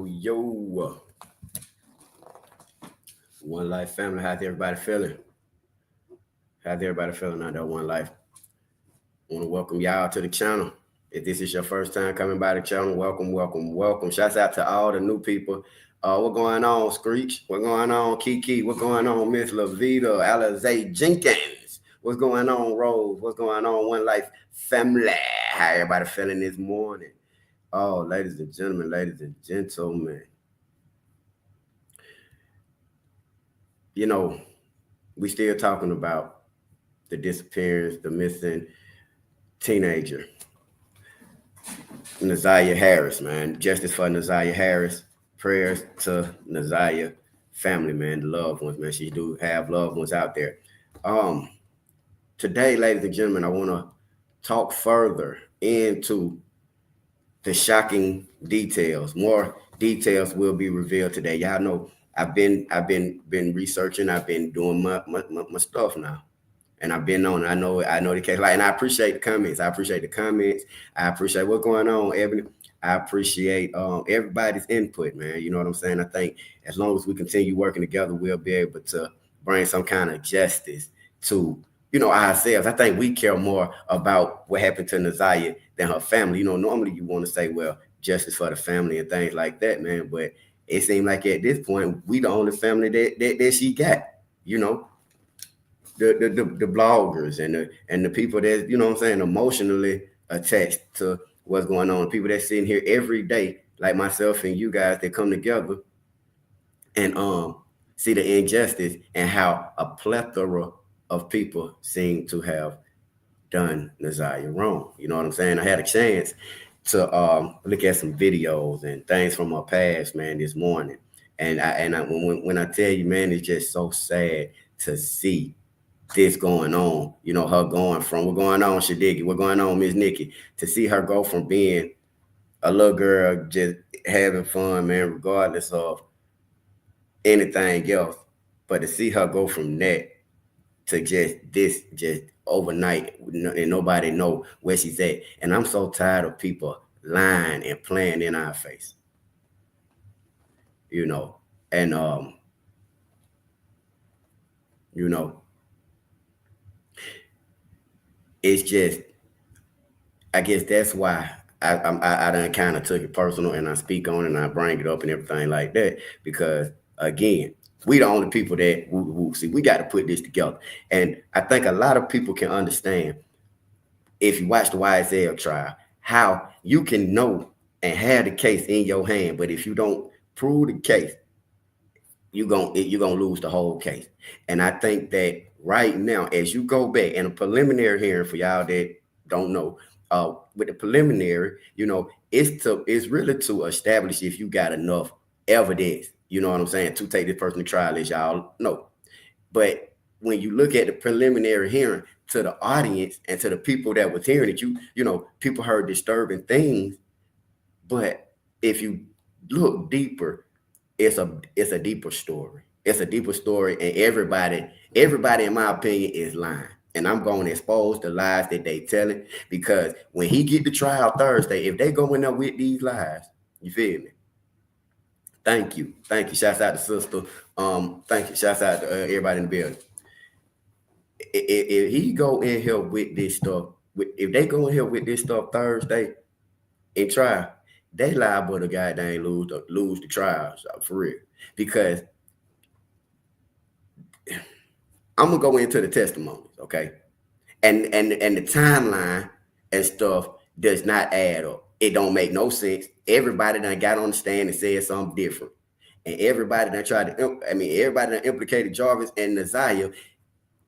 Yo. One Life family, how's everybody feeling? How's everybody feeling out there, One Life? I want to welcome y'all to the channel. If this is your first time coming by the channel, welcome. Shouts out to all the new people. What's going on, Screech? What's going on, Kiki? What's going on, Miss Lavita, Alizé Jenkins? What's going on, Rose? What's going on, One Life family? How everybody feeling this morning? Oh, ladies and gentlemen. You know, we still talking about the disappearance, the missing teenager, Ziyah Harris, man. Justice for Ziyah Harris. Prayers to Ziyah family, man, the loved ones, man. She do have loved ones out there. Today, ladies and gentlemen, I want to talk further into the shocking details. More details will be revealed today. Y'all know I've been researching. I've been doing my stuff now, and I've been on. I know the case. And I appreciate the comments. I appreciate what's going on, Ebony. I appreciate everybody's input, man. You know what I'm saying? I think as long as we continue working together, we'll be able to bring some kind of justice to ourselves. I think we care more about what happened to Ziyah than her family. Normally you want to say, well, justice for the family and things like that, man. But it seemed like at this point, we the only family that she got, the bloggers and the people that, emotionally attached to what's going on. People that sitting here every day, like myself and you guys, that come together and see the injustice and how a plethora of people seem to have done Ziyah wrong. You know what I'm saying? I had a chance to look at some videos and things from her past, man, this morning. And when I tell you, man, it's just so sad to see this going on, her going from what's going on, Shadiki, what's going on, Miss Nikki, to see her go from being a little girl just having fun, man, regardless of anything else, but to see her go from that to just overnight and nobody know where she's at. And I'm so tired of people lying and playing in our face, and it's just, I guess that's why I done kind of took it personal, and I speak on it and I bring it up and everything like that, because again, we the only people that see, we got to put this together. And I think a lot of people can understand, if you watch the YSL trial, how you can know and have the case in your hand, but if you don't prove the case, you're gonna lose the whole case. And I think that right now, as you go back in a preliminary hearing, for y'all that don't know, with the preliminary, it's really to establish if you got enough evidence, you know what I'm saying, to take this person to trial, as y'all know. But when you look at the preliminary hearing, to the audience and to the people that was hearing it, people heard disturbing things. But if you look deeper, it's a deeper story. It's a deeper story, and everybody, in my opinion, is lying. And I'm going to expose the lies that they telling, because when he get to trial Thursday, if they go in there with these lies, you feel me? Thank you. Shouts out to sister. Thank you. Shouts out to everybody in the building. If he go in here with this stuff, if they go in here with this stuff Thursday and trial, they liable to goddamn lose the trials, for real. Because I'm gonna go into the testimonies, okay? And the timeline and stuff does not add up. It don't make no sense. Everybody done got on the stand and said something different. And everybody done implicated Jarvis and Ziyah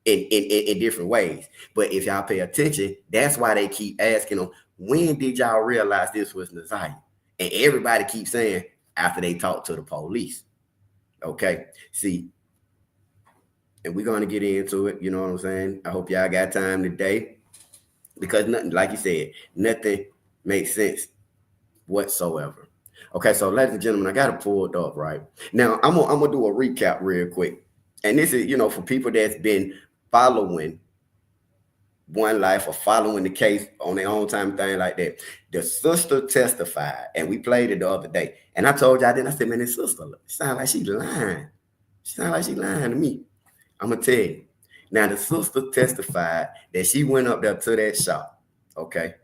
in different ways. But if y'all pay attention, that's why they keep asking them, when did y'all realize this was Ziyah? And everybody keeps saying, after they talk to the police. Okay, see, and we're going to get into it, you know what I'm saying? I hope y'all got time today, because nothing, like you said, nothing makes sense whatsoever. Okay, so ladies and gentlemen, I got it pulled up right now. I'm gonna do a recap real quick, and this is, for people that's been following One Lyfe or following the case on their own time, thing like that. The sister testified, and we played it the other day. And I told y'all then, I said, man, this sister sound like she lying. She sound like she lying to me. I'm gonna tell you. Now the sister testified that she went up there to that shop. Okay.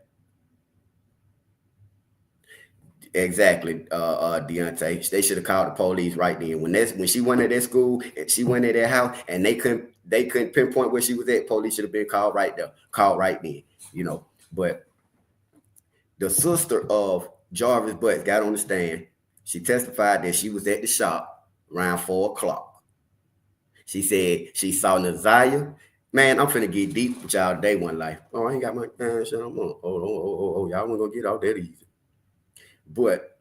Exactly, Deontay. They should have called the police right then. When she went at that school and she went at that house and they couldn't pinpoint where she was at, police should have been called right there, called right then, But the sister of Jarvis Butts got on the stand. She testified that she was at the shop around 4:00. She said she saw Ziyah. Man, I'm finna get deep with y'all today, One Lyfe. Oh, I ain't got my shit on. Oh, y'all wanna go get out that easy. But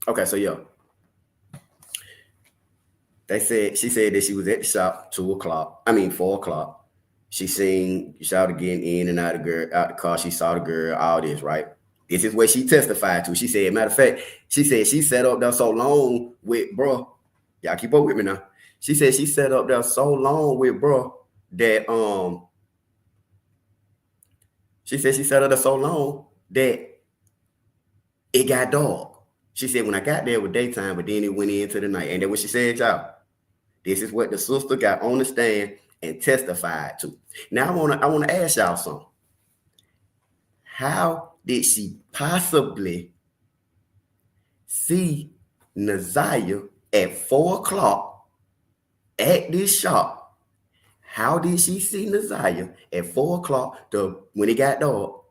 okay, so yeah. She said that she was at the shop 4:00. She saw the getting in and out of the car. She saw the girl, all this, right? This is what she testified to. She said, matter of fact, she said she sat up there so long with bro. Y'all keep up with me now. She said she sat up there so long with bro that she said she sat up there so long that it got dark. She said when I got there it was daytime, but then it went into the night. And then what she said, y'all, this is what the sister got on the stand and testified to. Now I wanna ask y'all something. How did she possibly see Ziyah at 4:00 at this shop? How did she see Ziyah at 4:00 when it got dark?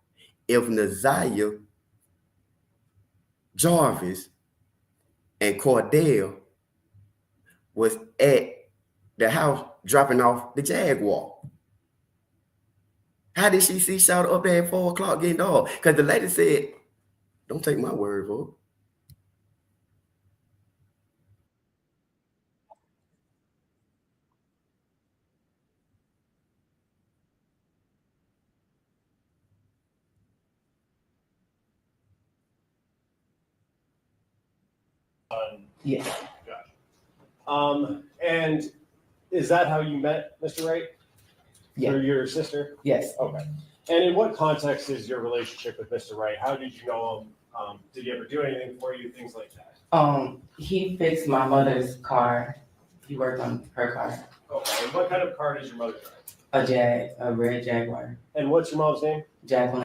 If Ziyah, Jarvis, and Cordell was at the house dropping off the Jaguar? How did she see Shawty up there at 4:00 getting dark? Because the lady said, don't take my word for it. Yeah. Gotcha. And is that how you met Mr. Wright? Yeah. Through your sister? Yes. Okay. And in what context is your relationship with Mr. Wright? How did you know him? Did he ever do anything for you? Things like that. He fixed my mother's car. He worked on her car. Okay. And what kind of car does your mother drive? A red Jaguar. And what's your mom's name? Jacqueline.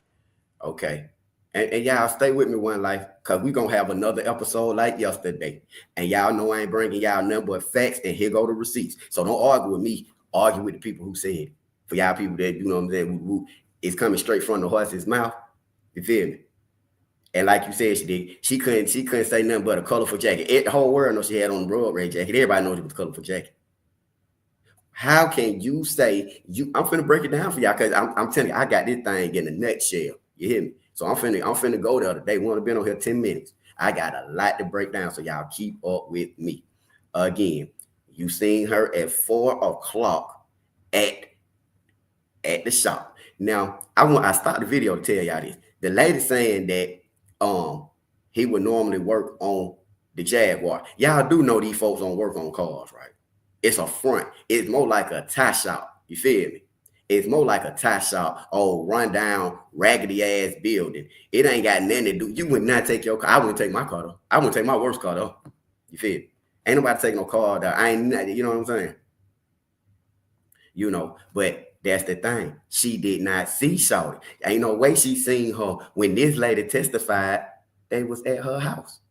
Okay. And y'all stay with me, One Lyfe, because we're going to have another episode like yesterday. And y'all know I ain't bringing y'all nothing but facts, and here go the receipts. So don't argue with me. Argue with the people who said it. For y'all people that, you know what I'm saying, who it's coming straight from the horse's mouth. You feel me? And like you said, she couldn't say nothing but a colorful jacket. The whole world knows she had on the Broadway jacket. Everybody knows it was a colorful jacket. How can you say I'm finna break it down for y'all, because I'm telling you, I got this thing in a nutshell. You hear me? So I'm finna go the other day. We only been on here 10 minutes. I got a lot to break down, so y'all keep up with me. Again, you seen her at 4:00 at the shop. Now, I stopped the video to tell y'all this. The lady saying that he would normally work on the Jaguar. Y'all do know these folks don't work on cars, right? It's a front. It's more like a tie shop. You feel me? It's more like a tie shop, run down, raggedy ass building. It ain't got nothing to do. You would not take your car. I wouldn't take my car though. I wouldn't take my worst car though. You feel me? Ain't nobody taking no car though. You know what I'm saying? But that's the thing. She did not see Shawty. Ain't no way she seen her when this lady testified they was at her house.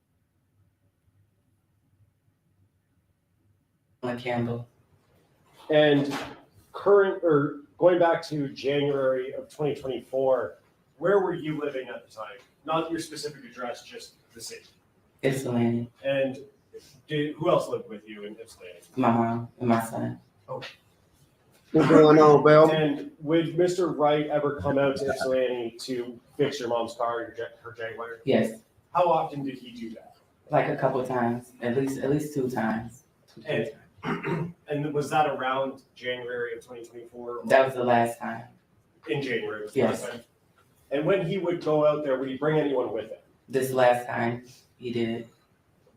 Campbell. And going back to January of 2024, where were you living at the time? Not your specific address, just the city. Ypsilanti. And who else lived with you in Ypsilanti? My mom and my son. Oh. What's going on, Bell? And would Mr. Wright ever come out to Ypsilanti to fix your mom's car, her Jaguar? Yes. How often did he do that? Like a couple times, at least 2 times. And was that around January of 2024? That was the last time. In January was the Yes. last time. And when he would go out there, would he bring anyone with him? This last time he did.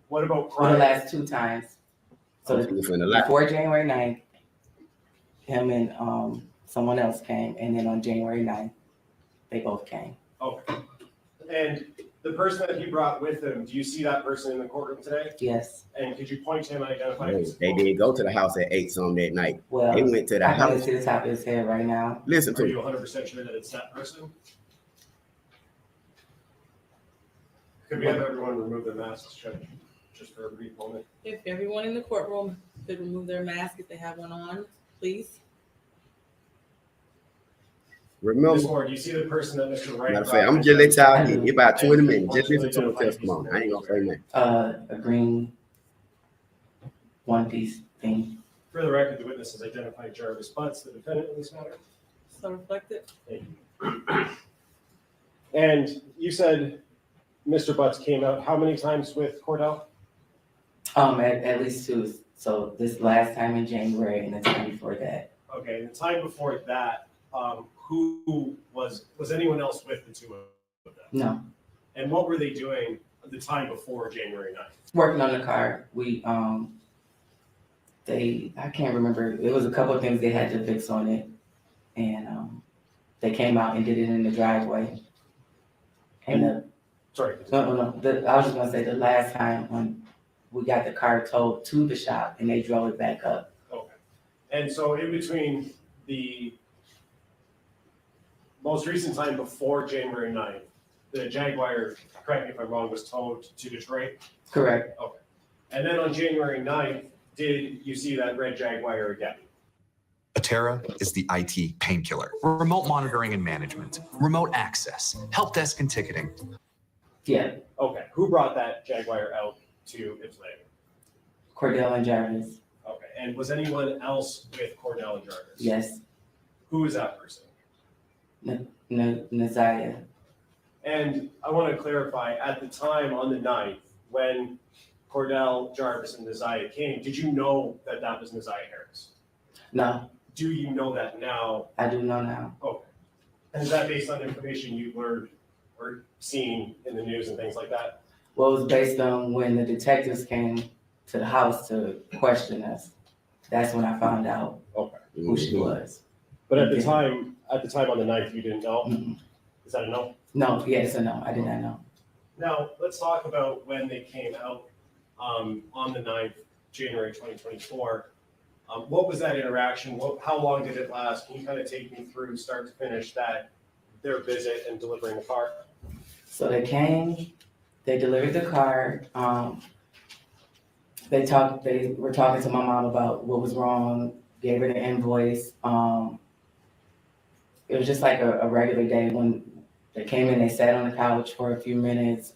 What about For the prior? last 2 times. So He was finna lie. before January 9th, him and someone else came, and then on January 9th, they both came. Okay. And the person that he brought with him, do you see that person in the courtroom today? Yes. And could you point to him and identify him? They did go to the house at 8 something that night. Well, They went to the I can't house. see the top of his head right now. Listen Are to you me. 100% sure that it's that person? Could we have everyone remove their masks, Judge, just for a brief moment? If everyone in the courtroom could remove their mask if they have one on, please. Ms. Remember, Moore, do you see the person that Mr. Wright? matter of brought fact, I'm with just let him? y'all get about 20 minutes. Just listen to the testimony. I ain't gonna say nothing. A green one-piece thing. For the record, the witness has identified Jarvis Butts, the defendant in this matter. So reflected. Thank you. And you said Mr. Butts came out how many times with Cordell? At least 2. So this last time in January and the time before that. Okay, and the time before that, who was anyone else with the two of them? No. And what were they doing the time before January 9th? Working on the car. I can't remember. It was a couple of things they had to fix on it. And they came out and did it in the driveway. And Sorry. I was just gonna say the last time when we got the car towed to the shop and they drove it back up. Okay. And so in between the most recent time before January 9th, the Jaguar, correct me if I'm wrong, was towed to Detroit? Correct. Okay. And then on January 9th, did you see that red Jaguar again? Atera is the IT painkiller. Remote monitoring and management, remote access, help desk and ticketing. Yeah. Okay. Who brought that Jaguar out to Ypsilanti? Cordell and Jarvis. Okay. And was anyone else with Cordell and Jarvis? Yes. Who is that person? Ziyah. And I want to clarify, at the time on the 9th, when Cordell, Jarvis, and Ziyah came, did you know that that was Ziyah Harris? No, Do you know that now? I do know now. Okay. And is that based on information you learned or seen in the news and things like that? Well, it was based on when the detectives came to the house to question us. That's when I found out Okay. who she was. But at the time on the 9th, you didn't know? Mm-mm. Is that a no? No, yes or no, I did not know. Now, let's talk about when they came out on the 9th, January 2024. What was that interaction? How long did it last? Can you kind of take me through start to finish their visit and delivering the car? So they came, they delivered the car. They were talking to my mom about what was wrong, gave her the invoice. It was just like a regular day when they came in, they sat on the couch for a few minutes.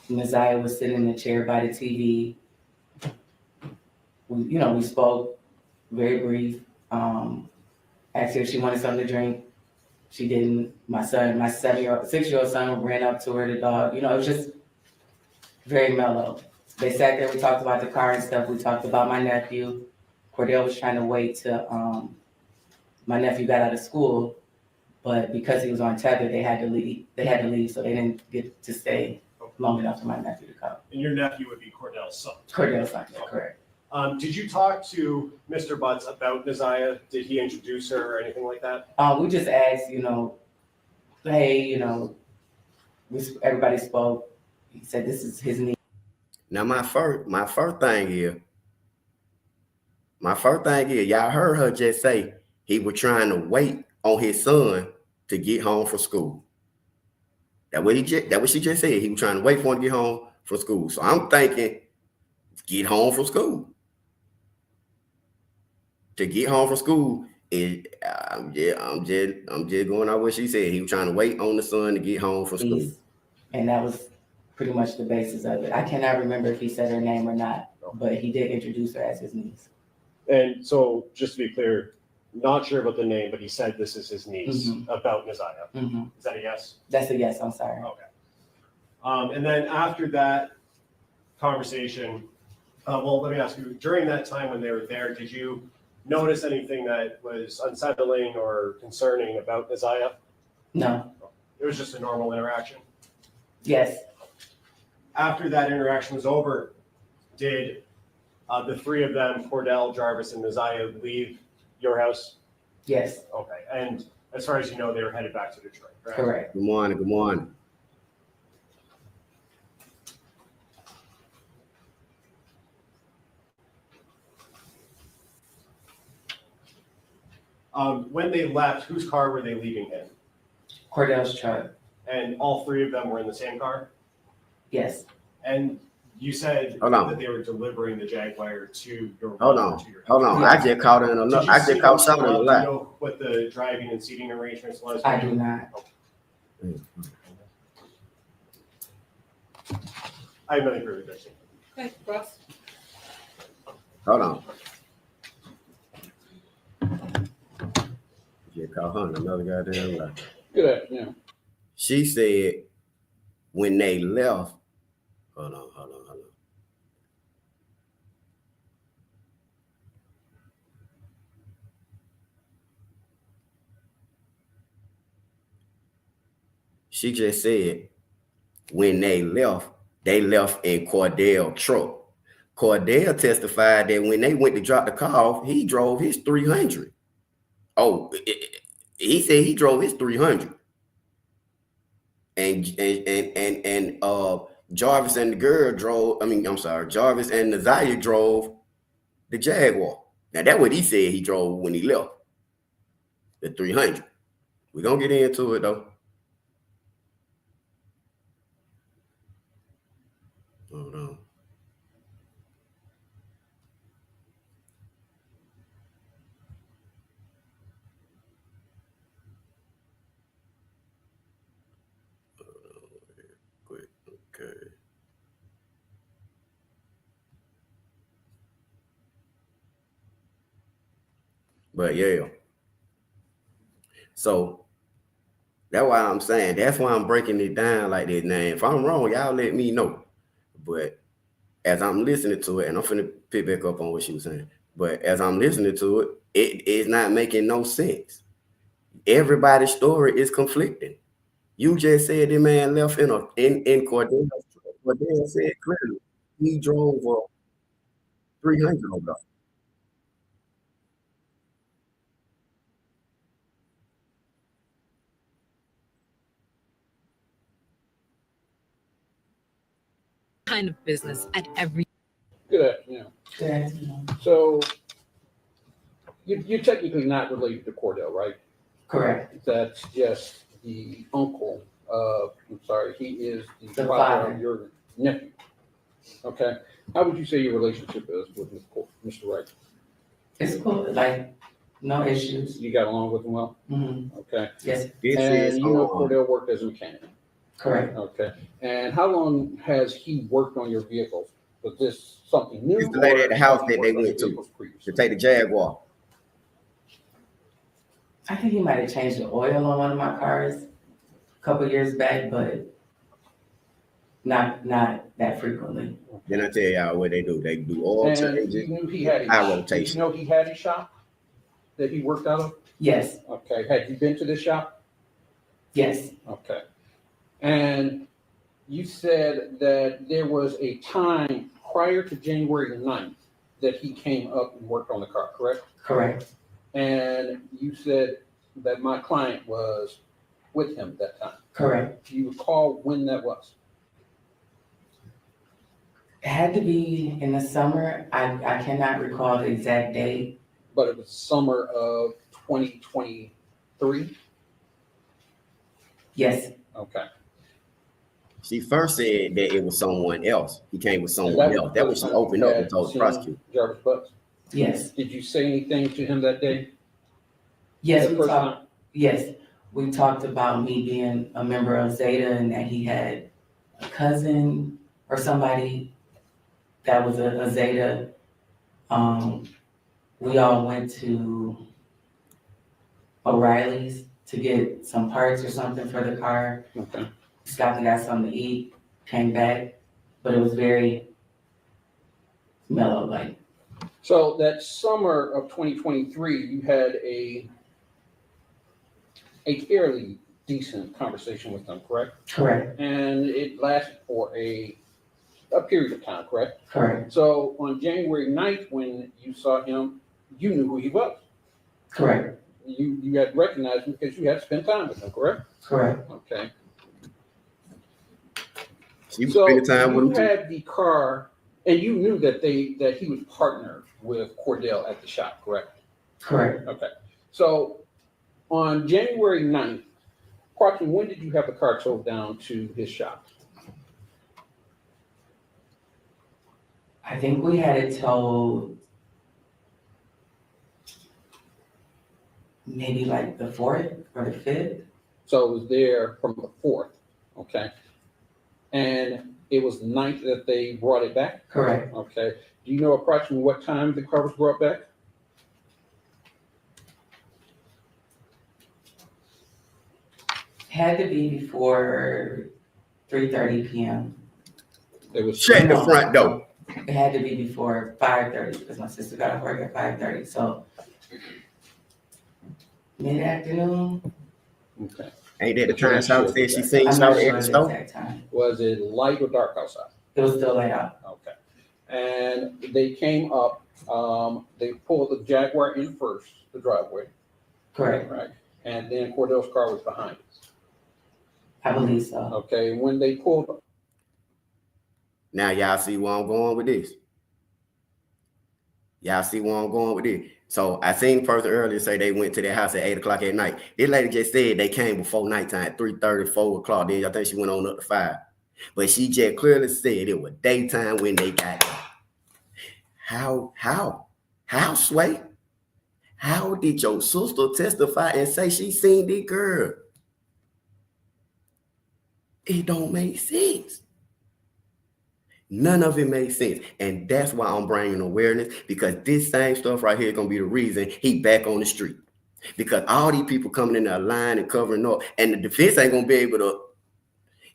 Ziyah was sitting in the chair by the TV. We spoke, very brief. Asked her if she wanted something to drink. She didn't. My 6-year-old son ran up to her, the dog. It was just very mellow. They sat there, we talked about the car and stuff. We talked about my nephew. Cordell was trying to wait till my nephew got out of school, but because he was on tether, they had to leave, so they didn't get to stay long enough for my nephew to come. And your nephew would be Cordell's son. Cordell's son, yeah, correct. Did you talk to Mr. Butts about Ziyah? Did he introduce her or anything like that? We just asked, hey, everybody spoke. He said this is his niece. Now my first thing here, y'all heard her just say he was trying to wait on his son to get home from school. That what she just said. He was trying to wait for him to get home from school. So I'm thinking, get home from school. To get home from school I'm just going out what she said. He was trying to wait on the son to get home from school. And that was pretty much the basis of it. I cannot remember if he said her name or not, but he did introduce her as his niece. And so, just to be clear, not sure about the name, but he said this is his niece about Ziyah. Mm-hmm. Is that a yes? That's a yes, I'm sorry. Okay. And then after that conversation, Well, let me ask you, during that time when they were there, did you notice anything that was unsettling or concerning about Ziyah? No. It was just a normal interaction. Yes. After that interaction was over, did the three of them, Cordell, Jarvis, and Ziyah, leave your house? Yes. Okay. And as far as you know, they were headed back to Detroit, right? Correct. Good morning. Good morning. When they left, whose car were they leaving in? Cordell's truck. And all three of them were in the same car? Yes. And you said Hold on. that they were delivering the Jaguar to your Hold home or on. to your Hold house. on. I just caught in another. Did you I see just caught them something in show the up? Do you lap. know what the driving and seating arrangements was? I do not. I have nothing further to say. Okay, Ross. Hold on. Just caught her in another goddamn lap. Good afternoon. She said when they left. Hold on. She just said when they left in Cordell truck. Cordell testified that when they went to drop the car off, he drove his 300. Oh, he said he drove his 300. And Jarvis and the girl drove. Jarvis and Ziyah drove the Jaguar. Now that's what he said he drove when he left. The 300. We're gonna get into it though. Hold on. Quick. Okay. But yeah. So that's why I'm saying, that's why I'm breaking it down like this. Now, if I'm wrong, y'all let me know. But as I'm listening to it, and I'm finna pick back up on what she was saying, but as I'm listening to it, it is not making no sense. Everybody's story is conflicting. You just said the man left in Cordell's truck. Cordell said clearly he drove 300 over. Kind of business at every. Good afternoon. Good afternoon. So you're technically not related to Cordell, right? Correct. That's just the uncle of, he is the The father father. of your nephew. Okay. How would you say your relationship is with Mr. Wright? It's cool. Like, no issues. You got along with him well? Mm-hmm. Okay. Yes. This And is you know Cordell worked as a mechanic. Correct. Okay. And how long has he worked on your vehicles? Was this something new? It's the lady at the house or that he they worked on went your to vehicles previously? take the Jaguar. I think he might have changed the oil on one of my cars a couple years back, but not that frequently. Then I tell y'all what they do. They do oil And you changes, knew he had high did you rotation. know he had a shop that he worked out of? Yes. Okay. Had you been to this shop? Yes. Okay. And you said that there was a time prior to January 9th that he came up and worked on the car, correct? Correct. And you said that my client was with him that time. Correct. Do you recall when that was? It had to be in the summer. I cannot recall the exact date. But it was summer of 2023? Yes. Okay. She first said that it was someone else. He came with And someone else. That was was she the time opened you up had and told the seen prosecutor. Jarvis Butts. Yes. Did you say anything to him that day? Yes. The We first talked. time? Yes. We talked about me being a member of Zeta and that he had a cousin or somebody that was a Zeta. We all went to O'Reilly's to get some parts or something for the car. Okay. Stopped and got something to eat, came back, but it was very mellow light. So that summer of 2023, you had a fairly decent conversation with them, correct? Correct, And it lasted for a period of time, correct? correct, So on January 9th, when you saw him, you knew who he was. correct, You had recognized him because you had spent time with him, correct? correct. Okay. She was So spending time with you him too. had the car, and you knew that he was partnered with Cordell at the shop, correct? Correct. Okay. So on January 9th, approximately when did you have the car towed down to his shop? I think we had it towed maybe like the 4th or the 5th. So it was there from the 4th, okay? And it was the 9th that they brought it back? Correct. Okay. Do you know approximately what time the car was brought back? Had to be before 3:30 p.m. It was Shut the front door. It had to be before 5:30 because my sister got off work at 5:30. So mid-afternoon. okay. Ain't that the time Shawty said she seen I'm not Shawty sure at the the store? exact time. Was it light or dark outside? It was still light out. Okay. And they came up, they pulled the Jaguar in first, the driveway, Correct. right? And then Cordell's car was behind it. I believe so. Okay, when they pulled, Now y'all see where I'm going with this. Y'all see where I'm going with this. So I seen the person earlier say they went to their house at 8 o'clock at night. This lady just said they came before nighttime, 3:30, 4 o'clock. Then I think she went on up to 5. But she just clearly said it was daytime when they got there. How, Sway? How did your sister testify and say she seen this girl? It don't make sense. None of it makes sense. And that's why I'm bringing awareness, because this same stuff right here is going to be the reason he back on the street. Because all these people coming in there lying and covering up, and the defense ain't going to be able to,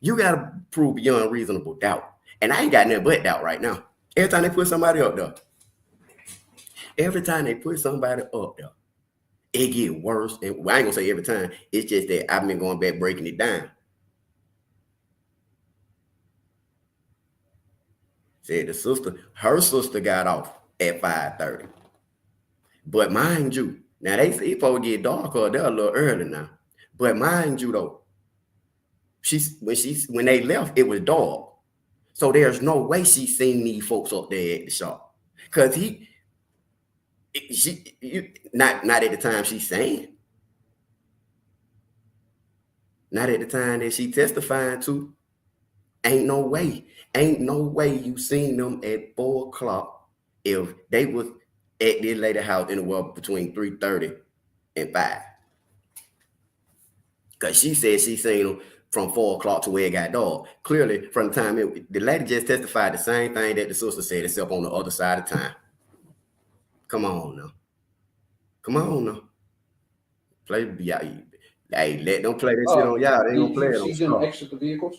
you got to prove beyond reasonable doubt. And I ain't got nothing but doubt right now. Every time they put somebody up there, it get worse. And well, I ain't going to say every time. It's just that I've been going back breaking it down. Said her sister got off at 5:30. But mind you, now they say people get darker, they're a little early now. But mind you though, when they left, it was dark. So there's no way she seen these folks up there at the shop. Cause not at the time she's saying. Not at the time that she testifying to. Ain't no way you seen them at 4 o'clock if they was at this lady house anywhere between 3:30 and 5. Because she said she seen them from 4 o'clock to where it got dark. Clearly, from the time the lady just testified the same thing that the sister said, except on the other side of time. Come on now. Hey, let them play that shit on y'all. They ain't gonna play it on you see them Star. exit the vehicles?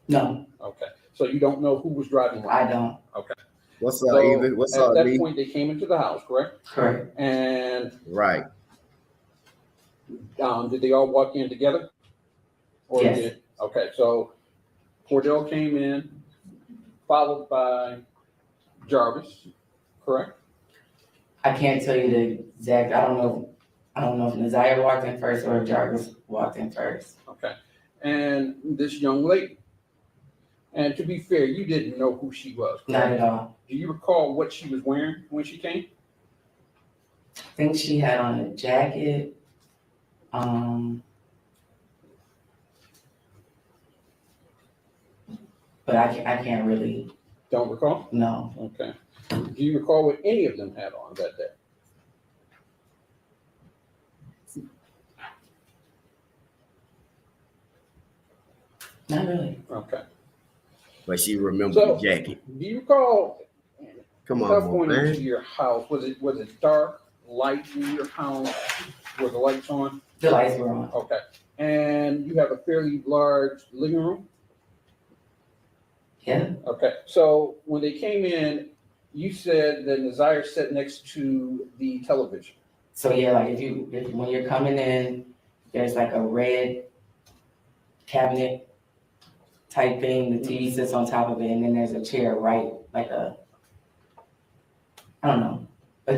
No, Okay, so you don't know who was driving what? I don't. Okay. What's So up, Eva? What's up, at that Lee? point, they came into the house, correct? Correct. And Right. did they all walk in together? Yes. Okay, so Cordell came in, followed by Jarvis, correct? I can't tell you the exact, I don't know if Ziyah walked in first or if Jarvis walked in first. Okay, and this young lady. And to be fair, you didn't know who she was, correct? Not at all. Do you recall what she was wearing when she came? I think she had on a jacket. But I can't really, Don't recall? no. Okay. Do you recall what any of them had on that day? Not really. Okay. But she remembered So- the jacket. Do you recall Come without on, going into man. your house, was it dark, light in your house? Were the lights on? The lights were on. Okay. And you have a fairly large living room? Yeah. Okay. So when they came in, you said that Ziyah sat next to the television. So yeah, like if when you're coming in, there's like a red cabinet type thing. The TV sits on top of it, and then there's a chair right, like a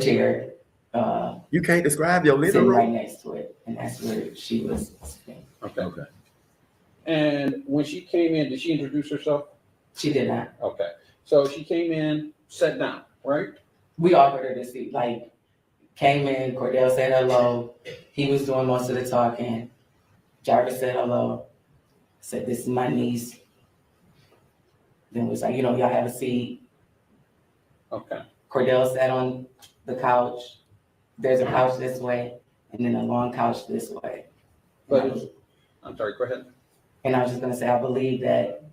chair You can't describe your living sitting right room. next to it, and that's where she was sitting. Okay. And when she came in, did she introduce herself? She did not. Okay. So she came in, sat down, right? We offered her to see, like, came in, Cordell said hello. He was doing most of the talking. Jarvis said hello. Said, this is my niece. Then was like, y'all have a seat. Okay. Cordell sat on the couch. There's a couch this way, and then a long couch this way. But I'm sorry, go ahead. And I was just gonna say, I believe that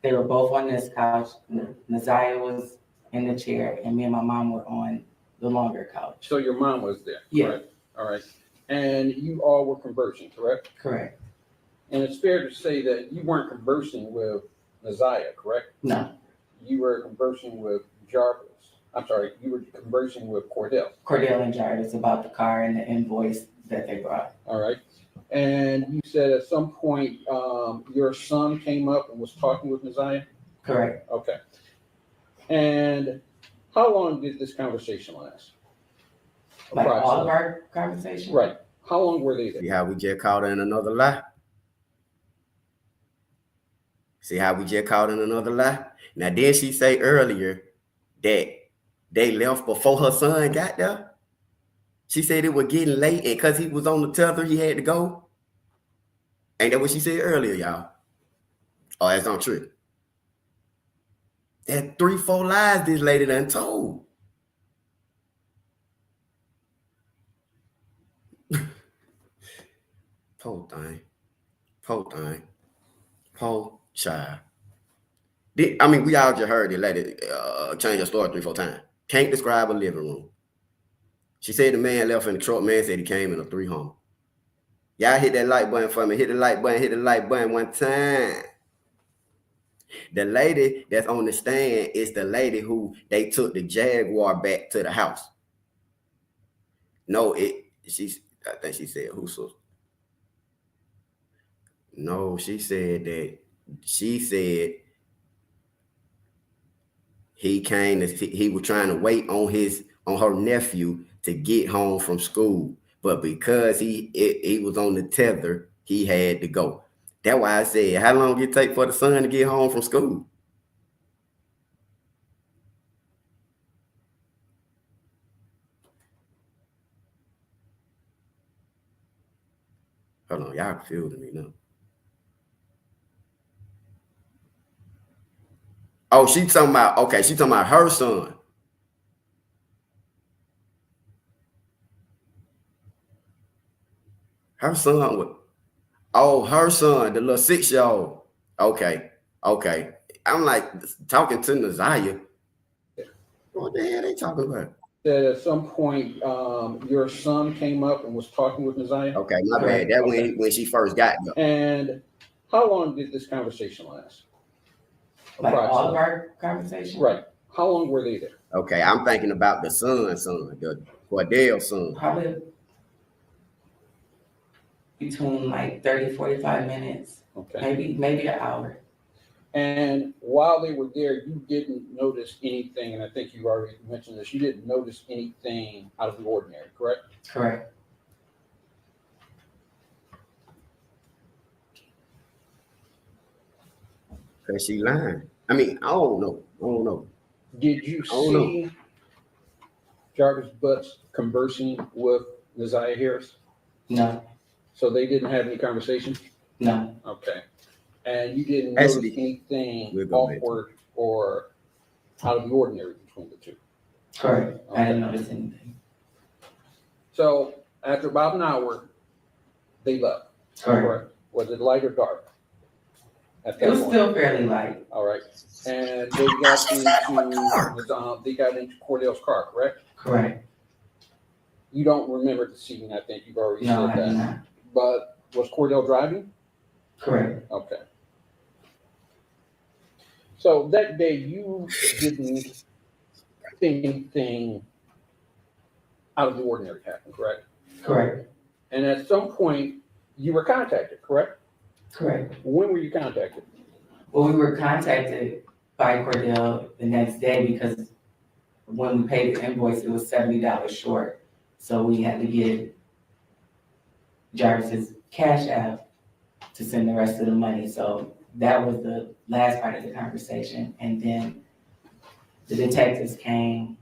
they were both on this couch. Ziyah was in the chair, and me and my mom were on the longer couch. So your mom was there? Yeah. Correct? All right. And you all were conversing, correct? Correct. And it's fair to say that you weren't conversing with Ziyah, correct? No, You were conversing with Jarvis. I'm sorry, you were conversing with Cordell. Cordell and Jarvis about the car and the invoice that they brought. All right. And you said at some point your son came up and was talking with Ziyah? Correct. Okay. And how long did this conversation last? Like all of our conversation? Right. How long were they there? See how we just caught her in another lie? See how we just caught in another lie? Now, did she say earlier that they left before her son got there? She said it was getting late, and because he was on the tether, he had to go. Ain't that what she said earlier, y'all? Oh, that's not true. That 3-4 lies this lady done told. Poor thing. Poor thing. Poor child. We all just heard the lady change her story 3-4 times. Can't describe a living room. She said the man left in the truck. Man said he came in a 3 Hummer. Y'all hit that like button for me. Hit the like button one time. The lady that's on the stand is the lady who they took the Jaguar back to the house. No, I think she said who so. No, she said he was trying to wait on her nephew to get home from school, but because he was on the tether, he had to go. That's why I said, how long did it take for the son to get home from school? Hold on, y'all confusing me now. Oh, she's talking about her son. Her son her son, the little 6-year-old. Okay. I'm like talking to Ziyah. What the hell are they talking about? That at some point your son came up and was talking with Ziyah? Okay, my bad. That when she first got there. And how long did this conversation last? Like all of our conversation? Right. How long were they there? Okay, I'm thinking about the son, the Cordell's son. Probably between like 30, 45 minutes, Okay. maybe an hour. And while they were there, you didn't notice anything, and I think you already mentioned this, you didn't notice anything out of the ordinary, correct? Correct. Cause she lying. I don't know. Did you I don't see Jarvis Butts conversing with Ziyah Harris? No, So they didn't have any conversation? no, Okay. And you didn't Actually, notice anything we'll go back to awkward or out of the ordinary between the two? correct. I didn't notice anything. So after about an hour, they left. Correct. Was it light or dark? At It that was point? still fairly light. All right. And they got into Cordell's car, correct? Correct. You don't remember the scene, I think you've already No, I said did that. not. But was Cordell driving? Correct. Okay. So that day you didn't anything out of the ordinary happened, correct? Correct. And at some point, you were contacted, correct? Correct. When were you contacted? Well, we were contacted by Cordell the next day because when we paid the invoice, it was $70 short. So we had to give Jarvis's cash app to send the rest of the money. So that was the last part of the conversation. And then the detectives came,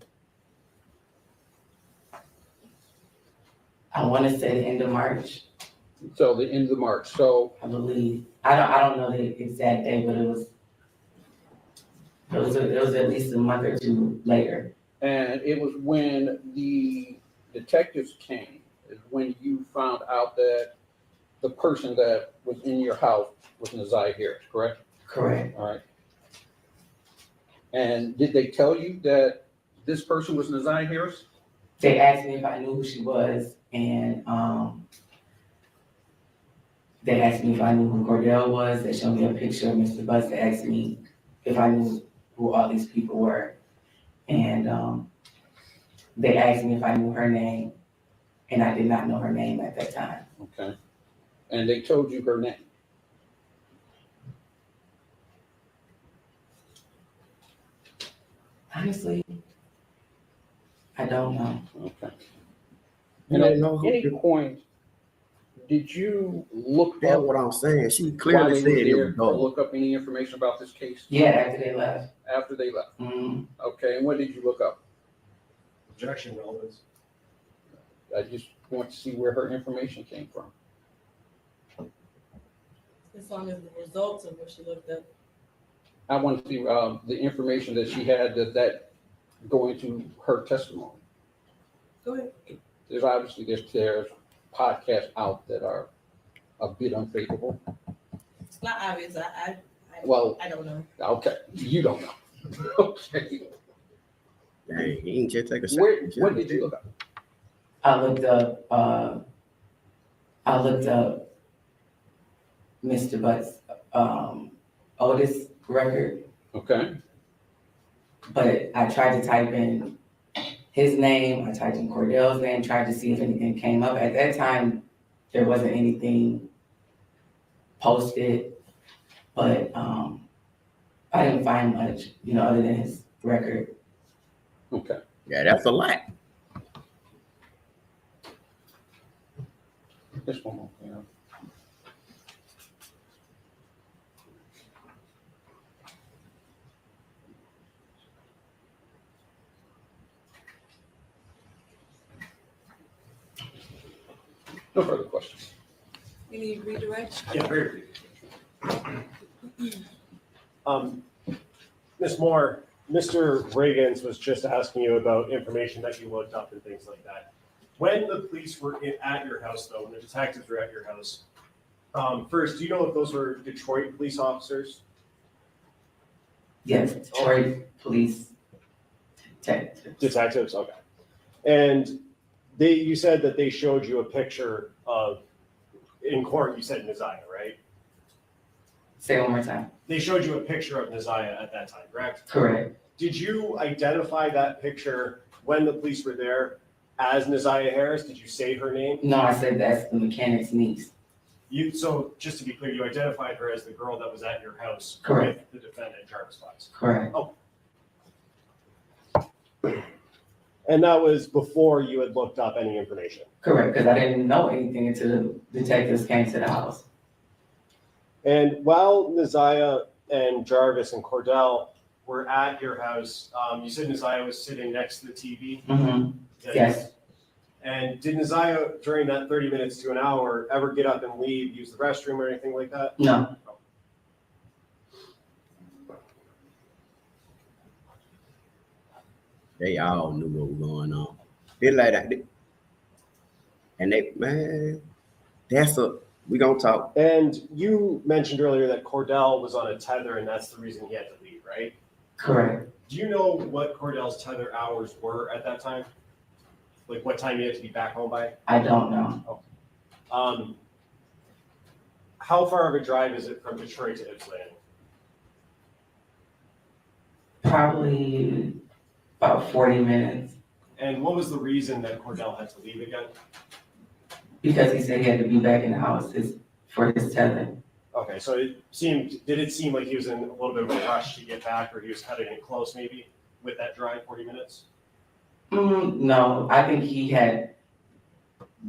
I want to say the end of March, So the end of March. So I believe. I don't know the exact day, but it was at least a month or two later. and it was when the detectives came, is when you found out that the person that was in your house was Ziyah Harris, correct? Correct. All right. And did they tell you that this person was Ziyah Harris? They asked me if I knew who she was, and they asked me if I knew who Cordell was. They showed me a picture of Mr. Butts. They asked me if I knew who all these people were. And they asked me if I knew her name, and I did not know her name at that time. Okay. And they told you her name. Honestly, I don't know. Okay. You And don't at know who- any point, did you look That's up what I'm saying. She while clearly they said were it there, was or dog. look up any information about this case Yeah, after they left. after they left? Mm, Okay, and what did you look up? Objection relevance. I just want to see where her information came from. As long as the results of what she looked up. I want to see the information that she had that go into her testimony. Go ahead. There's obviously there's podcasts out that are a bit unfavorable. It's not obvious. Well, I don't know. okay, you don't know. Okay, Dang, he ain't just take a shot. what did you look up? I looked up Mr. Butt's oldest record, Okay, but I tried to type in his name, I typed in Cordell's name, tried to see if anything came up. At that time, there wasn't anything posted, but I didn't find much, other than his record. okay. Yeah, that's a lot. This one more. Yeah. No further questions. Any redirect? Yeah, very brief. Ms. Moore, Mr. Reagans was just asking you about information that you looked up and things like that. When the police were at your house, though, when the detectives were at your house, first, do you know if those were Detroit police officers? Yes, Detroit police detectives. Detectives, okay. And you said that they showed you a picture of, in court, you said Ziyah, right? Say it one more time. They showed you a picture of Ziyah at that time, correct? Correct. Did you identify that picture when the police were there as Ziyah Harris? Did you say her name? No, I said that's the mechanic's niece. So just to be clear, you identified her as the girl that was at your house Correct. with the defendant, Jarvis Fox. Correct. And that was before you had looked up any information. Correct, because I didn't know anything until the detectives came to the house. And while Ziyah and Jarvis and Cordell were at your house, you said Ziyah was sitting next to the TV? Mm-hmm. Yes. And did Ziyah, during that 30 minutes to an hour, ever get up and leave, use the restroom or anything like that? No. They all knew what was going on. They like that. And man, we gonna talk. And you mentioned earlier that Cordell was on a tether and that's the reason he had to leave, right? Correct. Do you know what Cordell's tether hours were at that time? Like what time you had to be back home by? I don't know. How far of a drive is it from Detroit to Ypsilanti? Probably About 40 minutes, And what was the reason that Cordell had to leave again? because he said he had to be back in the house for his tether. Okay, so did it seem like he was in a little bit of a rush to get back, or he was cutting it close maybe with that drive 40 minutes? No, I think he had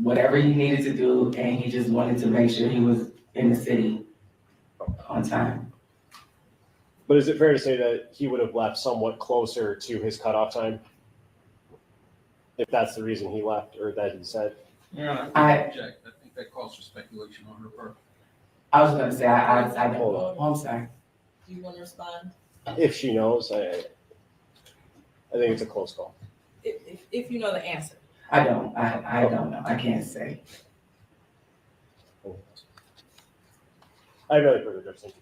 whatever he needed to do, and he just wanted to make sure he was in the city on time. But is it fair to say that he would have left somewhat closer to his cutoff time? If that's the reason he left, or that he said? Yeah, I object. I think that calls for speculation on her part. I was gonna say, I don't Hold know. on. Oh, I'm sorry. Do you want to respond? If she knows, I think it's a close call. If you know the answer. I don't know. I can't say. I have no further questions.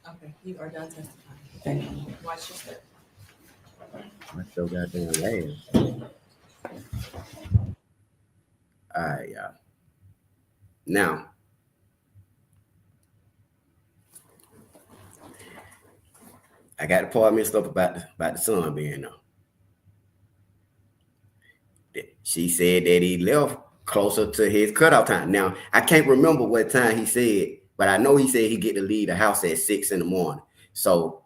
Okay, you are done testifying. Thank you. Watch your step. That's so goddamn lame. All right, y'all. Now, I got the part mixed up about the son being there. She said that he left closer to his cutoff time. Now, I can't remember what time he said, but I know he said he get to leave the house at 6 in the morning. So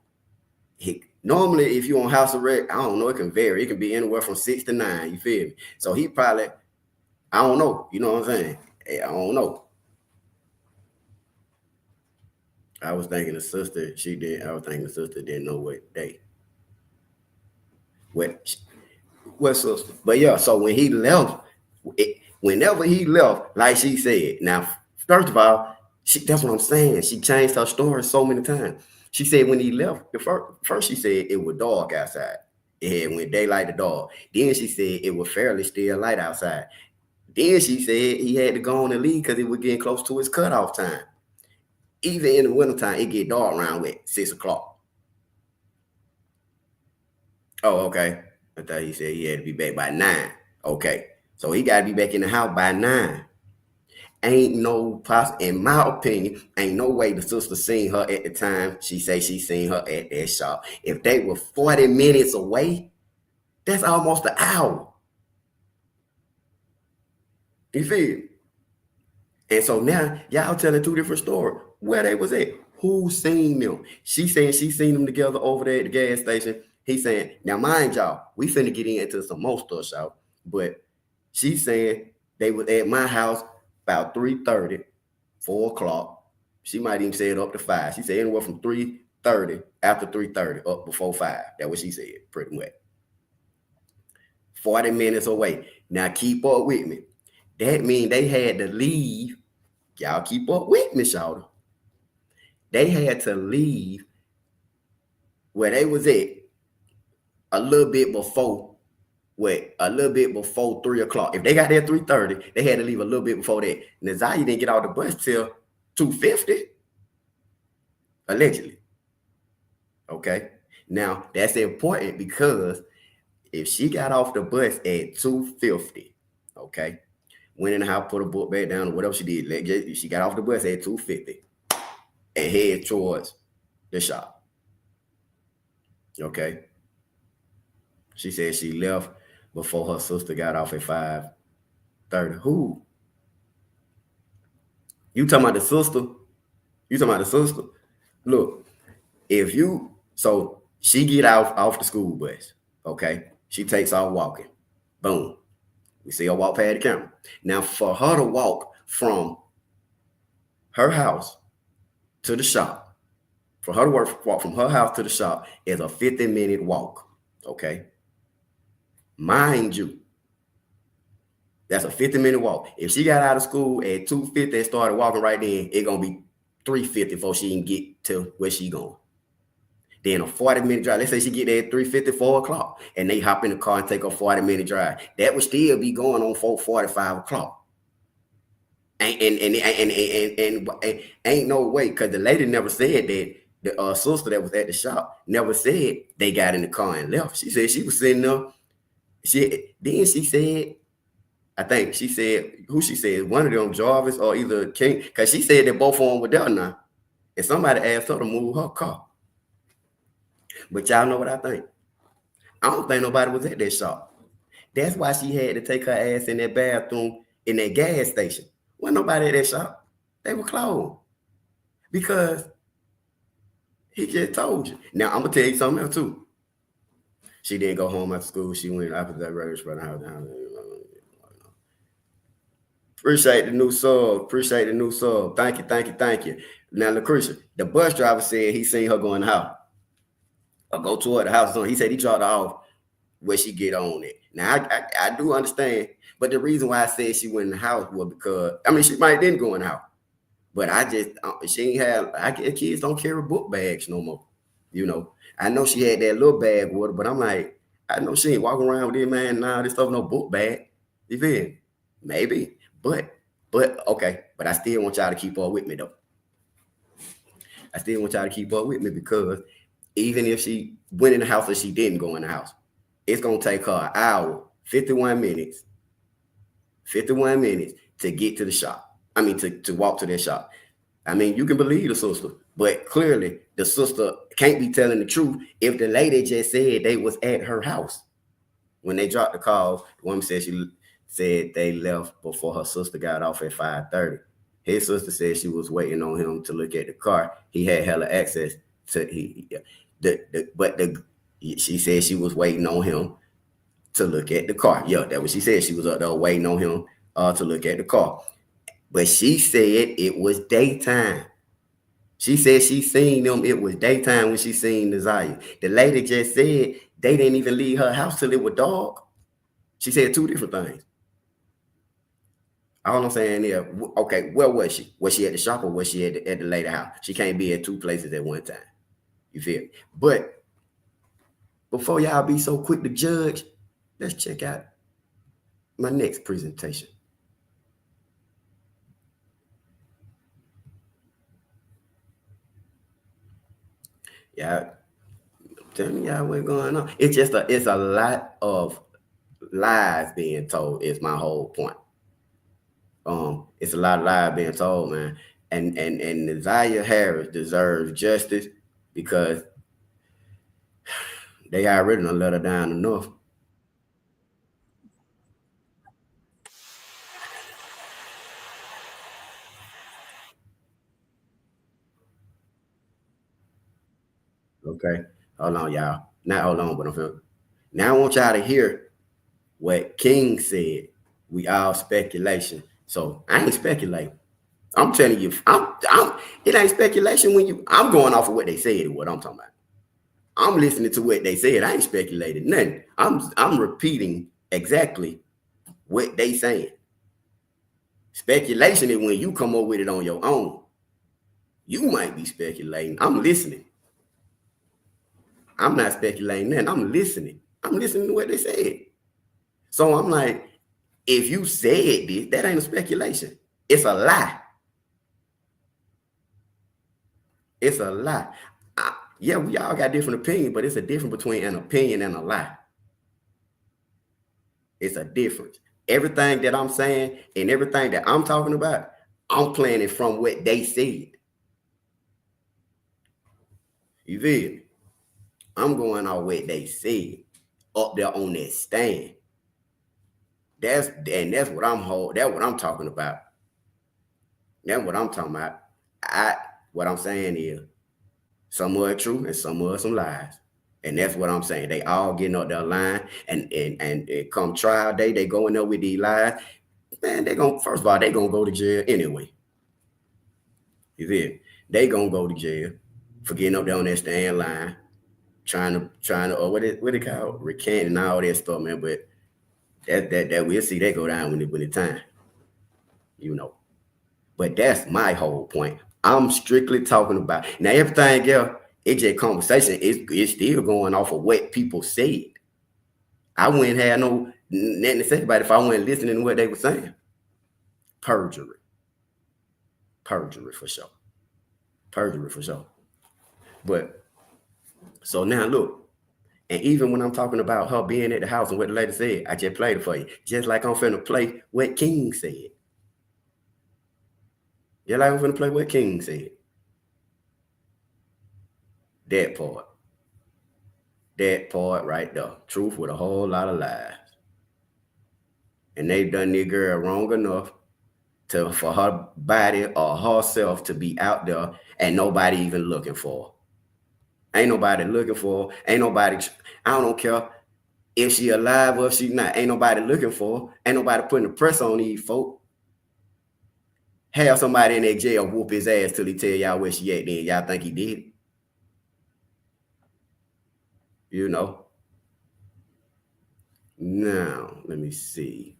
normally, if you're on house arrest, I don't know, it can vary. It can be anywhere from 6 to 9, you feel me? So he probably, I don't know, you know what I'm saying? I don't know. I was thinking the sister didn't know what day. What sister? But yeah, so when he left, whenever he left, like she said, now, first of all, that's what I'm saying. She changed her story so many times. She said when he left, first she said it was dark outside. It had went daylight to dark. Then she said it was fairly still light outside. Then she said he had to go on and leave because it was getting close to his cutoff time. Even in the wintertime, it get dark around 6 o'clock. Oh, okay. I thought he said he had to be back by 9. Okay. So he got to be back in the house by 9. Ain't no in my opinion, ain't no way the sister seen her at the time. She say she seen her at that shop. If they were 40 minutes away, that's almost an hour. You feel? And so now y'all telling two different stories. Where they was at? Who seen them? She saying she seen them together over there at the gas station. He saying, now mind y'all, we finna get into some more stuff, y'all. But she saying they was at my house about 3:30, 4 o'clock. She might even say it up to 5. She said anywhere from 3:30, after 3:30, up before 5. That's what she said, pretty much. 40 minutes away. Now keep up with me. That means they had to leave. Y'all keep up with me, y'all. They had to leave where they was at a little bit before 3 o'clock. If they got there at 3:30, they had to leave a little bit before that. And Ziyah didn't get out the bus till 2:50, allegedly. Okay. Now that's important because if she got off the bus at 2:50, okay, went in the house, put her book back down, or whatever she did, she got off the bus at 2:50 and head towards the shop. Okay. She said she left before her sister got off at 5:30. Who? You talking about the sister? You talking about the sister? Look, so she get off the school bus, okay? She takes off walking. Boom. We see her walk past the camera. Now, for her to walk from her house to the shop, for her to walk from her house to the shop is a 50-minute walk, okay? Mind you, that's a 50-minute walk. If she got out of school at 2:50 and started walking right then, it's going to be 3:50 before she can get to where she going. Then a 40-minute drive. Let's say she get there at 3:50, 4 o'clock, and they hop in the car and take a 40-minute drive. That would still be going on 4:45 o'clock. And ain't no way, because the lady never said that. The sister that was at the shop never said they got in the car and left. She said she was sitting there. Then she said, I think she said, who she said, one of them, Jarvis or either King, because she said that both of them were there now. And somebody asked her to move her car. But y'all know what I think? I don't think nobody was at that shop. That's why she had to take her ass in that bathroom in that gas station. Wasn't nobody at that shop. They were closed because he just told you. Now I'm gonna tell you something else too. She didn't go home after school. She went after that road from the house. Appreciate the new sub. Appreciate the new sub. Thank you, thank you, thank you. Now, Lucretia, the bus driver said he seen her go in the house. Or go toward the house. He said he dropped her off where she get on it. Now, I do understand. But the reason why I said she went in the house was because, I mean, she might didn't go in the house. But I just, she ain't have, kids don't carry book bags no more. You know, I know she had that little bag with her, but I'm like, I know she ain't walking around with this man now, this stuff, no book bag. You feel me? Maybe. But okay. But I still want y'all to keep up with me though. I still want y'all to keep up with me because even if she went in the house or she didn't go in the house, it's gonna take her an hour, 51 minutes to get to the shop. I mean, to walk to that shop. I mean, you can believe the sister, but clearly the sister can't be telling the truth if the lady just said they was at her house. When they dropped the call, the woman said she said they left before her sister got off at 5:30. His sister said she was waiting on him to look at the car. He had hella access to she said she was waiting on him to look at the car. Yeah, that's what she said. She was up there waiting on him to look at the car. But she said it was daytime. She said she seen them. It was daytime when she seen the Ziyah. The lady just said they didn't even leave her house till it was dark. She said two different things. All I'm saying is, okay, where was she? Was she at the shop or was she at the lady house? She can't be at two places at one time. You feel me? But before y'all be so quick to judge, let's check out my next presentation. Yeah, I'm telling y'all what's going on. It's a lot of lies being told is my whole point. It's a lot of lies being told, man. And Ziyah Harris deserves justice because they already done let her down enough. Okay. Hold on, y'all. Not hold on, but I'm feeling. Now I want y'all to hear what King said. We all speculation. So I ain't speculating. I'm telling you, it ain't speculation when I'm going off of what they said, what I'm talking about. I'm listening to what they said. I ain't speculating nothing. I'm repeating exactly what they saying. Speculation is when you come up with it on your own. You might be speculating. I'm listening. I'm not speculating nothing. I'm listening. I'm listening to what they said. So I'm like, if you said this, that ain't a speculation. It's a lie. It's a lie. Yeah, we all got different opinions, but it's a difference between an opinion and a lie. It's a difference. Everything that I'm saying and everything that I'm talking about, I'm planning from what they said. You feel me? I'm going on what they said up there on that stand. That's what I'm talking about. That's what I'm talking about. What I'm saying is some of it true and some of it some lies. And that's what I'm saying. They all getting up their line and come trial day, they going up with these lies. Man, first of all, they gonna go to jail anyway. You feel? They gonna go to jail for getting up there on that stand line, trying to what it called? Recant and all that stuff, man. But that we'll see that go down when the time. You know. But that's my whole point. I'm strictly talking about now everything else, it's just conversation. It's still going off of what people said. I wouldn't have nothing to say about it if I wasn't listening to what they were saying. Perjury for sure. Perjury for sure. But so now look, and even when I'm talking about her being at the house and what the lady said, I just played it for you. Just like I'm finna play what King said. Just like I'm finna play what King said. That part. That part right there. Truth with a whole lot of lies. And they done this girl wrong enough for her body or herself to be out there and nobody even looking for her. Ain't nobody looking for her. Ain't nobody, I don't care if she alive or if she not. Ain't nobody looking for her. Ain't nobody putting the press on these folk. Have somebody in that jail whoop his ass till he tell y'all where she at, then y'all think he did it. You know. Now, let me see.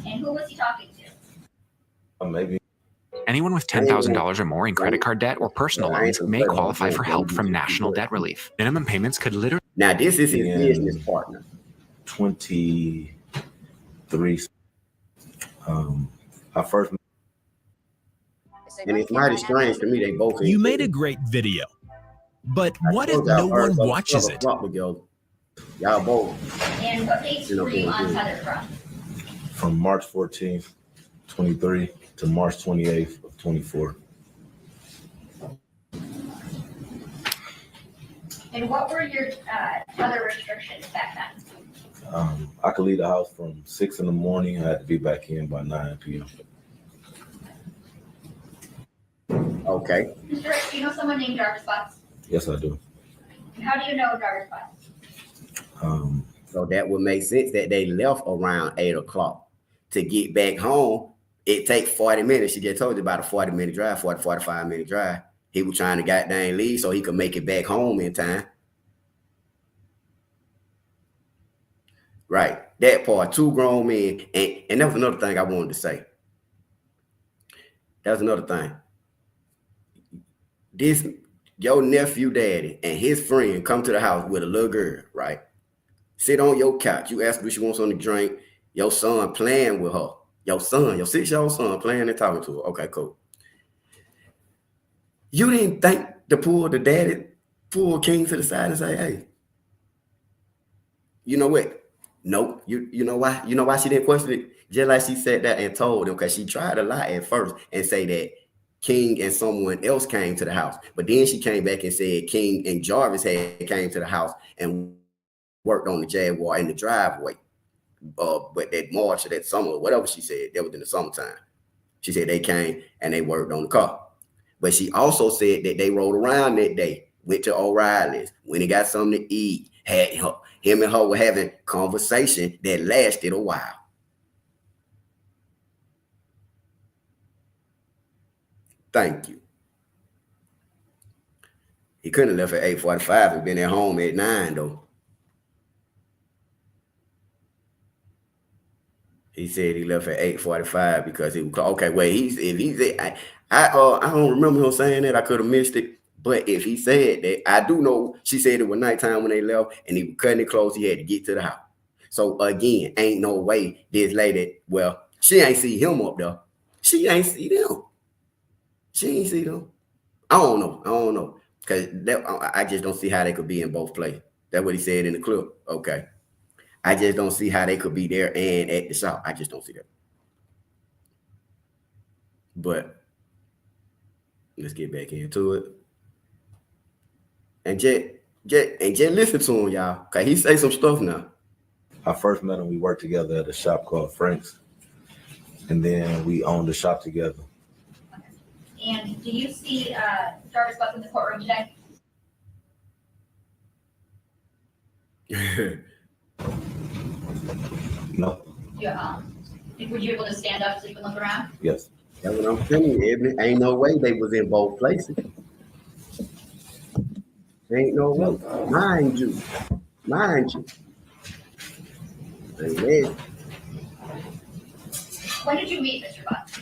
And who was he talking to? Maybe. Anyone with $10,000 or more in credit card debt or personal loans may qualify for help from National Debt Relief. Minimum payments could literally. Now, this is his business partner. 23. I first. And it's mighty strange to me. They both. You made a great video, but what if no one watches it? Y'all both. And what dates were you untethered from? From March 14th, 23 to March 28th of 24. And what were your other restrictions back then? I could leave the house from 6 in the morning. I had to be back in by 9 p.m. Okay. Mr. Rick, do you know someone named Jarvis Butts? Yes, I do. And how do you know Jarvis Butts? So that would make sense that they left around 8 o'clock. To get back home, it takes 40 minutes. She just told you about a 40-minute drive, 45-minute drive. He was trying to goddamn leave so he could make it back home in time. Right. That part, 2 grown men. And that was another thing I wanted to say. That was another thing. Your nephew daddy and his friend come to the house with a little girl, right? Sit on your couch. You ask her if she wants something to drink. Your son playing with her. Your 6-year-old son playing and talking to her. Okay, cool. You didn't think to pull King to the side and say, hey, you know what? Nope. You know why? You know why she didn't question it? Just like she said that and told him, because she tried to lie at first and say that King and someone else came to the house. But then she came back and said King and Jarvis had came to the house and worked on the Jaguar in the driveway. But that March or that summer, whatever she said, that was in the summertime. She said they came and they worked on the car. But she also said that they rode around that day, went to O'Reilly's, when he got something to eat, him and her were having conversation that lasted a while. Thank you. He couldn't have left at 8:45 and been at home at 9 though. He said he left at 8:45 because he was okay. Wait, I don't remember him saying that. I could have missed it. But if he said that, I do know she said it was nighttime when they left and he was cutting it close. He had to get to the house. So again, ain't no way this lady, well, she ain't see him up there. She ain't see them. She ain't see them. I don't know. Because I just don't see how they could be in both places. That's what he said in the clip. Okay. I just don't see how they could be there and at the shop. I just don't see that. But let's get back into it. And just listen to him, y'all. Cause he say some stuff now. I first met him. We worked together at a shop called Frank's. And then we owned the shop together. And do you see Jarvis Butts in the courtroom today? No. Yeah. Would you be able to stand up so you can look around? Yes. That's what I'm telling you, Ebony. Ain't no way they was in both places. Ain't no way. Mind you. Amen. When did you meet Mr. Butts?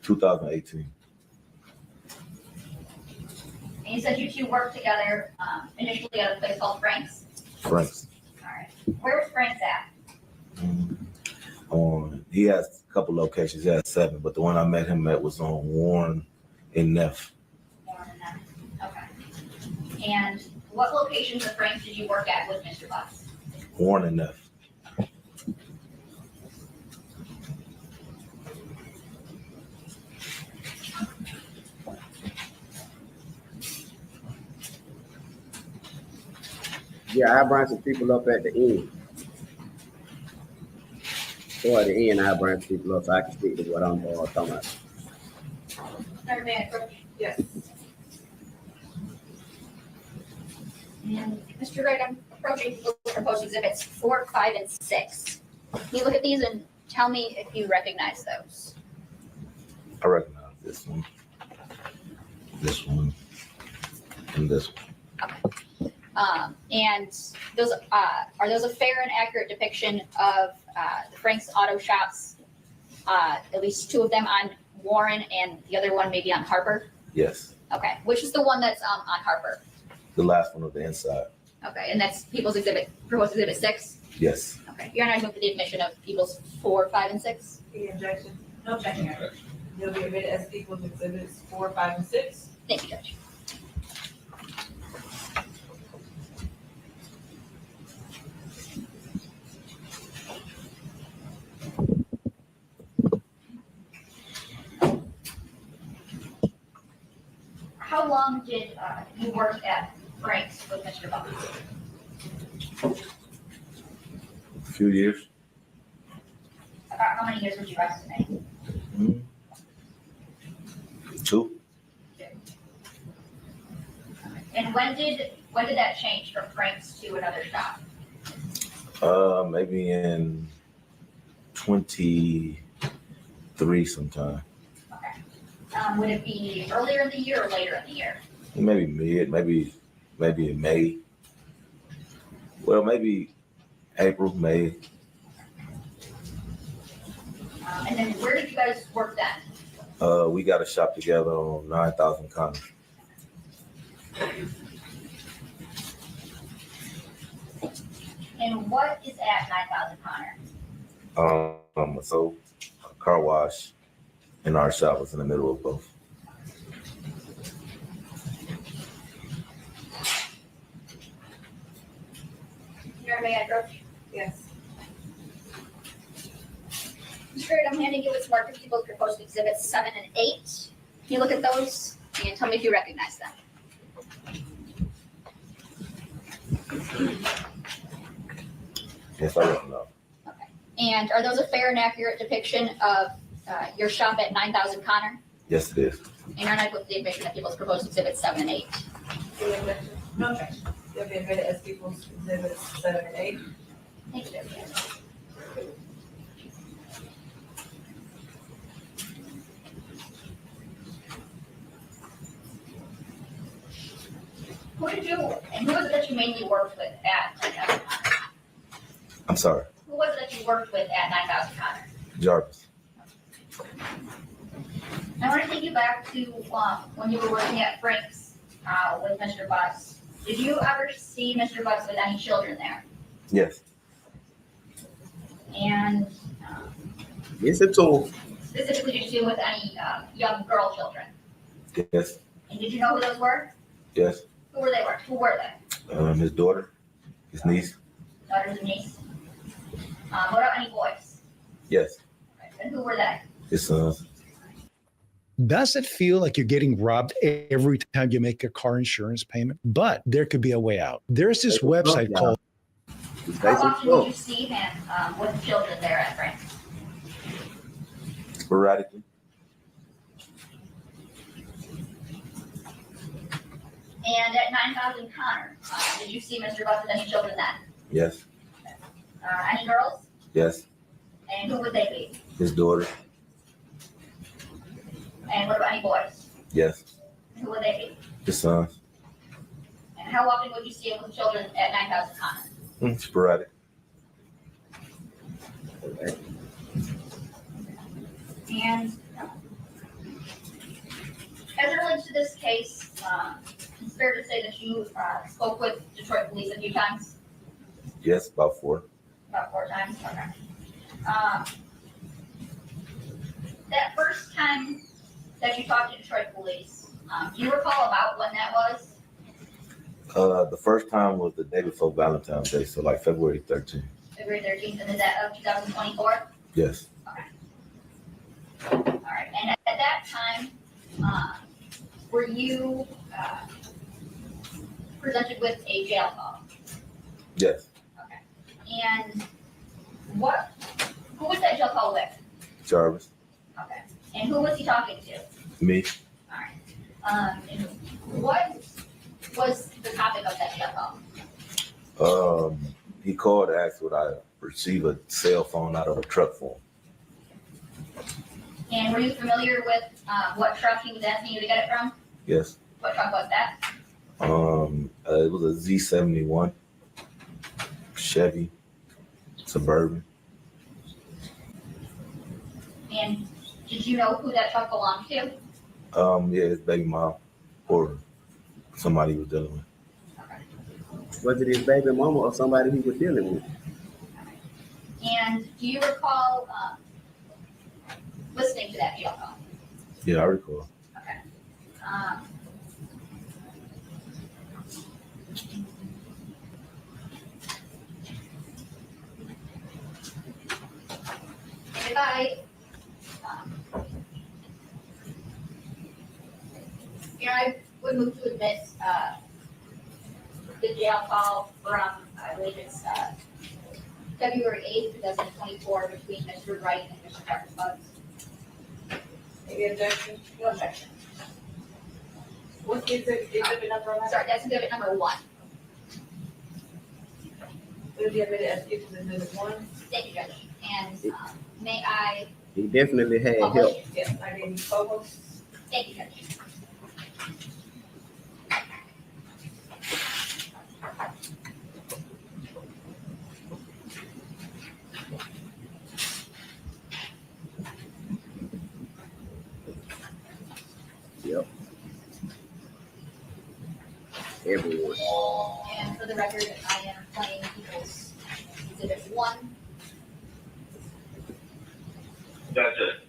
2018. And you said you two worked together initially at a place called Frank's? Frank's. All right. Where was Frank's at? He has a couple locations. He has 7, but the one I met him at was on Warren and Neff. Warren and Neff. Okay. And what locations of Frank's did you work at with Mr. Butts? Warren and Neff. Yeah, I bring some people up at the end. So at the end, I bring some people up so I can speak to what I'm talking about. Mayor Van Approach. Yes. And Mr. Wright, I'm approaching proposed exhibits 4, 5, and 6. Can you look at these and tell me if you recognize those? I recognize this one, and this one. And those are those a fair and accurate depiction of the Frank's Auto Shops? At least 2 of them on Warren and the other one maybe on Harper? Yes, Okay, which is the one that's on Harper? the last one of the inside. Okay, and that's proposed exhibit 6? Yes. Okay, you're not moving for the admission of people's 4, 5, and 6? Any objection? No objection, Your Honor. They'll be admitted as equals exhibits 4, 5, and 6. Thank you, Judge. How long did you work at Frank's with Mr. Buck? A few years. About how many years would you estimate? 2. And when did that change from Frank's to another shop? Maybe in 23 sometime. Okay. Would it be earlier in the year or later in the year? Maybe maybe in May. Well, maybe April, May. And then where did you guys work then? We got a shop together on 9,000 Connor. And what is at 9,000 Connor? So a car wash and our shop was in the middle of both. Your May I approach? Yes. Mr. Gray, I'm handing you what's marked for people's proposed exhibits 7 and 8. Can you look at those and tell me if you recognize them? Yes, I don't know. Okay. And are those a fair and accurate depiction of your shop at 9,000 Connor? Yes, it is. And you're not with the admission of people's proposed exhibits 7 and 8? Any objection? No objection. They'll be admitted as equals exhibits 7 and 8. Thank you, Judge. Who was it that you mainly worked with at 9,000 Connor? I'm sorry. Who was it that you worked with at 9,000 Connor? Jarvis. I want to take you back to when you were working at Frank's with Mr. Butts. Did you ever see Mr. Butts with any children there? Yes. And Yes, it's all. specifically, did you see him with any young girl children? Yes. And did you know who those were? Yes. Who were they? His daughter, his niece. Daughters and niece? What about any boys? Yes. And who were they? His sons. Does it feel like you're getting robbed every time you make a car insurance payment? But there could be a way out. There's this website called. How often did you see him with the children there at Frank's? Sporadically. And at 9,000 Connor, did you see Mr. Butts with any children then? Yes. Any girls? Yes. And who would they be? His daughter. And what about any boys? Yes. And who would they be? His sons. And how often would you see him with children at 9,000 Connor? Sporadic. And as it relates to this case, it's fair to say that you spoke with Detroit police a few times? Yes, about 4. About 4 times? Okay. That first time that you talked to Detroit police, do you recall about when that was? The first time was the day before Valentine's Day, so like February 13th. February 13th, and is that of 2024? Yes. All right, and at that time, were you presented with a jail call? Yes. Okay. And who was that jail call with? Jarvis. Okay. And who was he talking to? Me. All right. And what was the topic of that jail call? He called to ask would I receive a cell phone out of a truck for him. And were you familiar with what truck he was asking you to get it from? Yes. What truck was that? It was a Z71 Chevy Suburban. And did you know who that truck belonged to? Yeah, his baby mom or somebody he was dealing with. Was it his baby mama or somebody he was dealing with? And do you recall listening to that jail call? Yeah, I recall. Okay. If I would move to admit the jail call from, I believe it's February 8th, 2024, between Mr. Wright and Mr. Parker Bugs. Any objection? No objection. What's the exhibit number on that? Sorry, that's exhibit number 1. Would you have me to ask you to exhibit 1? Thank you, Judge. And may I He definitely had help. publish? Yes, I gave you photos. Thank you, Judge. Yep. Everyone. And for the record, I am playing people's exhibit 1. That's it.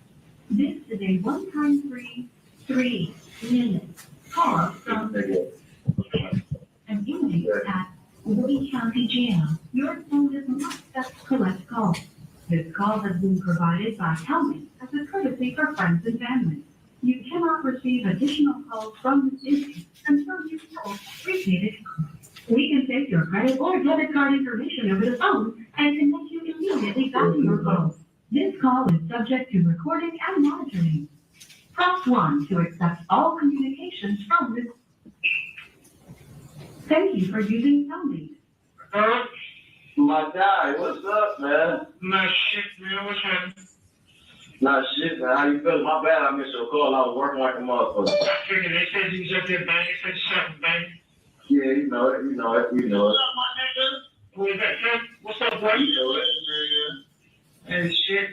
This is a one-time free 3 minute call from an inmate at Lee County Jail. Your phone is not set to collect calls. This call has been provided by Helmet as a courtesy for friends and family. You cannot receive additional calls from this inmate until you call prepaid calls. We can take your credit or debit card information over the phone and connect you immediately back to your phone. This call is subject to recording and monitoring. Press 1 to accept all communications from this. Thank you for using Helmet. My guy, what's up, man? Not shit, man. What's happening? Not shit, man. How you feeling? My bad, I missed your call. I was working like a motherfucker. I figured they said you was up there banging. They said something banging. Yeah, you know it. What's up, my nigga? Who is that, Tim? What's up, boy? You know it. And shit.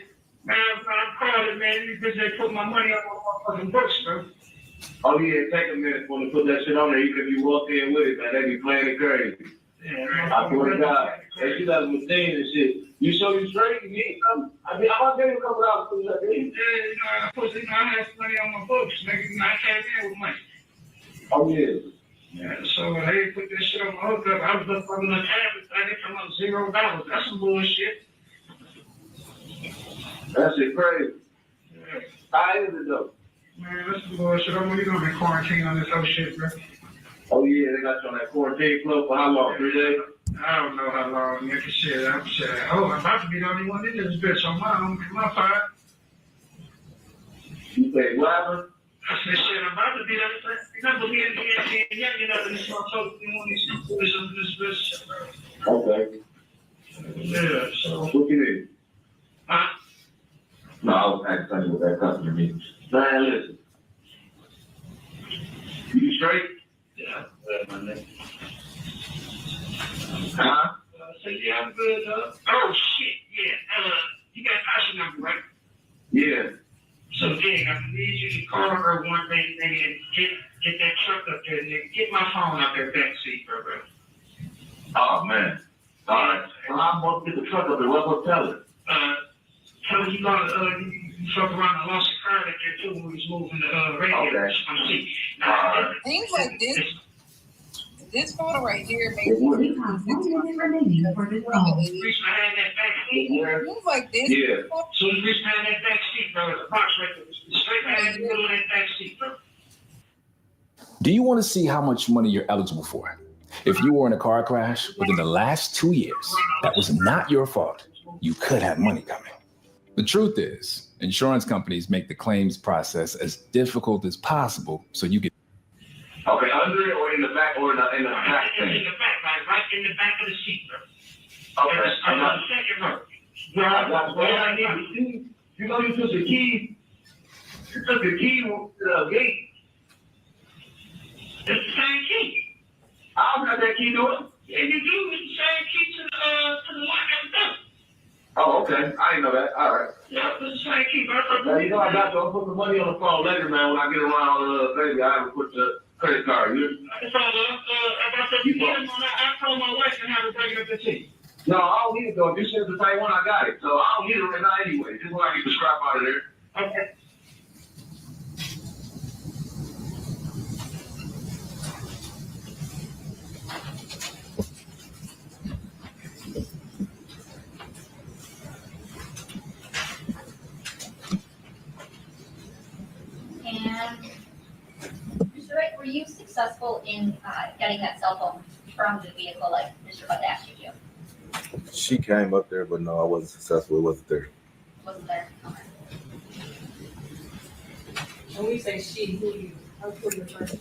Man, I'm calling, man. These bitches, they put my money on my motherfucking books, bro. Oh, yeah, take a minute for them to put that shit on there. Even if you walk in with it, man, they be playing it crazy. Yeah, man. I swear to God. They shoot out a machine and shit. You show you straight, you need something. I mean, I'm getting a couple hours for that. Yeah, I had some money on my books, nigga. I came in with money. Oh, yeah. Yeah, so they put this shit on my hookup. I was up on the tab. I didn't come up $0. That's some bullshit. That shit crazy. Yeah. How is it, though? Man, that's some bullshit. I'm really gonna be quarantined on this whole shit, bro. Oh, yeah, they got you on that quarantine club for how long? 3 days? I don't know how long, nigga. Shit, I'm about to be the only one in this bitch on my part. You say, what happened? I said, shit, I'm about to be the only one in this motherfucker. You want these boys on this bitch. Okay. Yeah, so. What you need? Huh? No, I was asking something what that customer needs. Man, listen. You straight? Yeah, my nigga. Huh? So yeah, I'm good, oh shit, yeah. You got passion number, right? Yeah. So Dig, I need you to call her one thing, nigga, and get that truck up there, nigga. Get my phone out there back seat, bro. Oh man. Alright. Well, I'm going to get the truck up there. What will tell her? Tell her you fuck around and lost the car that there too when we was moving the radio on the seat. Now, things like this photo right here makes You have 1 minute remaining for this call. Reach behind that back seat. things like this. Yeah. So you reach behind that back seat, bro. There's a box right there. Straight behind the middle of that back seat, bro. Do you want to see how much money you're eligible for? If you were in a car crash within the last 2 years, that was not your fault. You could have money coming. The truth is, insurance companies make the claims process as difficult as possible so you can. Okay, under it or in the back or in the back In thing? the back, right in the back of the seat, bro. Okay, On the second row. You know you took the key. You took the key to the gate. It's the same key. I don't got that key to it. Yeah, you do. It's the same key to the lock and the door. Oh, okay. I didn't know that. All right. Yeah, it's the same key, bro. Now, you know I got to. I'll put the money on the phone later, man. When I get around, baby, I will put the credit card. It's all about if you need them on that, I told my wife and have her bring up the key. No, I don't need it though. You said the same one, I got it. So I don't need it right now anyway. Just when I get the scrap out of there. Okay. And Mr. Wright, were you successful in getting that cell phone from the vehicle like Mr. Butt asked you to? She came up there, but no, I wasn't successful. It wasn't there. Wasn't there? Okay. When we say she, who you referring to?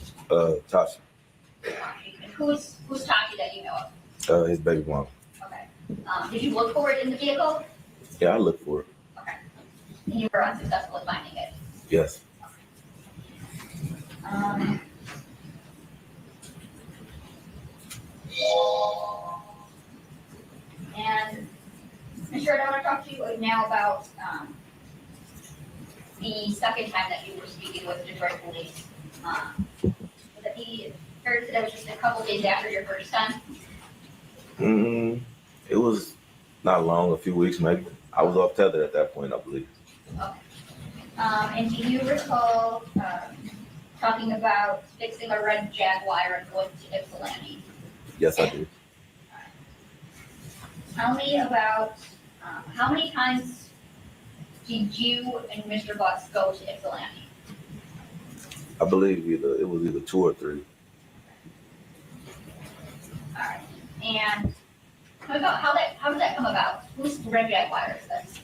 Tasha, And who's Taki that you know of? his baby mom. Okay. Did you look for it in the vehicle? Yeah, I looked for it. Okay. And you were unsuccessful in finding it? Yes. And Mr. I want to talk to you now about the second time that you were speaking with Detroit police. That he heard that it was just a couple days after your first time. It was not long, a few weeks maybe. I was off tether at that point, I believe. Okay. And do you recall talking about fixing a red Jaguar and going to Ypsilanti? Yes, I do. Tell me about how many times did you and Mr. Butts go to Ypsilanti? I believe it was either 2 or 3. All right. And how did that come about? Whose red Jaguar is this?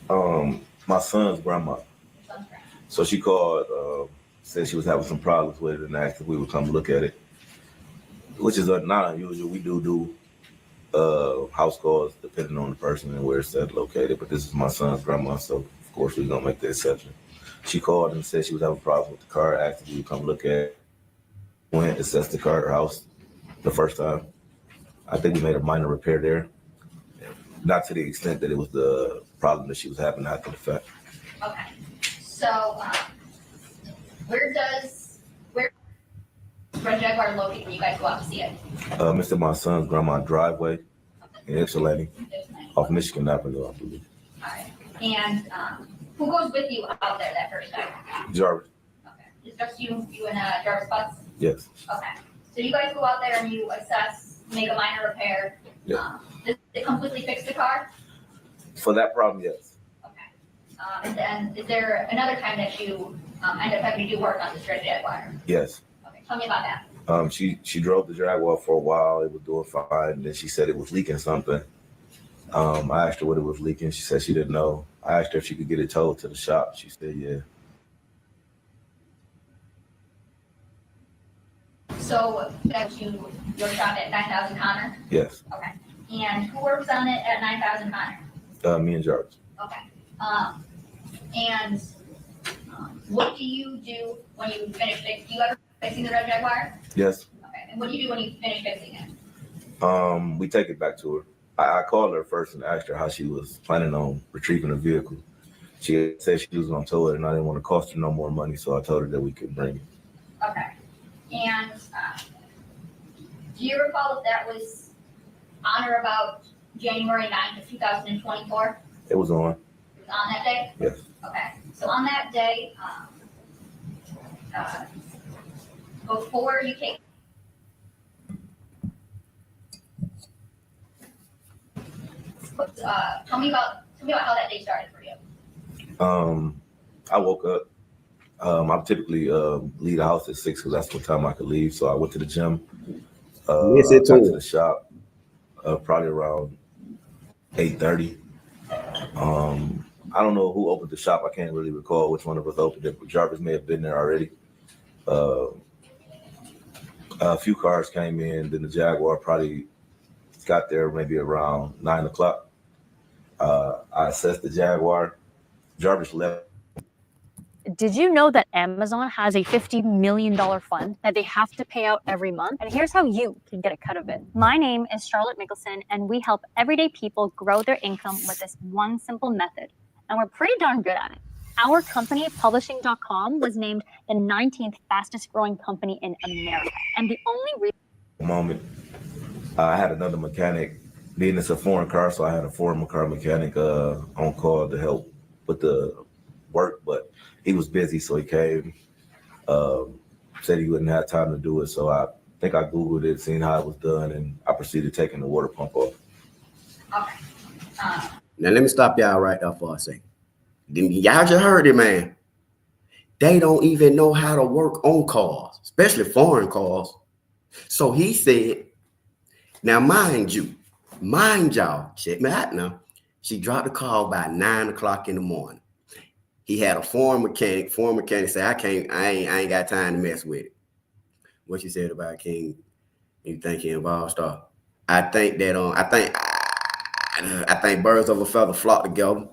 My son's grandma. Your son's grandma. So she called, said she was having some problems with it and asked if we would come look at it, which is not unusual. We do house calls depending on the person and where it's located, but this is my son's grandma, so of course we're gonna make the exception. She called and said she was having problems with the car, asked if we would come look at it. Went, assessed the car at her house the first time. I think we made a minor repair there. Not to the extent that it was the problem that she was having after the fact. Okay. So where red Jaguar locate when you guys go out to see it? Mr. My son's grandma driveway in Ypsilanti off Michigan Avenue, I believe. All right. And who goes with you out there that first time? Jarvis. Okay. It's just you and Jarvis Butts? Yes. Okay. So you guys go out there and you assess, make a minor repair. Yeah. Does it completely fix the car? For that problem, yes. And then is there another time that you end up having to do work on this red Jaguar? Yes. Okay. Tell me about that. She drove the Jaguar for a while. It was doing fine. And then she said it was leaking something. I asked her what it was leaking. She said she didn't know. I asked her if she could get it towed to the shop. She said, yeah. So that's your shop at 9,000 Connor? Yes. Okay. And who works on it at 9,000 Connor? Me and Jarvis. Okay. And what do you do when you finish fixing? Do you ever fixing the red Jaguar? Yes. Okay. And what do you do when you finish fixing it? We take it back to her. I called her first and asked her how she was planning on retrieving the vehicle. She said she was going to tow it and I didn't want to cost her no more money, so I told her that we could bring it. Okay. And do you recall if that was on or about January 9th of 2024? It was on. It was on that day? Yes. Okay. So on that day, before you came, tell me about how that day started for you. I woke up. I typically leave the house at 6 because that's what time I could leave. So I went to the gym, Listen I to got to him. the shop probably around 8:30. I don't know who opened the shop. I can't really recall which one of us opened it, but Jarvis may have been there already. A few cars came in, then the Jaguar probably got there maybe around 9 o'clock. I assessed the Jaguar. Jarvis left. Did you know that Amazon has a $50 million fund that they have to pay out every month? And here's how you can get a cut of it. My name is Charlotte Mickelson, and we help everyday people grow their income with this one simple method. And we're pretty darn good at it. Our company, publishing.com, was named the 19th fastest growing company in America. And the only reason Moment, I had another mechanic needing a foreign car, so I had a foreign car mechanic on call to help with the work, but he was busy, so he came. Said he wouldn't have time to do it, so I think I Googled it, seen how it was done, and I proceeded taking the water pump off. Okay. Now let me stop y'all right there for a second. Y'all just heard it, man. They don't even know how to work on cars, especially foreign cars. So he said, now mind y'all, check me out now. She dropped the car by 9 o'clock in the morning. He had a foreign mechanic. Foreign mechanic said, I ain't got time to mess with it. What she said about King, you think he involved stuff. I think that I think birds of a feather flock together.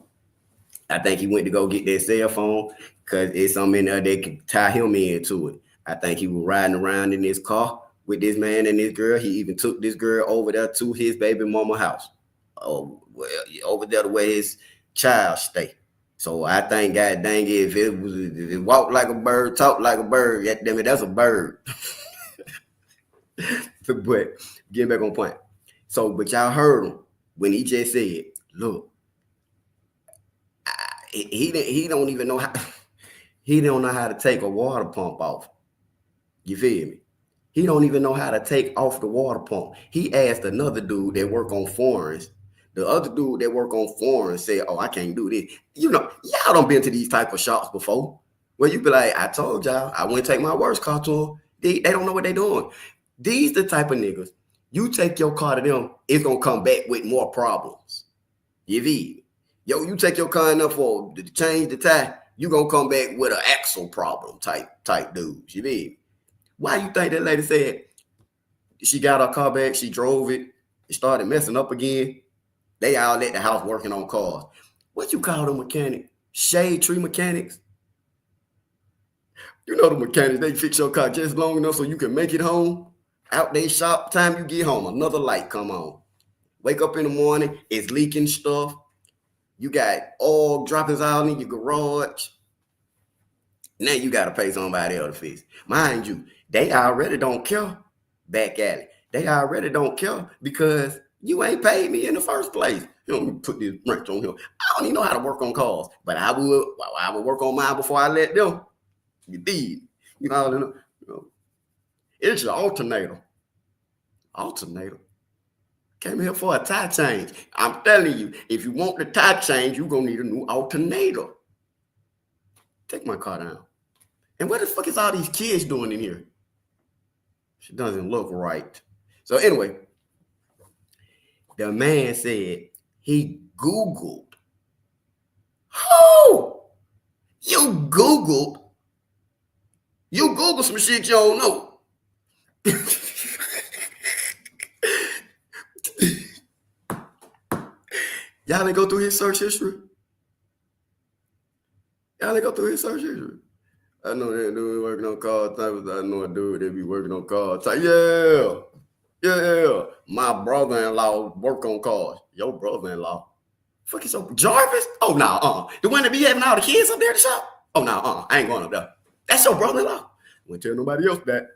I think he went to go get that cell phone because it's something in there that can tie him into it. I think he was riding around in his car with this man and this girl. He even took this girl over there to his baby mama house. Oh, well, over there to where his child stay. So I think, God dang it, if it walked like a bird, talk like a bird, damn it, that's a bird. But getting back on point. So, but y'all heard him when he just said, look, he don't even know how he don't know how to take a water pump off. You feel me? He don't even know how to take off the water pump. He asked another dude that work on foreigns. The other dude that work on foreigns said, oh, I can't do this. You know, y'all done been to these type of shops before where you be like, I told y'all, I wouldn't take my worst car to them. They don't know what they're doing. These the type of niggas, you take your car to them, it's going to come back with more problems. You feel me? Yo, you take your car enough for to change the tire, you going to come back with an axle problem type dudes. You feel me? Why you think that lady said she got her car back, she drove it, it started messing up again? They all at the house working on cars. What you call them mechanic? Shade tree mechanics? You know the mechanics, they fix your car just long enough so you can make it home. Out they shop, time you get home, another light come on. Wake up in the morning, it's leaking stuff. You got oil droppings all in your garage. Now you got to pay somebody else to fix. Mind you, they already don't care. Back at it. They already don't care because you ain't paid me in the first place. You know, put this wrench on here. I don't even know how to work on cars, but I would work on mine before I let them. You did. You know, it's your alternator. Came here for a tire change. I'm telling you, if you want the tire change, you're going to need a new alternator. Take my car down. And what the fuck is all these kids doing in here? She doesn't look right. So anyway, the man said he Googled. Oh, you Googled some shit you don't know. Y'all didn't go through his search history? I know that dude working on cars. I know a dude that be working on cars. Yeah. My brother-in-law work on cars. Your brother-in-law. Fuck is up, Jarvis? Oh, no, The one that be having all the kids up there at the shop? Oh, no, I ain't going up there. That's your brother-in-law. I wouldn't tell nobody else that.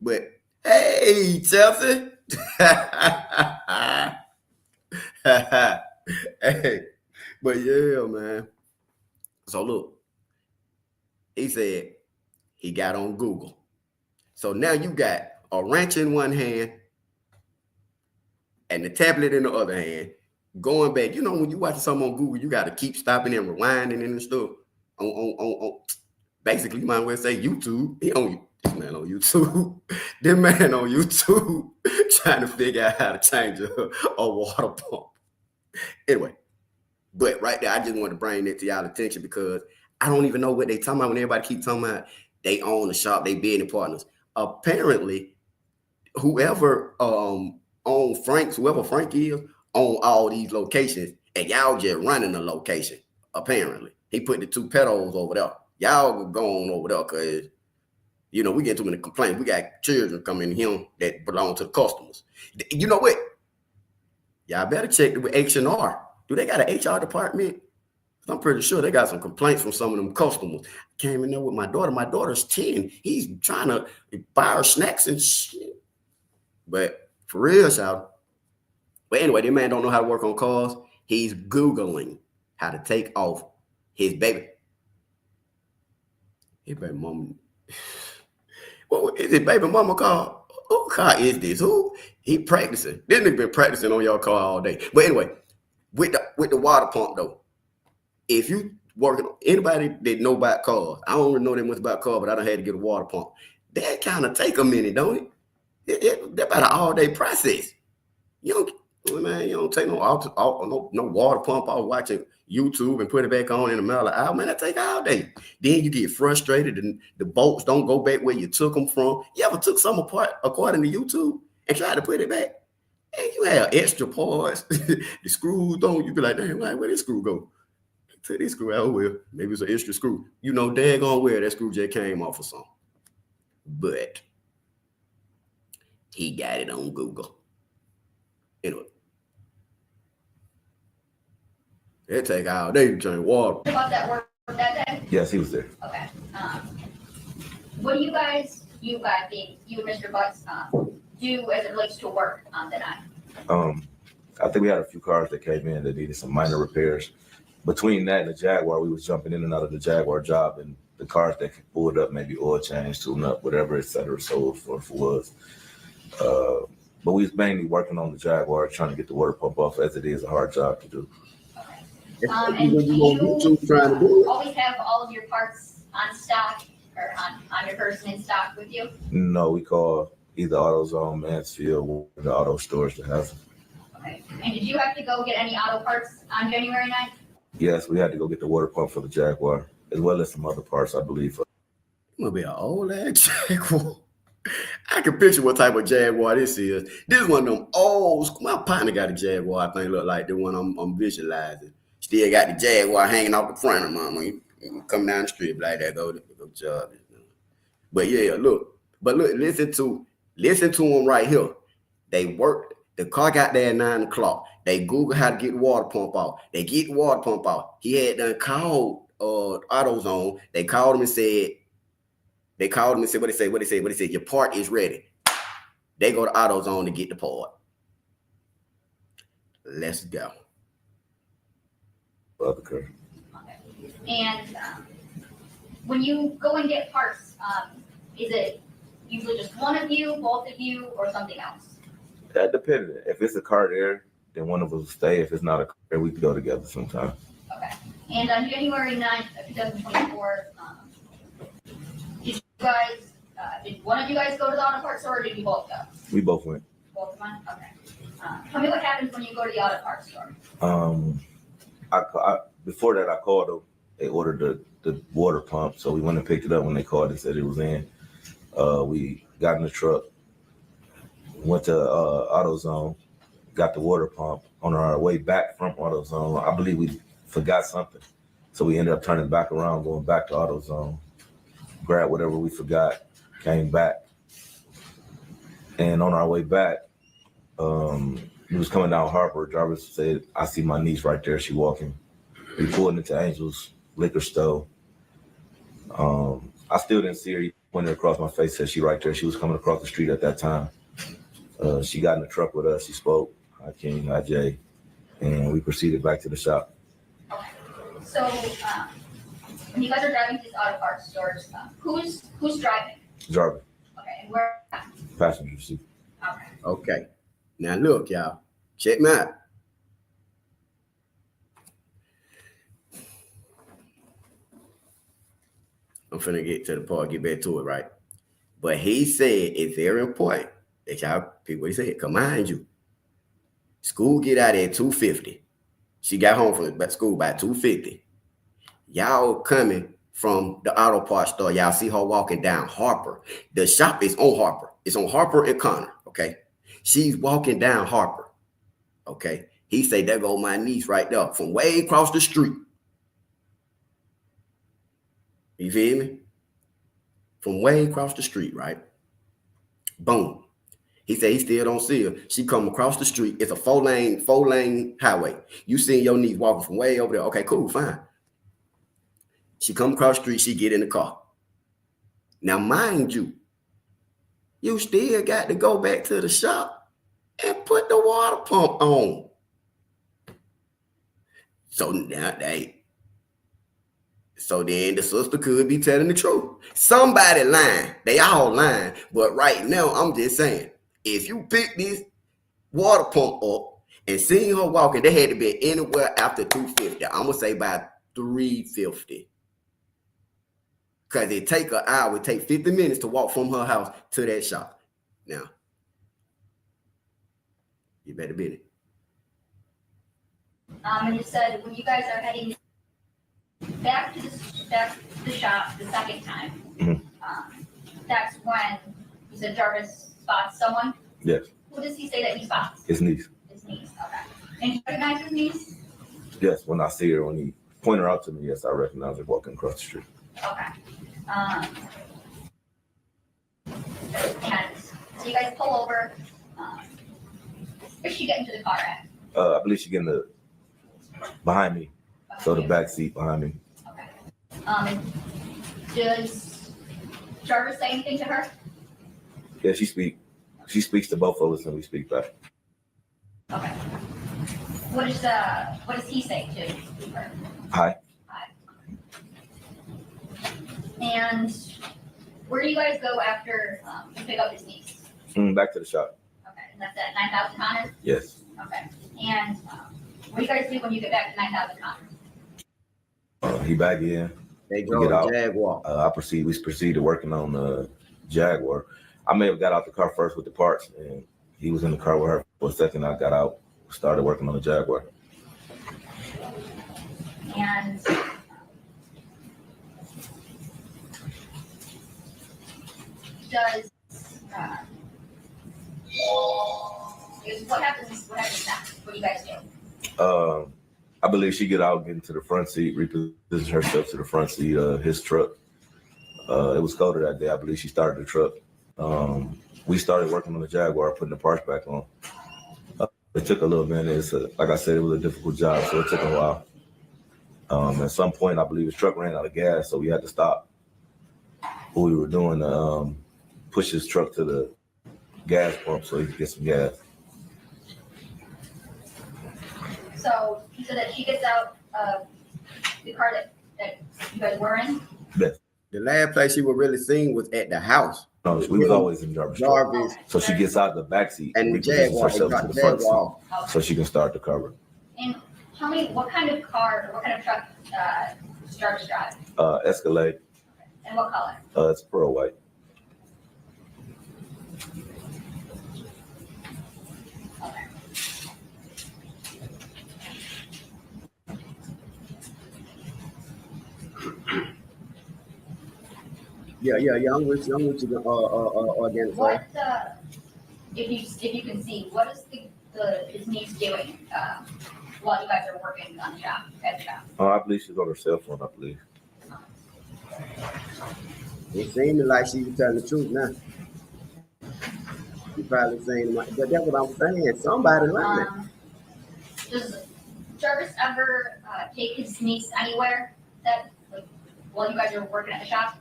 But, hey, Chelsea. Hey, but yeah, man. So look, he said he got on Google. So now you got a wrench in one hand and the tablet in the other hand. Going back, you know, when you watch something on Google, you got to keep stopping and rewinding and stuff. On basically, you might as well say YouTube. This man on YouTube. This man on YouTube trying to figure out how to change a water pump. Anyway, but right there, I just want to bring that to y'all attention because I don't even know what they talking about when everybody keep talking about they own the shop, they business partners. Apparently, whoever whoever Frank is, own all these locations, and y'all just running the location. Apparently, he put the 2 pedals over there. Y'all go on over there because we get too many complaints. We got children coming here that belong to the customers. You know what? Y'all better check with H&R. Do they got an HR department? I'm pretty sure they got some complaints from some of them customers. I came in there with my daughter. My daughter's 10. He's trying to buy her snacks and shit. But for real, y'all. But anyway, this man don't know how to work on cars. He's Googling how to take off his baby. His baby mama. What is it, baby mama car? Who car is this? Who? He practicing. This nigga been practicing on your car all day. But anyway, with the water pump though, if you working, anybody that know about cars, I don't really know that much about cars, but I done had to get a water pump. That kind of take a minute, don't it? That's about an all-day process. You don't take no water pump off watching YouTube and put it back on in the middle of the hour. Man, that take all day. Then you get frustrated and the bolts don't go back where you took them from. You ever took some apart according to YouTube and tried to put it back? And you have extra parts. The screws don't. You be like, damn, where this screw go? Take this screw out. Well, maybe it's an extra screw. Daggone where that screw just came off or something. But he got it on Google. Anyway. It take all day to drink water. About that work that day? Yes, he was there. Okay. What do you guys, being you and Mr. Butts, do as it relates to work on the night? I think we had a few cars that came in that needed some minor repairs. Between that and the Jaguar, we was jumping in and out of the Jaguar job, and the cars that pulled up, maybe oil change, tune up, whatever, et cetera, so forth was. But we was mainly working on the Jaguar, trying to get the water pump off, as it is a hard job to do. And do you always have all of your parts on stock or on your person in stock with you? No, we call either AutoZone, Mansfield, or the auto stores to have them. Okay. And did you have to go get any auto parts on January 9th? Yes, we had to go get the water pump for the Jaguar, as well as some other parts, I believe. It's gonna be an old ass Jaguar. I can picture what type of Jaguar this is. This is one of them old. My partner got a Jaguar. I think look like the one I'm visualizing. Still got the Jaguar hanging off the front of mama. You come down the street like that, go job. But yeah, look, listen to them right here. They worked. The car got there at 9 o'clock. They Google how to get the water pump out. They get the water pump out. He had done called AutoZone. They called him and said, what they say? Your part is ready. They go to AutoZone to get the part. Let's go. Okay. And when you go and get parts, is it usually just one of you, both of you, or something else? That depends. If it's a car there, then one of us will stay. If it's not a car there, we can go together sometime. Okay. And on January 9th of 2024, did one of you guys go to the auto parts store, or did you both go? We both went. Both went? Okay. Tell me what happens when you go to the auto parts store. Before that, I called them. They ordered the water pump, so we went and picked it up when they called and said it was in. We got in the truck, went to AutoZone, got the water pump. On our way back from AutoZone, I believe we forgot something, so we ended up turning back around, going back to AutoZone, grabbed whatever we forgot, came back, and on our way back, we was coming down Harper. Driver said, "I see my niece right there. She walking." We pulled into Angel's liquor store. I still didn't see her. He pointed across my face, said she right there. She was coming across the street at that time. She got in the truck with us. She spoke. Hi, King. Hi, Jay. And we proceeded back to the shop. Okay. So when you guys are driving to these auto parts stores, who's driving? Jarvis. Okay. And where? Passenger seat. Okay. Now look, y'all. Check me out. I'm finna get to the part, get back to it, right? But he said it's very important that y'all pick what he said. Cause mind you, school get out at 2:50. She got home from school by 2:50. Y'all coming from the auto parts store. Y'all see her walking down Harper. The shop is on Harper. It's on Harper and Connor. Okay. She's walking down Harper. Okay. He say, there go my niece right there from way across the street. You feel me? From way across the street, right? Boom. He said he still don't see her. She come across the street. It's a four lane highway. You seen your niece walking from way over there. Okay, cool, fine. She come across the street. She get in the car. Now, mind you, you still got to go back to the shop and put the water pump on. So now so then the sister could be telling the truth. Somebody lying. They all lying. But right now, I'm just saying, if you pick this water pump up and seen her walking, they had to be anywhere after 2:50. I'm going to say by 3:50. Because it take an hour. It take 50 minutes to walk from her house to that shop. Now, you better bid it. And you said when you guys are heading back to the shop the second time, that's when you said Jarvis spots someone? Yes. Who does he say that he spots? His niece. His niece, okay. And you recognize his niece? Yes, when I see her, when he pointed her out to me, yes, I recognize her walking across the street. Okay. And so you guys pull over. Where's she get into the car at? I believe she getting behind me. So the back seat behind me. Okay. Does Jarvis say anything to her? Yeah, she speaks to both of us and we speak back. Okay. What does he say to her? Hi. Hi. And where do you guys go after you pick up his niece? Back to the shop. Okay, and that's at 9,000 Connors? Yes. Okay. And what do you guys do when you get back to 9,000 Connors? He back in. They We go get to out. Jaguar. We proceeded working on the Jaguar. I may have got out the car first with the parts, and he was in the car with her for a second. I got out, started working on the Jaguar. And does what happens next? What do you guys do? I believe she get out, get into the front seat, reposition herself to the front seat of his truck. It was colder that day. I believe she started the truck. We started working on the Jaguar, putting the parts back on. It took a little minute. Like I said, it was a difficult job, so it took a while. At some point, I believe his truck ran out of gas, so we had to stop what we were doing to push his truck to the gas pump so he could get some gas. So you said that she gets out of the car that you guys were in? Yes. The last place she was really seen was at the house. No, we was always in Jarvis. So she gets out of the back seat and repositions herself to the front seat so she can start the cover. And what kind of car, what kind of truck does Jarvis drive? Escalade. And what color? It's pearl white. Yeah. I'm with you. Again. What, if you can see, what is his niece doing while you guys are working on the shop, at the shop? I believe she's on her cell phone, I believe. It seemed like she was telling the truth now. You probably saying, but that's what I'm saying. Somebody lying. Does Jarvis ever take his niece anywhere while you guys are working at the shop?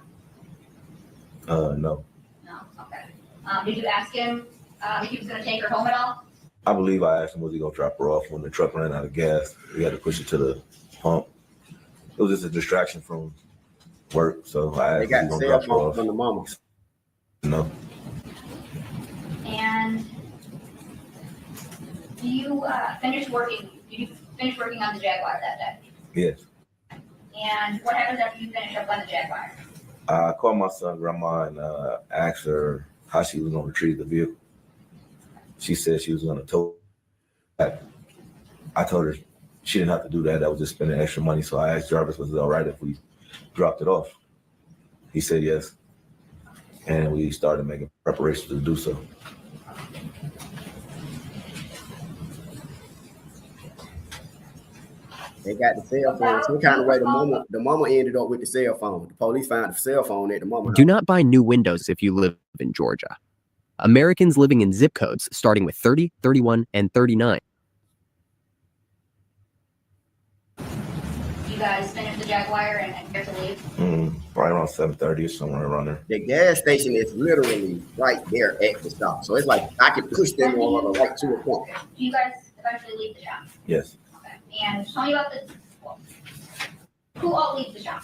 No. No, okay. Did you ask him if he was going to take her home at all? I believe I asked him, was he going to drop her off when the truck ran out of gas? We had to push it to the pump. It was just a distraction from work, so I asked him if he was going to drop her off. From the mama. No. And did you finish working on the Jaguar that day? Yes. And what happens after you finish up on the Jaguar? I called my son grandma and asked her how she was going to retrieve the vehicle. She said she was going to tow it. I told her she didn't have to do that. That was just spending extra money. So I asked Jarvis, was it all right if we dropped it off? He said yes. And we started making preparations to do so. They got the cell phone. Some kind of way the mama ended up with the cell phone. The police found the cell phone at the mama Do house. not buy new windows if you live in Georgia. Americans living in zip codes starting with 30, 31, and 39. You guys finished the Jaguar and get to leave? Probably around 7:30 or somewhere around there. The gas station is literally right there at the stop. So it's like I can push them all right to a point. Do you guys eventually leave the shop? Yes. Okay. And tell me about who all leaves the shop?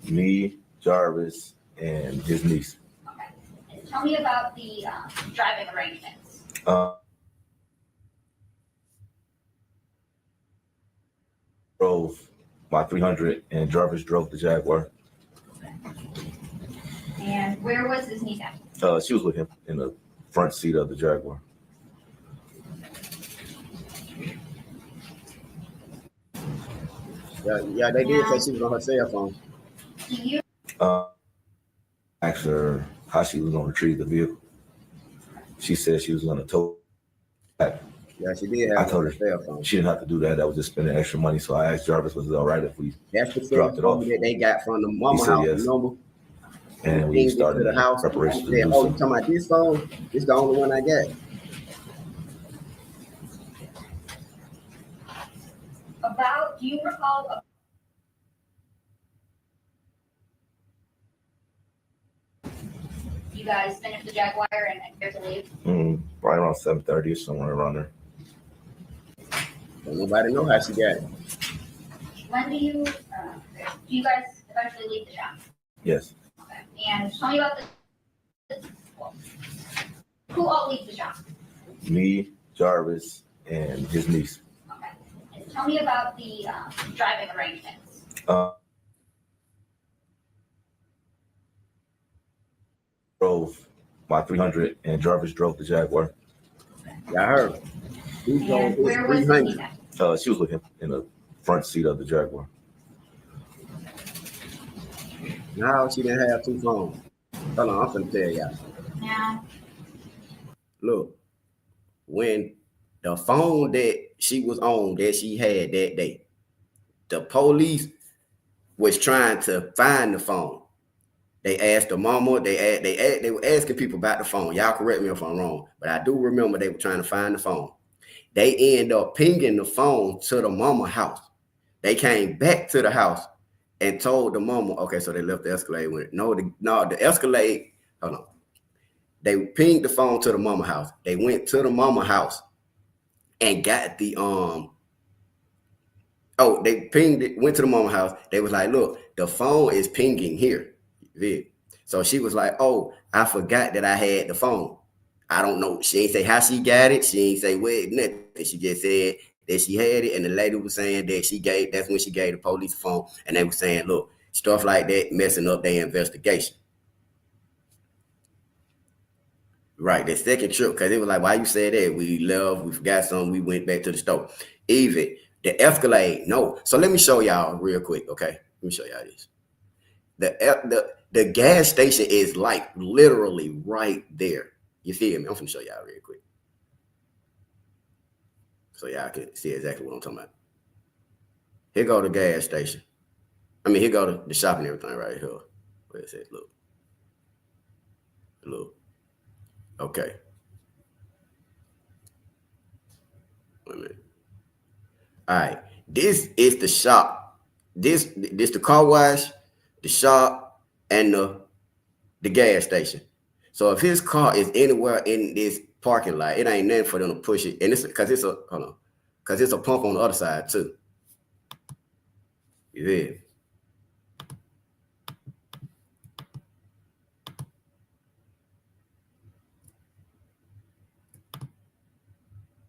Me, Jarvis, and his niece. Okay. And tell me about the driving arrangements. Drove my 300 and Jarvis drove the Jaguar. And where was his niece at? She was with him in the front seat of the Jaguar. Yeah, they did say she was on her cell phone. Do you? Asked her how she was going to retrieve the vehicle. She said she was going to tow it. Yeah, she did have I told her cell phone. she didn't have to do that. That was just spending extra money. So I asked Jarvis, was it all right if we That's the dropped it off? that they got from the mama He said house, yes. remember? And we started to the house. preparations to Said, do oh, so. you talking about this phone? This the only one I got. Do you recall? You guys finished the Jaguar and get to leave? Probably around 7:30 or somewhere around there. Don't nobody know how she got it. When do you guys eventually leave the shop? Yes. Okay. And tell me about who all leaves the shop? Me, Jarvis, and his niece. Okay. And tell me about the driving arrangements. Drove my 300 and Jarvis drove the Jaguar. Yeah, I heard. And where was his niece at? She was with him in the front seat of the Jaguar. No, she didn't have two phones. Hold on, I'm finna tell y'all. Yeah. Look, when the phone that she was on that she had that day, the police was trying to find the phone. They asked the mama, they were asking people about the phone. Y'all correct me if I'm wrong, but I do remember they were trying to find the phone. They end up pinging the phone to the mama house. They came back to the house and told the mama, okay, so they left the Escalade with it. The Escalade, hold on. They pinged the phone to the mama house. They went to the mama house and got the they pinged it, went to the mama house. They was like, look, the phone is pinging here. So she was like, oh, I forgot that I had the phone. I don't know. She ain't say how she got it. She ain't say where, nothing. She just said that she had it. And the lady was saying that that's when she gave the police the phone. And they were saying, look, stuff like that messing up their investigation. Right, that second trip, because it was like, why you said that? We left, we forgot something, we went back to the store. Even the Escalade, no. So let me show y'all real quick, okay? Let me show y'all this. The gas station is like literally right there. You feel me? I'm gonna show y'all real quick. So y'all can see exactly what I'm talking about. Here go the gas station. Here go the shop and everything right here. Where is it? Look. Okay. Wait a minute. All right. This is the shop. This the car wash, the shop, and the gas station. So if his car is anywhere in this parking lot, it ain't nothing for them to push it. And it's because it's a pump on the other side too. You hear?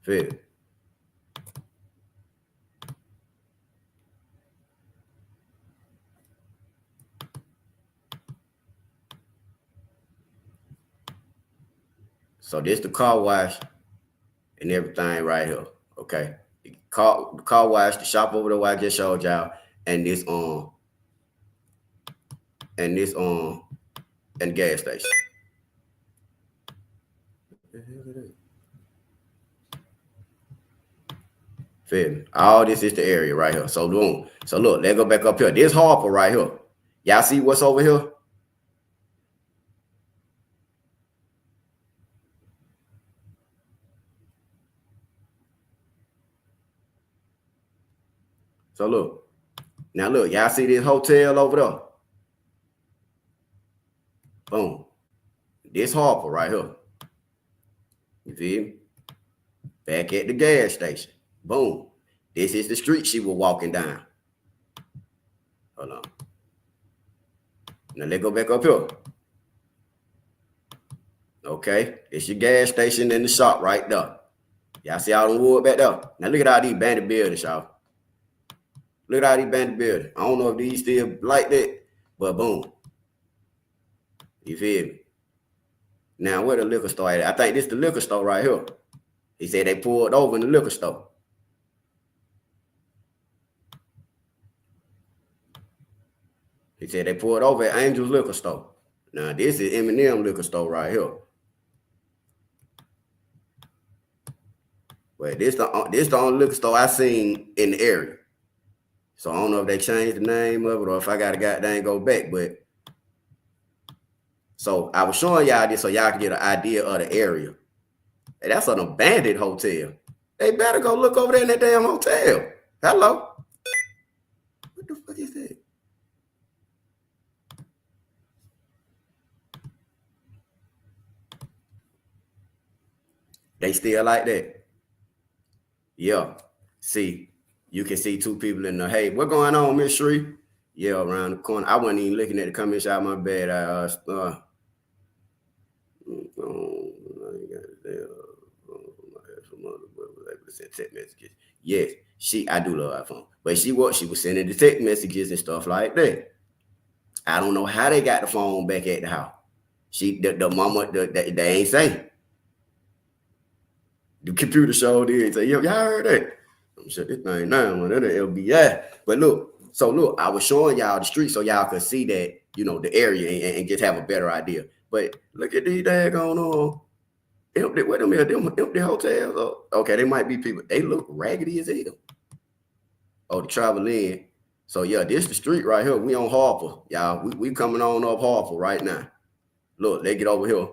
Feel? So this the car wash and everything right here. Okay. The car wash, the shop over there where I just showed y'all, and this and gas station. Feel me? All this is the area right here. So boom. So look, let's go back up here. This Harper right here. Y'all see what's over here? So look. Now look, y'all see this hotel over there? Boom. This Harper right here. You feel me? Back at the gas station. Boom. This is the street she was walking down. Hold on. Now let's go back up here. Okay. It's your gas station and the shop right there. Y'all see all the wood back there? Now look at all these bandit buildings, y'all. Look at all these bandit buildings. I don't know if these still like that, but boom. You feel me? Now where the liquor store at? I think this is the liquor store right here. He said they pulled over in the liquor store. He said they pulled over at Angel's liquor store. Now this is Eminem liquor store right here. Well, this the only liquor store I seen in the area. So I don't know if they changed the name of it or if I gotta goddamn go back, but so I was showing y'all this so y'all can get an idea of the area. Hey, that's an abandoned hotel. They better go look over there in that damn hotel. Hello? What the fuck is that? They still like that? Yeah. See, you can see two people in the, hey, what going on, Miss Shree? Yeah, around the corner. I wasn't even looking at the comments out my bed. Text messages. Yes, I do love iPhone, but she was sending the text messages and stuff like that. I don't know how they got the phone back at the house. The mama, they ain't say. The computer showed did say, yo, y'all heard that? I'm shut this thing down, man. That's an LBI. But look, I was showing y'all the street so y'all could see that, the area and just have a better idea. But look at these daggone empty, wait a minute, them empty hotels. Oh, okay, they might be people. They look raggedy as hell. Oh, the travel in. So yeah, this the street right here. We on Harper, y'all. We coming on up Harper right now. Look, they get over here.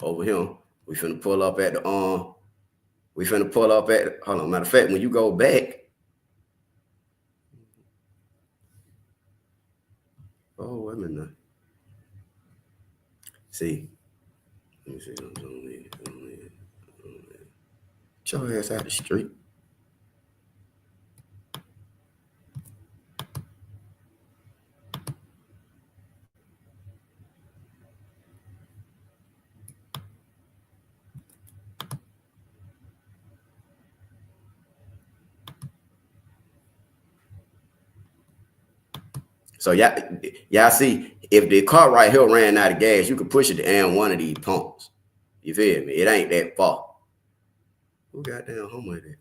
Over here, we finna pull up at the hold on, matter of fact, when you go back, oh, wait a minute. See, let me see. Get your ass out the street. So y'all see, if the car right here ran out of gas, you could push it to end one of these pumps. You feel me? It ain't that far. Who goddamn home with it?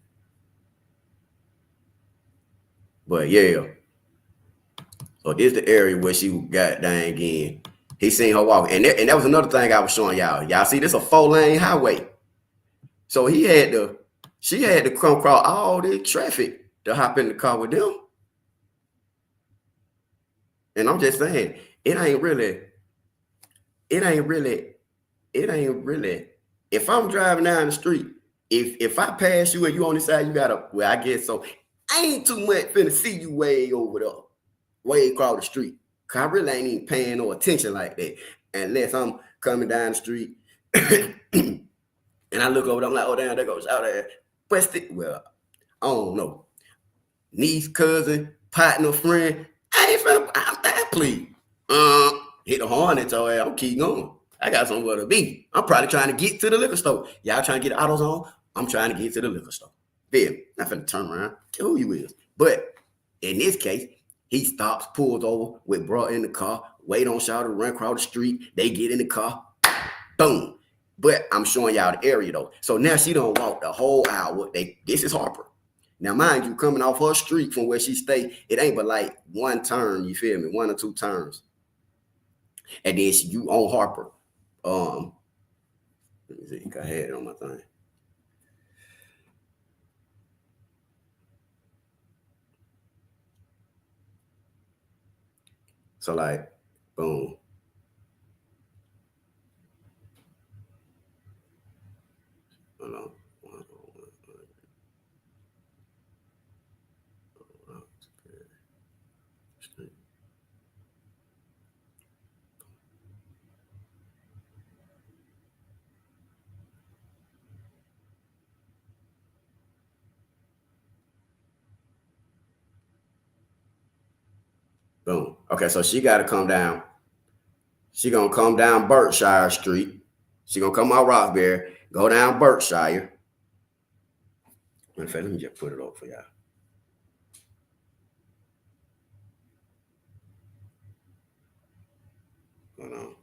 But yeah. So this the area where she got dang in. He seen her walking. And that was another thing I was showing y'all. Y'all see, this a 4-lane highway. So she had to come across all this traffic to hop in the car with them. And I'm just saying, it ain't really. If I'm driving down the street, if I pass you and you on the side, you gotta, well, I guess so. I ain't too much finna see you way over there, way across the street. Cause I really ain't even paying no attention like that. Unless I'm coming down the street and I look over there, I'm like, oh damn, there goes out there. But well, I don't know. Niece, cousin, partner, friend. I ain't finna, please. Hit the horn at your ass. I'm keep going. I got somewhere to be. I'm probably trying to get to the liquor store. Y'all trying to get AutoZone? I'm trying to get to the liquor store. Bill, not finna turn around. Tell who you is. But in this case, He stops, pulls over with bruh in the car, wait on Shawty to run across the street. They get in the car, boom. But I'm showing y'all the area though. So now she don't walk the whole hour. This is Harper. Now, mind you, coming off her street from where she stay, it ain't but like one turn, you feel me? 1 or 2 turns. And then you on Harper. Let me see, I had it on my thing. So like, boom. Hold on. Boom. Okay, so she got to come down. She gonna come down Berkshire Street. She gonna come out Roxbury, go down Berkshire. In fact, let me just put it up for y'all. Hold on.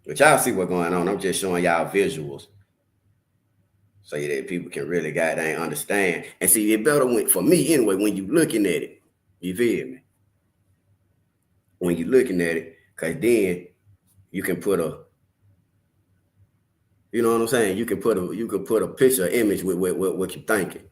But y'all see what's going on. I'm just showing y'all visuals so that people can really goddamn understand. And see, it better went for me anyway when you looking at it. You feel me? When you looking at it, because then you can put a, you know what I'm saying? You can put a picture, image with what you're thinking.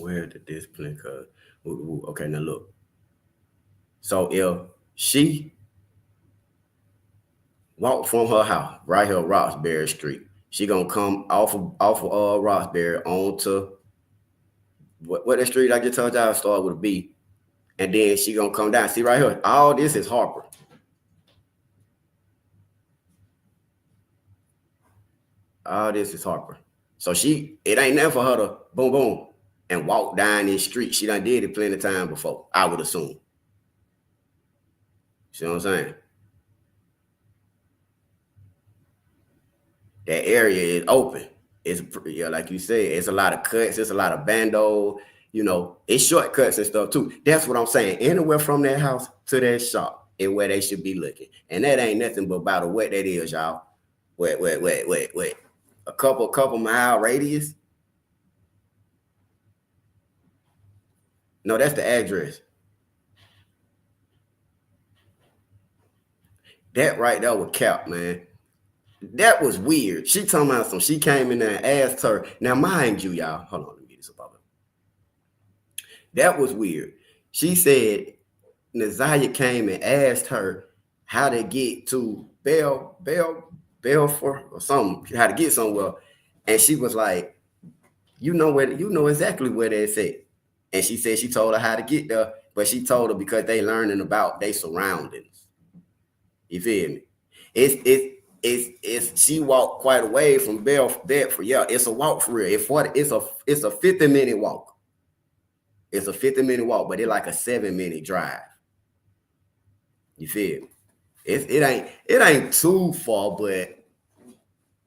Where did this play? Okay, now look. So if she walked from her house right here, Roxbury Street, she gonna come off of Roxbury onto what that street I just told y'all start with a B, and then she gonna come down. See right here, all this is Harper. All this is Harper. So it ain't never for her to boom boom and walk down this street. She done did it plenty of time before, I would assume. See what I'm saying? That area is open. It's like you said, it's a lot of cuts, it's a lot of bando, you know, it's shortcuts and stuff too. That's what I'm saying. Anywhere from that house to that shop is where they should be looking. And that ain't nothing but about what that is, y'all. Wait. A couple mile radius. No, that's the address. That right there was cap, man. That was weird. She talking about some. She came in there and asked her. Now, mind you, y'all. Hold on, let me get this above it. That was weird. She said Ziyah came and asked her how to get to Belfort or something, how to get somewhere, and she was like, "You know exactly where that's at." And she said she told her how to get there, but she told her because they learning about their surroundings. You feel me? It's she walked quite a way from Bedford. Yeah, it's a walk for real. It's a 50-minute walk. It's a 50-minute walk, but it's like a 7-minute drive. You feel me? It ain't too far, but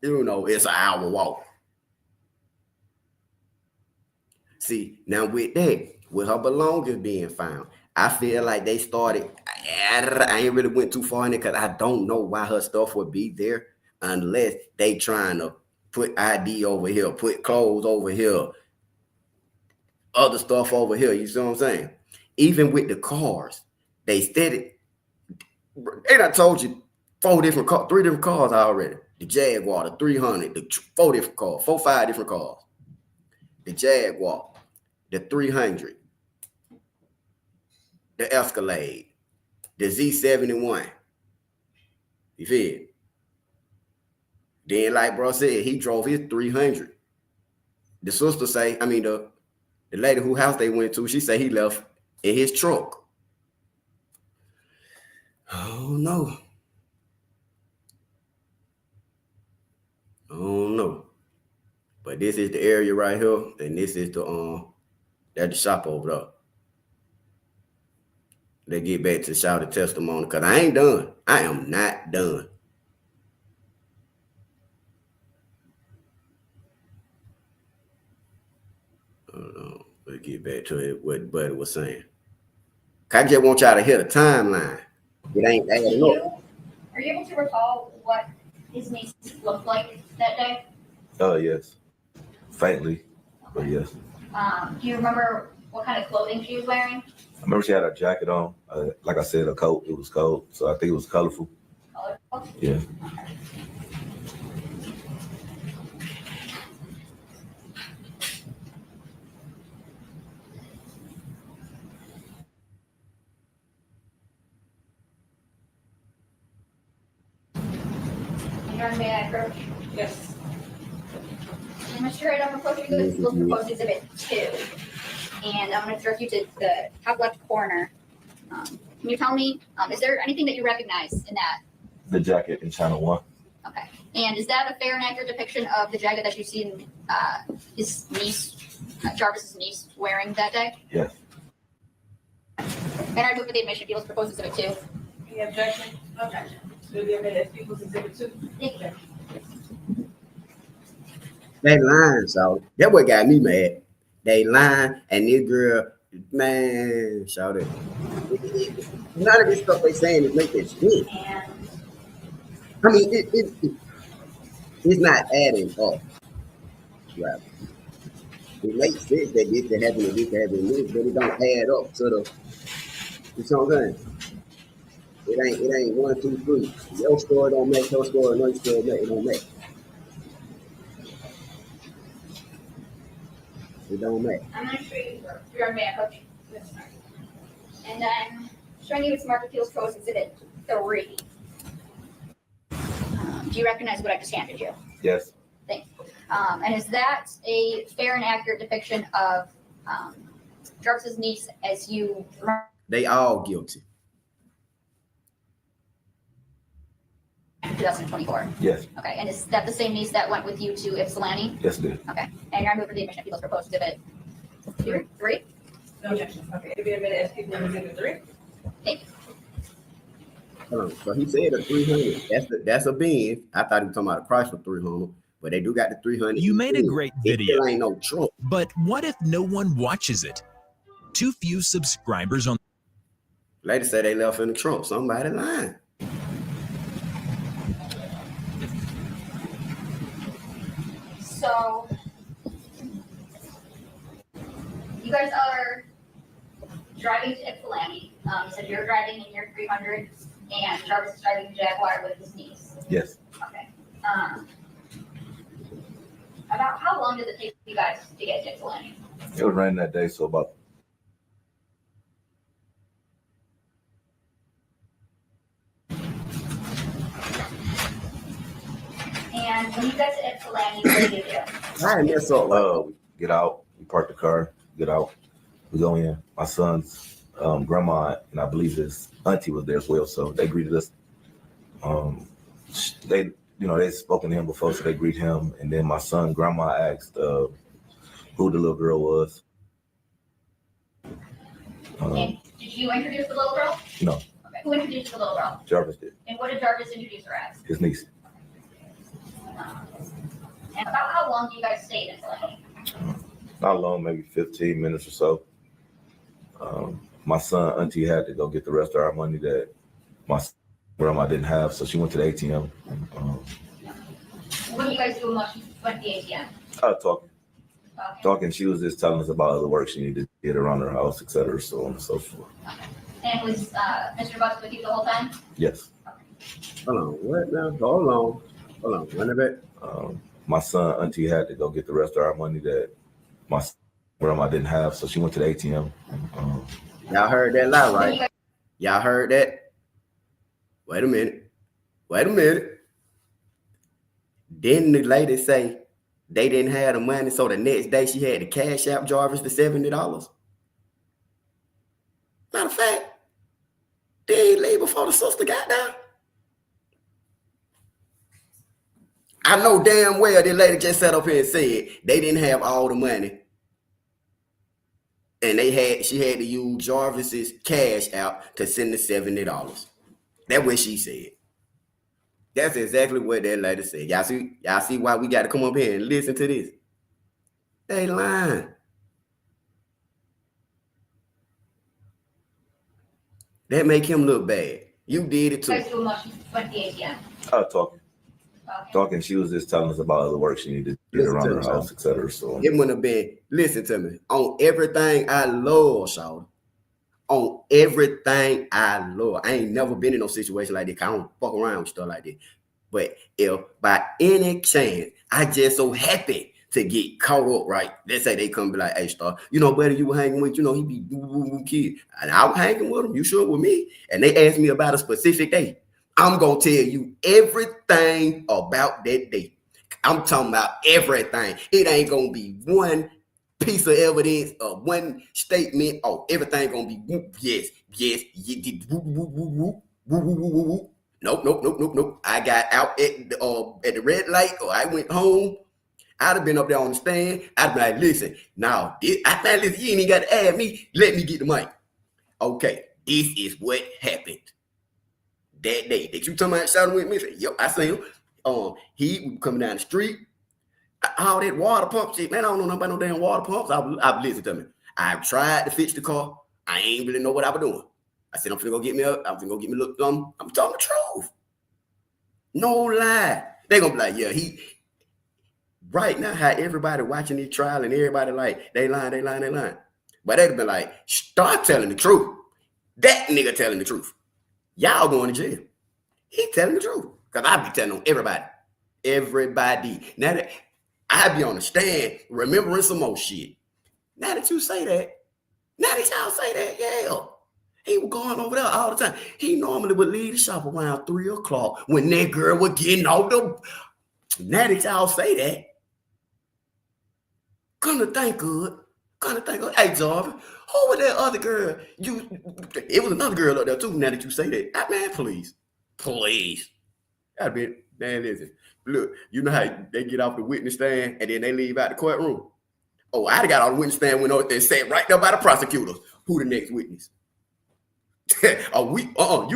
you know, it's an hour walk. See, now with her belongings being found, I feel like they started. I ain't really went too far in it because I don't know why her stuff would be there unless they trying to put ID over here, put clothes over here, other stuff over here. You see what I'm saying? Even with the cars, they steady. They done told you 3 different cars already. The Jaguar, the 300, the 4 different cars, 4, 5 different cars. the Jaguar, the 300, the Escalade, the Z71. You feel? Then, like bro said, he drove his 300. The sister say, the lady whose house they went to, she say he left in his truck. Oh no. But this is the area right here, and this is that's the shop over there. Let's get back to shout the testimony, because I ain't done. I am not done. Hold on. Let's get back to it, what Buddy was saying. I just want y'all to hear the timeline. It ain't adding up. Are you able to recall what his niece looked like that day? Yes. Faintly, but yes. Do you remember what kind of clothing she was wearing? I remember she had a jacket on. Like I said, a coat. It was cold, so I think it was colorful. Colorful? Yeah. May I approach? Yes. And Mr. Wright, I'm approaching you with proposed exhibit 2. And I'm going to direct you to the top left corner. Can you tell me, is there anything that you recognize in that? The jacket in channel 1. Okay. And is that a fair and accurate depiction of the jacket that you've seen his niece, Jarvis's niece, wearing that day? Yes. And I move for the admission of people's proposed exhibit 2. Any objection? Objection. Will be admitted as people's exhibit 2. Thank you. They lying, so that what got me mad. They lying, and this girl, man, shout it. None of this stuff they saying is making sense. I mean, it's not adding up. Right. It makes sense that this can happen and this can happen and this, but it don't add up to the. You know what I'm saying? It ain't 1, 2, 3. Your story don't make your story, no story it don't make. It don't make. I'm going to show you your man approach. And I'm showing you its Mark Appeals Proposed Exhibit 3. Do you recognize what I just handed you? Yes. Thanks. And is that a fair and accurate depiction of Jarvis's niece as you remember? They all guilty. 2024. Yes. Okay. And is that the same niece that went with you to Ypsilanti? Yes, it did. Okay. And you're moving for the admission of people's proposed exhibit 3? No objection. Okay. To be admitted as people's exhibit 3. Thank you. Hold on. So he said a 300. That's a Benz. I thought he was talking about a Chrysler 300, but they do got the 300. You made a great video. It ain't no truck. But what if no one watches it? Too few subscribers on. Lady said they left in the trunk. Somebody lying. So you guys are driving to Ypsilanti. You said you're driving in your 300 and Jarvis is driving the Jaguar with his niece. Yes. Okay. About how long did it take you guys to get to Ypsilanti? It was raining that day, so about. And when you got to Ypsilanti, what did you do? I mess up. We get out, we park the car, get out, we go in. My son's grandma and I believe his auntie was there as well, so they greeted us. They they'd spoken to him before, so they greet him. And then my son, grandma asked who the little girl was. And did you introduce the little girl? No, Okay. Who introduced the little girl? Jarvis did. And what did Jarvis introduce her as? His niece. And about how long do you guys stay in Ypsilanti? Not long, maybe 15 minutes or so. My son, auntie had to go get the rest of our money that my grandma didn't have, so she went to the ATM. What do you guys do when you went to the ATM? Talking. She was just telling us about other work she needed to get around her house, etc., so on and so forth. And was Mr. Bucks with you the whole time? Yes. Hold on. What now? Hold on. Run it back. My son, auntie had to go get the rest of our money that my grandma didn't have, so she went to the ATM. Y'all heard that lie, right? Y'all heard that? Wait a minute. Didn't the lady say they didn't have the money, so the next day she had to cash out Jarvis the $70? Matter of fact, they ain't leave before the sister got there. I know damn well this lady just sat up here and said they didn't have all the money. And she had to use Jarvis's cash out to send the $70. That's what she said. That's exactly what that lady said. Y'all see why we got to come up here and listen to this? They lying. That make him look bad. You did it too. Talking. She was just telling us about other work she needed to get around her house, etc. So it wouldn't have been. Listen to me. On everything I love, Shawty. On everything I love. I ain't never been in no situation like this. I don't fuck around with stuff like this. But if by any chance I just so happy to get caught up, right? Let's say they come be like, hey, Star, you know, buddy, you were hanging with, you know, he be kid. And I was hanging with him. You sure with me? And they asked me about a specific day. I'm going to tell you everything about that day. I'm talking about everything. It ain't going to be one piece of evidence or one statement. Oh, everything going to be, yes. Nope. I got out at the red light, or I went home. I'd have been up there on the stand. I'd be like, listen, now, listen, you ain't even got to add me. Let me get the mic. Okay, this is what happened that day that you talking about shouting with me. Say, yo, I seen him. He was coming down the street. All that water pump shit, man, I don't know nothing about no damn water pumps. I listen to me. I tried to fix the car. I ain't really know what I was doing. I said, I'm finna go get me up. I'm finna go get me a little something. I'm talking the truth. No lie. They gonna be like, yeah, right now, how everybody watching this trial and everybody like, they lying. But they'd be like, start telling the truth. That nigga telling the truth. Y'all going to jail. He telling the truth. Because I be telling on everybody. Now that I be on the stand remembering some more shit. Now that you say that, yeah. He was going over there all the time. He normally would leave the shop around 3 o'clock when that girl was getting off the. Now that y'all say that, gonna think good. Hey, Jarvis, who was that other girl? It was another girl up there too. Now that you say that, man, please. That'd be man. Listen, look, you know how they get off the witness stand and then they leave out the courtroom. Oh, I got on the witness stand, went out there and sat right there by the prosecutors. Who the next witness? You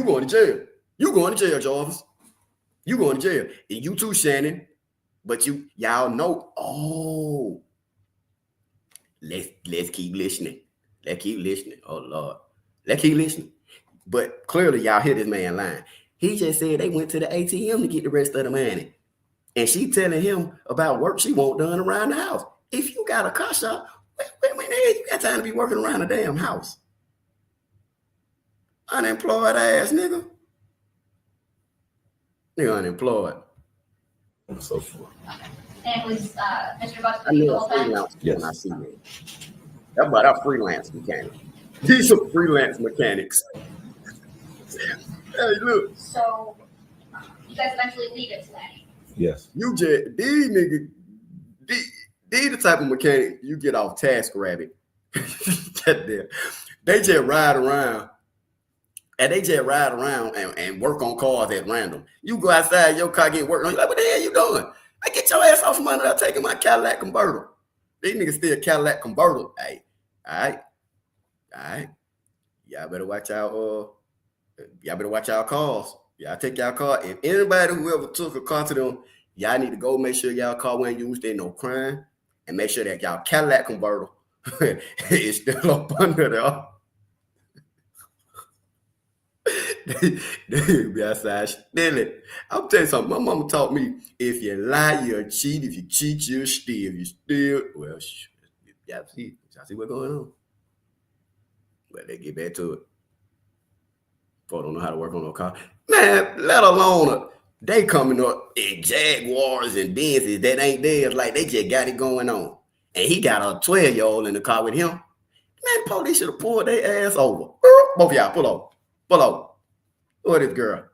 going to jail. You going to jail, Jarvis. You going to jail. And you too, Shannon. But y'all know, let's keep listening. Oh, Lord. Let's keep listening. But clearly, y'all hear this man lying. He just said they went to the ATM to get the rest of the money. And she telling him about work she want done around the house. If you got a car shop, when the hell you got time to be working around the damn house? Unemployed ass nigga. Nigga unemployed. And so forth. And it was Mr. Buck I knew a freelance when I see that. That's about our freelance mechanic. These are freelance mechanics. Hey, look. So you guys eventually leave it to that. Yes. You just these niggas, these the type of mechanic you get off Task Rabbit. They just ride around. And they just ride around and work on cars at random. You go outside, your car get worked on. You're like, what the hell you doing? I get your ass off from under there taking my Cadillac convertible. These niggas still Cadillac convertible. Hey, all right. Y'all better watch y'all cars. Y'all take y'all car. If anybody who ever took a car to them, y'all need to go make sure y'all car wasn't used in no crime and make sure that y'all Cadillac convertible is still up under there. They be outside stealing. I'm telling you something. My mama taught me: if you lie, you'll cheat. If you cheat, you'll steal. If you steal, well, y'all see what's going on. But they get back to it. Folks don't know how to work on no car, man. Let alone they coming up in Jaguars and Benzes that ain't theirs. Like they just got it going on, and he got a 12-year-old in the car with him. Man, the police should have pulled their ass over. Both of y'all, pull over. Pull over. Who is this girl?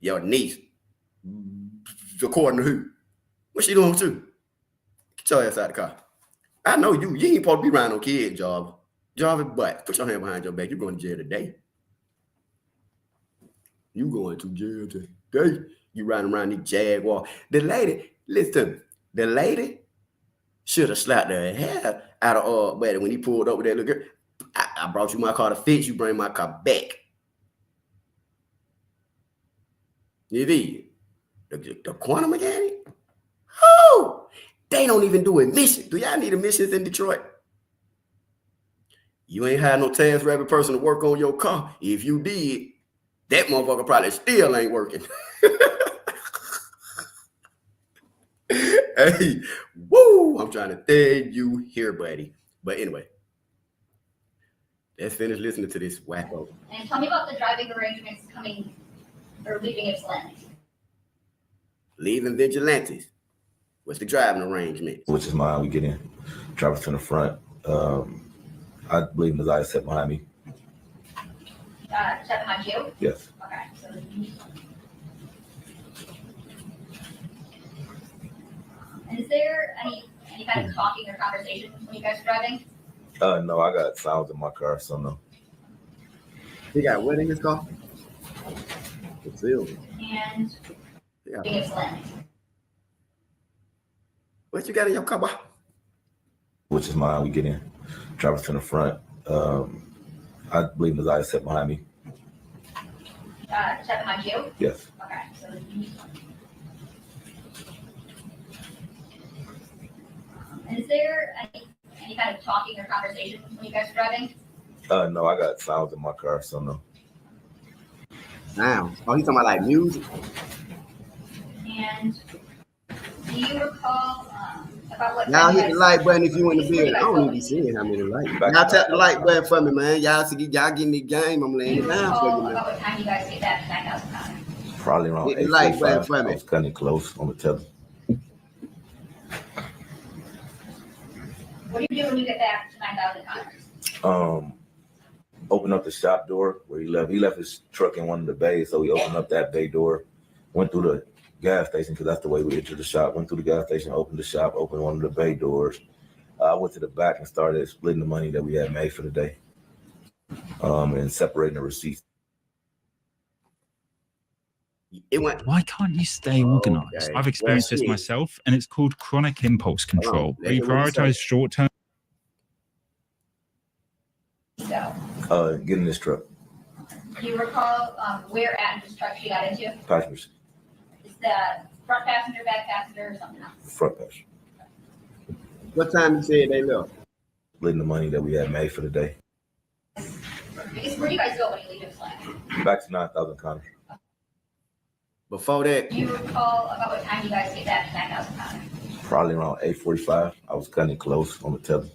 Your niece. According to who? What she doing with you? Get your ass out the car. I know you. You ain't supposed to be around no kid, Jarvis. Jarvis, but put your hand behind your back. You're going to jail today. You going to jail today. You riding around these Jaguar. The lady, listen to me. The lady should have slapped her hair out of buddy when he pulled up with that little girl. I brought you my car to fix. You bring my car back. You did. The quantum mechanic? Oh, they don't even do admissions. Do y'all need admissions in Detroit? You ain't had no task rabbit person to work on your car. If you did, that motherfucker probably still ain't working. Hey, woo! I'm trying to tell you here, buddy. But anyway, let's finish listening to this wacko. And tell me about the driving arrangements coming or leaving Ypsilanti. Leaving Vigilantes. What's the driving arrangement? Which is mine. We get in. Driver's in the front. I believe Ziyah sat behind me. Sat behind you? Yes. Okay. So, and is there any kind of talking or conversation when you guys are driving? No, I got sounds in my car, so no. He got what in his car? The silver. And leaving Ypsilanti. What you got in your car, boy? Which is mine. We get in. Driver's in the front. I believe Ziyah sat behind me. Sat behind you? Yes. Okay. So, and is there any kind of talking or conversation when you guys are driving? No, I got sounds in my car, so no. Sounds? Oh, he's talking about like music? And do you recall about what? Y'all hit the like button if you in the building. I don't even be seeing how many likes. Y'all tap the like button for me, man. Y'all give me the game. I'm laying it down for you, man. About what time you guys get that $9,000? Probably around Hit the like button 8:45. for me. I was kind of close on the tether. What do you do when you get back to $9,000? Opened up the shop door where he left. He left his truck in one of the bays, so we opened up that bay door, went through the gas station because that's the way we entered the shop. Went through the gas station, opened the shop, opened one of the bay doors. I went to the back and started splitting the money that we had made for the day, and separating the receipts. Why can't you stay organized? I've experienced this myself, and it's called chronic impulse control. Where you prioritize short-term. So, Get in this truck. do you recall where at this truck she got into? Passengers. Is that front passenger, back passenger, or something else? Front passenger. What time you said they left? Splitting the money that we had made for the day. Because where do you guys go when you leave Ypsilanti? Back to 9,000 Connors. Before that, Do you recall about what time you guys get back to $9,000? Probably around 8:45. I was cutting it close on the tether.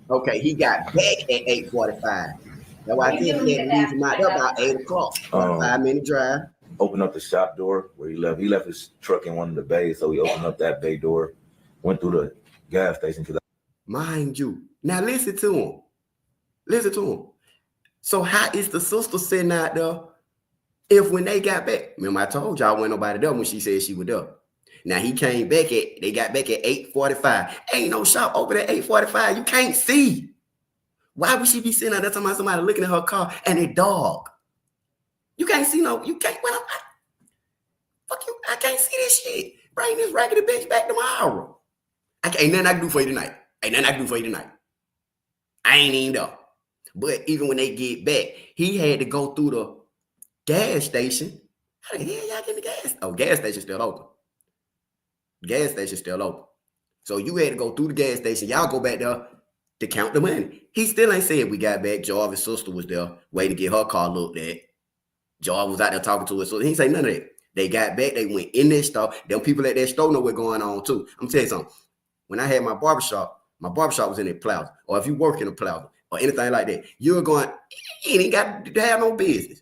okay, he got back at 8:45. That's why I said he had to leave him out there about 8 o'clock. 5-minute drive. Opened up the shop door where he left. He left his truck in one of the bays, so we opened up that bay door, went through the gas station. Mind you. Now listen to him. Listen to him. So how is the sister sitting out there if when they got back? Remember I told y'all wasn't nobody there when she said she was there. Now he came back they got back at 8:45. Ain't no shop open at 8:45. You can't see. Why would she be sitting out there talking about somebody looking at her car and a dog? You can't see no, you can't, fuck you, I can't see this shit. Bring this raggedy bitch back tomorrow. Ain't nothing I can do for you tonight. I ain't even there. But even when they get back, he had to go through the gas station. How the hell y'all get the gas? Oh, gas station still open. Gas station still open. So you had to go through the gas station. Y'all go back there to count the money. He still ain't said we got back. Jarvis' sister was there waiting to get her car looked at. Jarvis was out there talking to us. So he ain't say none of that. They got back. They went in that store. Them people at that store know what's going on too. I'm telling you something. When I had my barbershop was in a plaza. Or if you work in a plaza or anything like that, you're going, you ain't got to have no business.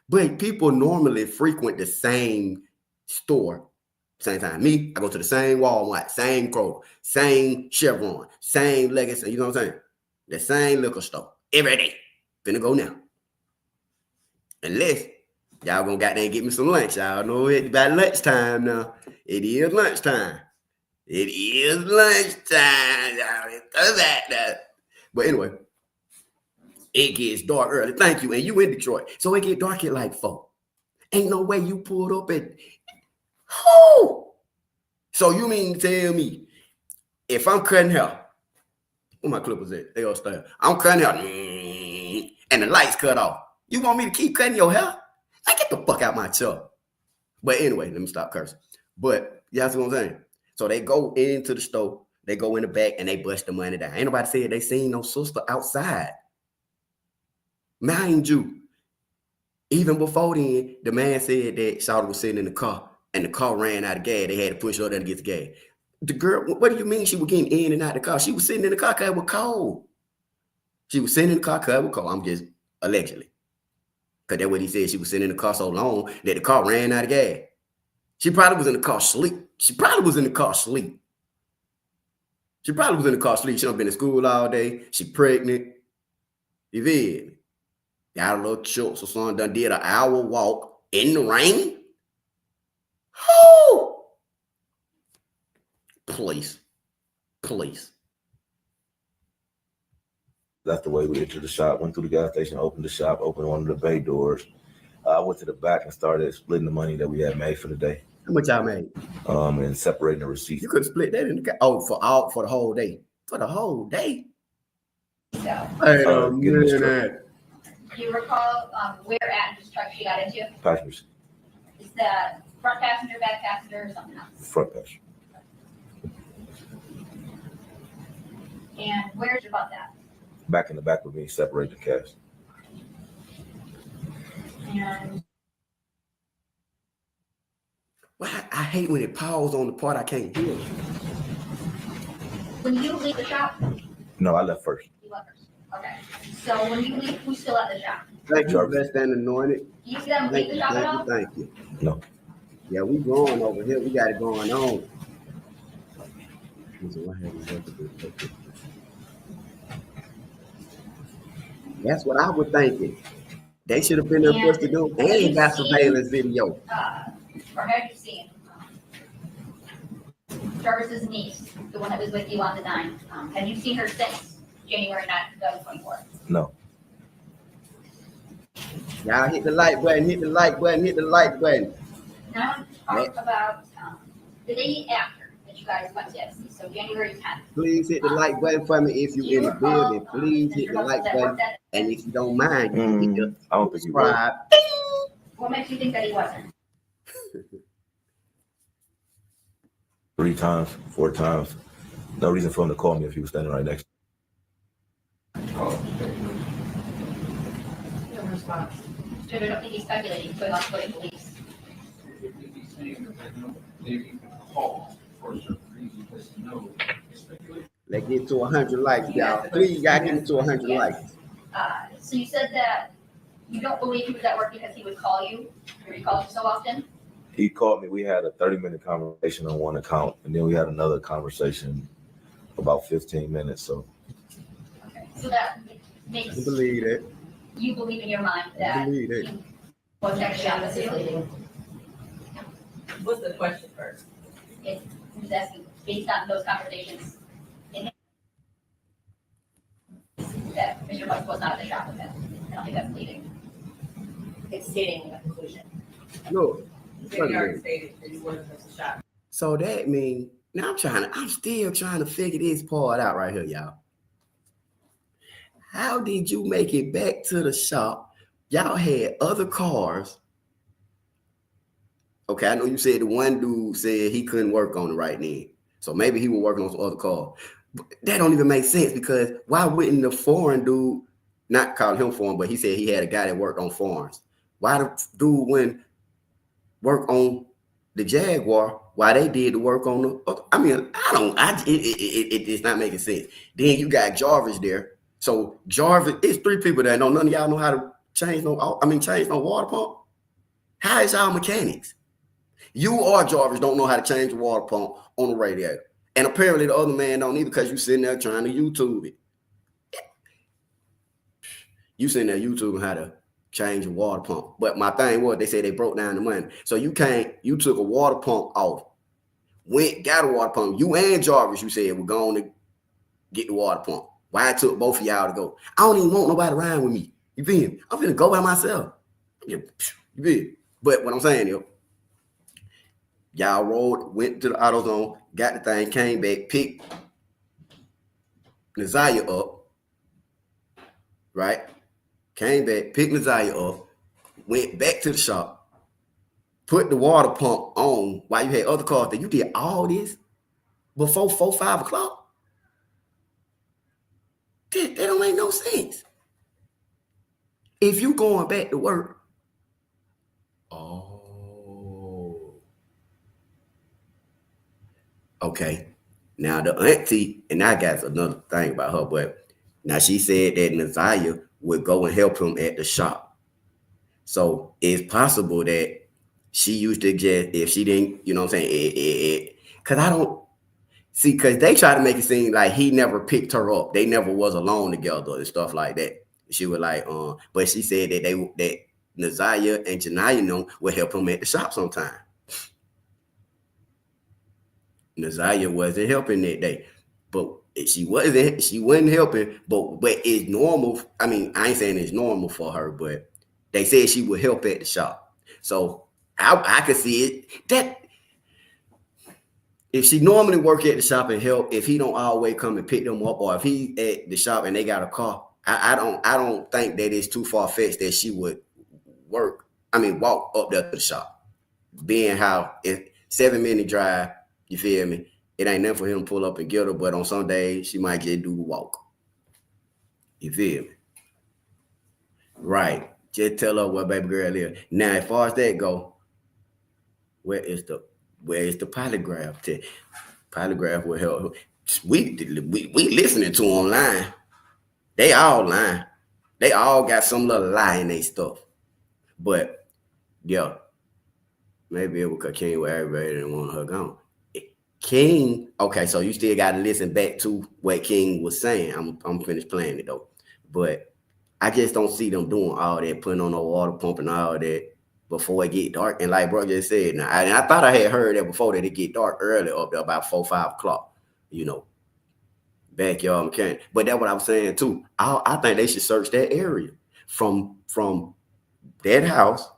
But people normally frequent the same store Same time. Me, I go to the same Walmart, same Kroger, same Chevron, same Legacy. You know what I'm saying? The same liquor store every day. Finna go now. Unless y'all gonna goddamn get me some lunch. Y'all know it's about lunchtime now. It is lunchtime. It is lunchtime. Y'all know that. But anyway, it gets dark early. Thank you. And you in Detroit. So it get dark at like 4. Ain't no way you pulled up at. Whoo! So you mean to tell me if I'm cutting hair, where my clippers at? They all style. I'm cutting hair, and the lights cut off. You want me to keep cutting your hair? I get the fuck out my truck. But anyway, let me stop cursing. But you see what I'm saying? So they go into the store, they go in the back, and they bust the money down. Ain't nobody said they seen no sister outside. Mind you, even before then, the man said that Shawty was sitting in the car, and the car ran out of gas. They had to push her there to get the gas. The girl, what do you mean she was getting in and out of the car? She was sitting in the car because it was cold. She was sitting in the car because it was cold. I'm just allegedly. Because that's what he said. She was sitting in the car so long that the car ran out of gas. She probably was in the car sleep. She probably was in the car sleep. She done been in school all day. She pregnant. You feel me? Got a little chokes or something. Done did an hour walk in the rain. Whoo! Please. That's the way we entered the shop. Went through the gas station, opened the shop, opened one of the bay doors. I went to the back and started splitting the money that we had made for the day. How much y'all made? And separating the receipts. You could split that in the for the whole day. For the whole day. So, do you recall where at this truck she got into? Passengers. Is that front passenger, back passenger, or something else? Front passenger. And where's your butt at? Back in the back with me, separate the cash. And Well, I hate when it paused on the part I can't hear. when you leave the shop, No, I left first. you left first. Okay. So when you leave, who's still at the shop? Thank you, blessed and anointed. You see them leave the shop at all? Thank you. No. Yeah, we going over here. We got it going on. That's what I was thinking. They should have been there first to do. They ain't got surveillance video. Or have you seen Jarvis's niece, the one that was with you on the 9th? Have you seen her since January 9th, 2024? No. Y'all hit the like button, hit the like button, hit the like button. Now talk about the day after that you guys went to FC, so January 10th. Please hit the like button for me if you in the building. Please hit the like button. And if you don't mind, you hit the I don't think you will. subscribe. What makes you think that he wasn't? 3 times, 4 times. No reason for him to call me if he was standing right next to me. No response. So I don't think he's speculating, so he's not police. Let's get to 100 likes, y'all. Please, y'all get me to 100 likes. So you said that you don't believe he was at work because he would call you, or he called you so often? He called me. We had a 30-minute conversation on one account, and then we had another conversation about 15 minutes. So Okay, so that makes I believe it. you believe in your mind I that believe it. he was actually on the ceiling. What's the question first? If he was asking, based on those conversations, that Mr. Buck was not at the shop with him. I don't think that's leading. It's stating a conclusion. No. You already stated that he wasn't at the shop. So that means now I'm still trying to figure this part out right here, y'all. How did you make it back to the shop? Y'all had other cars. Okay, I know you said the one dude said he couldn't work on it right then. So maybe he was working on some other car. But that don't even make sense because why wouldn't the foreign dude, not call him foreign, but he said he had a guy that worked on foreigns. Why the dude wouldn't work on the Jaguar while they did the work on the other? I mean, it's not making sense. Then you got Jarvis there. So Jarvis, it's 3 people there. None of y'all know how to change no water pump. How is y'all mechanics? You or Jarvis don't know how to change the water pump on the radiator. And apparently the other man don't either because you sitting there trying to YouTube it. You sitting there YouTubing how to change the water pump. But my thing was, they said they broke down the money. So you took a water pump off, got a water pump. You and Jarvis, you said, we're going to get the water pump. Why it took both of y'all to go? I don't even want nobody around with me. You feel me? I'm finna go by myself. You feel me? But what I'm saying, y'all went to the AutoZone, got the thing, came back, picked Ziyah up, right? Came back, picked Ziyah up, went back to the shop, put the water pump on while you had other cars. That you did all this before 4, 5 o'clock. That don't make no sense. If you going back to work, okay. Now the auntie, and I got another thing about her, but now she said that Ziyah would go and help him at the shop. So it's possible that she used to just, if she didn't, you know what I'm saying? Because I don't see, because they try to make it seem like he never picked her up. They never was alone together and stuff like that. She was like, but she said that that Ziyah and Janiyah would help him at the shop sometime. Ziyah wasn't helping that day, but she wasn't helping, but it's normal. I mean, I ain't saying it's normal for her, but they said she would help at the shop. So I could see it that if she normally work at the shop and help, if he don't always come and pick them up, or if he at the shop and they got a car, I don't think that it's too far fetched that she would walk up there to the shop. Being how it's 7-minute drive, you feel me? It ain't nothing for him to pull up and get her, but on some days she might just do the walk. You feel me? Right. Just tell her where baby girl is. Now, as far as that go, where is the polygraph test? Polygraph will help. We listening to online. They all lying. They all got some little lie in their stuff. But yeah, maybe it was because King was aggravated and wanted her gone. King, okay, so you still got to listen back to what King was saying. I'm finished playing it though, but I just don't see them doing all that, putting on the water pump and all that before it get dark. And like bro just said, now I thought I had heard that before, that it get dark early up there about 4, 5 o'clock. You know, backyard mechanic. But that's what I was saying too. I think they should search that area from that house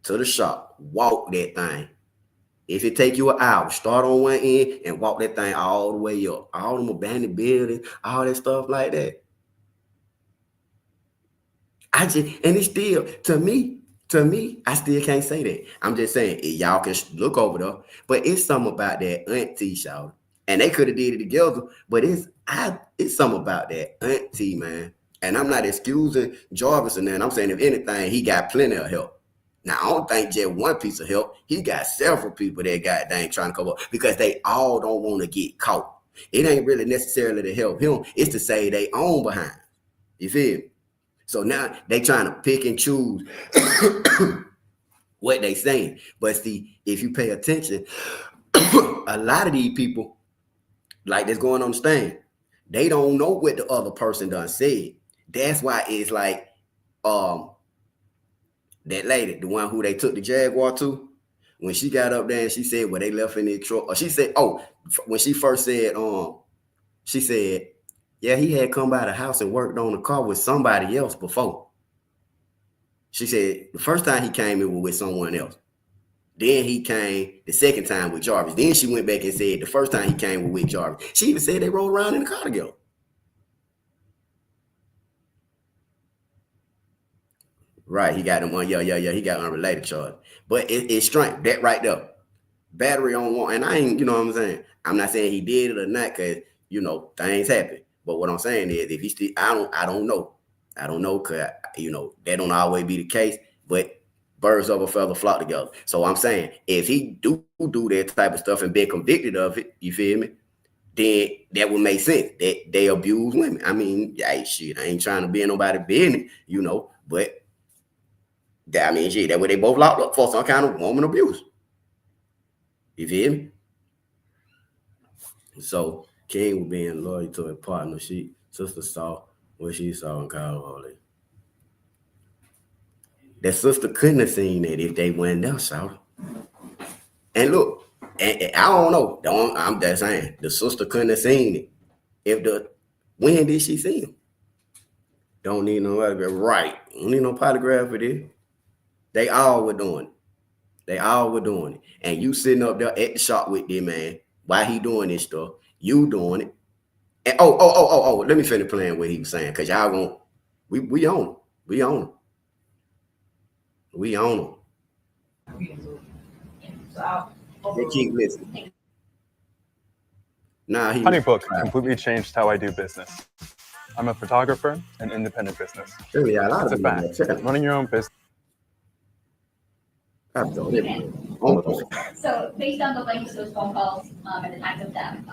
to the shop. Walk that thing. If it take you an hour, start on one end and walk that thing all the way up. All them abandoned buildings, all that stuff like that. And it's still, to me, I still can't say that. I'm just saying, y'all can look over there, but it's something about that auntie, shout. And they could have did it together, but it's something about that auntie, man. And I'm not excusing Jarvis and that. I'm saying, if anything, he got plenty of help. Now, I don't think just one piece of help. He got several people that got dang trying to come up because they all don't want to get caught. It ain't really necessarily to help him. It's to say they own behind. You feel me? So now they trying to pick and choose what they saying. But see, if you pay attention, a lot of these people, like that's going on the stand, they don't know what the other person done said. That's why it's like that lady, the one who they took the Jaguar to, when she got up there and she said, well, they left in the truck. Or she said, when she first said, she said, yeah, he had come by the house and worked on the car with somebody else before. She said the first time he came in was with someone else. Then he came the second time with Jarvis. Then she went back and said the first time he came with Jarvis. She even said they rode around in the car together. Right, he got them on, he got unrelated charge. But it's strength, that right there. Battery on one, and I ain't, you know what I'm saying? I'm not saying he did it or not, because, you know, things happen. But what I'm saying is, if he still, I don't know. I don't know, because, you know, that don't always be the case, but birds of a feather flock together. So I'm saying, if he do that type of stuff and been convicted of it, you feel me? Then that would make sense, that they abuse women. I mean, shit, I ain't trying to be in nobody's business, you know, but I mean, shit, that way they both locked up for some kind of woman abuse. You feel me? So King was being loyal to a partner. Sister saw what she saw and called all that. That sister couldn't have seen it if they went there, shout. And look, and I don't know. I'm just saying the sister couldn't have seen it. When did she see him? Don't need no autograph. Right. Don't need no polygraph for this. They all were doing it. And you sitting up there at the shop with them, man. Why he doing this stuff? You doing it. And let me finish playing what he was saying. Cause y'all gonna we own him. We own him. They keep listening. Honeybook completely changed how I do business. I'm a photographer and independent business. Yeah, It's a fact. Running your own business. So based on the length of those phone calls and the time of them,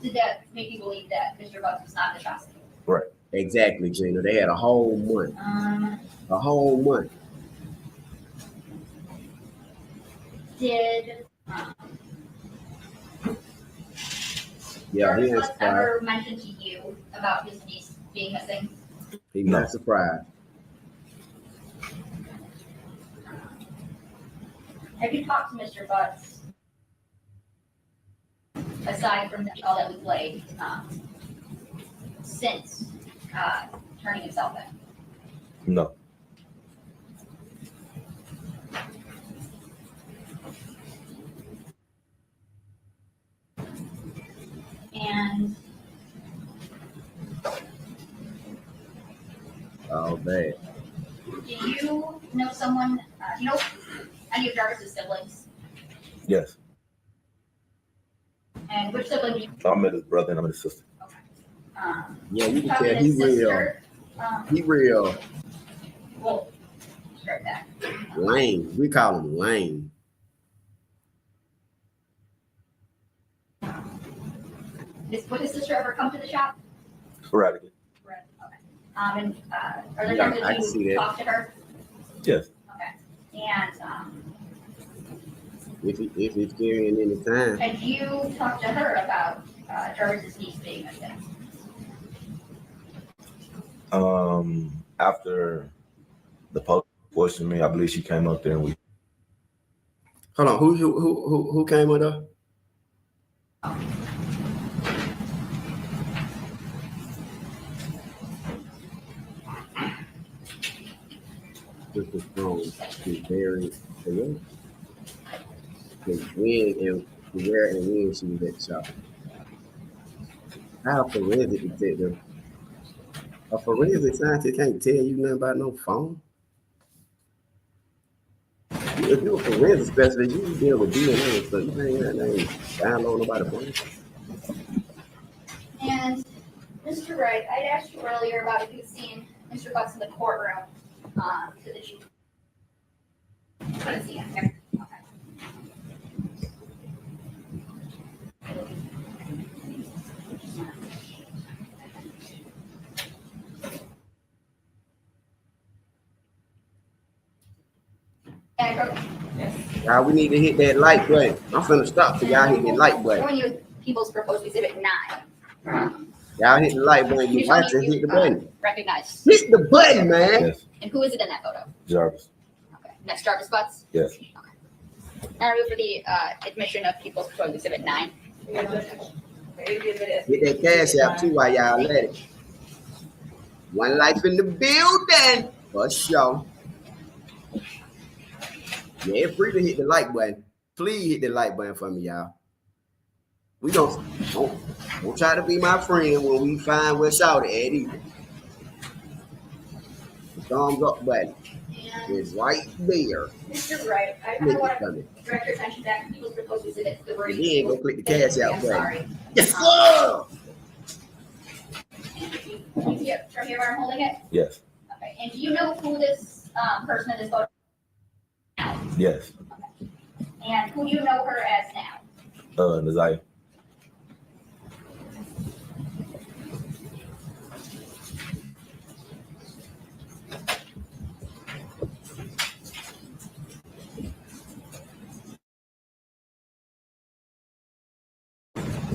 did that make you believe that Mr. Bucks was not the shop? Right. Exactly, Gina. They had a whole month. Did Yeah, he Bucks ain't ever surprised. mention to you about his niece being missing? He's not surprised. Have you talked to Mr. Butts aside from the call that we played since turning himself in? No. And Oh, bad. do you know someone, do you know any of Jarvis's siblings? Yes. And which sibling do you? I met his brother and I met his sister. Yeah, you can Talking tell to he his real. sister, He real well, start that. lame. We call him lame. Would his sister ever come to the shop? Sporadically. Right, okay. And are there Yeah, times I that can see you that. talk to her? Yes. Okay. And If he's carrying any time. had you talked to her about Jarvis's niece being missing? After the post questioned me, I believe she came up there and we. Hold on, who came with her? This is from the very when and where and when she was at the shop. How a forensic detective, a forensic scientist can't tell you nothing about no phone. If you're a forensic specialist, you deal with DNA and stuff. You ain't download nobody's phone. And Mr. Wright, I'd asked you earlier about if you've seen Mr. Butts in the courtroom, so that you couldn't see him. Okay. Y'all, we need to hit that like button. I'm finna stop till y'all hit that like button. Showing you People's Proposed Exhibit 9. Y'all hit the like button. You watch it, hit the button. Recognize. Hit the button, man. Yes. And who is it in that photo? Jarvis. Okay. Next, Jarvis Butts. Yes. Now for the admission of People's Proposed Exhibit 9. Hit that cash out too while y'all at it. One Life in the building. For sure. Yeah, free to hit the like button. Please hit the like button for me, y'all. We don't try to be my friend when we find where shout at either. The thumbs up button is right there. Mr. Wright, I want to direct your attention back to People's Proposed Exhibit 3. And then go click the cash out I'm button. sorry. Yes, sir. Can you see it from here where I'm holding it? Yes. Okay. And do you know who this person in this photo? Yes. And who do you know her as now? Ziyah.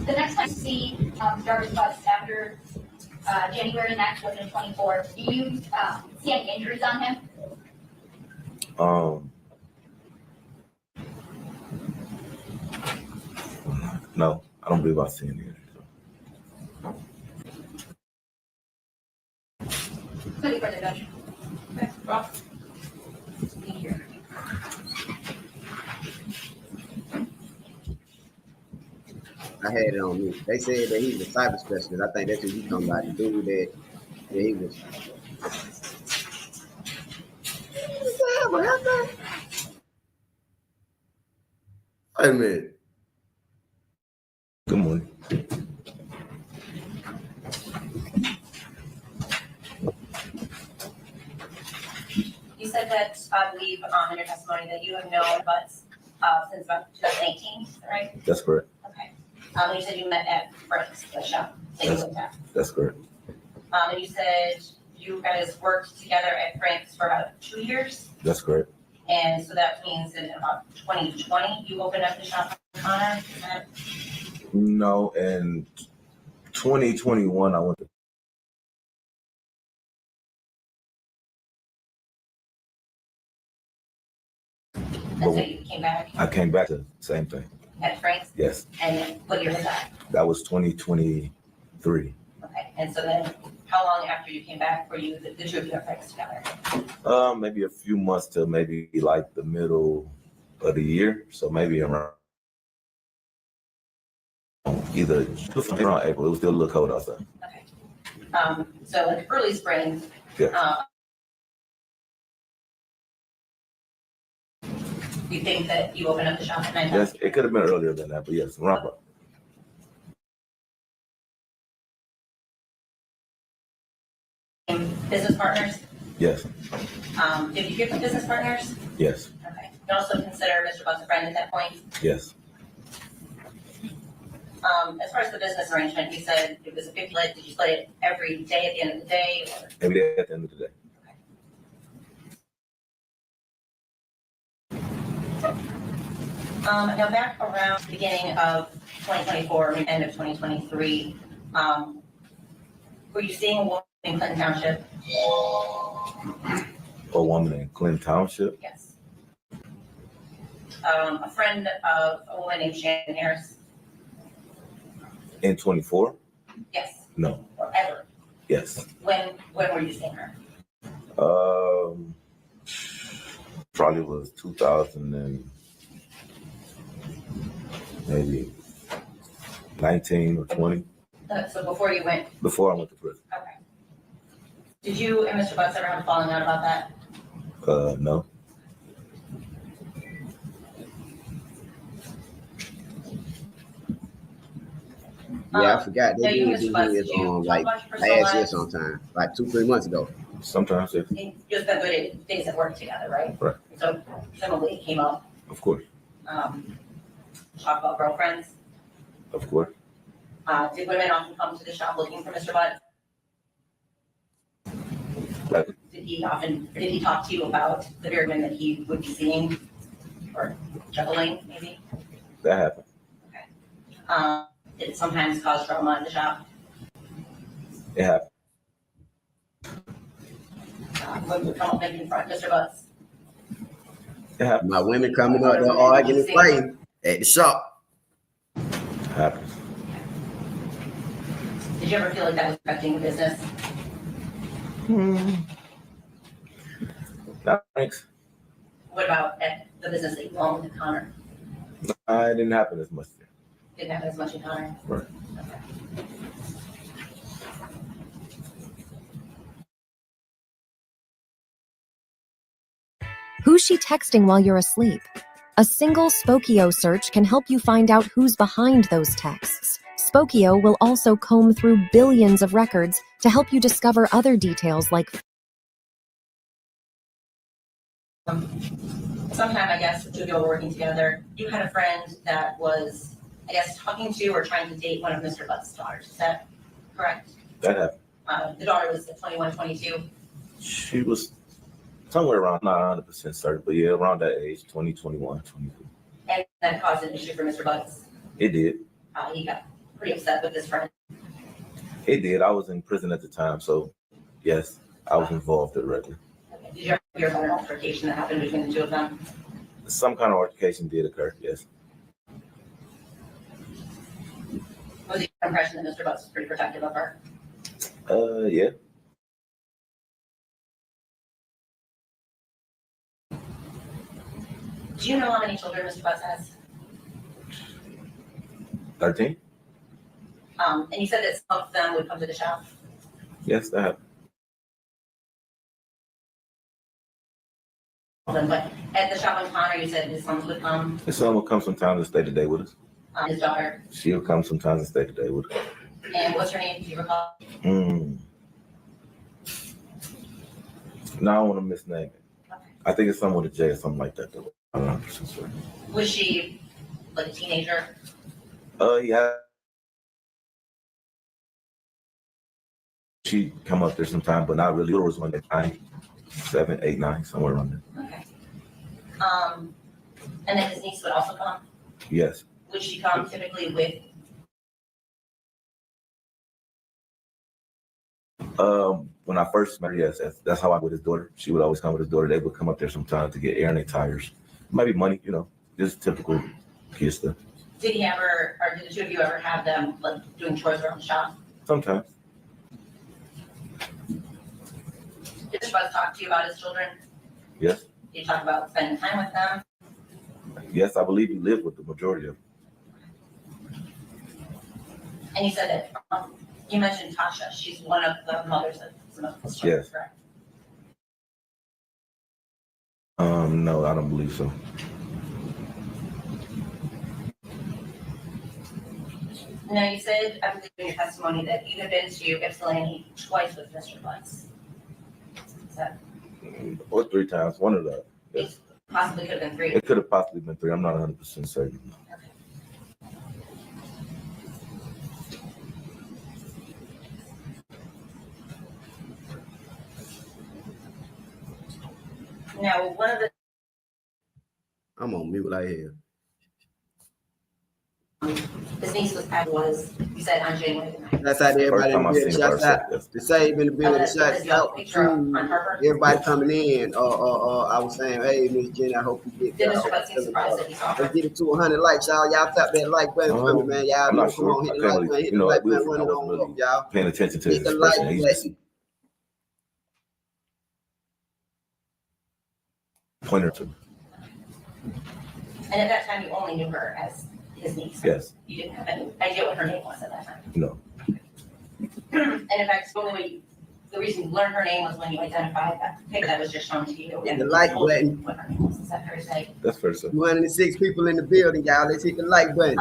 The next time you see Jarvis Butts after January 9th, 2024, do you see any injuries on him? No, I don't believe I've seen it. Clearly for the judge. Okay, Ross. Thank you. I had it on me. They said that he was a cyber specialist. I think that's what you talking about. The dude that he was. What happened? Wait a minute. Good morning. You said that, I believe, in your testimony that you have known Butts since about 2018, right? That's correct. Okay. You said you met at Frank's, the shop that you looked at. That's correct. And you said you guys worked together at Frank's for about 2 years. That's correct. And so that means in about 2020, you opened up the shop for Connor. Is that No, in 2021, I went to. and so you came back I came back to the same thing. at Frank's? Yes, And what year was that? that was 2023. Okay. And so then how long after you came back were you, the two of you at Frank's together? Maybe a few months to maybe like the middle of the year. So maybe around either around April. It was still a little cold outside. So like early spring. Yeah. You think that you opened up the shop at 9? Yes, it could have been earlier than that, but yes, around. Business partners? Yes, Did you give them business partners? yes, Okay. You also consider Mr. Butts a friend at that point? yes, As far as the business arrangement, you said it was a 50 split. Did you split it every day at the end of the day? Or? every day at the end of the day. Now back around the beginning of 2024, end of 2023, were you seeing a woman in Clinton Township? A woman in Clinton Township? Yes. A friend of a woman named Shannon Harris? In 24? Yes. No. Or ever? Yes. When were you seeing her? Probably was 2000 and maybe 19 or 20. So before you went? Before I went to prison. Okay. Did you and Mr. Butts ever have a falling out about that? No. Yeah, I forgot. no, They you did Mr. do Butts, his did you like talk about your personal last year lives? sometime, like 2-3 months ago. Sometimes, yes. You spent good days at work together, right? Right. So similarly, it came up. Of course. Talk about girlfriends. Of course. Did women often come to the shop looking for Mr. Butts? Like, Did he talk to you about the very women that he would be seeing or juggling, maybe? that happened. Did it sometimes cause drama in the shop? It happened. Women would come up and confront Mr. Butts. It happened. My women coming up, they're arguing and fighting at the shop. It happened. Did you ever feel like that was affecting the business? No, thanks. What about at the business that you owned with Connor? It didn't happen as much. Didn't happen as much in Connor? Right. Who's she texting while you're asleep? A single Spokio search can help you find out who's behind those texts. Spokio will also comb through billions of records to help you discover other details like Sometime, I guess, the two of you were working together. You had a friend that was, I guess, talking to or trying to date one of Mr. Butts' daughters. Is that correct? That happened. The daughter was 21, 22. She was somewhere around, not 100% certain, but yeah, around that age, 20, 21, 22. And that caused an issue for Mr. Butts. It did. He got pretty upset with this friend? It did. I was in prison at the time, so yes, I was involved directly. Okay. Did you ever hear about an altercation that happened between the two of them? Some kind of altercation did occur, yes. Was your impression that Mr. Butts was pretty protective of her? Yeah. Do you know how many children Mr. Butts has? 13? And you said that some of them would come to the shop. Yes, that happened. But at the shop on Connor, you said his sons would come. His son would come sometimes and stay the day with us. His daughter. She would come sometimes and stay the day with us. And what's her name? Do you recall? No, I don't want to misname it. I think it's someone with a J or something like that, though. I'm not sure. Was she like a teenager? Yeah. She come up there sometime, but not really. Little was when 9, 7, 8, 9, somewhere around there. Okay. And then his niece would also come? Yes. Would she come typically with? When I first met her, yes, that's how I with his daughter. She would always come with his daughter. They would come up there sometime to get air in their tires. Maybe money, just typical kid stuff. Did he ever, or did the two of you ever have them like doing chores around the shop? Sometimes. Did Mr. Butts talk to you about his children? Yes. Did you talk about spending time with them? Yes, I believe he lived with the majority of them. And you said that you mentioned Tasha. She's one of the mothers of some of his children, Yes. correct? No, I don't believe so. Now, you said, I believe in your testimony, that you have been to Ypsilanti twice with Mr. Butts. Is that Or 3 times, one of the. Yes. possibly could have been 3? It could have possibly been 3. I'm not 100% certain. Now, one of the I'm on mute like hell. his niece was you said on January the 9th. That's how everybody in the building. Shouts out to Save in the building. Shouts out to everybody coming in. I was saying, hey, Miss Jenny, I hope you get that. Let's get it to 100 likes, y'all. Y'all tap that like button for me, man. Y'all I'm not come sure. on, hit the like button, hit the like button, run it on up, y'all. Paying attention to Hit his the like expression. He's button. pointer to me. And at that time, you only knew her as his niece. Yes. You didn't have any idea what her name was at that time. No. And in fact, the only way, the reason you learned her name was when you identified that picture that was just shown to you. Hit the like button. What her name was. Is that fair to say? That's fair to say. 206 people in the building, y'all. Let's hit the like button.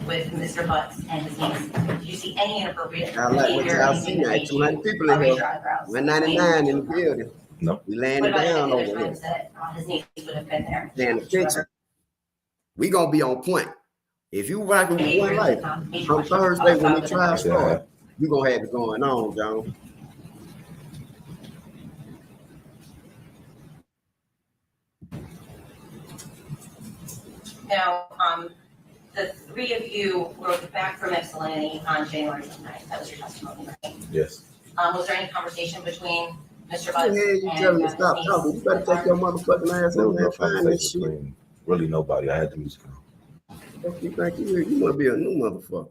With Mr. Butts and his niece, did you see any inappropriate I like what behavior? y'all see now. 200 people in here. 199 in the building. No. We What landed about down any other over here. times that his niece would have been there? Stand the picture. We gonna be on point. If you rocking with One Lyfe, on Thursday when the trial start, you gonna have it going on, John. Now, the 3 of you were back from Ypsilanti on January 9th. That was your testimony, right? Yes. Was there any conversation between Mr. Butts Yeah, you tell me to stop niece? talking. You better take your motherfucking ass There over was there no and find this conversation shit. between really nobody. I had the music on. Thank you. You wanna be a new motherfucker.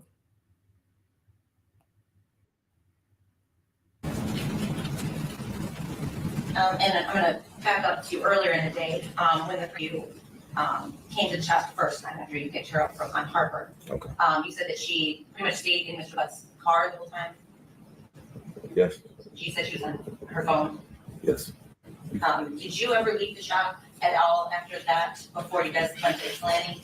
And I'm gonna back up to earlier in the day, when the 3 of you came to the shop the first time after you picked her up on Harper. Okay. You said that she pretty much stayed in Mr. Butts' car the whole time. Yes. She said she was on her phone. Yes. Did you ever leave the shop at all after that, before you guys went to Ypsilanti?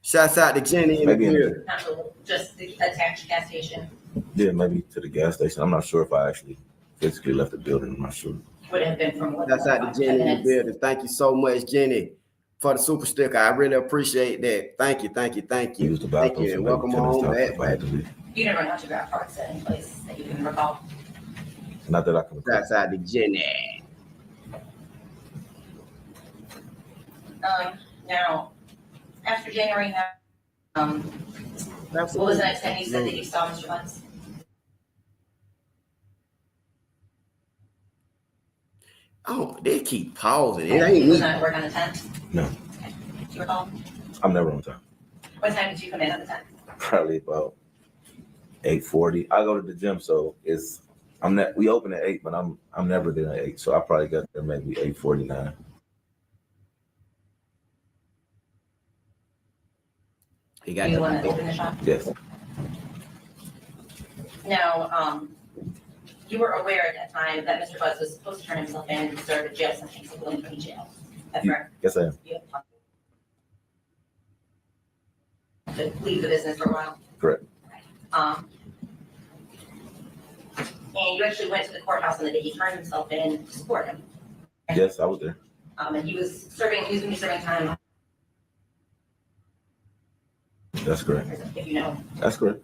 Shouts out to Jenny in the Maybe in building. Not to just the attached gas station? Yeah, maybe to the gas station. I'm not sure if I actually physically left the building. I'm not sure. Would have been from what? Shouts out to Jenny in the building. Thank you so much, Jenny, for the super sticker. I really appreciate that. Thank you. Use the Thank bathroom. you, and welcome home back. You never went out to grab parts at any place that you can recall? Not that I can recall. Outside the Jenny. Now, after January, what was the next time you said that you saw Mr. Butts? Oh, they keep pausing. It He ain't was me. not at work on the 10th? No, Do you recall? I'm never on time. What time did you come in on the 10th? Probably about 8:40. I go to the gym, so we open at 8, but I'm never there at 8, so I probably got there maybe 8:49. You want to open the shop? Yes. Now, you were aware at that time that Mr. Butts was supposed to turn himself in and serve a jail sentence of William County Jail. That's correct? Yes, I am. You have to leave the business for a while. Correct. And you actually went to the courthouse on the day he turned himself in to support him. Yes, I was there. And he was going to be serving time, That's correct. if you know. That's correct.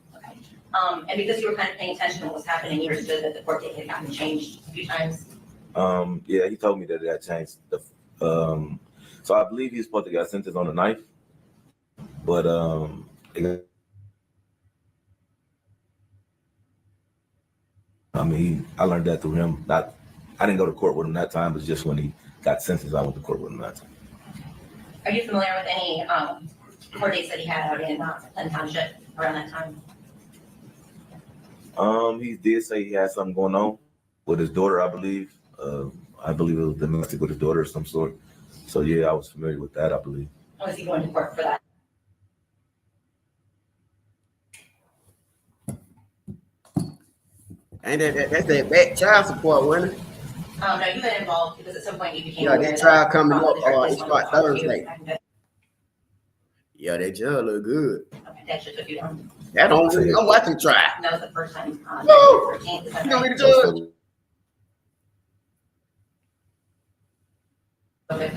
And because you were kind of paying attention to what was happening, you understood that the court date had gotten changed a few times. Yeah, he told me that it had changed. So I believe he's supposed to get sentenced on the 9th, but I learned that through him. I didn't go to court with him that time, but just when he got sentenced, I went to court with him that time. Are you familiar with any court dates that he had out in Clinton Township around that time? He did say he had something going on with his daughter, I believe. I believe it was domestic with his daughter of some sort. So yeah, I was familiar with that, I believe. Was he going to court for that? Ain't that's that back child support, wasn't it? No, you got involved because at some point you became Yeah, aware that trial coming up. this It one start was on you. Thursday. Yeah, that judge look good. Okay, that should took you down. That don't. I'm watching trial. That was the first time. No! 13th, is that You know right? the judge. So with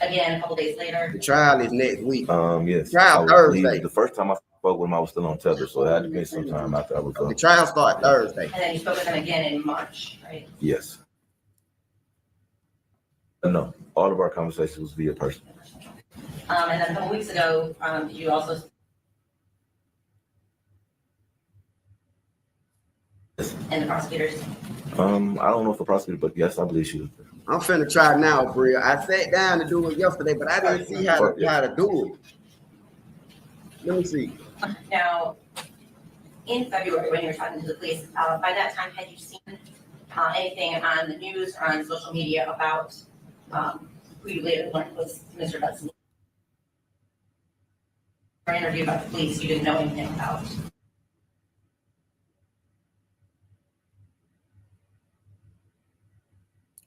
again, a couple days later. The trial is next week. Yes. Trial I Thursday. believe the first time I spoke with him, I was still on tether, so it had to be some time after I was The trial start Thursday. And then you spoke with him again in March, right? Yes. No, all of our conversations was via person. And then a couple weeks ago, did you also? And the prosecutors? I don't know if the prosecutor, but yes, I believe she was there. I'm finna try now, Bria. I sat down to do it yesterday, but I didn't see how to do it. Let me see. Now, in February, when you were talking to the police, by that time, had you seen anything on the news or on social media about who you later learned was Mr. Hudson? Or an interview about the police you didn't know anything about?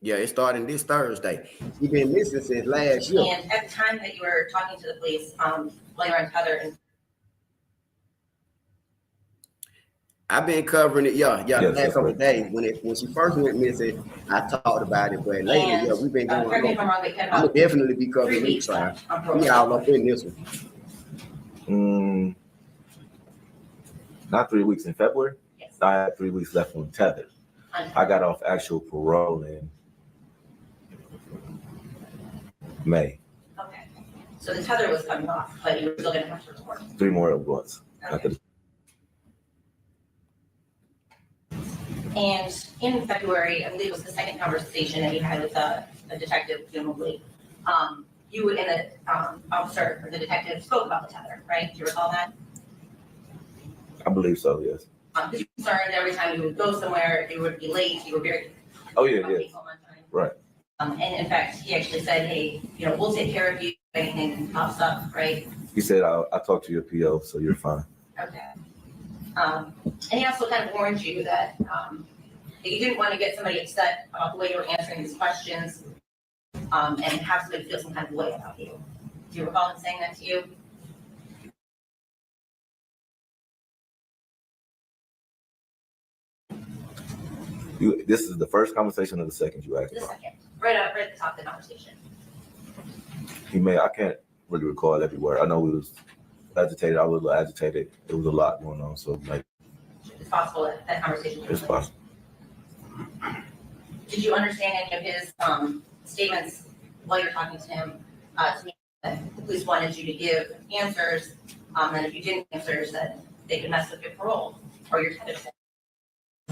Yeah, it's starting this Thursday. He been missing since last year. And at the time that you were talking to the police, while you were on tether, and I've been covering it, the Yes, last couple of days. When she first went missing, I talked about it, but lately, we've been going. correct me if I'm wrong, but Ken, I'm about gonna definitely be 3 covering weeks this trial. on parole. We all up in this one. Not 3 weeks in February. Yes. I had 3 weeks left on tether. I got off actual parole in May. Okay. So the tether was coming off, but you were still gonna have to report. 3 more at once. After the- And in February, I believe it was the second conversation that you had with the detective, presumably, you and the officer or the detective spoke about the tether, right? Do you recall that? I believe so, yes. Because you were concerned every time you would go somewhere, you would be late, you were very. Oh, yeah. Right. And in fact, he actually said, hey, we'll take care of you if anything pops up, right? He said, I'll talk to your PO, so you're fine. Okay. And he also kind of warned you that you didn't want to get somebody upset about the way you were answering these questions and have somebody feel some kind of way about you. Do you recall him saying that to you? This is the first conversation or the second you asked The about? second, right at the top of the conversation. I can't really recall every word. I know we was agitated. I was a little agitated. It was a lot going on, so like It's possible that conversation. it's possible. Did you understand any of his statements while you're talking to him to me that the police wanted you to give answers, and if you didn't answer, that they could mess with your parole or your tentative?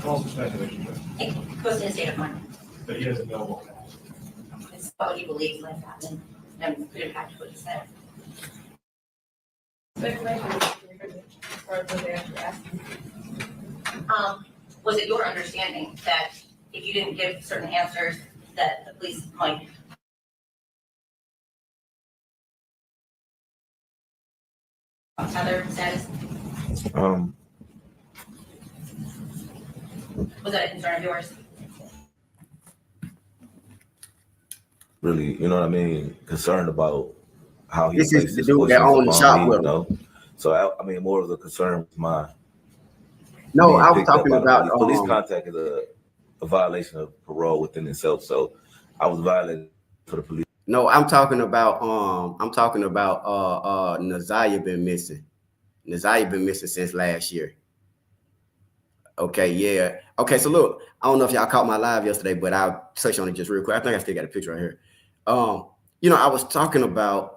Also speculation, It goes to his state of mind. but he doesn't know what happened. It's what he believes might happen and could impact what he said. Was it your understanding that if you didn't give certain answers, that the police might? Other status? Was that a concern of yours? Really, you know what I mean? Concerned about how he This takes is the his dude that questions owned the upon shop me, with you him. know? So I mean, more of the concern was mine. No, Being I was picked up talking by the about police. Police contact is a violation of parole within itself. So I was violated for the police. No, I'm talking about Ziyah been missing. Ziyah been missing since last year. Okay, yeah. Okay, so look, I don't know if y'all caught my live yesterday, but I'll touch on it just real quick. I think I still got a picture right here. You know, I was talking about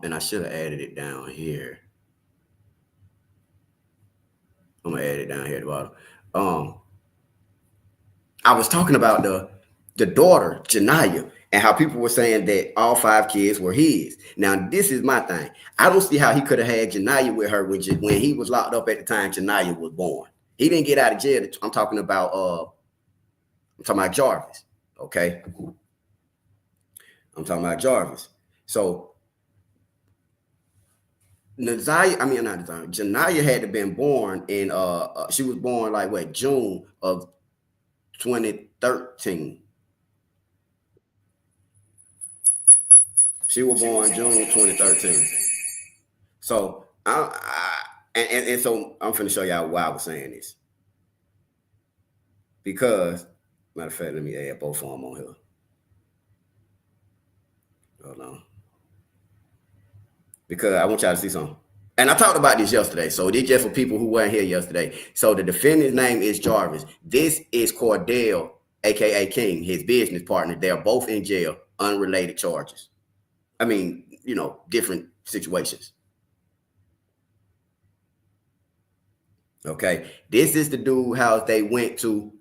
and I should have added it down here. I'm gonna add it down here at the bottom. I was talking about the daughter, Janiyah, and how people were saying that all 5 kids were his. Now, this is my thing. I don't see how he could have had Janiyah with her when he was locked up at the time Janiyah was born. He didn't get out of jail. I'm talking about Jarvis. Okay. I'm talking about Jarvis. So Janiyah had to been born in she was born like what, June of 2013. She was born June 2013. So so I'm finna show y'all why I was saying this. Because, matter of fact, let me add both of them on here. Hold on. Because I want y'all to see something. And I talked about this yesterday, so this just for people who weren't here yesterday. So the defendant's name is Jarvis. This is Cordell, aka King, his business partner. They're both in jail, unrelated charges. I mean, you know, different situations. Okay, this is the dude house they went to.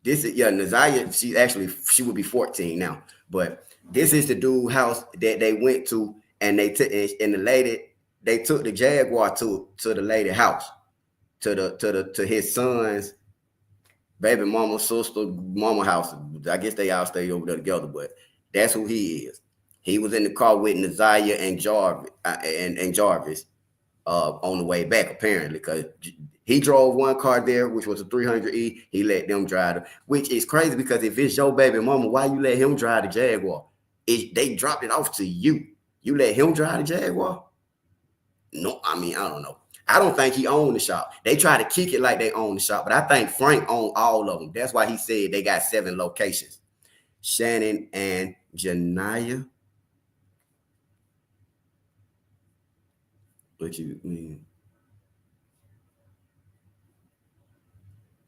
This is Ziyah. She would be 14 now, but this is the dude house that they went to, and they took the Jaguar to the lady house, to his son's baby mama, sister, mama house. I guess they all stay over there together, but that's who he is. He was in the car with Ziyah and Jarvis and Jarvis on the way back, apparently, because he drove one car there, which was a 300E. He let them drive it, which is crazy because if it's your baby mama, why you let him drive the Jaguar? They dropped it off to you. You let him drive the Jaguar? No, I mean, I don't know. I don't think he owned the shop. They try to kick it like they own the shop, but I think Frank owned all of them. That's why he said they got 7 locations. Shannon and Janiyah. What you mean?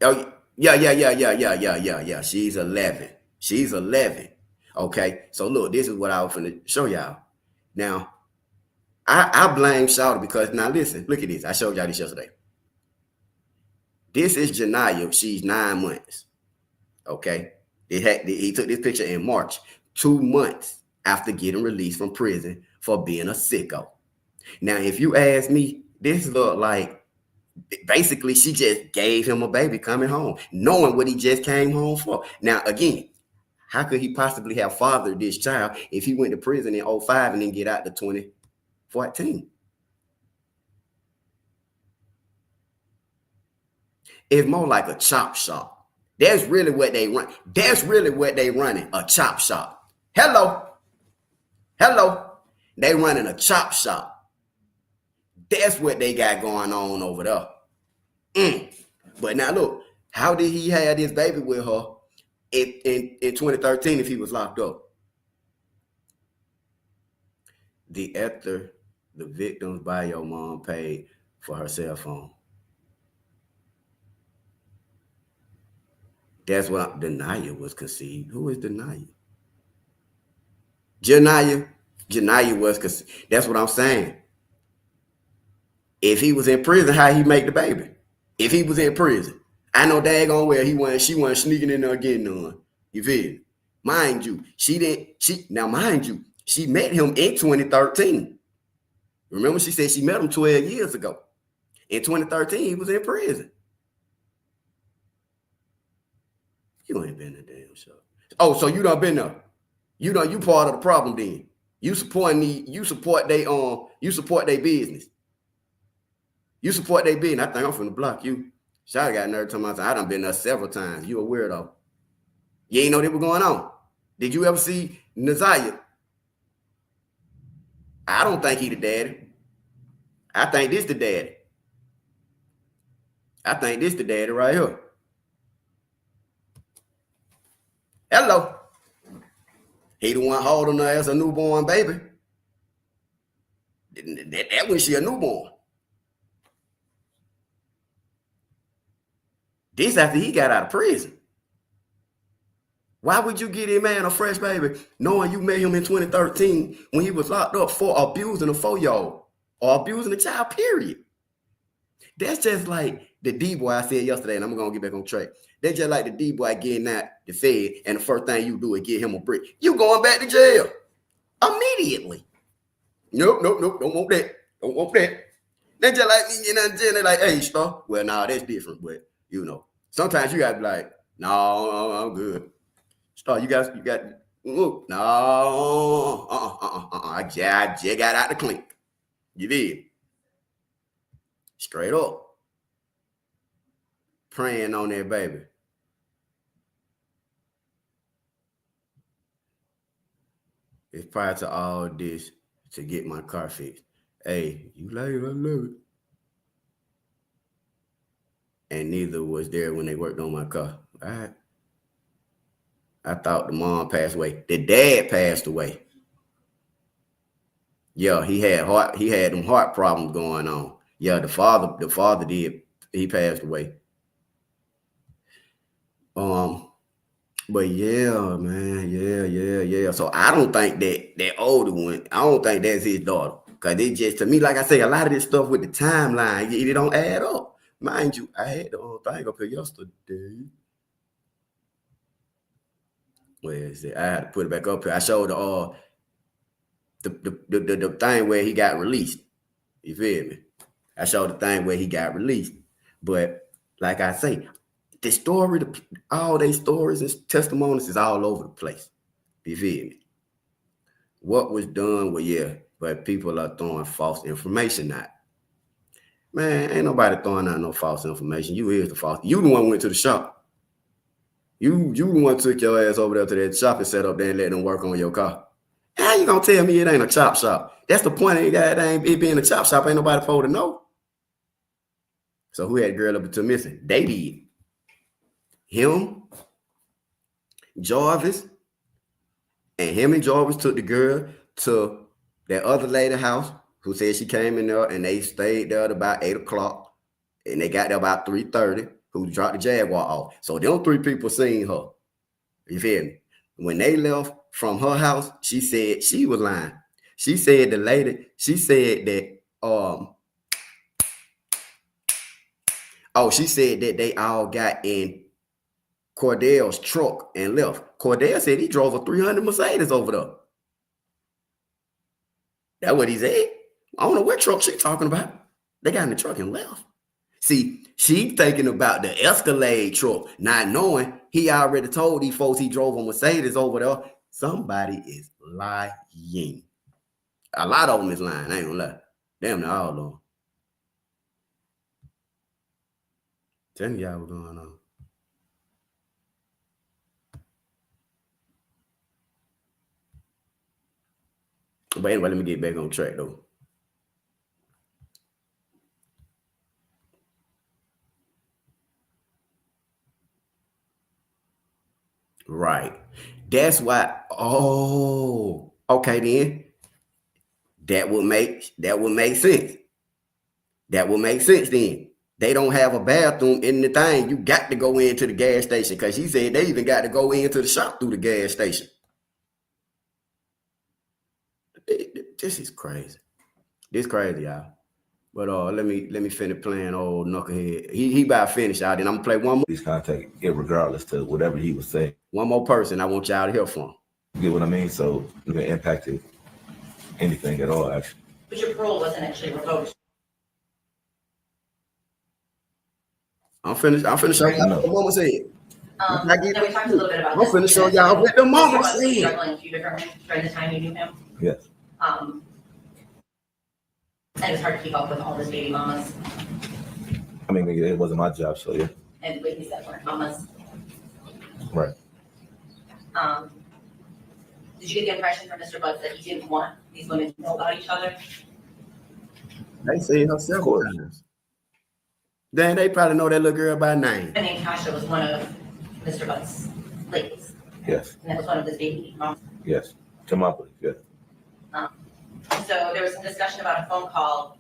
Oh, yeah. She's 11. She's 11. Okay. So look, this is what I was finna show y'all. Now, I blame Shawty because now listen, look at this. I showed y'all this yesterday. This is Janiyah. She's 9 months. Okay. He took this picture in March, 2 months after getting released from prison for being a sicko. Now, if you ask me, this looked like basically she just gave him a baby coming home, knowing what he just came home for. Now, again, how could he possibly have fathered this child if he went to prison in 2005 and then get out to 2014? It's more like a chop shop. That's really what they run. That's really what they running, a chop shop. Hello. They running a chop shop. That's what they got going on over there. But now look, how did he have this baby with her in 2013 if he was locked up? The victim's bio mom paid for her cell phone. That's what Denia was conceived. Who is Denia? Janiyah was conceived. That's what I'm saying. If he was in prison, how he make the baby? If he was in prison, I know daggone well she wasn't sneaking in there getting none. You feel me? Mind you, she met him in 2013. Remember, she said she met him 12 years ago. In 2013, he was in prison. You ain't been a damn show. Oh, so you done been there. You part of the problem then. You support their business. You support their business. I think I'm finna block you. Shawty got nerve to my time. I done been there several times. You a weirdo. You ain't know they were going on. Did you ever see Ziyah? I don't think he the daddy. I think this the daddy. I think this the daddy right here. Hello. He the one holding her as a newborn baby. That when she a newborn. This after he got out of prison. Why would you get a man a fresh baby knowing you met him in 2013 when he was locked up for abusing a 4-year-old or abusing a child, period? That's just like the D-boy I said yesterday, and I'm going to get back on track. That's just like the D-boy getting out the fed, and the first thing you do is get him a brick. You going back to jail immediately. Nope, don't want that. Don't want that. That's just like me getting out of jail, they're like, hey, Star. Well, nah, that's different, but, sometimes you got to be like, no, I'm good. Star, you got, no, I just got out the clink. You did. Straight up. Praying on that baby. It's prior to all this to get my car fixed. Hey, you like it, I love it. And neither was there when they worked on my car. All right. I thought the mom passed away. The dad passed away. Yeah, he had them heart problems going on. Yeah, the father did. He passed away. But yeah, man, yeah. So I don't think that older one, I don't think that's his daughter. Cause it just, to me, like I say, a lot of this stuff with the timeline, it don't add up. Mind you, I had the whole thing up here yesterday. Where is it? I had to put it back up here. I showed the thing where he got released. You feel me? I showed the thing where he got released. But like I say, the story, all their stories and testimonies is all over the place. You feel me? What was done, but people are throwing false information out. Man, ain't nobody throwing out no false information. You is the false. You the one who went to the shop. You the one took your ass over there to that shop and set up there and let them work on your car. How you gonna tell me it ain't a chop shop? That's the point. It being a chop shop. Ain't nobody supposed to know. So who had girl up until missing? They did. Him, Jarvis, and him and Jarvis took the girl to that other lady house who said she came in there and they stayed there at about 8 o'clock and they got there about 3:30, who dropped the Jaguar off. So them 3 people seen her. You feel me? When they left from her house, she said she was lying. She said that she said that they all got in Cordell's truck and left. Cordell said he drove a 300 Mercedes over there. That's what he said. I don't know what truck she talking about. They got in the truck and left. See, she thinking about the Escalade truck, not knowing he already told these folks he drove a Mercedes over there. Somebody is lying. A lot of them is lying. I ain't gonna lie. Damn, they're all of them. Tell me y'all what's going on. But anyway, let me get back on track though. Right. That's why. Oh, okay then. That would make sense. That would make sense then. they don't have a bathroom in the thing. You got to go into the gas station because she said they even got to go into the shop through the gas station. This is crazy. This crazy, y'all. But let me finish playing old knucklehead. He about finished, y'all. Then I'm gonna play one more. Please contact, irregardless to whatever he was saying. One more person I want y'all to hear from. You get what I mean? So it impacted anything at all, actually. But your parole wasn't actually revoked. I'm finished. Show y'all what the mama said. Then we talked a little bit about I'm finna show y'all what the mama said. Struggling with a few different women during the time you knew him. Yes. And it was hard to keep up with all his baby mamas. I mean, it wasn't my job, so yeah. And babies that weren't mamas. Right. Did you get the impression from Mr. Butts that he didn't want these women to know about each other? They say her several times. Then they probably know that little girl by name. I mean, Tasha was one of Mr. Butts' ladies. Yes. And that was one of his baby mamas. Yes. To my place, yes. So there was some discussion about a phone call.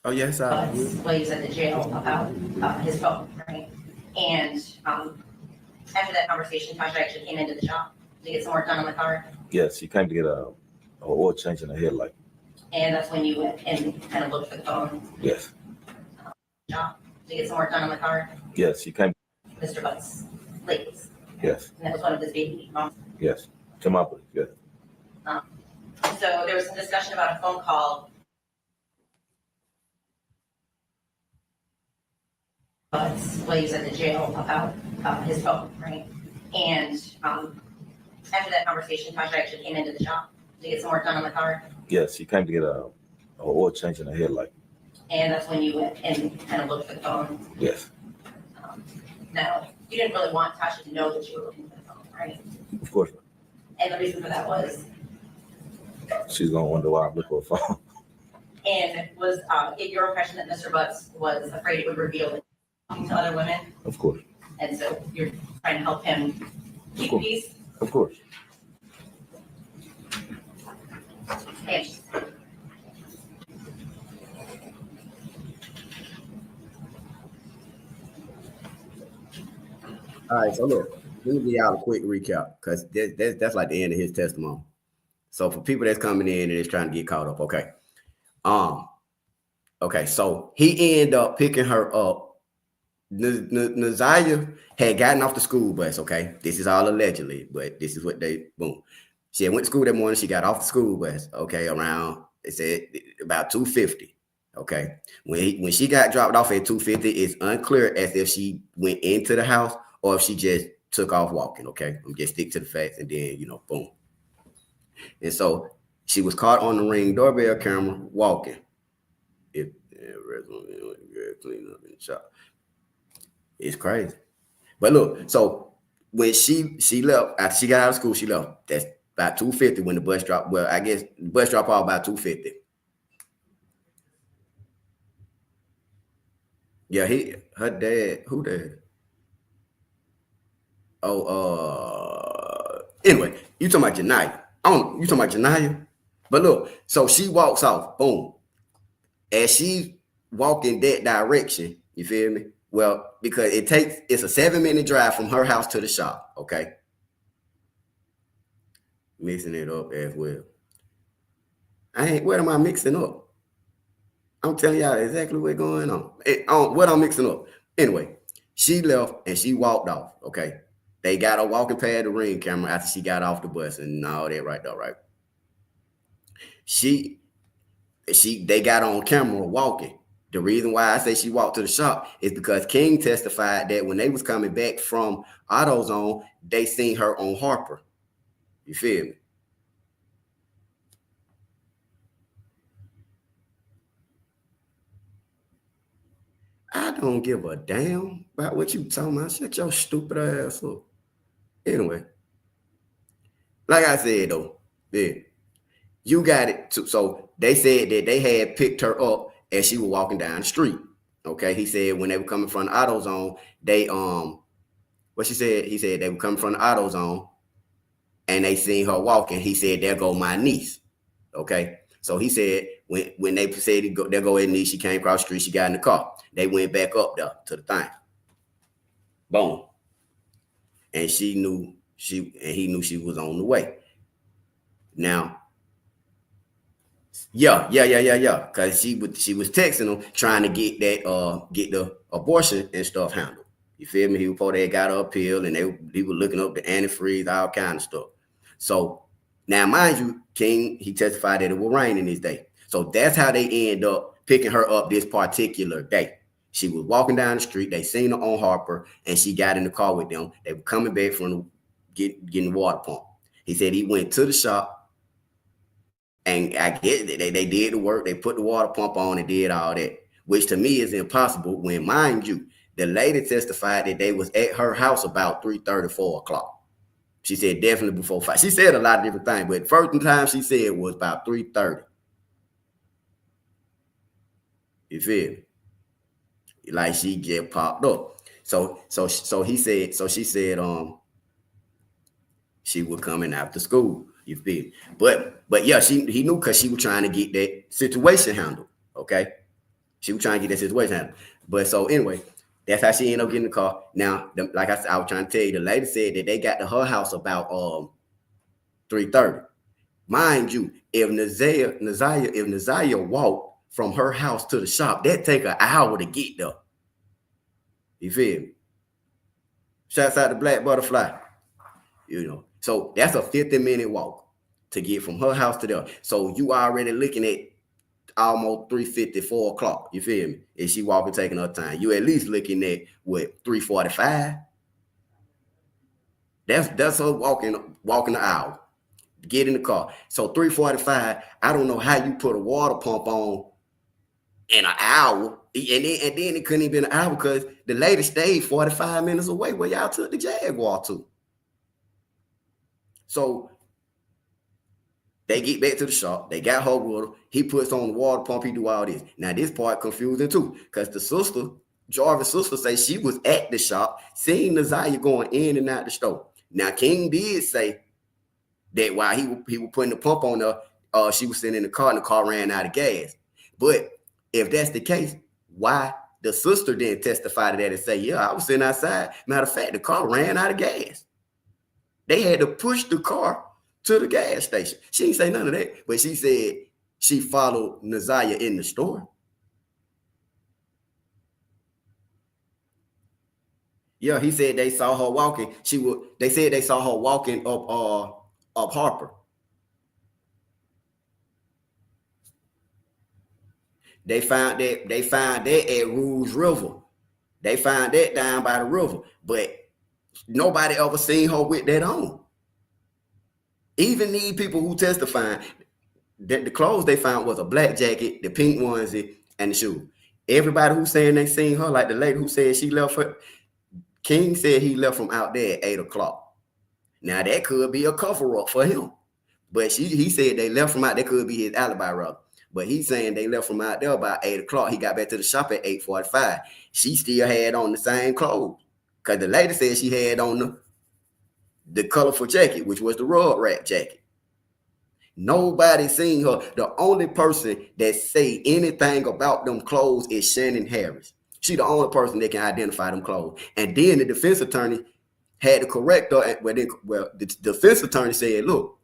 Oh yes, While he was at the jail about his phone, right? And after that conversation, Tasha actually came into the shop to get some work done on the car. Yes, she came to get a oil change in the headlight. And that's when you went and kind of looked for the phone Yes. shop to get some work done on the car. Yes, she came. Mr. Butts' ladies. Yes. And that was one of his baby mamas. Yes. To my place, yes. So there was some discussion about a phone call. While he was at the jail about his phone, right? And after that conversation, Tasha actually came into the shop to get some work done on the car. Yes, she came to get a oil change in the headlight. And that's when you went and kind of looked for the phone. Yes. Now, you didn't really want Tasha to know that you were looking for the phone, right? Of course. And the reason for that was, She's gonna wonder why I'm looking for a phone. and was it your impression that Mr. Butts was afraid it would reveal that he was talking to other women? Of course. And so you're trying to help him keep peace? Of course. Yes. All right, so look, let me give y'all a quick recap because that's like the end of his testimony. So for people that's coming in and is trying to get caught up, okay. Okay, so he ended up picking her up. Ziyah had gotten off the school bus, okay? This is all allegedly, but this is what boom. She had went to school that morning, she got off the school bus, okay, around, they said about 2:50. Okay. When she got dropped off at 2:50, it's unclear as if she went into the house or if she just took off walking. Okay. I'm just stick to the facts and then, boom. And so she was caught on the Ring doorbell camera walking. Clean up in the shop. It's crazy. But look, so when she left, after she got out of school, she left. That's about 2:50 when the bus dropped. Well, I guess the bus dropped off about 2:50. Yeah, her dad, who dad? Anyway, you talking about Janiyah. You talking about Janiyah? But look, so she walks off, boom. As she walking that direction, you feel me? Well, because it's a 7-minute drive from her house to the shop, okay? Mixing it up as well. What am I mixing up? I'm telling y'all exactly what's going on. What I'm mixing up. Anyway, she left and she walked off. Okay. They got her walking past the Ring camera after she got off the bus and all that right there, right? They got on camera walking. The reason why I say she walked to the shop is because King testified that when they was coming back from AutoZone, they seen her on Harper. You feel me? I don't give a damn about what you talking about. Shut your stupid ass up. Anyway, like I said though, yeah, you got it. So they said that they had picked her up as she was walking down the street. Okay, he said when they were coming from the AutoZone, they what she said? He said they were coming from the AutoZone, and they seen her walking. He said, "There go my niece." Okay, so he said When they said they'll go ahead and leave, she came across the street, she got in the car. They went back up there to the thing. Boom. And he knew she was on the way. Now, yeah. Cause she was texting him trying to get the abortion and stuff handled. You feel me? He before they got her appeal and he was looking up the antifreeze, all kind of stuff. So now, mind you, King, he testified that it will rain in this day. So that's how they end up picking her up this particular day. She was walking down the street. They seen her on Harper, and she got in the car with them. They were coming back from getting the water pump. He said he went to the shop, and I guess they did the work. They put the water pump on and did all that, which to me is impossible when, mind you, the lady testified that they was at her house about 3:30, 4 o'clock. She said definitely before 5. She said a lot of different things, but the first time she said was about 3:30. You feel me? Like she just popped up. So she said she was coming after school. You feel me? But yeah, he knew because she was trying to get that situation handled. Okay. She was trying to get that situation handled. But so anyway, that's how she ended up getting the car. Now, like I said, I was trying to tell you, the lady said that they got to her house about 3:30. Mind you, if Ziyah walked from her house to the shop, that take an hour to get there. You feel me? Shouts out to Black Butterfly. You know, so that's a 50-minute walk to get from her house to there. So you already looking at almost 3:50, 4 o'clock. You feel me? If she walking, taking her time, you at least looking at what, 3:45. That's her walking the aisle. Get in the car. So 3:45. I don't know how you put a water pump on in an hour, and then it couldn't even be an hour because the lady stayed 45 minutes away where y'all took the Jaguar to. So they get back to the shop. They got her with her. He puts on the water pump. He do all this. Now this part confusing too, because the sister, Jarvis' sister, say she was at the shop, seeing Ziyah going in and out the store. Now King did say that while he was putting the pump on her, she was sitting in the car and the car ran out of gas. But if that's the case, why the sister didn't testify to that and say, yeah, I was sitting outside. Matter of fact, the car ran out of gas. They had to push the car to the gas station. She didn't say none of that, but she said she followed Ziyah in the store. Yeah, he said they saw her walking. They said they saw her walking up Harper. They found that at Rouge River. They found that down by the river, but nobody ever seen her with that on. Even these people who testified that the clothes they found was a black jacket, the pink onesie, and the shoe. Everybody who's saying they seen her, like the lady who said she left her, King said he left from out there at 8 o'clock. Now that could be a cover up for him, but he said they left from out. That could be his alibi, rather. But he's saying they left from out there about 8 o'clock. He got back to the shop at 8:45. She still had on the same clothes. Because the lady said she had on the colorful jacket, which was the rug wrap jacket. Nobody seen her. The only person that say anything about them clothes is Shannon Harris. She the only person that can identify them clothes. And then the defense attorney had to correct her. Well, the defense attorney said, look,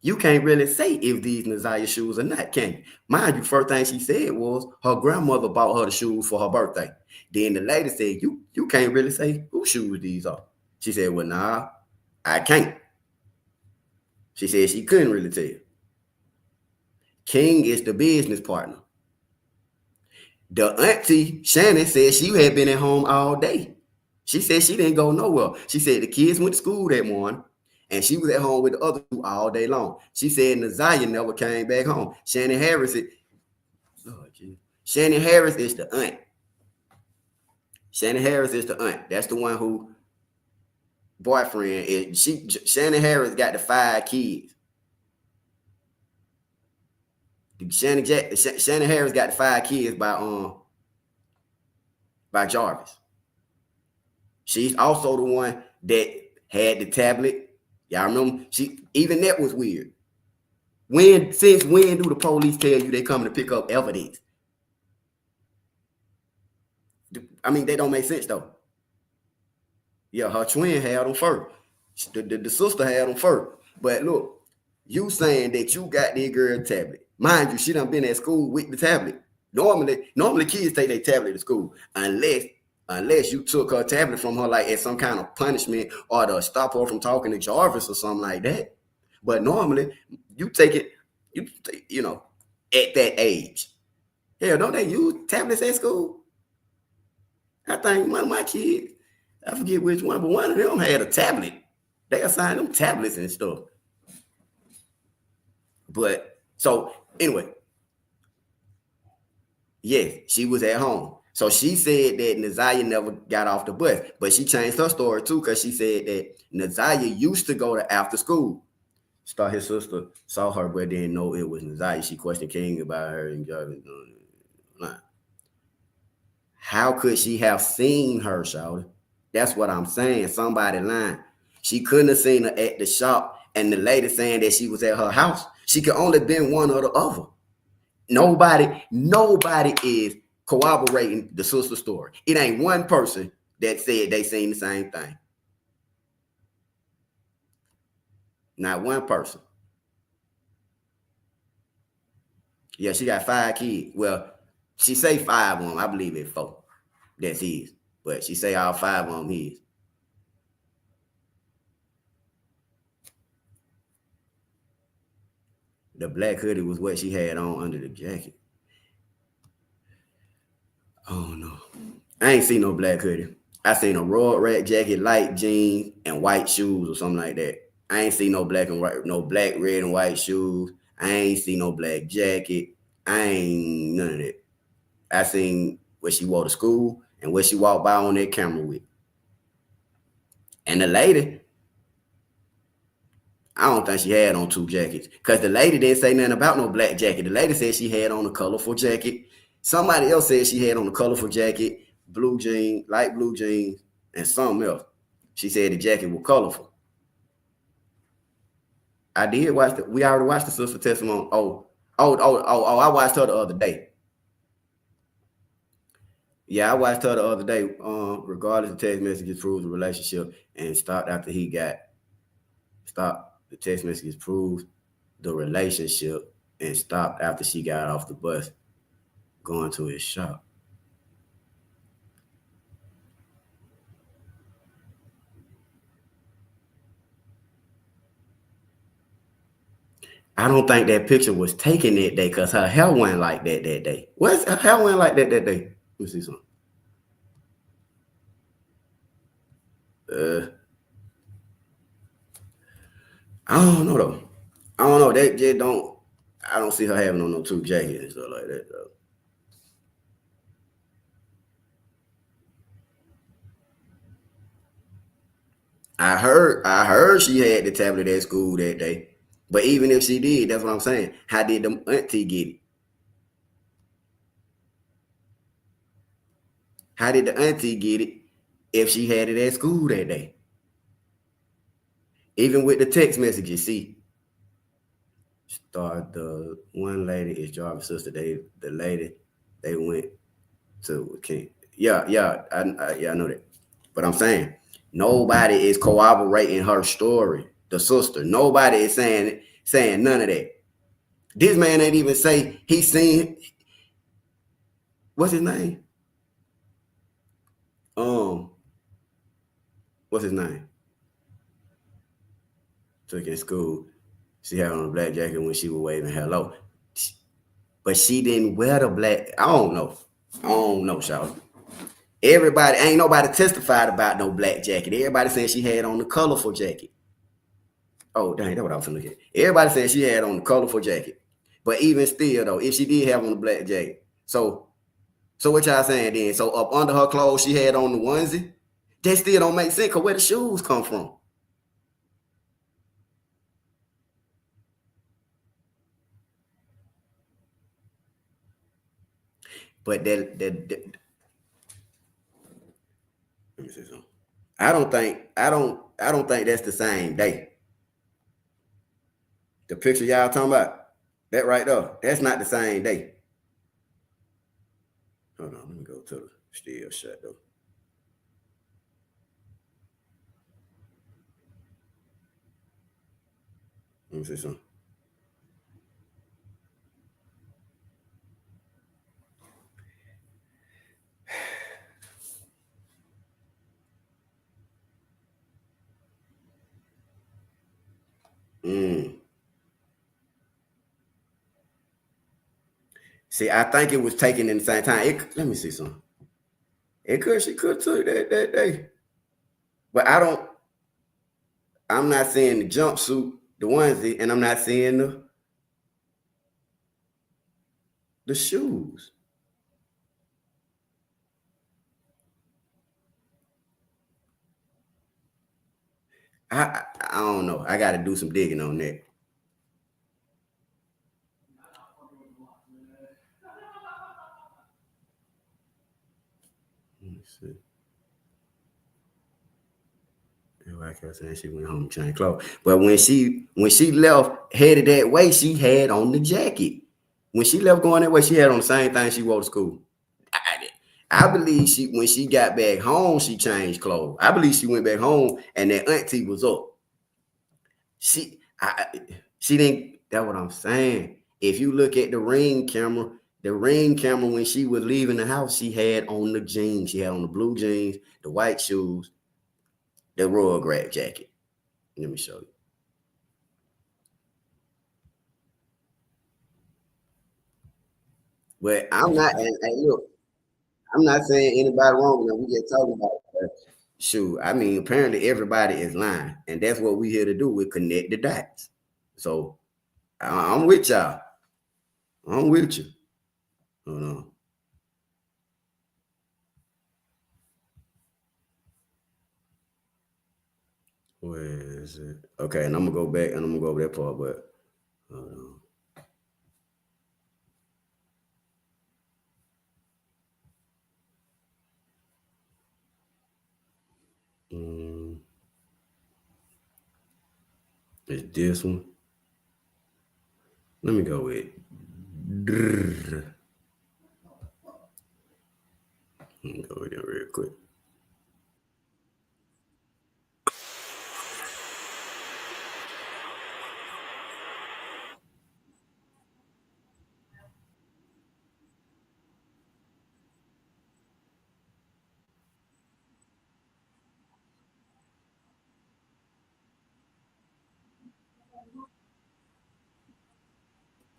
you can't really say if these Ziyah shoes or not, can you? Mind you, first thing she said was her grandmother bought her the shoes for her birthday. Then the lady said, you can't really say whose shoes these are. She said, well, nah, I can't. She said she couldn't really tell. King is the business partner. The auntie, Shannon, said she had been at home all day. She said she didn't go nowhere. She said the kids went to school that morning, and she was at home with the other two all day long. She said Ziyah never came back home. Shannon Harris is the aunt. Shannon Harris is the aunt. That's the one who boyfriend is. Shannon Harris got the 5 kids. Shannon Harris got the 5 kids by Jarvis. She's also the one that had the tablet. Y'all remember? Even that was weird. Since when do the police tell you they coming to pick up evidence? I mean, they don't make sense though. Yeah, her twin had them first. The sister had them first. But look, you saying that you got this girl tablet. Mind you, she done been at school with the tablet. Normally kids take their tablet to school unless you took her tablet from her like as some kind of punishment or to stop her from talking to Jarvis or something like that. But normally you take it, at that age. Hell, don't they use tablets at school? I think one of my kids, I forget which one, but one of them had a tablet. They assigned them tablets and stuff. But so anyway, yes, she was at home. So she said that Ziyah never got off the bus, but she changed her story too because she said that Ziyah used to go to after school. Thought his sister saw her, but didn't know it was Ziyah. She questioned King about her and how could she have seen her, Shawty? That's what I'm saying. Somebody lying. She couldn't have seen her at the shop, and the lady saying that she was at her house. She could only been one or the other. Nobody is corroborating the sister story. It ain't one person that said they seen the same thing. Not one person. Yeah, she got 5 kids. Well, she say 5 of them. I believe it's 4. That's his. But she say all 5 of them his. The black hoodie was what she had on under the jacket. Oh no. I ain't seen no black hoodie. I seen a road rat jacket, light jeans, and white shoes or something like that. I ain't seen no black and white, no black, red, and white shoes. I ain't seen no black jacket. I ain't none of that. I seen what she wore to school and what she walked by on that camera with. And the lady, I don't think she had on 2 jackets because the lady didn't say nothing about no black jacket. The lady said she had on a colorful jacket. Somebody else said she had on a colorful jacket, blue jeans, light blue jeans, and something else. She said the jacket was colorful. I did watch we already watched the sister testimony. Oh, I watched her the other day. Yeah, I watched her the other day. Regardless of text messages proves the relationship and stopped after he got stopped. The text messages proves the relationship and stopped after she got off the bus going to his shop. I don't think that picture was taken that day because her hair wasn't like that day. Her hair wasn't like that day? Let me see something. I don't know though. I don't know. That just don't. I don't see her having on no 2 jackets and stuff like that though. I heard she had the tablet at school that day. But even if she did, that's what I'm saying. How did the auntie get it? How did the auntie get it if she had it at school that day? Even with the text messages, see. The one lady is Jarvis' sister. The lady, they went to King. Yeah, I know that. But I'm saying, nobody is corroborating her story. The sister. Nobody is saying none of that. This man ain't even say he seen. What's his name? What's his name? Took in school. She had on a black jacket when she was waving hello. But she didn't wear the black. I don't know, Shawty. Everybody, ain't nobody testified about no black jacket. Everybody saying she had on the colorful jacket. Oh, dang, that's what I was looking at. Everybody saying she had on the colorful jacket. But even still, though, if she did have on the black jacket. So what y'all saying then? So up under her clothes, she had on the onesie? That still don't make sense because where the shoes come from? But that let me say something. I don't think that's the same day. The picture y'all talking about, that right there, that's not the same day. Hold on, let me go to the still shot though. Let me see something. See, I think it was taken in the same time. Let me see something. She could took that day. But I'm not seeing the jumpsuit, the onesie, and I'm not seeing the shoes. I don't know. I got to do some digging on that. Let me see. Like I said, she went home and changed clothes. But when she left, headed that way, she had on the jacket. When she left going that way, she had on the same thing she wore to school. I believe when she got back home, she changed clothes. I believe she went back home and that auntie was up. She didn't. That's what I'm saying. If you look at the ring camera when she was leaving the house, she had on the jeans. She had on the blue jeans, the white shoes, the Rugrat jacket. Let me show you. But I'm not, and look, I'm not saying anybody wrong. We just talking about shoot. I mean, apparently everybody is lying, and that's what we here to do. We connect the dots. So I'm with y'all. I'm with you. Hold on. Where is it? Okay, and I'm gonna go back and I'm gonna go over that part, but hold on. It's this one. Let me go with Let me go with it real quick.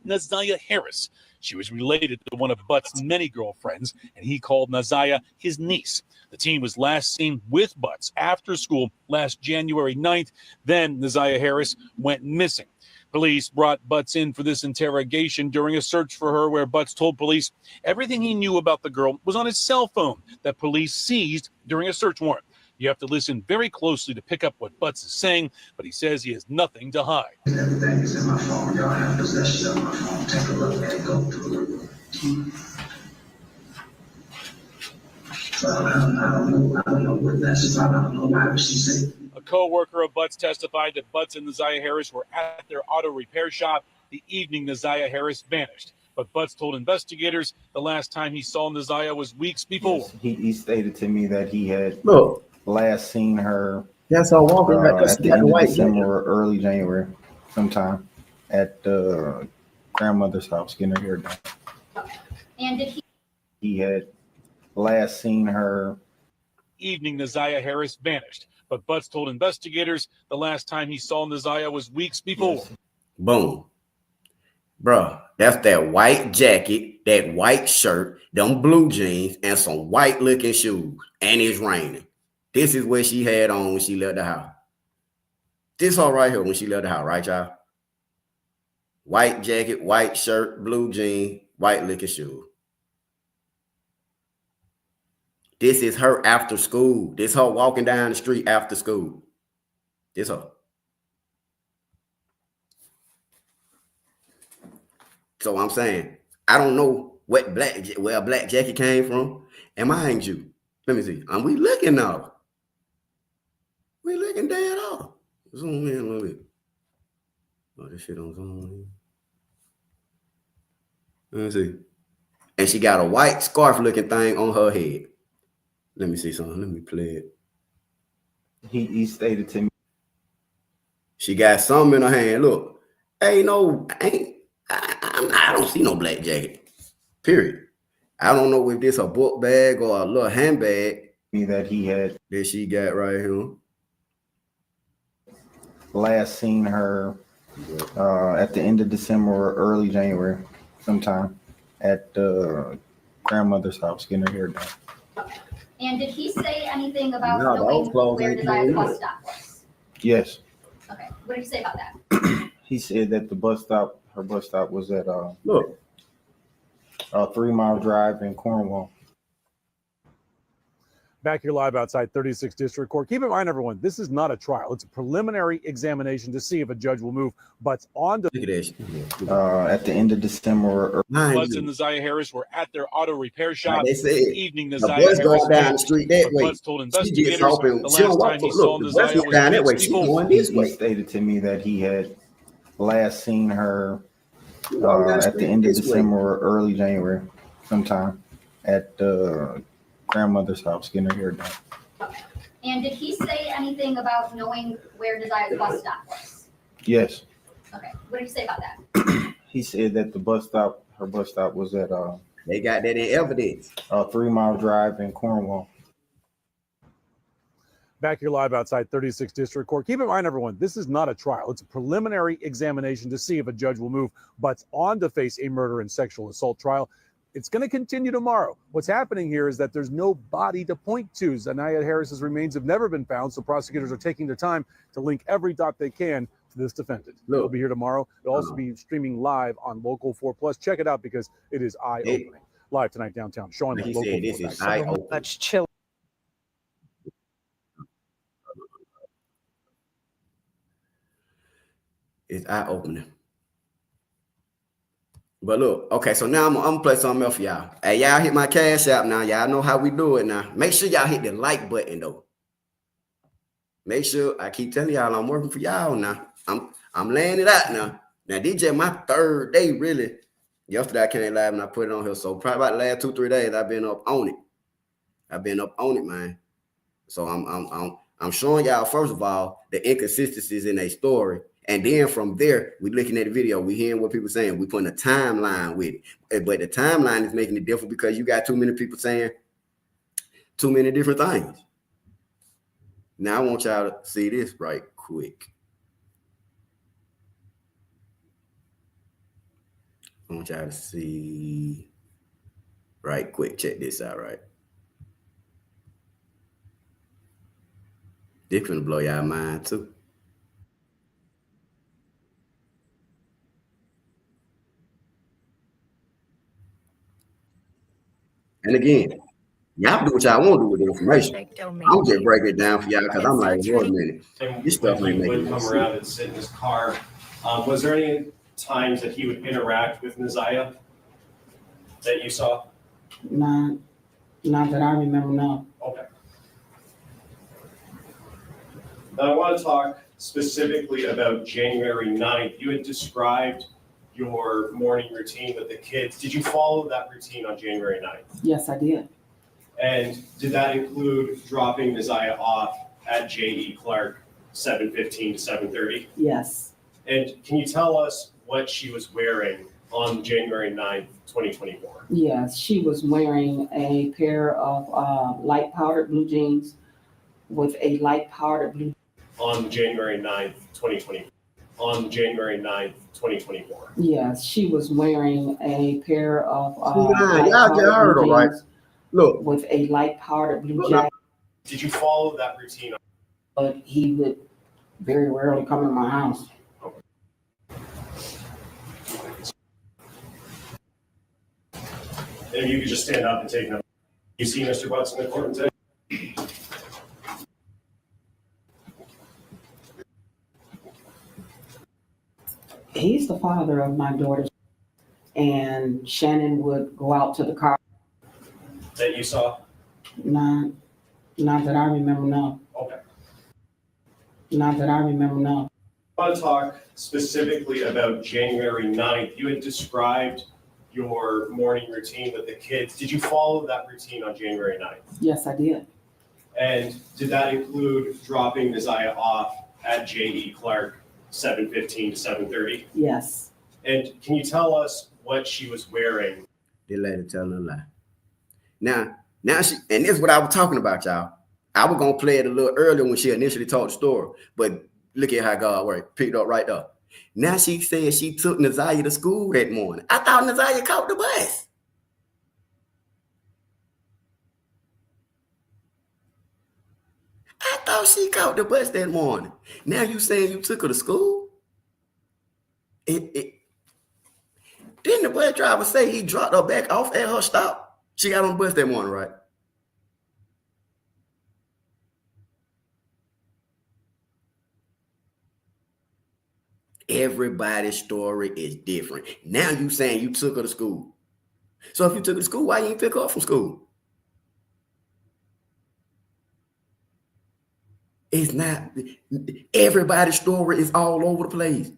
Ziyah Harris. She was related to one of Butt's many girlfriends, and he called Ziyah his niece. The teen was last seen with Butts after school last January 9th. Then Ziyah Harris went missing. Police brought Butts in for this interrogation during a search for her, where Butts told police everything he knew about the girl was on his cell phone that police seized during a search warrant. You have to listen very closely to pick up what Butts is saying, but he says he has nothing to hide. Everything is in my phone. Y'all have possession of my phone. Take a look at it. Go through it. So I don't know what that's about. I don't know why she said. A co-worker of Butts testified that Butts and Ziyah Harris were at their auto repair shop the evening Ziyah Harris vanished. But Butts told investigators the last time he saw Ziyah was weeks before. Yes, he stated to me that he had last seen her. That's all walking back at the end of December or early January, sometime at grandmother's house getting her hair done. And did He had last seen her. Evening Ziyah Harris vanished. But Butts told investigators the last time he saw Ziyah was weeks before. Boom. Bro, that's that white jacket, that white shirt, them blue jeans, and some white looking shoes. And it's raining. This is what she had on when she left the house. This all right here when she left the house, right, y'all? White jacket, white shirt, blue jeans, white looking shoes. This is her after school. This her walking down the street after school. This her. So I'm saying, I don't know where a black jacket came from. And mind you, let me see. We looking now. We looking dead off. Zoom in a little bit. Oh, this shit on Zoom. Let me see. And she got a white scarf looking thing on her head. Let me see something. Let me play it. He stated to me. She got something in her hand. Look, I don't see no black jacket. Period. I don't know if this a book bag or a little handbag that he had that she got right here. Last seen her at the end of December or early January, sometime at grandmother's house getting her hair done. And did he say anything about No, knowing those clothes where ain't Ziyah's clothes. bus stop was? Yes, Okay, what did he say about that? he said that her bus stop was at look, a 3-mile drive in Cornwall. Back here live outside 36th District Court. Keep in mind, everyone, this is not a trial. It's a preliminary examination to see if a judge will move Butts on to... At the end of December. Butts and Ziyah Harris were at their auto repair shop. They said, this evening, the Ziyah bus Harris going down the vanished. street that But way. Butts told She investigators just hoping the she don't last walk. time he Look, saw the bus Ziyah went was down that way. weeks She before. going this He way. stated to me that he had last seen her down at the end of this way. December or early January, sometime at grandmother's house getting her hair done. And did he say anything about knowing where Ziyah's bus stop was? Yes, Okay, what did he say about that? he said that her bus stop was at They got that in evidence. a 3-mile drive in Cornwall. Back here live outside 36th District Court. Keep in mind, everyone, this is not a trial. It's a preliminary examination to see if a judge will move Butts on to face a murder and sexual assault trial. It's going to continue tomorrow. What's happening here is that there's no body to point to. Ziyah Harris's remains have never been found, so prosecutors are taking their time to link every dot they can to this defendant. It'll be here tomorrow. It'll also be streaming live on Local 4 Plus. Check it out because it is eye-opening. Live tonight downtown. Sean, He Local said 4. this is Back. eye-opening. Much chill. It's eye-opening. But look, okay, so now I'm gonna play something else for y'all. Hey, y'all hit my Cash App now. Y'all know how we do it now. Make sure y'all hit the like button though. Make sure I keep telling y'all I'm working for y'all now. I'm laying it out now. Now this just my third day really. Yesterday I came live and I put it on here. So probably about the last 2-3 days I've been up on it. Man. So I'm showing y'all first of all the inconsistencies in a story. And then from there, we're looking at the video. We're hearing what people saying. We're putting a timeline with it. But the timeline is making it different because you got too many people saying too many different things. Now I want y'all to see this right quick. I want y'all to see right quick. Check this out, right? This gonna blow y'all mind too. And again, y'all do what y'all want to do with the information. I'm just breaking it down for y'all because I'm like, wait a minute. This stuff When ain't he making would come sense. around and sit in his car, was there any times that he would interact with Ziyah that you saw? Not that I remember, no. Okay. Now I want to talk specifically about January 9th. You had described your morning routine with the kids. Did you follow that routine on January 9th? Yes, I did. And did that include dropping Ziyah off at J.E. Clark 7:15 to 7:30? Yes. And can you tell us what she was wearing on January 9th, 2024? Yes, she was wearing a pair of light powdered blue jeans with a light powdered blue. On January 9th, 2024. On January 9th, 2024. Yes, she was wearing a pair of Y'all just heard her, right? Look. with a light powdered blue jacket. Did you follow that routine? But he would very rarely come in my house. If you could just stand up and take notes. You see Mr. Butts in the court today? He's the father of my daughter, and Shannon would go out to the car. That you saw? Not that I remember, no. Okay. Not that I remember, no. I want to talk specifically about January 9th. You had described your morning routine with the kids. Did you follow that routine on January 9th? Yes, I did. And did that include dropping Ziyah off at J.E. Clark 7:15 to 7:30? Yes. And can you tell us what she was wearing? They let her tell a lie. Now she, and this is what I was talking about, y'all. I was gonna play it a little earlier when she initially told the story, but look at how God worked. Picked up right there. Now she said she took Ziyah to school that morning. I thought Ziyah caught the bus. I thought she caught the bus that morning. Now you saying you took her to school? Didn't the bus driver say he dropped her back off at her stop? She got on the bus that morning, right? Everybody's story is different. Now you saying you took her to school. So if you took her to school, why you didn't pick her up from school? It's not, everybody's story is all over the place.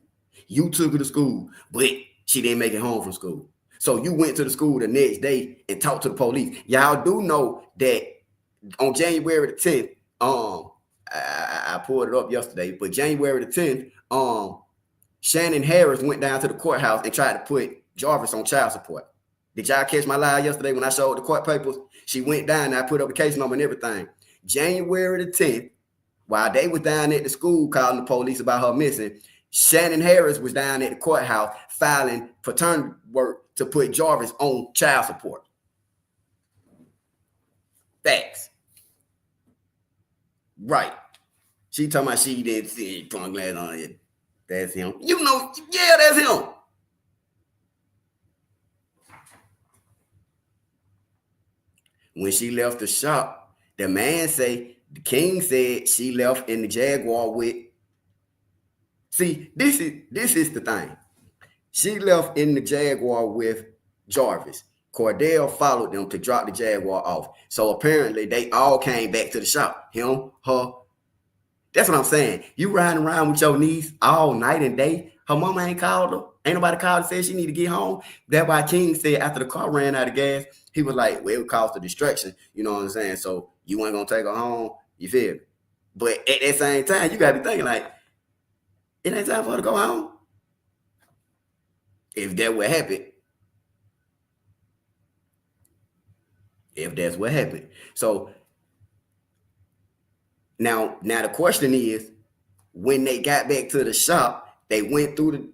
You took her to school, but she didn't make it home from school. So you went to the school the next day and talked to the police. Y'all do know that on January the 10th, I pulled it up yesterday, but January the 10th, Shannon Harris went down to the courthouse and tried to put Jarvis on child support. Did y'all catch my live yesterday when I showed the court papers? She went down and I put up the case number and everything. January the 10th, while they was down at the school calling the police about her missing, Shannon Harris was down at the courthouse filing paternity work to put Jarvis on child support. Facts. Right. She talking about she didn't see punk glass on it. That's him. You know, yeah, that's him. When she left the shop, the man say, the king said she left in the Jaguar with. See, this is the thing. She left in the Jaguar with Jarvis. Cordell followed them to drop the Jaguar off. So apparently they all came back to the shop. Him, her. That's what I'm saying. You riding around with your niece all night and day. Her mama ain't called her. Ain't nobody called and said she need to get home. That's why King said after the car ran out of gas, he was like, well, it would cause the distraction. You know what I'm saying? So you ain't gonna take her home. You feel me? But at that same time, you gotta be thinking like, it ain't time for her to go home. If that what happened. If that's what happened. So now the question is, when they got back to the shop, they went through the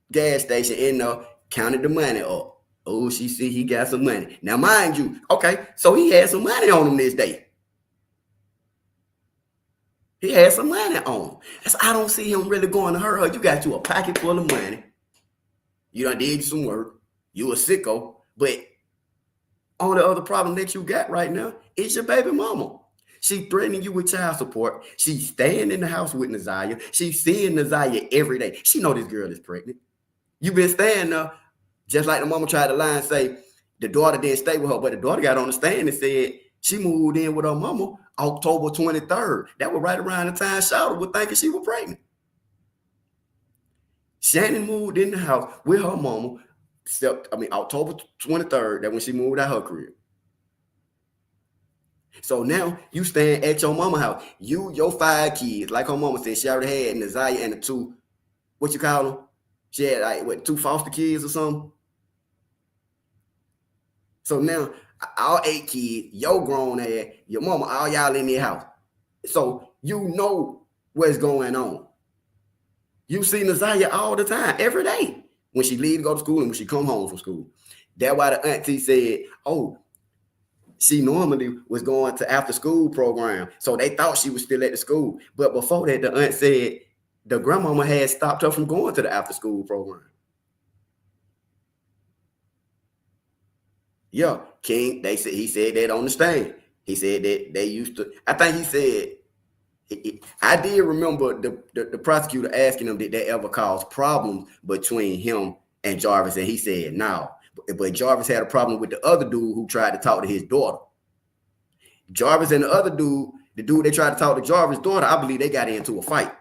gas station and counted the money up. Oh, she see he got some money. Now, mind you, okay, so he had some money on him this day. He had some money on him. I don't see him really going to hurt her. You got you a pocket full of money. You done did some work. You a sicko. But only other problem that you got right now is your baby mama. She threatening you with child support. She's staying in the house with Ziyah. She's seeing Ziyah every day. She know this girl is pregnant. You been staying there, just like the mama tried to lie and say the daughter didn't stay with her, but the daughter got on the stand and said she moved in with her mama October 23rd. That was right around the time Shawty was thinking she was pregnant. Shannon moved in the house with her mama, October 23rd, that when she moved out her crib. So now you staying at your mama house. Your 5 kids, like her mama said, she already had Ziyah and the 2, what you call them? She had like 2 foster kids or something. So now all 8 kids, your grown ass, your mama, all y'all in their house. So you know what's going on. You see Ziyah all the time, every day. When she leave to go to school and when she come home from school. That's why the auntie said, oh, she normally was going to after school program. So they thought she was still at the school. But before that, the aunt said the grandmama had stopped her from going to the after school program. Yeah, King, he said that on the stand. He said that they used to, I think he said, I did remember the prosecutor asking him, did that ever cause problems between him and Jarvis? And he said, no. But Jarvis had a problem with the other dude who tried to talk to his daughter. Jarvis and the other dude, the dude they tried to talk to Jarvis' daughter, I believe they got into a fight.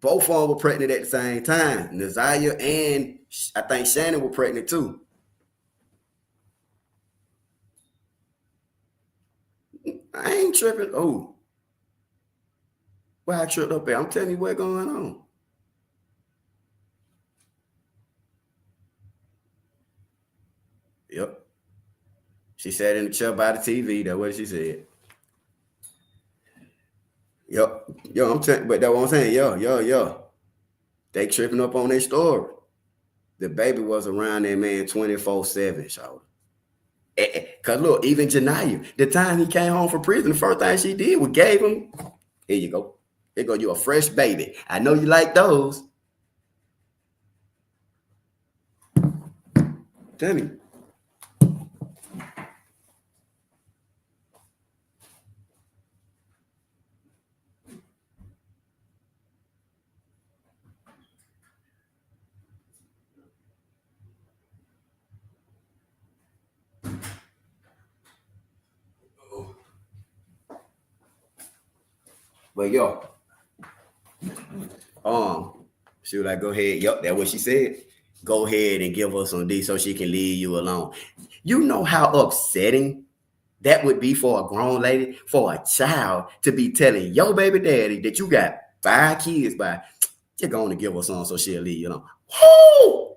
Both of them were pregnant at the same time. Ziyah and I think Shannon were pregnant too. I ain't tripping. Oh, why I tripped up there? I'm telling you what's going on. Yep. She sat in the chair by the TV. That's what she said. Yep. Yo, but that's what I'm saying. Yo. They tripping up on their story. The baby was around that man 24/7, y'all. Cause look, even Janiyah, the time he came home from prison, the first thing she did was gave him, here you go. Here go, you a fresh baby. I know you like those. Tell me. But yo, she was like, go ahead. Yup, that's what she said. Go ahead and give her some D so she can leave you alone. You know how upsetting that would be for a grown lady, for a child to be telling your baby daddy that you got 5 kids by, you're going to give her some so she'll leave you alone. Woo!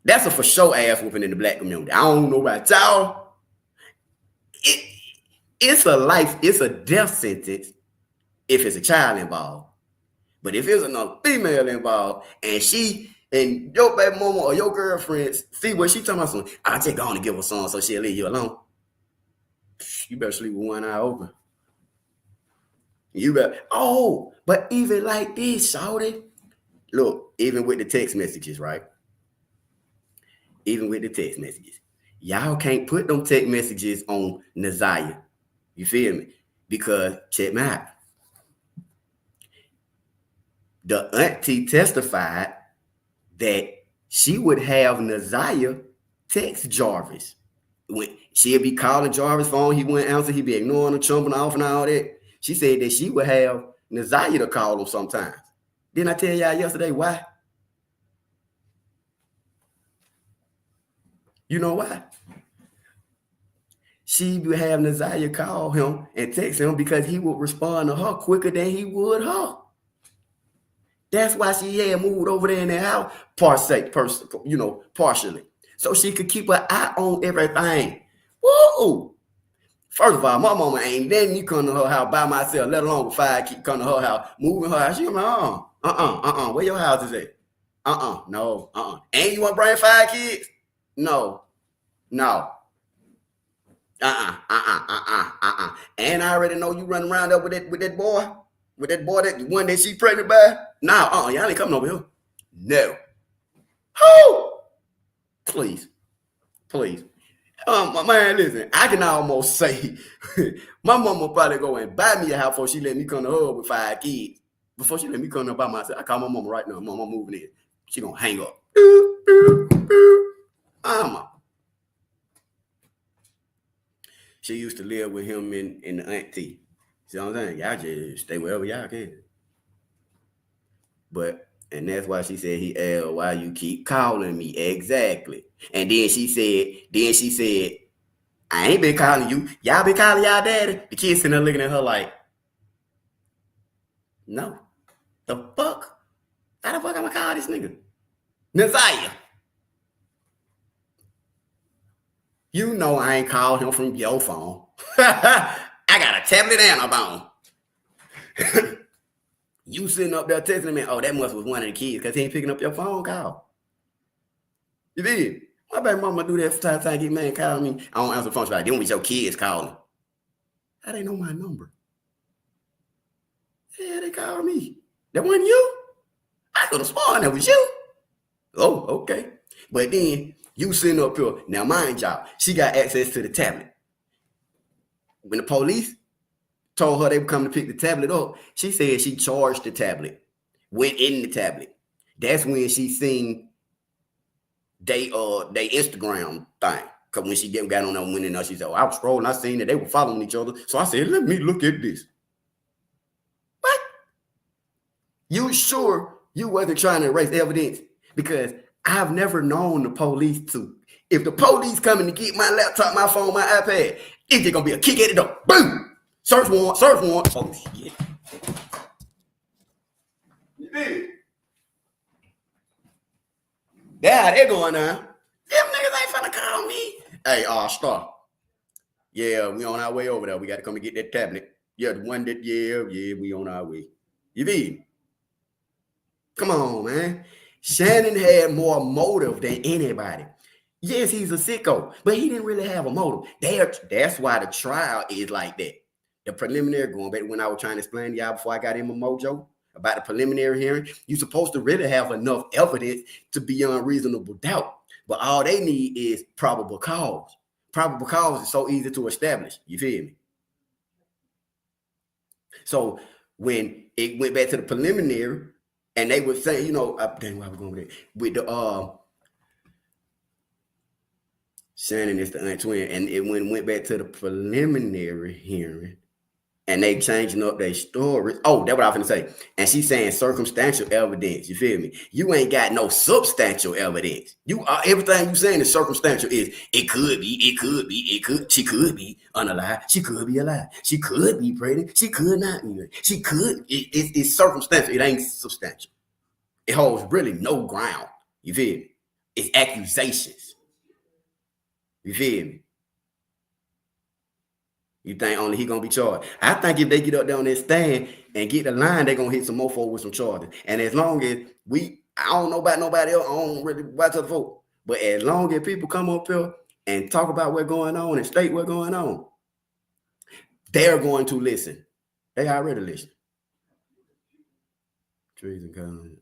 That's a for sure ass whooping in the black community. I don't know about y'all. It's a death sentence if it's a child involved. But if it's another female involved and she and your baby mama or your girlfriend see what she talking about, I just going to give her some so she'll leave you alone. You better sleep with one eye open. You better. Oh, but even like this, shawty. Look, even with the text messages, right? Even with the text messages, y'all can't put them text messages on Ziyah. You feel me? Because check me out. The auntie testified that she would have Ziyah text Jarvis. When she'd be calling Jarvis' phone, he wouldn't answer, he'd be ignoring her, jumping off and all that. She said that she would have Ziyah to call him sometimes. Didn't I tell y'all yesterday why? You know why? She would have Ziyah call him and text him because he would respond to her quicker than he would her. That's why she had moved over there in the house, partially. So she could keep an eye on everything. Woo! First of all, my mama ain't letting me come to her house by myself, let alone before I keep coming to her house, moving her house. She like, where your house is at? No. And you want to bring 5 kids? No. And I already know you running around there with that boy, that one that she pregnant by. Nah, y'all ain't coming over here. No. Who? Please. Man, listen, I can almost say my mama probably go and buy me a house before she let me come to her with 5 kids. Before she let me come to her by myself. I call my mama right now. Mama moving in. She gonna hang up. She used to live with him in the auntie. See what I'm saying? Y'all just stay wherever y'all can. And that's why she said he asked, why you keep calling me? Exactly. And then she said, I ain't been calling you. Y'all been calling y'all daddy. The kids sitting there looking at her like, no. The fuck? How the fuck I'm gonna call this nigga? Ziyah. You know I ain't called him from your phone. I got a tablet and a phone. You sitting up there texting me, oh, that must was one of the kids because he ain't picking up your phone call. You did. My baby mama do that for time to get man calling me. I don't answer the phone. She's like, them was your kids calling. How they know my number? Yeah, they called me. That wasn't you? I could have sworn that was you. Oh, okay. But then you sitting up here. Now, mind y'all, she got access to the tablet. When the police told her they were coming to pick the tablet up, she said she charged the tablet, went in the tablet. That's when she seen they Instagram thing. Because when she got on that one and she said, I was scrolling, I seen that they were following each other. So I said, let me look at this. You sure you wasn't trying to erase evidence? Because I've never known the police to. If the police coming to get my laptop, my phone, my iPad, it's just gonna be a kick at the door. Boom! Search warrant, search warrant. Oh shit. You did. That's how they going now. Them niggas ain't finna call me. Hey, Star. Yeah, we on our way over there. We got to come and get that tablet. Yeah, the one that, yeah, we on our way. You mean? Come on, man. Shannon had more motive than anybody. Yes, he's a sicko, but he didn't really have a motive. That's why the trial is like that. The preliminary, going back when I was trying to explain to y'all before I got in my mojo about the preliminary hearing, you're supposed to really have enough evidence to be unreasonable doubt. But all they need is probable cause. Probable cause is so easy to establish. You feel me? So when it went back to the preliminary, and they would say, you know, dang, why we going with it? With the Shannon is the aunt twin, and it went back to the preliminary hearing, and they changing up their story. Oh, that's what I was gonna say. And she's saying circumstantial evidence. You feel me? You ain't got no substantial evidence. You are everything you saying is circumstantial. Is it could be, she could be unalive, she could be alive, she could be pregnant, she could not be. She could. It's circumstantial. It ain't substantial. It holds really no ground. You feel me? It's accusations. You feel me? You think only he gonna be charged? I think if they get up there on that stand and get the line, they gonna hit some mofo with some charges. And as long as I don't know about nobody else, I don't really watch other folk. But as long as people come up here and talk about what's going on and state what's going on, they're going to listen. They already listen. Treason comes.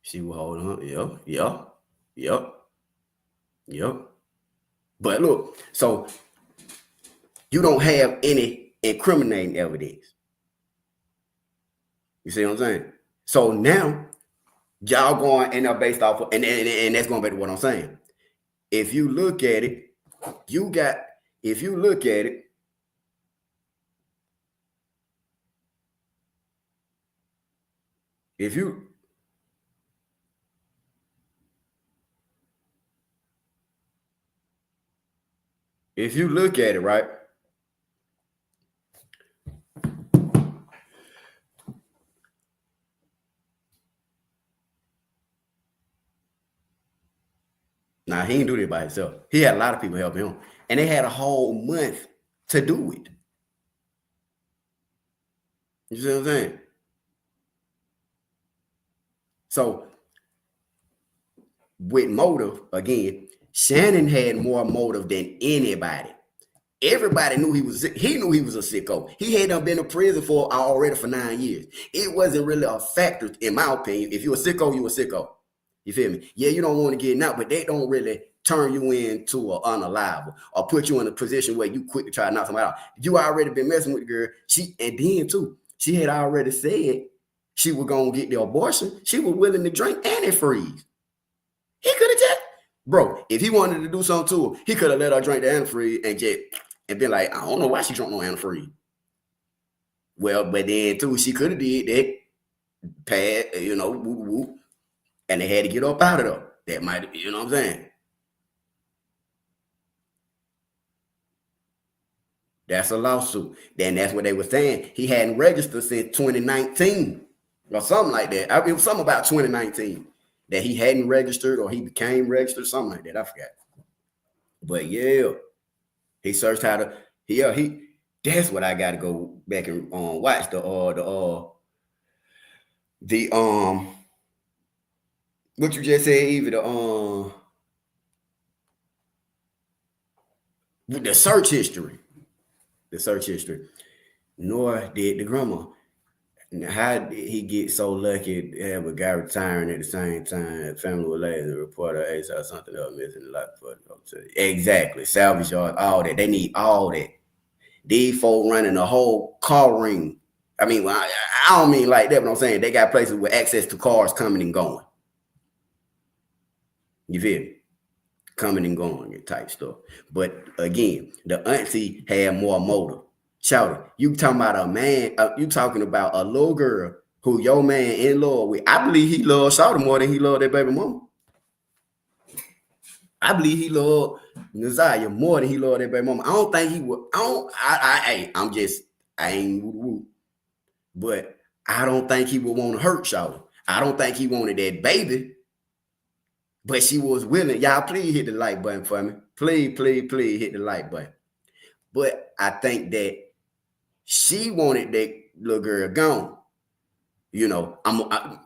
She will hold on. Yep. But look, so you don't have any incriminating evidence. You see what I'm saying? So now y'all going and are based off of, and that's going back to what I'm saying. If you look at it, if you look at it, right? Nah, he didn't do it by himself. He had a lot of people helping him. And they had a whole month to do it. You see what I'm saying? So, with motive, again, Shannon had more motive than anybody. Everybody knew he was a sicko. He had been in prison already for 9 years. It wasn't really a factor, in my opinion. If you're a sicko, you're a sicko. You feel me? Yeah, you don't want to get out, but they don't really turn you into an unalive or put you in a position where you quick to try to knock somebody out. You already been messing with the girl. She had already said she was gonna get the abortion. She was willing to drink antifreeze. He could have just, bro, if he wanted to do something to her, he could have let her drink the antifreeze and been like, I don't know why she drank no antifreeze. Well, but then too, she could have did that, pad, whoop, and they had to get up out of there. That might, you know what I'm saying? That's a lawsuit. Then that's what they were saying. He hadn't registered since 2019 or something like that. It was something about 2019 that he hadn't registered or he became registered, something like that. I forgot. But yeah, he searched how to. That's what I got to go back and watch what you just said, Evie, the search history. The search history. Nor did the grandma. How did he get so lucky to have a guy retiring at the same time? Family was later and reporter Ace or something else missing a lot. Exactly. Salvage yard, all that. They need all that. These folk running the whole car ring. I mean, I don't mean like that, but I'm saying they got places with access to cars coming and going. You feel me? Coming and going type stuff. But again, the auntie had more motive. Shouty, you talking about a man, you talking about a little girl who your man in love with. I believe he loved Shouty more than he loved that baby mama. I believe he loved Ziyah more than he loved that baby mama. I don't think he would. I ain't woo. But I don't think he would want to hurt Shouty. I don't think he wanted that baby. But she was willing. Y'all, please hit the like button for me. Please hit the like button. But I think that she wanted that little girl gone. You know,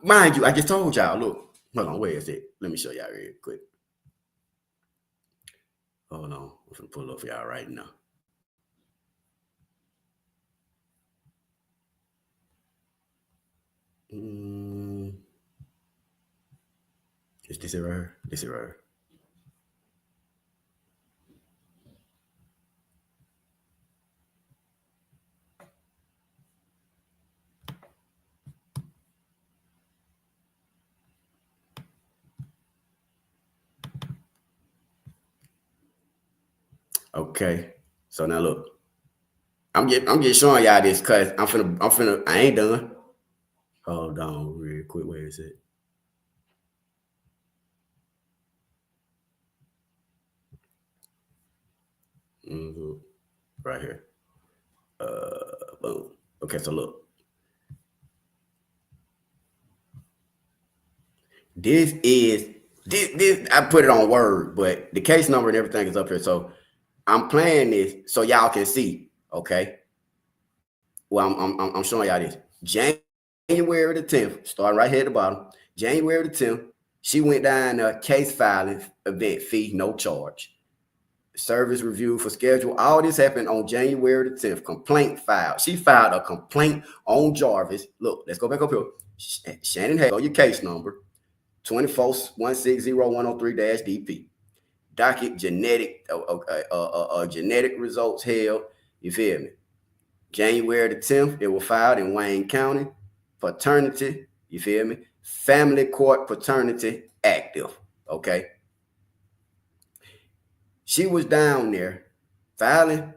mind you, I just told y'all, look, hold on, where is it? Let me show y'all real quick. Hold on, I'm gonna pull up for y'all right now. Is this it right here? This it right here. Okay, so now look, I'm just showing y'all this because I ain't done. Hold on real quick, where is it? Right here. Boom. Okay, so look. This I put it on Word, but the case number and everything is up here. So I'm playing this so y'all can see. Okay. Well, I'm showing y'all this. January the 10th, starting right here at the bottom. January the 10th, she went down a case filing event fee, no charge. Service review for schedule. All this happened on January the 10th. Complaint filed. She filed a complaint on Jarvis. Look, let's go back up here. Shannon Hay, your case number 24160103-DP. Docket genetic results held. You feel me? January the 10th, it was filed in Wayne County. Paternity, you feel me? Family court paternity active. Okay. She was down there filing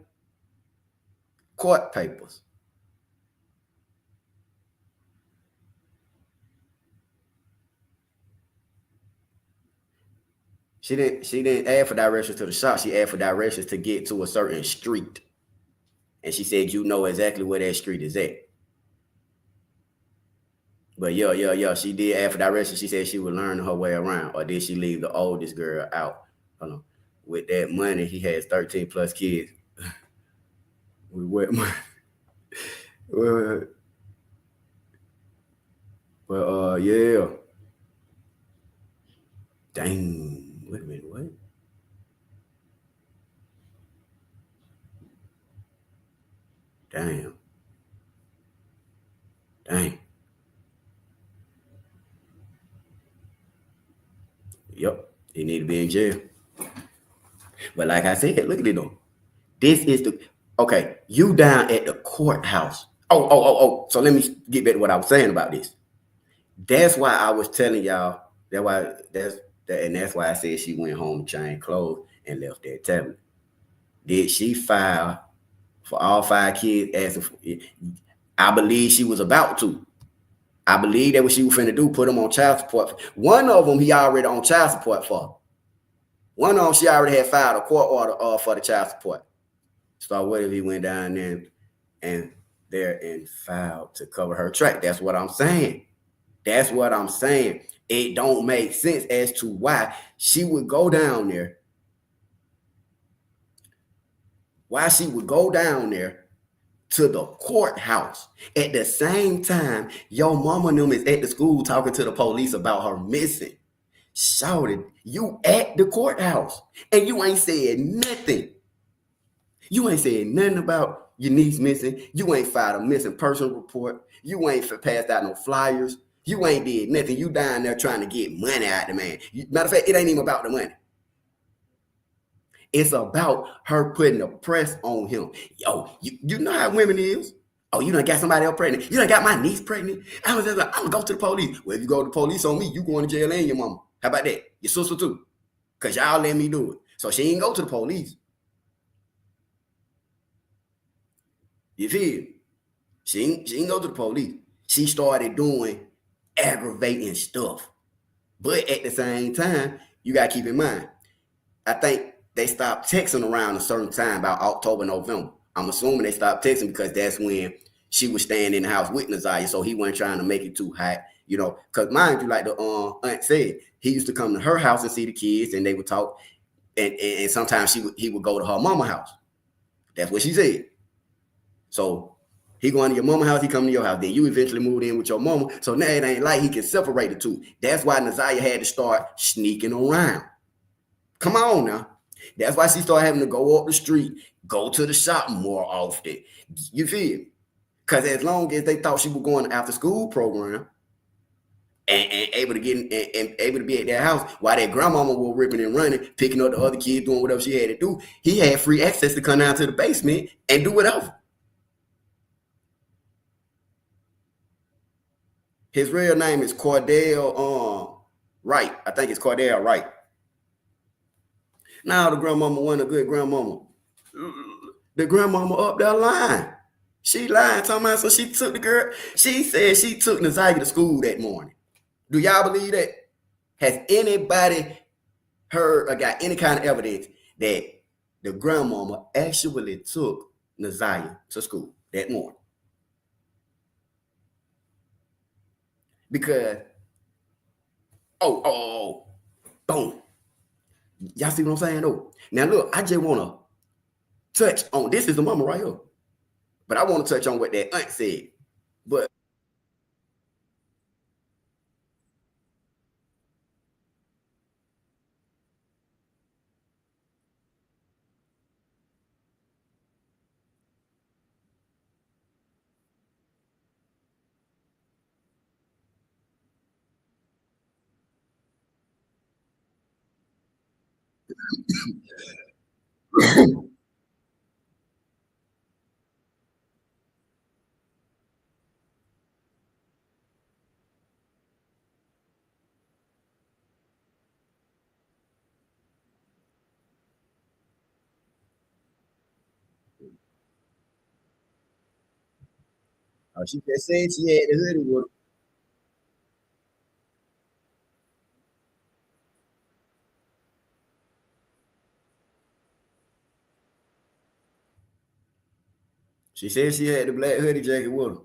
court papers. She didn't ask for directions to the shop. She asked for directions to get to a certain street. And she said, you know exactly where that street is at. But yeah, she did ask for directions. She said she would learn her way around. Or did she leave the oldest girl out? Hold on. With that money, he has 13 plus kids. With what money? Well, yeah. Dang. Wait a minute, what? Damn. Yep, he need to be in jail. But like I said, look at it though. This is you down at the courthouse. Oh. So let me get back to what I was saying about this. That's why I was telling y'all that's why I said she went home, changed clothes, and left that tablet. Did she file for all 5 kids asking for it? I believe she was about to. I believe that what she was finna do, put them on child support. One of them he already on child support for. One of them she already had filed a court order for the child support. So what if he went down there and filed to cover her track? That's what I'm saying. It don't make sense as to why she would go down there. Why she would go down there to the courthouse at the same time your mama and them is at the school talking to the police about her missing. Shouted, you at the courthouse and you ain't said nothing. You ain't said nothing about your niece missing. You ain't filed a missing person report. You ain't passed out no flyers. You ain't did nothing. You down there trying to get money out of the man. Matter of fact, it ain't even about the money. It's about her putting the press on him. Yo, you know how women is. Oh, you done got somebody else pregnant. You done got my niece pregnant. I'm gonna go to the police. Well, if you go to the police on me, you going to jail and your mama. How about that? Your sister too. Because y'all let me do it. So she ain't go to the police. You feel? She didn't go to the police. She started doing aggravating stuff. But at the same time, you got to keep in mind, I think they stopped texting around a certain time, about October, November. I'm assuming they stopped texting because that's when she was staying in the house with Ziyah, so he wasn't trying to make it too hot, you know. Because mind you, like the aunt said, he used to come to her house and see the kids, and they would talk, and sometimes he would go to her mama's house. That's what she said. So he going to your mama's house, he come to your house. Then you eventually moved in with your mama. So now it ain't like he can separate the two. That's why Ziyah had to start sneaking around. Come on now. That's why she started having to go up the street, go to the shop more often. You feel? Because as long as they thought she was going after school program and able to get and able to be at their house while their grandmama was ripping and running, picking up the other kids, doing whatever she had to do, he had free access to come down to the basement and do whatever. His real name is Cordell Wright. I think it's Cordell Wright. Now the grandmama wasn't a good grandmama. The grandmama up there lying. She lied, talking about so she took the girl. She said she took Ziyah to school that morning. Do y'all believe that? Has anybody heard or got any kind of evidence that the grandmama actually took Ziyah to school that morning? Because, boom. Y'all see what I'm saying, though? Now, look, I just want to touch on, this is the mama right here. But I want to touch on what that aunt said. But she just said she had the hoodie with her. She said she had the black hoodie jacket with her.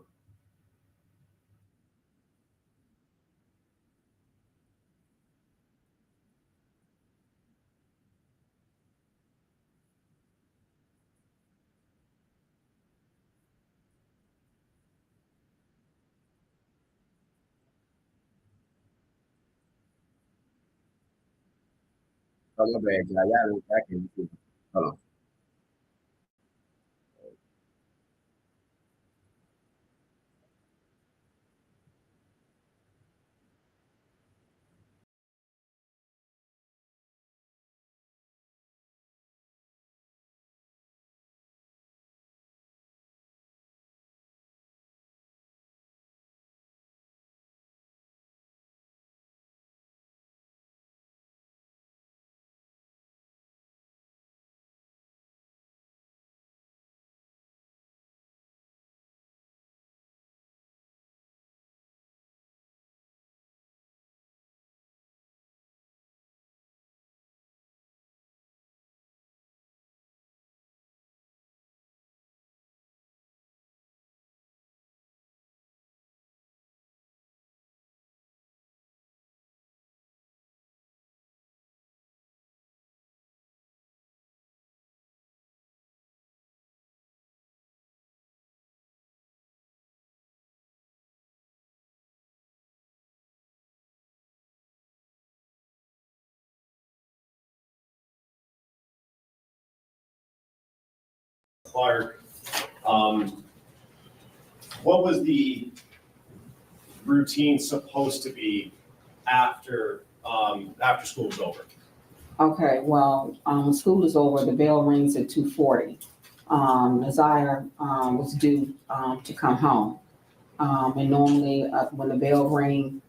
Oh, my bad, y'all. I can't see. Hold on. Clark, what was the routine supposed to be after school was over? Okay, well, school is over, the bell rings at 2:40. Ziyah was due to come home. And normally when the bell rings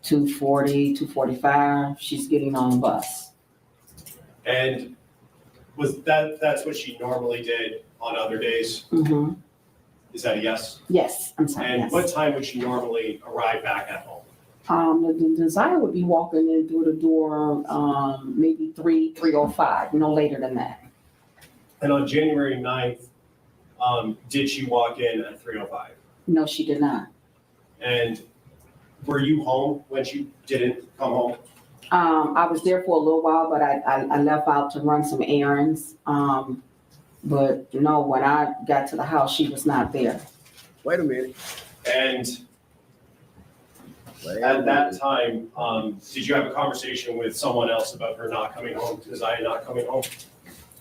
2:40, 2:45, she's getting on the bus. And was that's what she normally did on other days? Mm-hmm. Is that a yes? Yes, I'm sorry, And yes. what time would she normally arrive back at home? The Ziyah would be walking in through the door, maybe 3:05, no later than that. And on January 9th, did she walk in at 3:05? No, she did not. And were you home when she didn't come home? I was there for a little while, but I left out to run some errands. But no, when I got to the house, she was not there. Wait a minute. And at that time, did you have a conversation with someone else about her not coming home, Ziyah not coming home?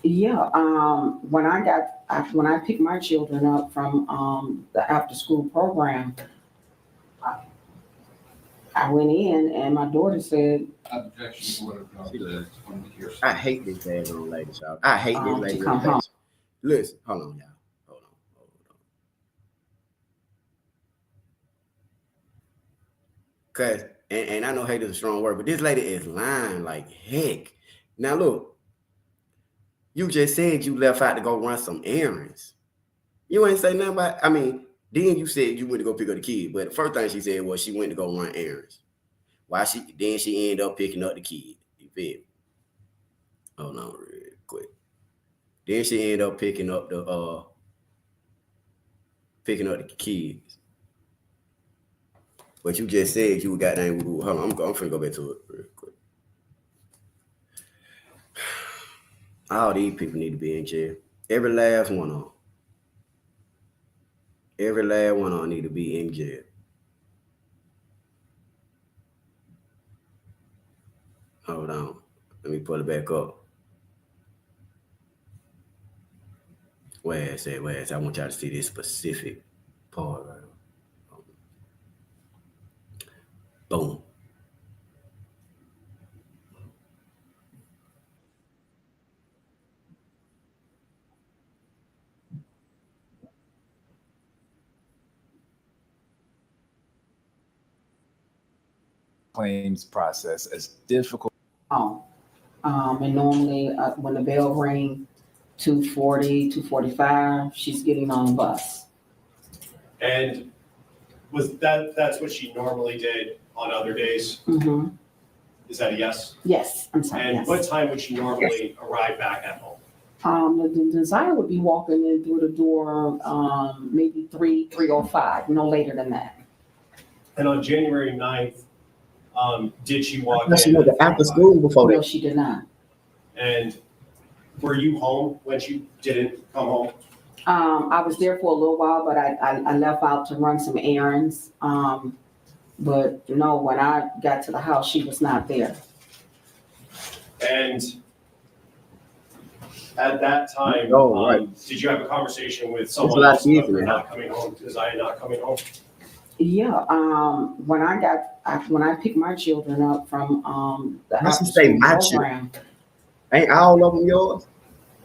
Yeah, when I picked my children up from the after school program, I went in and my daughter said, I hate this daggone lady, y'all. I hate this lady. to come home. Listen, hold on, y'all. Hold on. Cause, and I know hate is a strong word, but this lady is lying like heck. Now look, you just said you left out to go run some errands. You ain't say nothing about, then you said you went to go pick up the kid, but the first thing she said was she went to go run errands. Then she ended up picking up the kid. You feel me? Hold on real quick. Then she ended up picking up the kids. But you just said you got goddamn. Hold on, I'm finna go back to it real quick. All these people need to be in jail. Every last one of them. Every last one of them need to be in jail. Hold on. Let me pull it back up. Where is it? I want y'all to see this specific part right here. Boom. Claims process as difficult. And normally when the bell rings, 2:40, 2:45, she's getting on the bus. And that's what she normally did on other days? Mm-hmm. Is that a yes? Yes, I'm sorry, And yes. what time would she normally arrive back at home? The Ziyah would be walking in through the door, maybe 3:05, no later than that. And on January 9th, did she walk No, she in? went to after school before No, that. she did not. And were you home when she didn't come home? I was there for a little while, but I left out to run some errands. But no, when I got to the house, she was not there. And at that time, did you have a conversation with someone else about her not coming home? Ziyah not coming home? Yeah, when I picked my children up from the Why she after say school my program, Ain't all of them yours?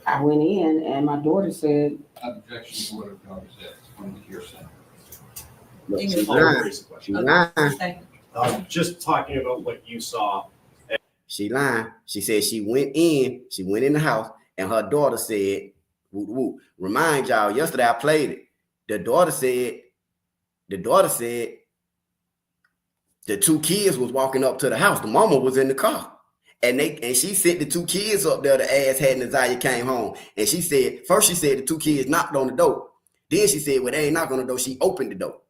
I went in and my daughter said, Objection to what the daughter said. From hearsay. Look, English. she's lying. She's lying. Just talking about what you saw. She lying. She said she went in the house, and her daughter said, woo, woo. Remind y'all, yesterday I played it. The daughter said the two kids was walking up to the house. The mama was in the car. And she sent the two kids up there. The ass had Ziyah came home. And she said the two kids knocked on the door. Then she said, well, they ain't knocked on the door. She opened the door.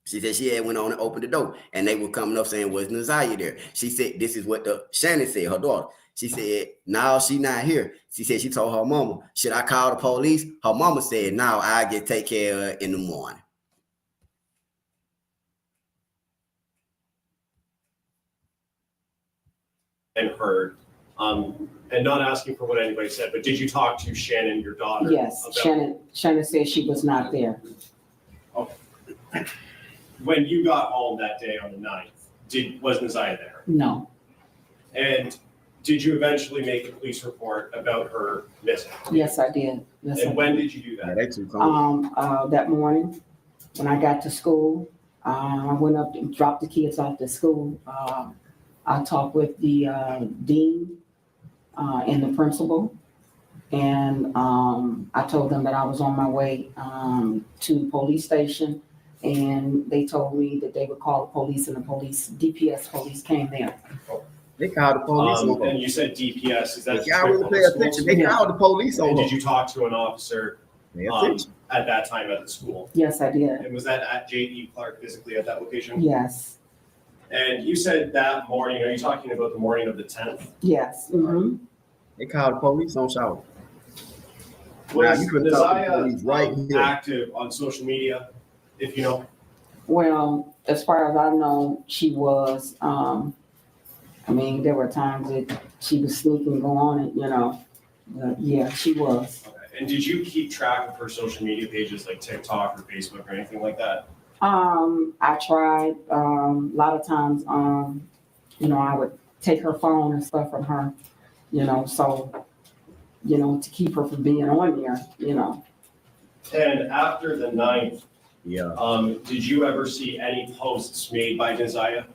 She said she had went on and opened the door. And they were coming up saying, wasn't Ziyah there? She said, this is what Shannon said, her daughter. She said, no, she not here. She said she told her mama, should I call the police? Her mama said, no, I get take care of her in the morning. And heard, and not asking for what anybody said, but did you talk to Shannon, your daughter? yes, Shannon said she was not there. Okay. When you got home that day on the 9th, wasn't Ziyah there? No. And did you eventually make a police report about her missing? Yes, I did. Yes, And when did you do that? That morning when I got to school, I went up and dropped the kids off to school. I talked with the dean and the principal, And I told them that I was on my way to the police station, and they told me that they would call the police, and the police, DPS police, came there. They called the police on her. And you said DPS, is that? If y'all really pay attention, they called the police on And her. did you talk to an officer at that time at the school? Yes, I did. And was that at J.E. Clark physically at that location? Yes. And you said that morning, are you talking about the morning of the 10th? Yes. Mm-hmm. They called the police on shower. Was you couldn't talk to the Ziyah police right here. active on social media, if you know? Well, as far as I know, she was. I mean, there were times that she was sneaking, go on it, But yeah, she was. Okay. And did you keep track of her social media pages like TikTok or Facebook or anything like that? I tried. A lot of times, I would take her phone and stuff from her, so, to keep her from being on there, And after the 9th, yeah. Did you ever see any posts made by Ziyah?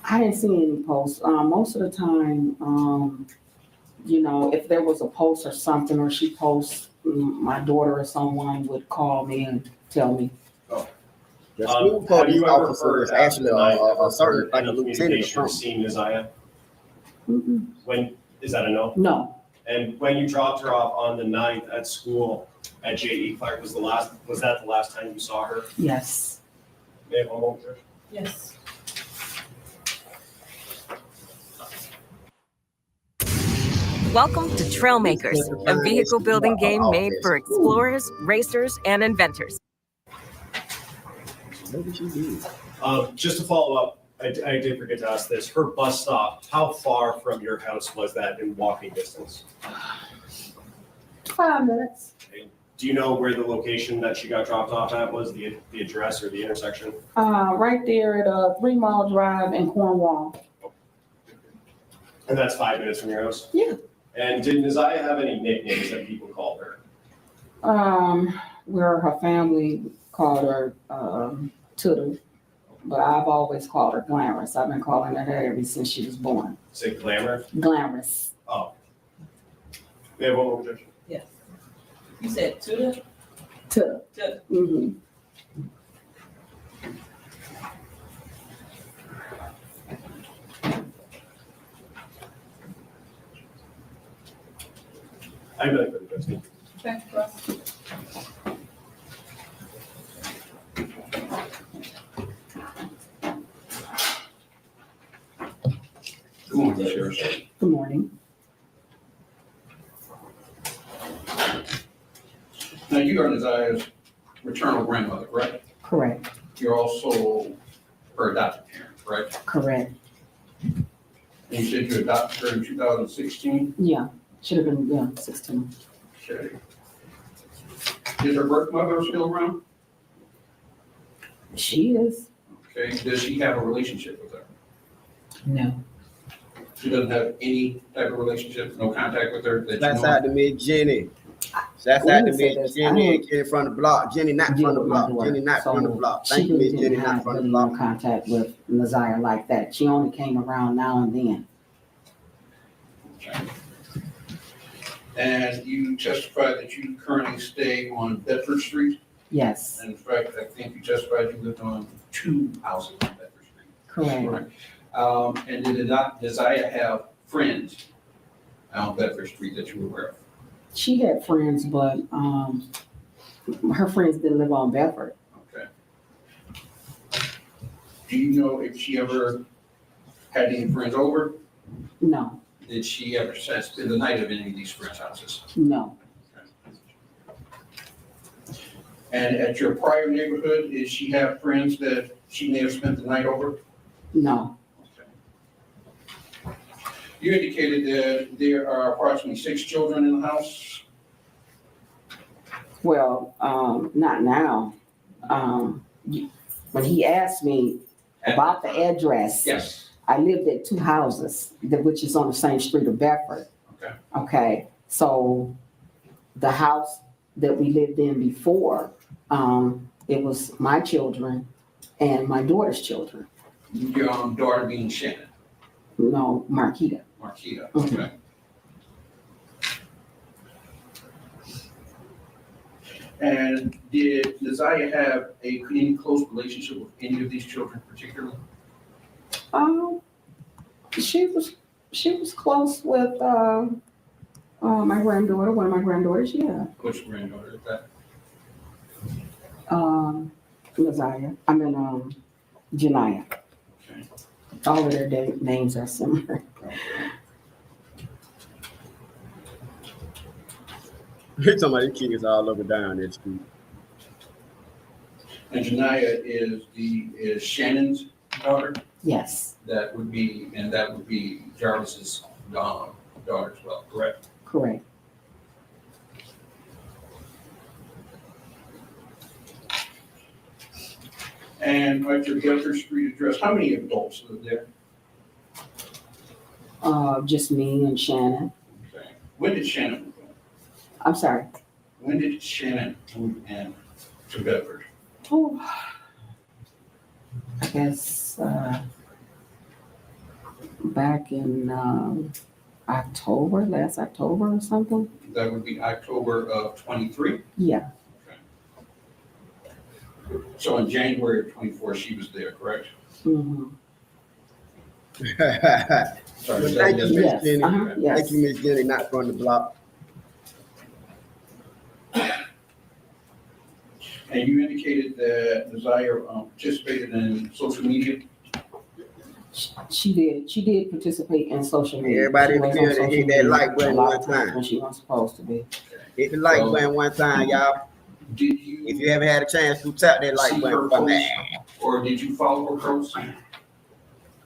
I didn't see any posts. Most of the time, if there was a post or something, or she posts, my daughter or someone would call me and tell me. Oh. The school Have police you ever officer heard is actually a certain, like a any lieutenant or communication or something. seen Ziyah? Mm-mm. When, is that a no? No. And when you dropped her off on the 9th at school at J.E. Clark, was that the last time you saw her? Yes. May I have one moment, sir? Yes. Welcome to Trailmakers, a vehicle building game made for explorers, racers, and inventors. Just to follow up, I did forget to ask this. Her bus stop, how far from your house was that in walking distance? 5 minutes. Do you know where the location that she got dropped off at was, the address or the intersection? Right there at a 3 Mile Drive in Cornwall. And that's 5 minutes from your house? Yeah. And did Ziyah have any nicknames that people called her? Where her family called her Tootle, but I've always called her Glamorous. I've been calling her that ever since she was born. Say glamour? Glamorous. Oh. We have one more objection. Yes. You said Tuda? Tootle. Tuda. Mm-hmm. I really couldn't address it. Okay, Russ. Good morning, Sheriff. Good morning. Now, you are Ziyah's maternal grandmother, correct? Correct. You're also her adopted parent, correct? Correct. And you said you adopted her in 2016? Yeah. Should have been 16. Okay. Is her birth mother still around? She is. Okay. Does she have a relationship with her? No. She doesn't have any type of relationship, no contact with her? That That's you know out to me, Jenny. That's out to me, Jenny from the block. Jenny not from the block. Jenny not from the block. Thank you, Miss She Jenny didn't not have from the really block. no contact with Ziyah like that. She only came around now and then. And you testified that you currently stay on Bedford Street? Yes. And in fact, I think you testified you lived on 2 houses on Bedford Street. Correct. Right. And did Ziyah have friends on Bedford Street that you were aware of? She had friends, but her friends didn't live on Bedford. Okay. Do you know if she ever had any friends over? No. Did she ever spend the night at any of these friends' houses? No. And at your prior neighborhood, did she have friends that she may have spent the night over? No. You indicated that there are approximately 6 children in the house. Well, not now. When he asked me about the address, yes, I lived at 2 houses, which is on the same street of Bedford. Okay. Okay. So the house that we lived in before, it was my children and my daughter's children. Your daughter being Shannon? No, Marquita. Marquita, Mhm. okay. And did Ziyah have any close relationship with any of these children particularly? She was close with my granddaughter, one of my granddaughters, yeah. Which granddaughter is that? Ziyah. Janiyah. Okay. All of their names are similar. Somebody kids all over down that street. And Janiyah is Shannon's daughter? Yes. That would be Jarvis's daughter as well, correct? Correct. And at your Guilford Street address, how many adults live there? Just me and Shannon. Okay. When did Shannon move in? I'm sorry. When did Shannon move in to Bedford? Oh, I guess back in October, last October or something. That would be October of 23? Yeah. So in January of 24, she was there, correct? Mm-hmm. Sorry, Thank you, Miss Jenny. Yes. Thank you, Miss Jenny, not from the block. And you indicated that Ziyah participated in social media? She did. She did participate in social media. Everybody in the She was on building hit social that media like a button lot one of times time. when she wasn't supposed to be. Hit the like So, button one time, y'all. Did you If you haven't had a chance to tap that like see button her for post, me. or did you follow her post?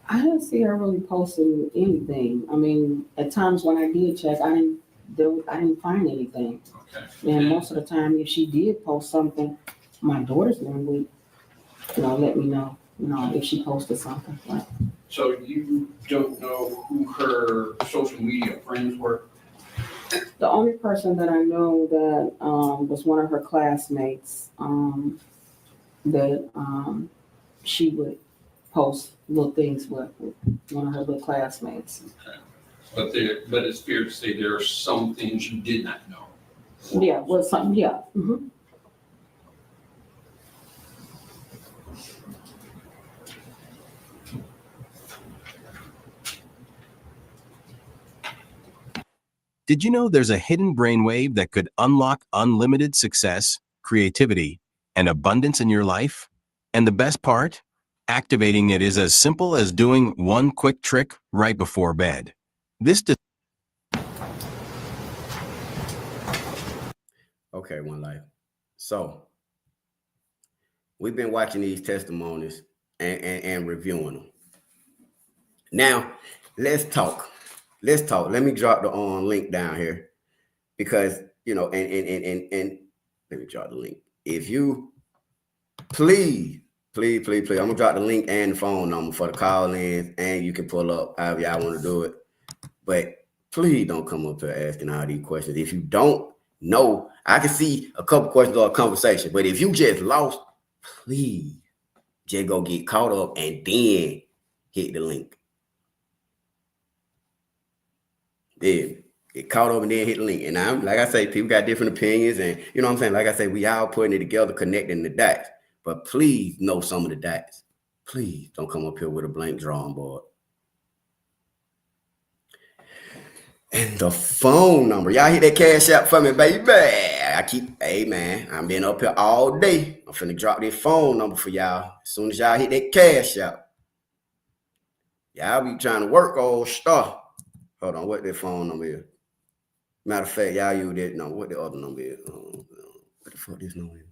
I didn't see her really posting anything. I mean, at times when I did check, I didn't find anything. Okay. And most of the time, if she did post something, my daughter's one would, let me know, if she posted something. Right. So you don't know who her social media friends were? The only person that I know that was one of her classmates that she would post little things with one of her little classmates. Okay. But it's fair to say there are some things you did not know. Yeah, well, something, yeah. Mm-hmm. Did you know there's a hidden brainwave that could unlock unlimited success, creativity, and abundance in your life? And the best part? Activating it is as simple as doing one quick trick right before bed. Okay, One Life. So we've been watching these testimonies and reviewing them. Now, let's talk. Let me drop the link down here because, and let me drop the link. If you please, I'm gonna drop the link and the phone number for the call-ins, and you can pull up however y'all want to do it. But please don't come up here asking all these questions. If you don't know, I can see a couple questions or a conversation, but if you just lost, please just go get caught up and then hit the link. Then get caught up and then hit the link. And I'm like I say, people got different opinions, and you know what I'm saying? Like I say, we all putting it together, connecting the dots. But please know some of the dots. Please don't come up here with a blank drawing board. And the phone number. Y'all hit that cash app for me, baby. Hey man, I've been up here all day. I'm finna drop this phone number for y'all. As soon as y'all hit that cash app. Y'all be trying to work all stuff. Hold on, what that phone number is? Matter of fact, y'all use that. No, what the other number is? What the fuck this number is?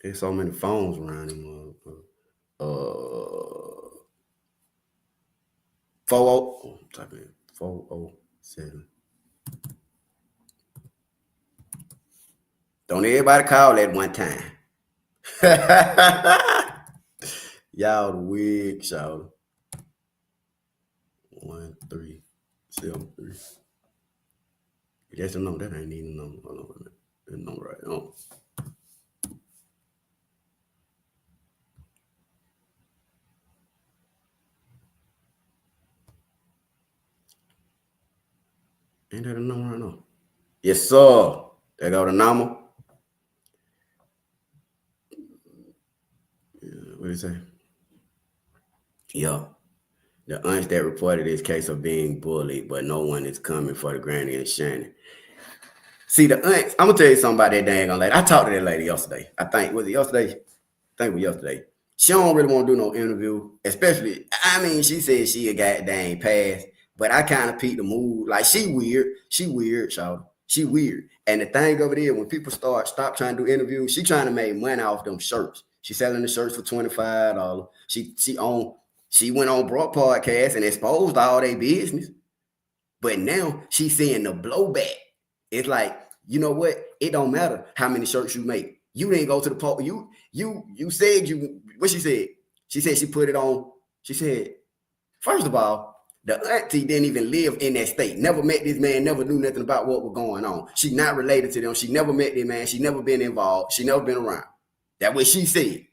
There's so many phones around him. 407. Don't everybody call at one time. Y'all the wig, y'all. 1373. That's the number. That ain't even the number. Hold on. That number right. Oh. Ain't that a number right now? Yes, sir. There go the number. What do you say? Yeah. The aunts that reported this case of being bullied, but no one is coming for the granny and Shannon. See, the aunts, I'm going to tell you something about that dang lady. I talked to that lady yesterday. Was it yesterday? I think it was yesterday. She don't really want to do no interview, especially, I mean, she said she a goddamn pass, but I kind of peeped the mood. Like, she weird, y'all. She weird. And the thing over there, when people stop trying to do interviews, she trying to make money off them shirts. She selling the shirts for $25. She went on Brock Podcast and exposed all their business. But now she's seeing the blowback. It's like, you know what? It don't matter how many shirts you make. You didn't go to the poll. You said what she said? She said she put it on. She said, first of all, the auntie didn't even live in that state. Never met this man, never knew nothing about what was going on. She not related to them. She never met this man. She never been involved. She never been around. That's what she said.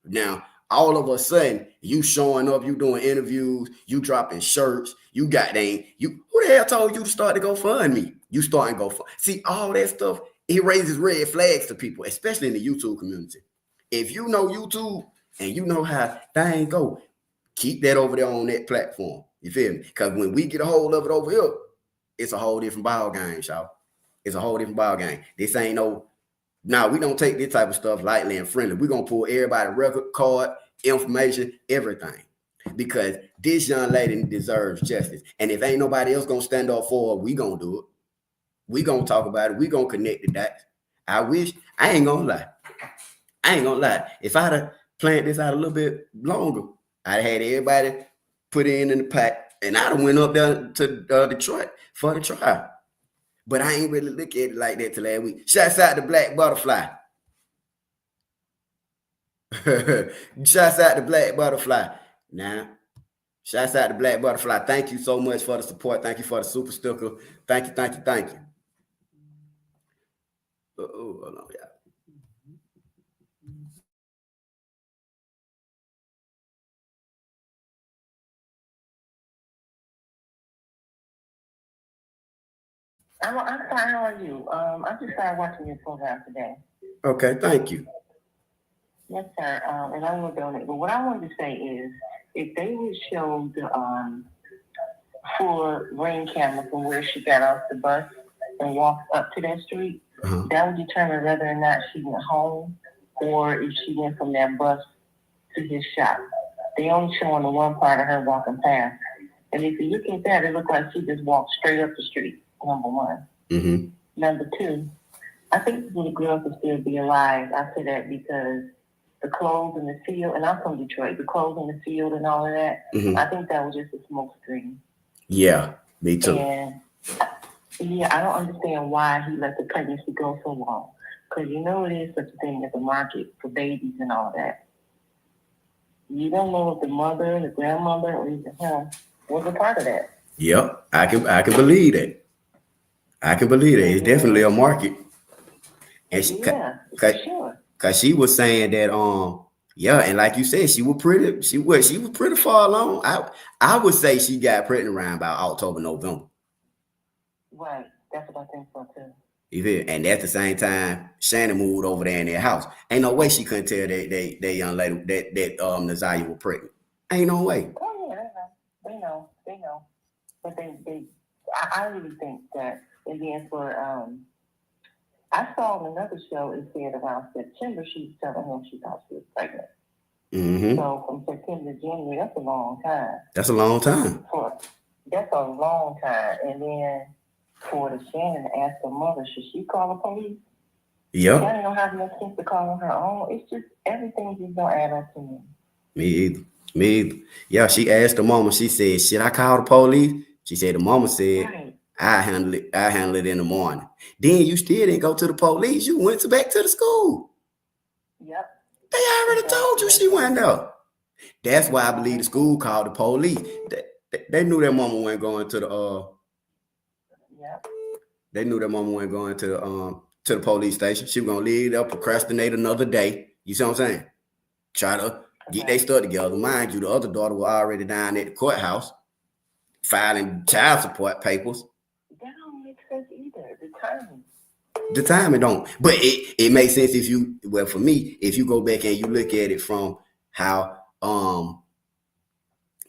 Now, all of a sudden, you showing up, you doing interviews, you dropping shirts, who the hell told you to start to GoFundMe? You starting GoFundMe. See, all that stuff, it raises red flags to people, especially in the YouTube community. If you know YouTube and you know how things go, keep that over there on that platform. You feel me? Because when we get a hold of it over here, it's a whole different ball game, y'all. It's a whole different ball game. This ain't no. Now, we don't take this type of stuff lightly and friendly. We're going to pull everybody record card, information, everything. Because this young lady deserves justice. And if ain't nobody else going to stand up for her, we going to do it. We going to talk about it. We going to connect the dots. I ain't going to lie. If I'd have planned this out a little bit longer, I'd have had everybody put in the pack, and I'd have went up there to Detroit for the trial. But I ain't really look at it like that till last week. Shouts out to Black Butterfly. Shouts out to Black Butterfly. Now, shouts out to Black Butterfly. Thank you so much for the support. Thank you for the super sticker. Thank you. Hold on, y'all. I'm fine. How are you? I just started watching your program today. Okay, thank you. Yes, sir. And I will donate. But what I wanted to say is, if they would show the full ring camera from where she got off the bus and walked up to that street, that would determine whether or not she went home or if she went from that bus to his shop. They only showing the one part of her walking past. And if you look at that, it looked like she just walked straight up the street. Number one. Mm-hmm. Number two, I think the girl could still be alive. I say that because the clothes in the field, and I'm from Detroit, the clothes in the field and all of that, I think that was just a smoke screen. Yeah, me too. And I don't understand why he let the pregnancy go so long. Because you know it is such a thing as a market for babies and all that. You don't know if the mother, the grandmother, or even him was a part of that. Yep, I can believe that. It's definitely a market. And sure. Cause she was saying that and like you said, she was pretty far along. I would say she got pregnant around about October, November. Right. That's what I think so too. You feel? And at the same time, Shannon moved over there in their house. Ain't no way she couldn't tell that young lady that Ziyah was pregnant. Ain't no way. Oh yeah, they know. But I really think that. And then I saw on another show, it said around September, she was telling him she thought she was pregnant. Mm-hmm. So from September to January, that's a long time. That's a long time. That's a long time. And then for the Shannon to ask her mother, should she call the police? Yep. Shannon don't have no sense to call on her own. It's just, everything just don't add up to me. Me either. Yeah, she asked the mama, she said, should I call the police? She said, the mama said, right. I handle it in the morning. Then you still didn't go to the police. You went back to the school. Yep. They already told you she went out. That's why I believe the school called the police. They knew that mama wasn't going to the Yep. They knew that mama wasn't going to the police station. She was gonna leave there, procrastinate another day. You see what I'm saying? Try to get their stuff together. Mind you, the other daughter was already down at the courthouse filing child support papers. That don't make sense The timing don't. But it makes sense for me, if you go back and you look at it from how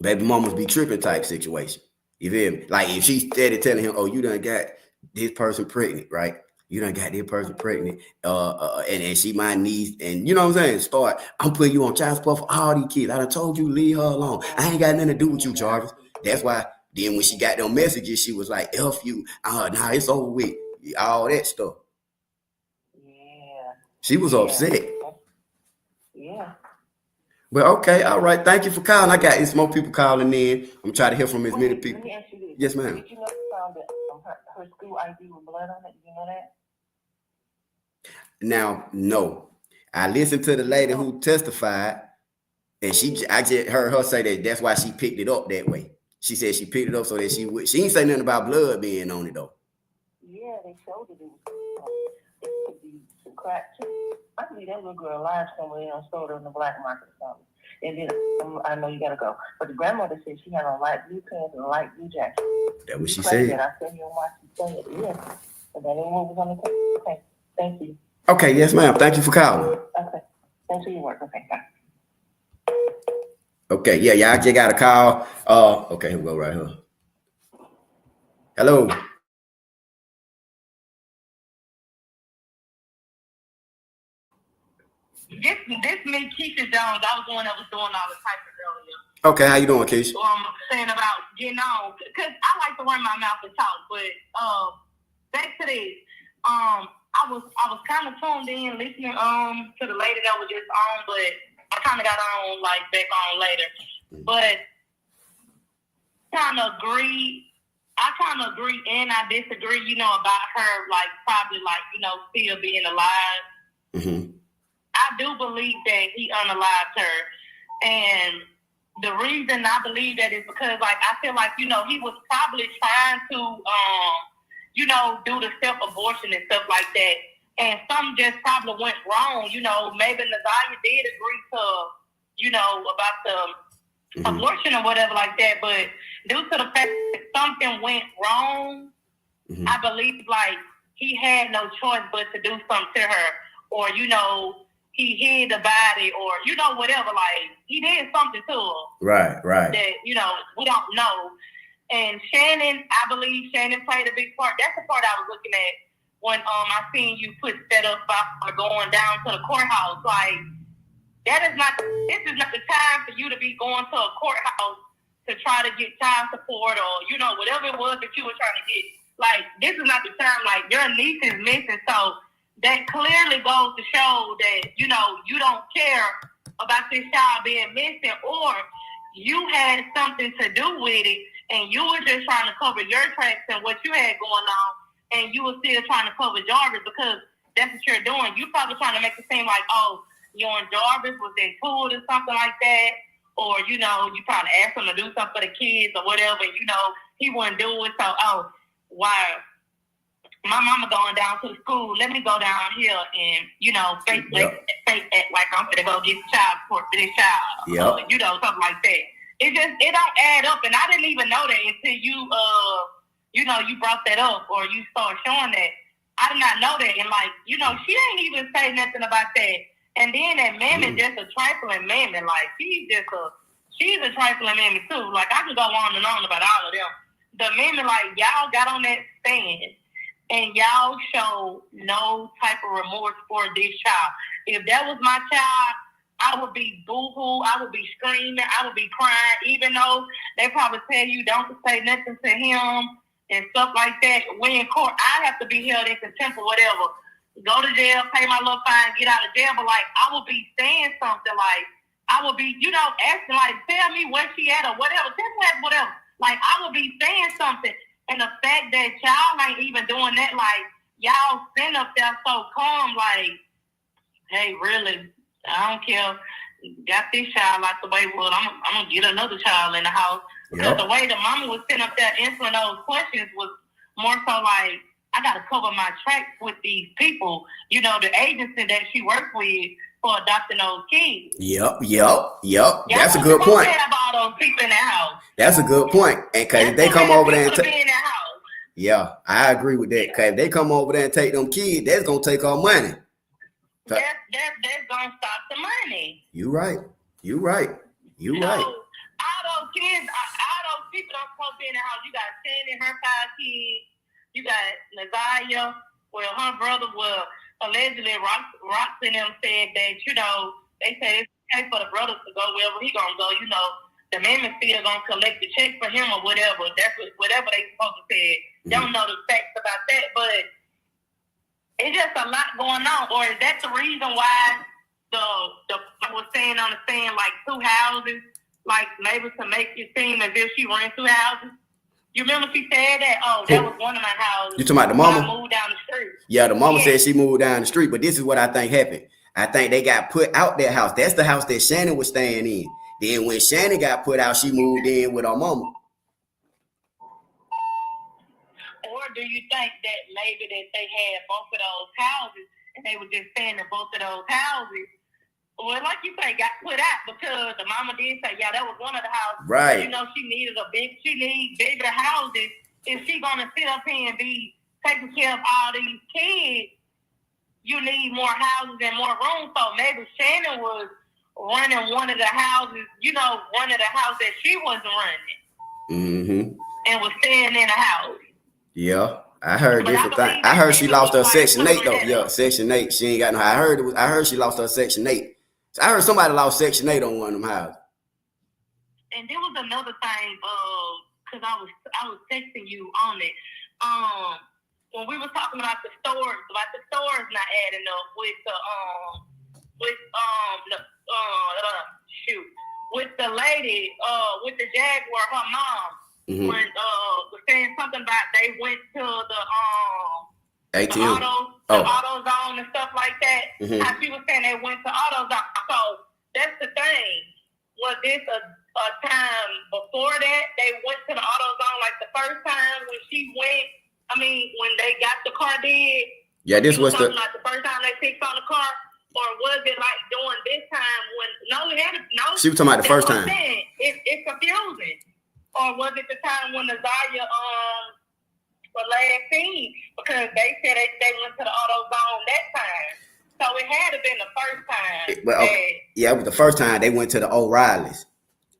baby mamas be tripping type situation. You feel me? Like if she steady telling him, oh, you done got this person pregnant, right? You done got this person pregnant, and she might need, and you know what I'm saying? I'm putting you on child support for all these kids. I done told you, leave her alone. I ain't got nothing to do with you, Jarvis. That's why then when she got them messages, she was like, F you. Nah, it's over with. All that stuff. Yeah. She was upset. Yeah. But okay, all right. Thank you for calling. I got more people calling in. I'm trying to hear from as many people. Let me ask you this. Yes, ma'am. Did you know you found that her school ID with blood on it? Did you know that? Now, no. I listened to the lady who testified, and I just heard her say that's why she picked it up that way. She said she picked it up so that she would. She ain't say nothing about blood being on it though. Yeah, they showed it. It could be some crack too. I believe that little girl alive somewhere and sold her in the black market or something. And then I know you gotta go. But the grandmother said she had on light blue pants and a light blue jacket. That's what she said. said. I said you watch she said it. Yeah. But that ain't what was on the tape. Okay. Thank you. Okay, yes, ma'am. Thank you for calling. Okay. Thanks for your work. Okay, bye. Okay, yeah, y'all just got a call. Okay, we'll go right here. Hello. This me, Keisha Jones. I was the one that was doing all the typing earlier. Okay, how you doing, Keisha? Saying about getting on, because I like to run my mouth and talk. But back to this, I was kind of tuned in, listening to the lady that was just on, but I kind of got on back on later. But I kind of agree and I disagree, about her probably still being alive. Mm-hmm. I do believe that he unalived her. And the reason I believe that is because I feel like, he was probably trying to do the self-abortion and stuff like that. And something just probably went wrong. Maybe Ziyah did agree to, about the abortion or whatever like that. But due to the fact that something went wrong, I believe he had no choice but to do something to her. Or, he hid the body or, whatever. He did something to her. Right. That, we don't know. And Shannon, I believe Shannon played a big part. That's the part I was looking at when I seen you put that up for going down to the courthouse. This is not the time for you to be going to a courthouse to try to get child support or, whatever it was that you were trying to get. This is not the time. Your niece is missing. So that clearly goes to show that, you don't care about this child being missing, or you had something to do with it and you were just trying to cover your tracks and what you had going on, and you were still trying to cover Jarvis because that's what you're doing. You're probably trying to make it seem like, oh, you and Jarvis was into it or something like that, or, you probably asked him to do something for the kids or whatever, and, he wouldn't do it. So, oh, wow, my mama going down to the school, let me go down here and, fake act like I'm going to go get child support for this child. Yep. Something like that. It don't add up, and I didn't even know that until you, you brought that up or you started showing that. I did not know that, and she ain't even say nothing about that. And then that mammy just a trifling mammy, she's a trifling mammy too. I can go on and on about all of them. The mammy, y'all got on that stand and y'all show no type of remorse for this child. If that was my child, I would be boo-hoo, I would be screaming, I would be crying, even though they probably tell you don't say nothing to him and stuff like that. When in court, I have to be held in contempt or whatever. Go to jail, pay my little fine, get out of jail. But I would be saying something I would be, asking tell me where she at or whatever. Tell me whatever. I would be saying something. And the fact that y'all ain't even doing that, y'all sitting up there so calm, hey, really, I don't care. Got this child out the way. Well, I'm going to get another child in the house. Because the way the mama was sitting up there answering those questions was more so I got to cover my tracks with these people, the agency that she works with for adopting those kids. Yep. That's a good point. About those people in the house. That's a good point. And because they come over there and Yeah, I agree with that. Cause if they come over there and take them kids, that's gonna take our money. That's gonna stop the money. You right. You right. You So, right. all those kids, all those people don't supposed to be in the house. You got Sandy and her 5 kids. You got Ziyah. Well, her brother was allegedly Roxy and them said that, you know, they said it's okay for the brothers to go wherever he gonna go. You know, the man is still gonna collect the check for him or whatever. That's whatever they supposed to say. Don't know the facts about that, but it's just a lot going on. Or is that the reason why the was saying on the stand like 2 houses, like maybe to make it seem as if she ran 2 houses? You remember she said that? Oh, that was one of my houses. You talking about the mama? I moved down the street. Yeah, the mama said she moved down the street, but this is what I think happened. I think they got put out their house. That's the house that Shannon was staying in. Then when Shannon got put out, she moved in with her mama. Or do you think that maybe that they had both of those houses and they were just staying in both of those houses? Well, like you say, got put out because the mama did say, yeah, that was one of the houses. Right. You know, she needs bigger houses. If she gonna sit up here and be taking care of all these kids, you need more houses and more room. So maybe Shannon was running one of the houses, you know, one of the houses that she wasn't running. And was staying in a house. Yeah. I heard different things. I heard she lost her Section 8 though. Yeah, Section 8. She ain't got no. I heard she lost her Section 8. So I heard somebody lost Section 8 on one of them houses. And there was another thing, because I was texting you on it. When we were talking about the stores not adding up with the lady, with the Jaguar, her mom, when was saying something about they went to the ATM. The AutoZone and stuff like that. How she was saying they went to AutoZone. So that's the thing. Was this a time before that they went to the AutoZone, like the first time when she went? I mean, when they got the car did. Yeah, this was the first time they fixed on the car, or was it like during this time when She was talking about the first time. It's confusing. Or was it the time when the Ziyah was last seen? Because they said they went to the AutoZone that time. So it had to been the first time. Yeah, it was the first time they went to the O'Reilly's.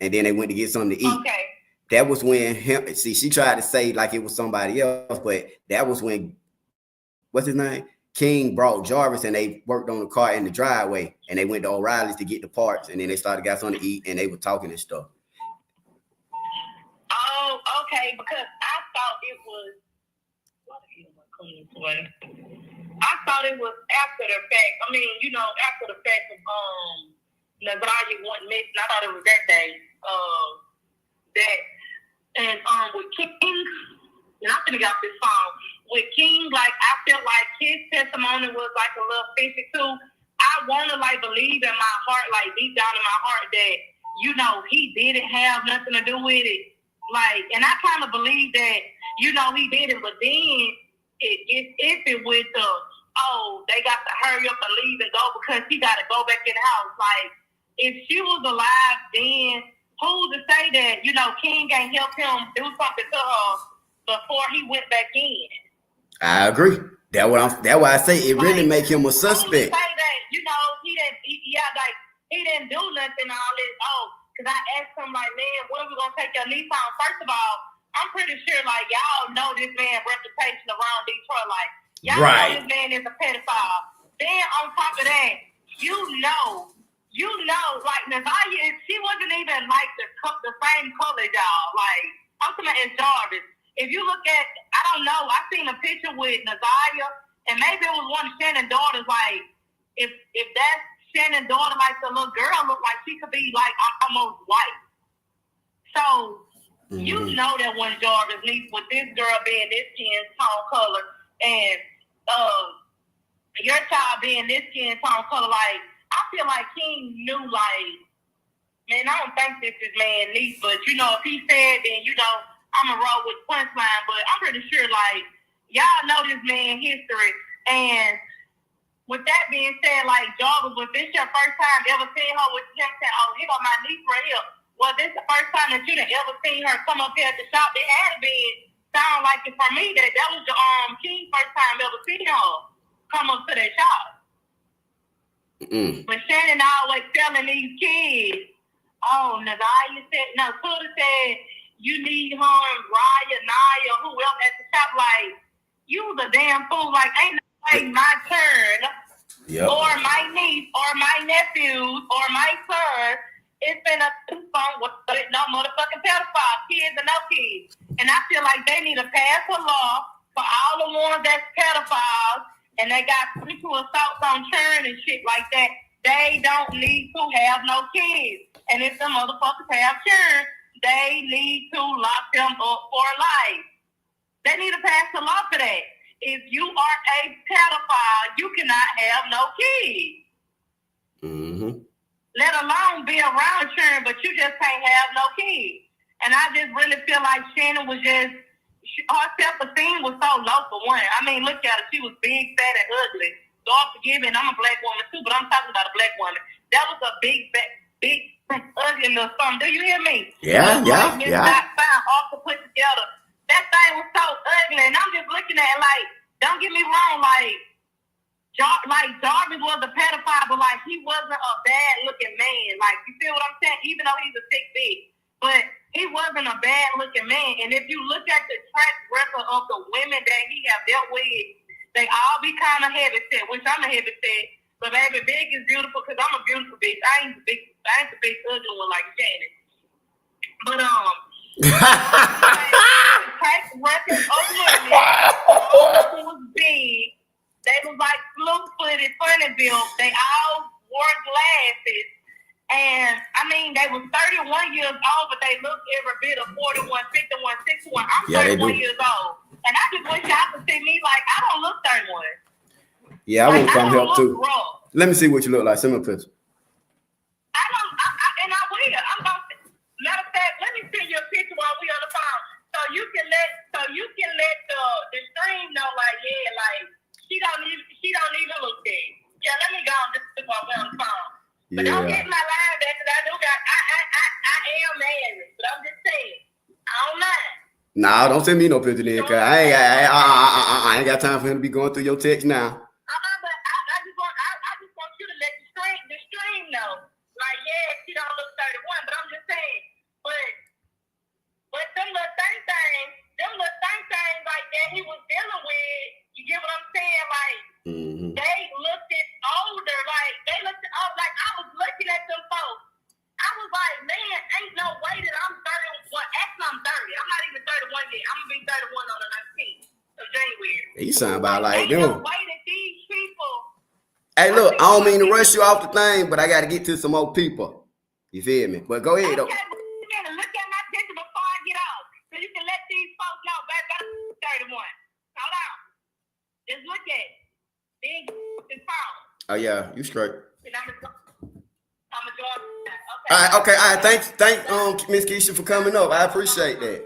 And then they went to get something to eat. Okay. That was when she tried to say like it was somebody else, but that was when, what's his name? King brought Jarvis and they worked on the car in the driveway and they went to O'Reilly's to get the parts and then they got something to eat and they were talking and stuff. Oh, okay, because I thought it was after the fact. I mean, you know, after the fact of Ziyah wasn't missing. I thought it was that day. With King, and I'm gonna get off this phone. With King, like I felt like his testimony was like a little fishy too. I wanna like believe in my heart, like deep down in my heart, that you know he didn't have nothing to do with it. Like, and I kind of believe that you know he did it, but then it iffy with the they got to hurry up and leave and go because he got to go back in the house. Like, if she was alive then, who's to say that, you know, King ain't help him do something to her before he went back in? I agree. That's why I say it really make him a suspect. Say that, you know, he didn't do nothing all this. Because I asked him, like, man, when are we going to take your niece on? First of all, I'm pretty sure, like, y'all know this man's reputation around Detroit. Like, y'all know this man is a pedophile. Then, on top of that, you know, like, Ziyah, she wasn't even, like, the same color, y'all. Like, I'm talking about Jarvis. If you look at, I don't know, I seen a picture with Ziyah, and maybe it was one of Shannon's daughters, like, if that's Shannon's daughter, like the little girl, look like she could be like almost white. So you know that when Jarvis niece with this girl being this skin tone color and your child being this skin tone color, like I feel like King knew, like, man, I don't think this is man's niece, but you know if he said, then you know I'm gonna roll with punchline. But I'm pretty sure, like, y'all know this man's history. And with that being said, like, Jarvis, was this your first time ever seeing her with him saying, here go my niece right here? Was this the first time that you done ever seen her come up here at the shop? It had to be sound like it for me that was the key first time ever seen her come up to that shop. But Shannon always telling these kids, oh, Nazaya said, no, Tuda said, you need her and Raya, Naya, whoever at the shop, like, you was a damn fool. Like, ain't nobody my turn, or my niece, or my nephews, or my son. It's been a two-phone with no motherfucking pedophile, kids and no kids. And I feel like they need to pass a law for all the ones that's pedophiles, and they got sexual assaults on children and shit like that. They don't need to have no kids. And if the motherfuckers have children, they need to lock them up for life. They need to pass a law for that. If you are a pedophile, you cannot have no kids. Let alone be around children, but you just can't have no kids. And I just really feel like Shannon was just, her self-esteem was so low for one. I mean, look at her. She was big, fat, and ugly. God forgive me, and I'm a black woman too, but I'm talking about a black woman. That was a big, ugly little something. Do you hear me? Yeah. All to put together. That thing was so ugly, and I'm just looking at it like, don't get me wrong, like Jarvis was a pedophile, but like he wasn't a bad looking man. Like, you feel what I'm saying? Even though he's a 6'8", but he wasn't a bad looking man. And if you look at the track record of the women that he have dealt with, they all be kind of heavy set, which I'm a heavy set. But baby, big is beautiful because I'm a beautiful bitch. I ain't the big ugly one like Shannon. But the track record of women, who was big. They was like slew-footed, funny built. They all wore glasses. And, I mean, they was 31 years old, but they looked every bit of 41, 51, 61. I'm 31 years old. And I just wish y'all could see me like, I don't look 31. Yeah, I want to come help too. Rough. Let me see what you look like. Send me a picture. I will. I'm going to, matter of fact, let me send you a picture while we on the phone. So you can let the stream know, like, yeah, like, she don't even look dead. Yeah, let me go on just while we're on the phone. But don't get my line back because I am married. But I'm just saying, I don't mind. Nah, don't send me no picture then, cause I ain't got time for him to be going through your text now. But I just want you to let the stream know. Like, yeah, she don't look 31, but I'm just saying. But them little things like that he was dealing with. You get what I'm saying? Like, they looked at older. Like, they looked at old. Like, I was looking at them folks. I was like, man, ain't no way that I'm 30. Well, actually, I'm 30. I'm not even 31 yet. I'm going to be 31 on the 19th of January. You sound about like them. them. No way that these people. Hey, look, I don't mean to rush you off the thing, but I got to get to some more people. You feel me? But go ahead, though. Look at my picture before I get off. So you can let these folks know, baby, I'm 31. Hold on. Just look at it. Then his phone. Oh yeah, you straight. And I'm a okay. All right. Thanks, Miss Keisha for coming up. I appreciate that.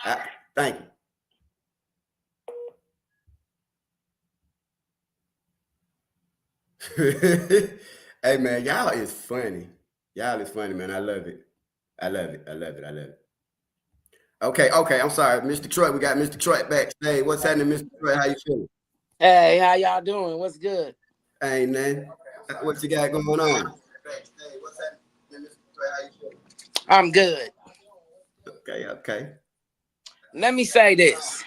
Okay. Thank you. Hey man, y'all is funny. Man. I love it. Okay. I'm sorry, Mr. Troy. We got Mr. Troy backstage. What's happening, Mr. Troy? How you feeling? Hey, how y'all doing? What's good? Ain't nothing. What you got going on? I'm good. Okay. Let me say this.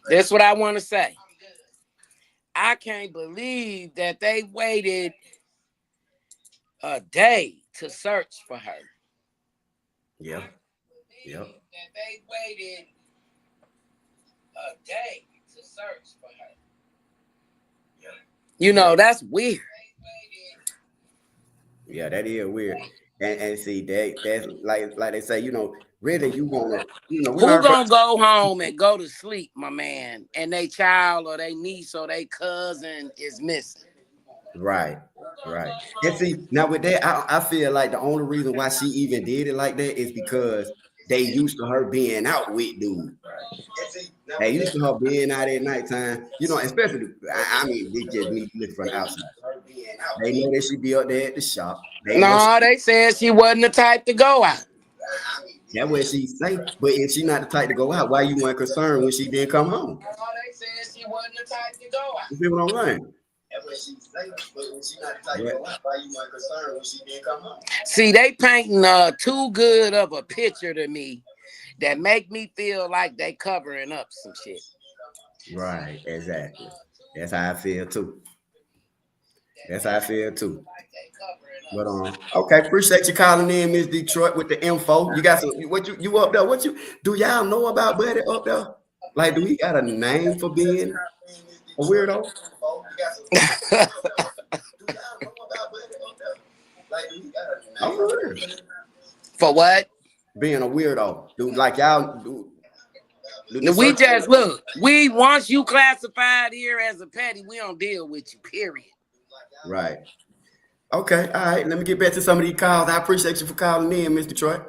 That's what I want to say. I can't believe that they waited a day to search for her. Yep. That they waited a day to search for her. You know, that's weird. Yeah, that is weird. And see, that's like they say, you know, really you gonna, you know, who gonna go home and go to sleep, my man, and they child or they niece or they cousin is missing. Right. And see, now with that, I feel like the only reason why she even did it like that is because they used to her being out with dudes. They used to her being out at nighttime, you know, especially, I mean, they just need to look from the outside. They know that she be up there at the shop. They said she wasn't the type to go out. That's what she say. But if she not the type to go out, why you weren't concerned when she didn't come home? They said she wasn't the type to go out. You see what I'm saying? That's what she say. But when she not the type to go out, why you weren't concerned when she didn't come home? See, they painting too good of a picture to me that make me feel like they covering up some shit. Right, exactly. That's how I feel too. That's how I feel too. But okay, appreciate you calling in, Miss Detroit, with the info. You got some what you up there? What you do y'all know about Buddy up there? Like, do he got a name for being a weirdo? For what? Being a weirdo. Dude, like y'all do. We just look. We once you classified here as a petty, we don't deal with you. Period. Right. Okay. All right. Let me get back to some of these calls. I appreciate you for calling in, Miss Detroit.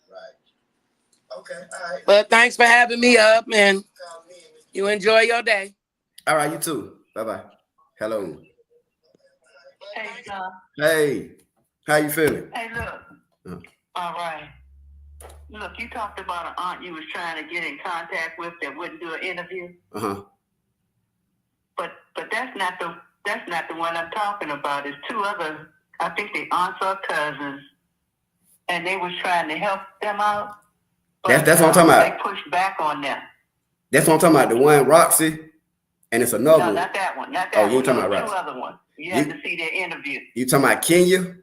Right. Okay. All right. But thanks for having me up, and you enjoy your day. All right. You too. Bye bye. Hello. Hey, John. Hey. How you feeling? Hey, look. All right. Look, you talked about an aunt you was trying to get in contact with that wouldn't do an interview. But that's not the one I'm talking about. There's two other, I think they aunts or cousins, and they was trying to help them out. That's what I'm talking about. They pushed back on them. That's what I'm talking about. The one Roxy, and it's another one. No, not that one. Not that one. You talking about Roxy? Two other ones. You have to see their interview. You talking about Kenya?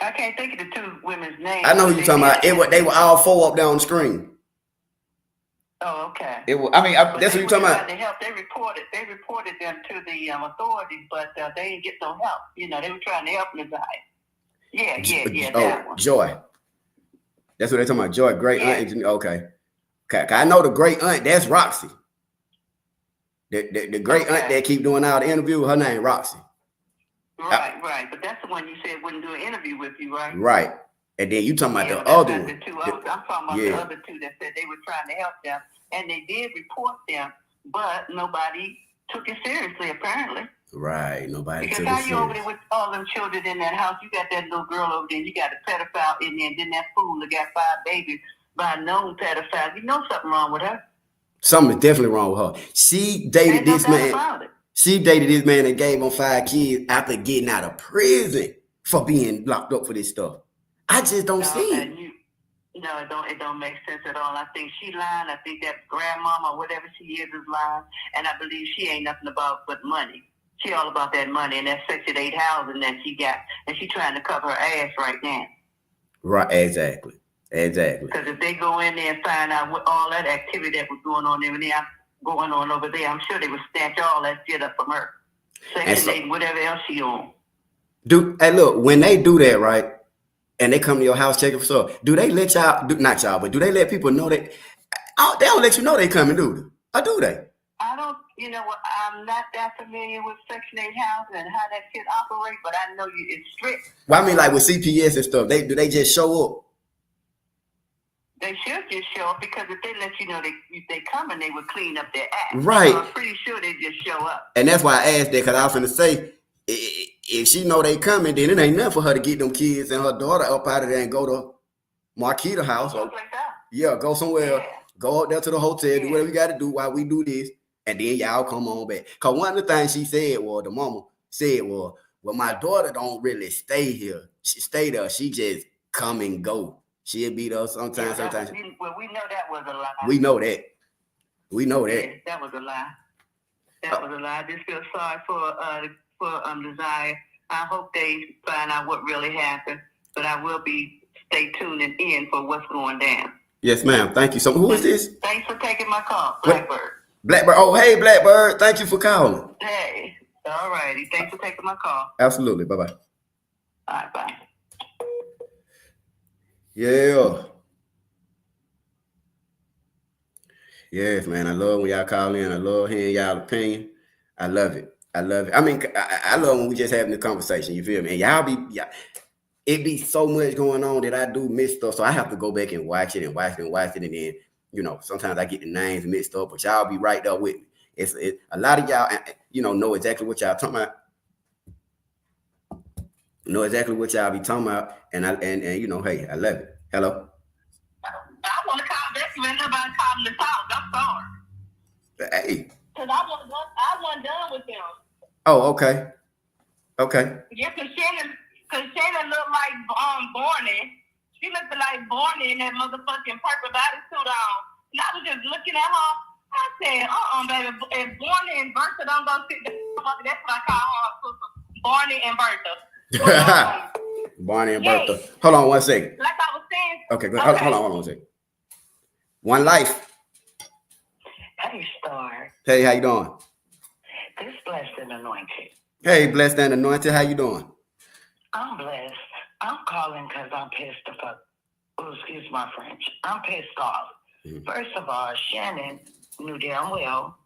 I can't think of the two women's names. I know who you talking about. They were all four up there on the screen. Oh, okay. That's what you talking about. They help. They reported them to the authorities, but they didn't get no help. You know, they were trying to help the guy. Yeah, that one. Joy. That's what they're talking about. Joy, great aunt. Okay. I know the great aunt. That's Roxy. The great aunt that keep doing all the interview. Her name Roxy. Right. But that's the one you said wouldn't do an interview with you, right? Right. And then you talking about the other one. I'm talking about the other two that said they were trying to help them, and they did report them, but nobody took it seriously, apparently. Right. Nobody took it Because how seriously. you over there with all them children in that house? You got that little girl over there, you got a pedophile in there, and then that fool that got 5 babies by a known pedophile. You know something wrong with her. Something is definitely wrong with her. She dated this man. She dated this man and gave him 5 kids after getting out of prison for being locked up for this stuff. I just don't see it. No, it don't make sense at all. I think she lying. I think that grandmama or whatever she is lying. And I believe she ain't nothing about but money. She all about that money and that Section 8 housing that she got. And she trying to cover her ass right now. Right, exactly. Because if they go in there and find out what all that activity that was going on over there, I'm sure they would snatch all that shit up from her. Section 8, whatever else she on. Hey, look, when they do that, right, and they come to your house checking for stuff, do they let y'all, not y'all, but do they let people know that? They don't let you know they coming, do they? Or do they? I don't, you know what, I'm not that familiar with Section 8 housing and how that shit operates, but I know it's strict. Well, I mean, like with CPS and stuff, do they just show up? They should just show up, because if they let you know they coming, they would clean up their act. Right. So I'm pretty sure they just show up. And that's why I asked that, because I was going to say, if she know they coming, then it ain't nothing for her to get them kids and her daughter up out of there and go to Marquita's house. Or, go somewhere, go up there to the hotel, do whatever you got to do while we do this, and then y'all come on back. Because one of the things she said was, the mama said was, well, my daughter don't really stay here. She stay there. She just come and go. She'll be there sometimes. Well, we know that was a lie. We know that. Yeah, that was a lie. That was a lie. I just feel sorry for Ziyah. I hope they find out what really happened, but I will stay tuned and in for what's going down. Yes, ma'am. Thank you. So who is this? Thanks for taking my call, Blackbird. Blackbird. Oh, hey, Blackbird. Thank you for calling. Hey, all righty. Thanks for taking my call. Absolutely. Bye-bye. All right, bye. Yeah. Yes, man. I love when y'all call in. I love hearing y'all opinion. I love it. I mean, I love when we just having the conversation. You feel me? And it be so much going on that I do miss stuff. So I have to go back and watch it. And then, sometimes I get the names mixed up, but y'all be right there with me. It's a lot of y'all, know exactly what y'all talking about. Know exactly what y'all be talking about, and you know, hey, I love it. Hello. I want to call Becky when nobody called me to talk. I'm sorry. Hey. Because I wasn't done with them. Oh, okay. Okay. Yeah, because Shannon looked like Barney. She looked like Barney in that motherfucking purple bodysuit on. And I was just looking at her. I said, baby, if Barney and Bertha don't go sit down, that's what I call her sister. Barney and Bertha. Barney and Bertha. Hold on one second. Like I was saying. Okay, good. Hold on one second. One Life. Hey, Star. Hey, how you doing? This blessed and anointed. Hey, blessed and anointed. How you doing? I'm blessed. I'm calling because I'm pissed the fuck. Oh, excuse my French. I'm pissed off. Mm-hmm. First of all, Shannon knew damn well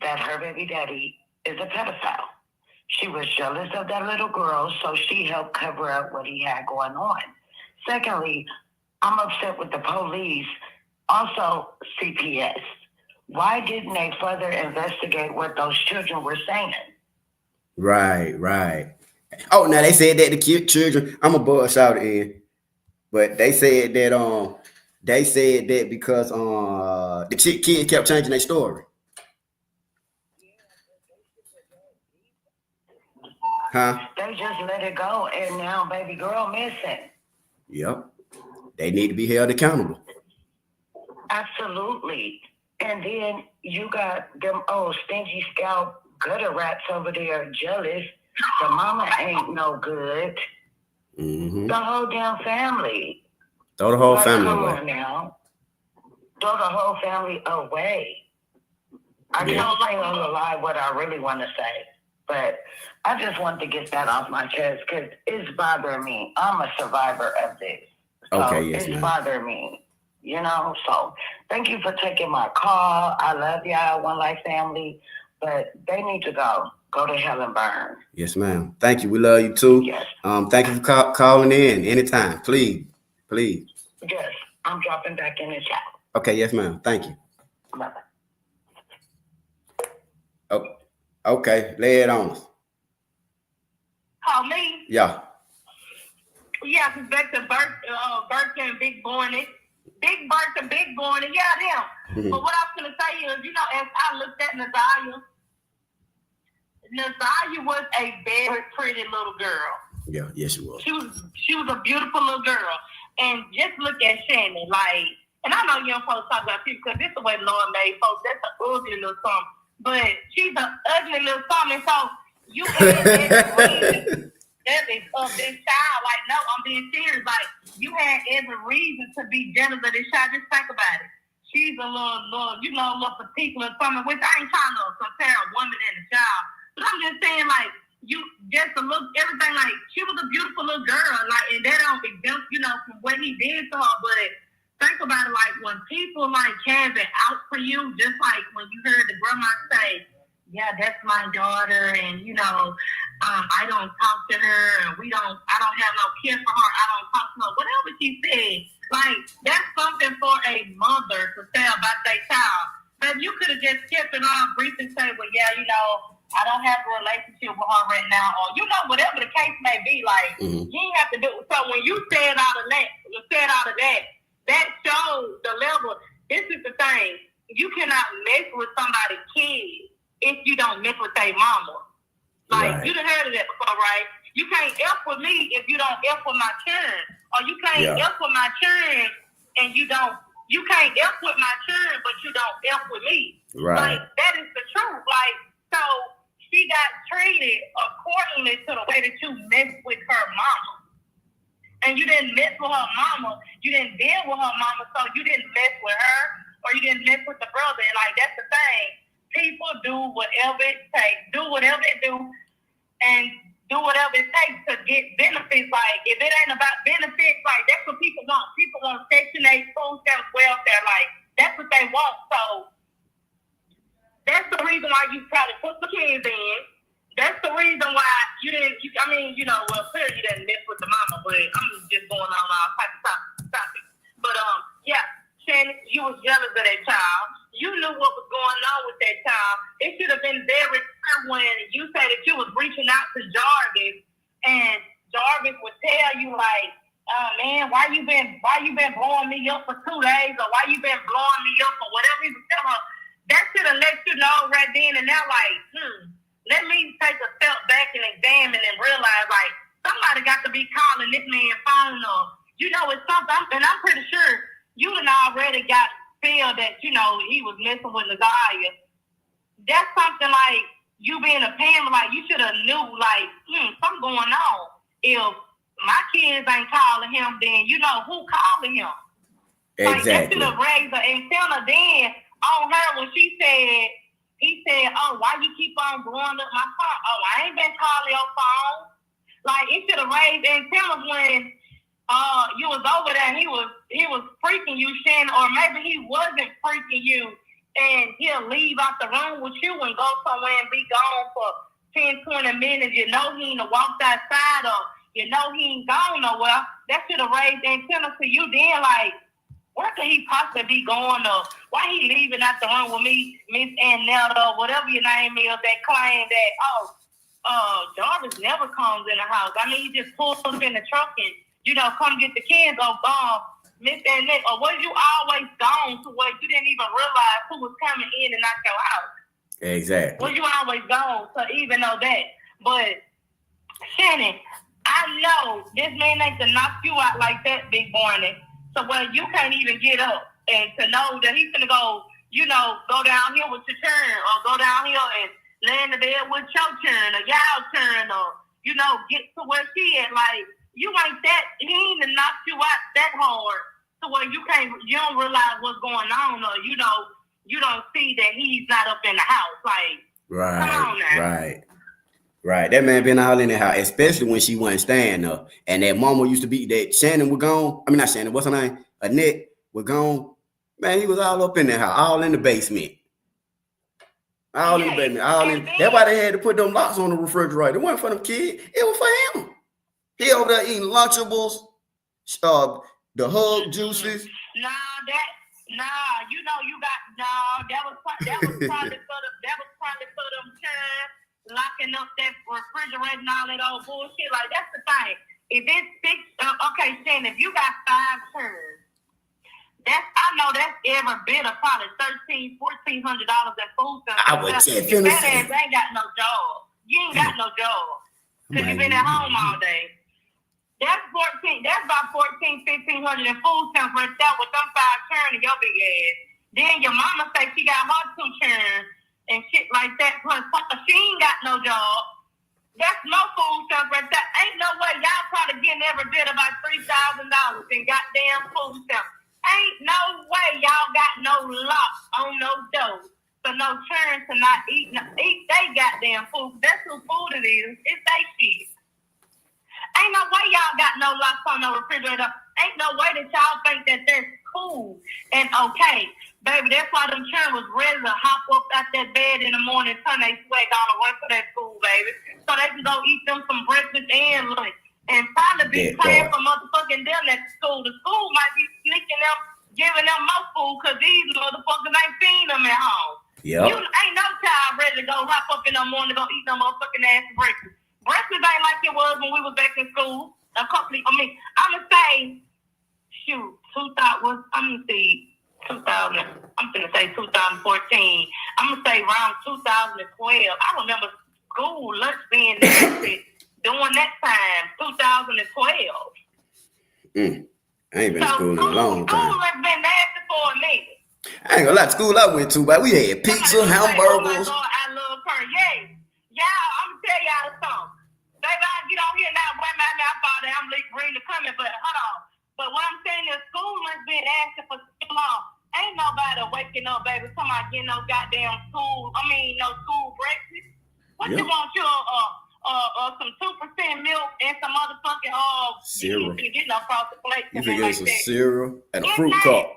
that her baby daddy is a pedophile. She was jealous of that little girl, so she helped cover up what he had going on. Secondly, I'm upset with the police, also CPS. Why didn't they further investigate what those children were saying? Right. Oh, now they said that the children, I'm a buzz out in, but they said that because the kids kept changing their story. Huh? They just let it go, and now baby girl missing. Yep. They need to be held accountable. Absolutely. And then you got them stingy scalp gutter rats over there jealous. The mama ain't no good. Mm-hmm. The whole damn family. Throw the whole family come away. On now. Throw the whole family away. I can't say on the live what I really want to say, but I just want to get that off my chest because it's bothering me. I'm a survivor of this. So Okay, yes, it's bothering me. You know, so thank you for taking my call. I love y'all, One Life family, but they need to go to hell and burn. Yes, ma'am. Thank you. We love you too. Yes. Thank you for calling in anytime. Please. Yes, I'm dropping back in the chat. Okay, yes, ma'am. Thank you. Bye-bye. Oh, okay, lay it on us. Call me. Yeah. Yeah, because back to Bertha and Big Barney. Big Bertha, Big Barney, yeah, them. Mm-hmm. But what I was going to say is, as I looked at Ziyah was a very pretty little girl. Yeah, yes, she was. She was a beautiful little girl. And just look at Shannon, and I know young folks talk about people because this is the way the Lord made folks. That's an ugly little something. But she's an ugly little something. So you had every reason of this child. No, I'm being serious. You had every reason to be jealous of this child. Just think about it. She's a little petite little something, which I ain't trying to compare a woman and a child. But I'm just saying, you just to look everything she was a beautiful little girl, and that don't exempt, from what he did to her. But think about it, when people have it out for you, just when you heard the grandma say, "Yeah, that's my daughter," and I don't talk to her, and I don't have no care for her. I don't talk to her. Whatever she said, that's something for a mother to say about their child. But you could have just kept it on brief and say, "Well, yeah, I don't have a relationship with her right now," or whatever the case may be. Mm-hmm. You ain't have to do it. So when you said all of that, that shows the level. This is the thing: you cannot mess with somebody's kids if you don't mess with their mama. You done heard of that before, right? You can't F with me if you don't F with my children, or you can't F with my children and you can't F with my children, but you don't F with me. Right. That is the truth. So she got treated accordingly to the way that you messed with her mama. And you didn't mess with her mama. You didn't deal with her mama, so you didn't mess with her, or you didn't mess with the brother. And that's the thing. People do whatever it takes. Do whatever they do, and do whatever it takes to get benefits. If it ain't about benefits, that's what people want. People want Section 8, food stamps, welfare. That's what they want. So that's the reason why you try to put the kids in. That's the reason why you didn't. Clearly you didn't mess with the mama, but I'm just going on all types of topics. But yeah, Shannon, you was jealous of that child. You knew what was going on with that child. It should have been very clear when you said that you was reaching out to Jarvis, and tell you like, man, why you been blowing me up for 2 days, or why you been blowing me up, or whatever he was telling her, that should have let you know right then and now, like, let me take a step back and examine and realize, like, somebody got to be calling this man phone, or, you know, it's something, and I'm pretty sure you done already got feel that, you know, he was messing with Ziyah. That's something like, you being a parent, like, you should have knew, like, something going on. If my kids ain't calling him, then you know who calling him. Like, that should have raised the antenna then on her when he said, oh, why you keep on blowing up my phone? Oh, I ain't been calling your phone. Like, it should have raised the antenna when you was over there and he was freaking you, Shannon, or maybe he wasn't freaking you, and he'll leave out the room with you and go somewhere and be gone for 10, 20 minutes. You know he ain't walked outside, or you know he ain't gone nowhere. That should have raised the antenna to you then, like, where could he possibly be going, or why he leaving out the room with me, Miss Annetta, or whatever your name is, that claim that, Jarvis never comes in the house. I mean, he just pulls up in the truck and, you know, come get the kids, or Miss Annette, or was you always gone to where you didn't even realize who was coming in and out your house? Exactly. Was you always gone to even know that? But, Shannon, I know this man ain't to knock you out like that, big morning. So where you can't even get up, and to know that he's gonna go, you know, go down here with your turn, or go down here and lay in the bed with your turn, or y'all turn, or, you know, get to where she at. Like, you ain't that, he ain't to knock you out that hard to where you don't realize what's going on, or, you know, you don't see that he's not up in the house. Like, come on now. Right. That man been all in the house, especially when she wasn't staying up. And that mama used to be, that Shannon was gone. I mean, not Shannon, what's her name? Annette was gone. Man, he was all up in the house, all in the basement. All in the basement. That's why they had to put them locks on the refrigerator. It wasn't for them kids. It was for him. He over there eating Lunchables, the Hug juices. That was probably for them children locking up that refrigerator and all that old bullshit. Like, that's the thing. If it's six, okay, Shannon, if you got 5 children, I know that's every bit of probably $1,300, $1,400 in food stamps. I would say, your fat ass ain't got no job. You ain't got no job because you been at home all day. That's about $1,400, $1,500 in food stamps right there with them 5 children in your big ass. Then your mama say she got her 2 children and shit like that. Plus, she ain't got no job. That's no food stamps right there. Ain't no way y'all probably getting every bit about $3,000 in goddamn food stamps. Ain't no way y'all got no lock on no door for no children to not eat they goddamn food. That's who food it is. It's they shit. Ain't no way y'all got no locks on no refrigerator. Ain't no way that y'all think that that's cool and okay. Baby, that's why them children was ready to hop up out that bed in the morning, turn they swag on and run to that school, baby. So they can go eat them some breakfast and lunch. And probably be paying for motherfucking dinner at the school. The school might be sneaking them, giving them more food because these motherfuckers ain't feeding them at home. Yep. You ain't no child ready to go hop up in the morning to go eat no motherfucking ass breakfast. Breakfast ain't like it was when we was back in school. I'm gonna say, shoot, 2000. I'm gonna say 2014. I'm gonna say around 2012. I remember school lunch being nasty during that time, 2012. I ain't been to school in a long time. School has been nasty for a minute. I ain't gonna lie, school I went to, but we had pizza, hamburgers. Oh my God, I love her. Yeah. Y'all, I'm gonna tell y'all something. Baby, I get on here now, boy, my father, I'm reading the comment, but hold on. But what I'm saying is school has been nasty for so long. Ain't nobody waking up, baby, somebody getting no goddamn school breakfast. What you want some 2% milk and some motherfucking cereal. You can get no frosted flakes. You can get some cereal and a fruit cup.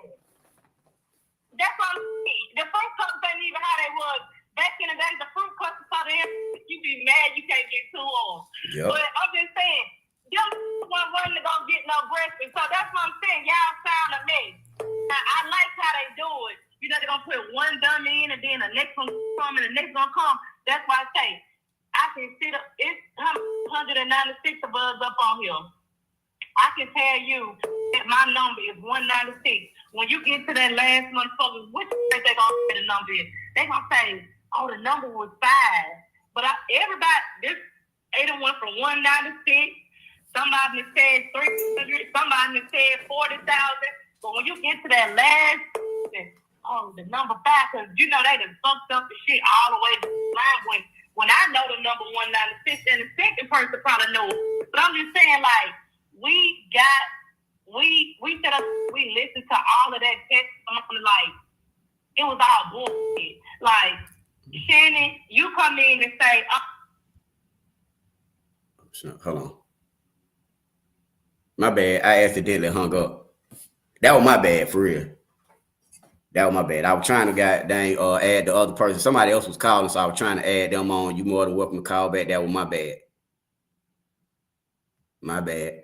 That's what I'm saying. The fruit cups ain't even how they was. Back in the day, the fruit cups are you be mad you can't get 2 of them. Yep. But I'm just saying, y'all wasn't running to go get no breakfast. So that's what I'm saying. Y'all sound a mess. Now, I like how they do it. You know, they're going to put one dummy in and then the next one come and the next one come. That's why I say, I can see it's 196 of us up on here. I can tell you that my number is 196. When you get to that last motherfucker, what you think they gonna say the number is? They gonna say, oh, the number was 5. But everybody, this ain't went from 196. Somebody said 300. Somebody said 40,000. But when you get to that last, oh, the number 5, because you know they done fucked up the shit all the way to the line. When I know the number 196, and the second person probably know it. But I'm just saying, like, we set up, we listened to all of that testimony, like, it was all bullshit. Like, Shannon, you come in and say, hold on. My bad. I accidentally hung up. That was my bad, for real. That was my bad. I was trying to add the other person. Somebody else was calling, so I was trying to add them on. You more than welcome to call back. That was my bad. My bad.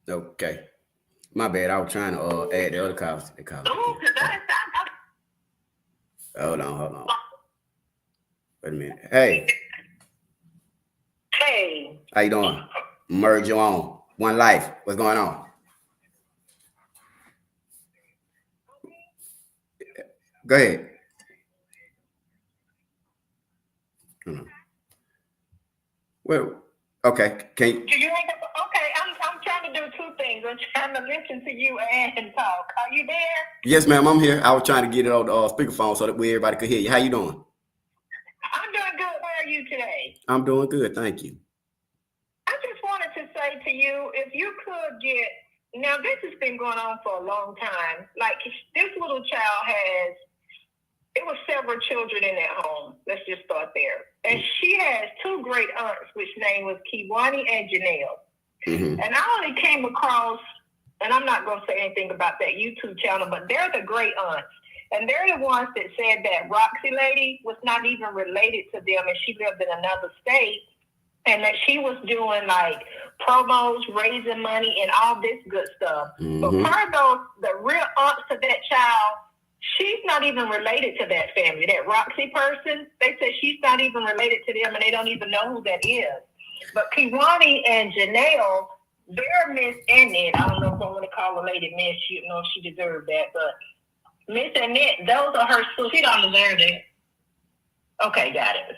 Okay. My bad. I was trying to add the other calls. Hold on. Wait a minute. Hey. Hey. How you doing? Merge you on. One Life. What's going on? Go ahead. Well, okay. do you hang up? Okay, I'm trying to do 2 things. I'm trying to listen to you and talk. Are you there? Yes, ma'am. I'm here. I was trying to get it on the speakerphone so that everybody could hear you. How you doing? I'm doing good. Where are you today? I'm doing good. Thank you. I just wanted to say to you, if you could get, now this has been going on for a long time. Like, this little child it was several children in that home. Let's just start there. And she has 2 great aunts, which name was Kiwani and Janelle. Mm-hmm. And I only came across, and I'm not going to say anything about that YouTube channel, but they're the great aunts. And they're the ones that said that Roxy lady was not even related to them, and she lived in another state, and that she was doing like promos, raising money, and all this good stuff. Mm-hmm. But part of the real aunts to that child, she's not even related to that family. That Roxy person, they said she's not even related to them, and they don't even know who that is. But Kiwani and Janelle, they're Miss Annette. I don't know if I want to call a lady Miss. You know, she deserved that. But Miss Annette, those are her sisters. She don't deserve it. Okay, got it.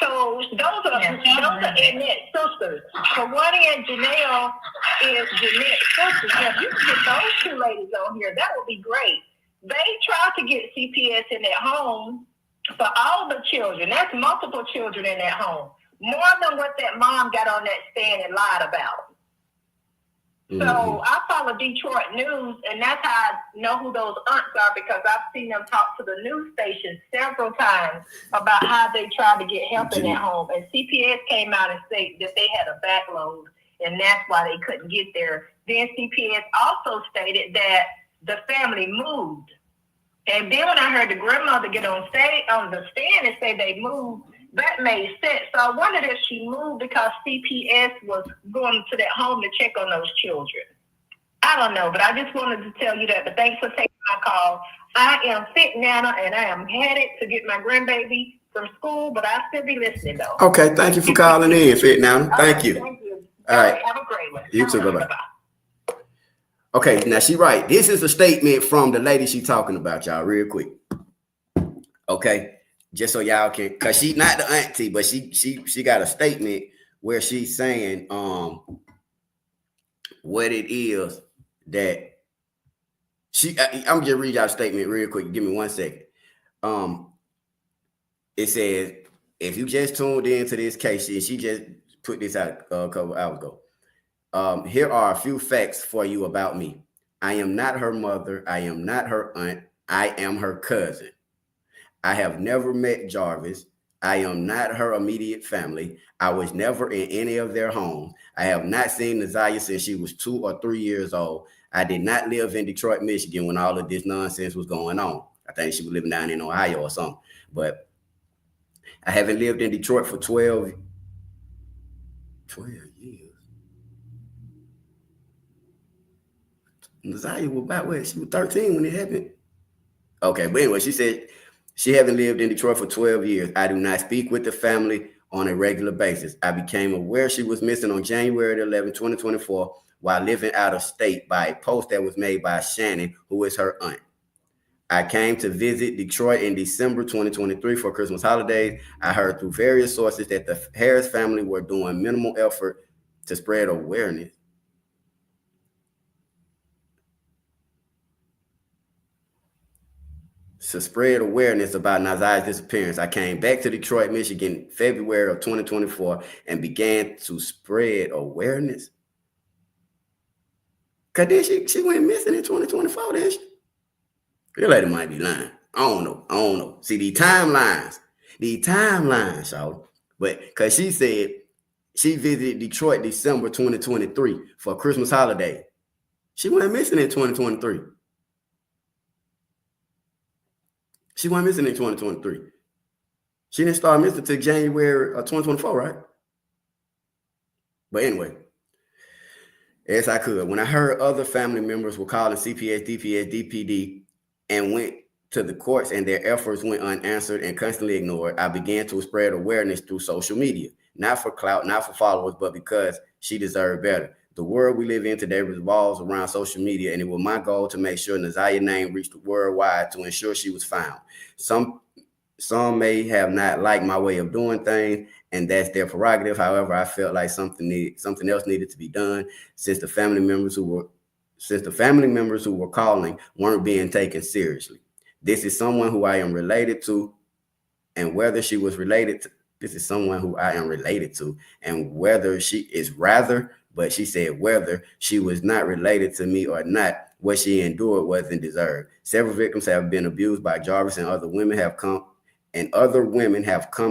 So those are Annette's sisters. Kiwani and Janelle is Jeanette's sisters. Now, if you can get those 2 ladies on here, that would be great. They tried to get CPS in that home for all the children. That's multiple children in that home. More than what that mom got on that stand and lied about. Mm-hmm. So I follow Detroit News, and that's how I know who those aunts are, because I've seen them talk to the news station several times about how they tried to get help in that home. And CPS came out and said that they had a backload, and that's why they couldn't get there. Then CPS also stated that the family moved. And then when I heard the grandmother get on the stand and say they moved, that made sense. So I wondered if she moved because CPS was going to that home to check on those children. I don't know, but I just wanted to tell you that. But thanks for taking my call. I am fit, Nana, and I am headed to get my grandbaby from school, but I'll still be listening, though. Okay, thank you for calling in, fit, Nana. Thank you. Thank you. All right. Have a great one. You too, bye-bye. Okay, now she right. This is a statement from the lady she talking about, y'all, real quick. Okay. Just so y'all can, because she's not the auntie, but she got a statement where she's saying what it is that I'm just read y'all a statement real quick. Give me 1 second. It says, if you just tuned into this case, she just put this out a couple hours ago. Here are a few facts for you about me. I am not her mother. I am not her aunt. I am her cousin. I have never met Jarvis. I am not her immediate family. I was never in any of their homes. I have not seen Ziyah since she was 2 or 3 years old. I did not live in Detroit, Michigan when all of this nonsense was going on. I think she was living down in Ohio or something. But I haven't lived in Detroit for 12 years. Ziyah was about what? She was 13 when it happened. Okay, but anyway, she said she hasn't lived in Detroit for 12 years. I do not speak with the family on a regular basis. I became aware she was missing on January 11, 2024, while living out of state by a post that was made by Shannon, who is her aunt. I came to visit Detroit in December 2023 for Christmas holidays. I heard through various sources that the Harris family were doing minimal effort to spread awareness. To spread awareness about Naziah's disappearance. I came back to Detroit, Michigan, February of 2024 and began to spread awareness. Cause then she went missing in 2024, didn't she? Your lady might be lying. I don't know. See, these timelines, y'all. But because she said she visited Detroit December 2023 for Christmas holiday. She went missing in 2023. She went missing in 2023. She didn't start missing until January of 2024, right? But anyway, as I could. When I heard other family members were calling CPS, DPS, DPD, and went to the courts and their efforts went unanswered and constantly ignored, I began to spread awareness through social media, not for clout, not for followers, but because she deserved better. The world we live in today revolves around social media, and it was my goal to make sure Naziah's name reached worldwide to ensure she was found. Some may have not liked my way of doing things, and that's their prerogative. However, I felt like something else needed to be done since the family members who were calling weren't being taken seriously. This is someone who I am related to, and whether she was related to, this is someone who I am related to, and whether she is but she said whether she was not related to me or not, what she endured wasn't deserved. Several victims have been abused by Jarvis, and other women have come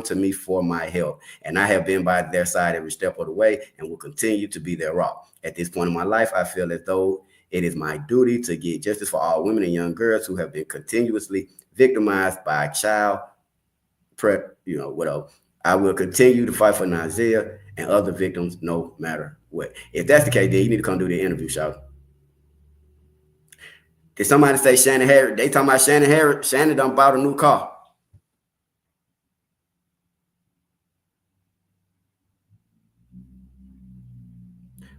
to me for my help, and I have been by their side every step of the way and will continue to be their rock. At this point in my life, I feel as though it is my duty to get justice for all women and young girls who have been continuously victimized by child whatever. I will continue to fight for Ziyah and other victims no matter what. If that's the case, then you need to come do the interview, shout. Did somebody say Shannon Harris? They talking about Shannon Harris. Shannon done bought a new car.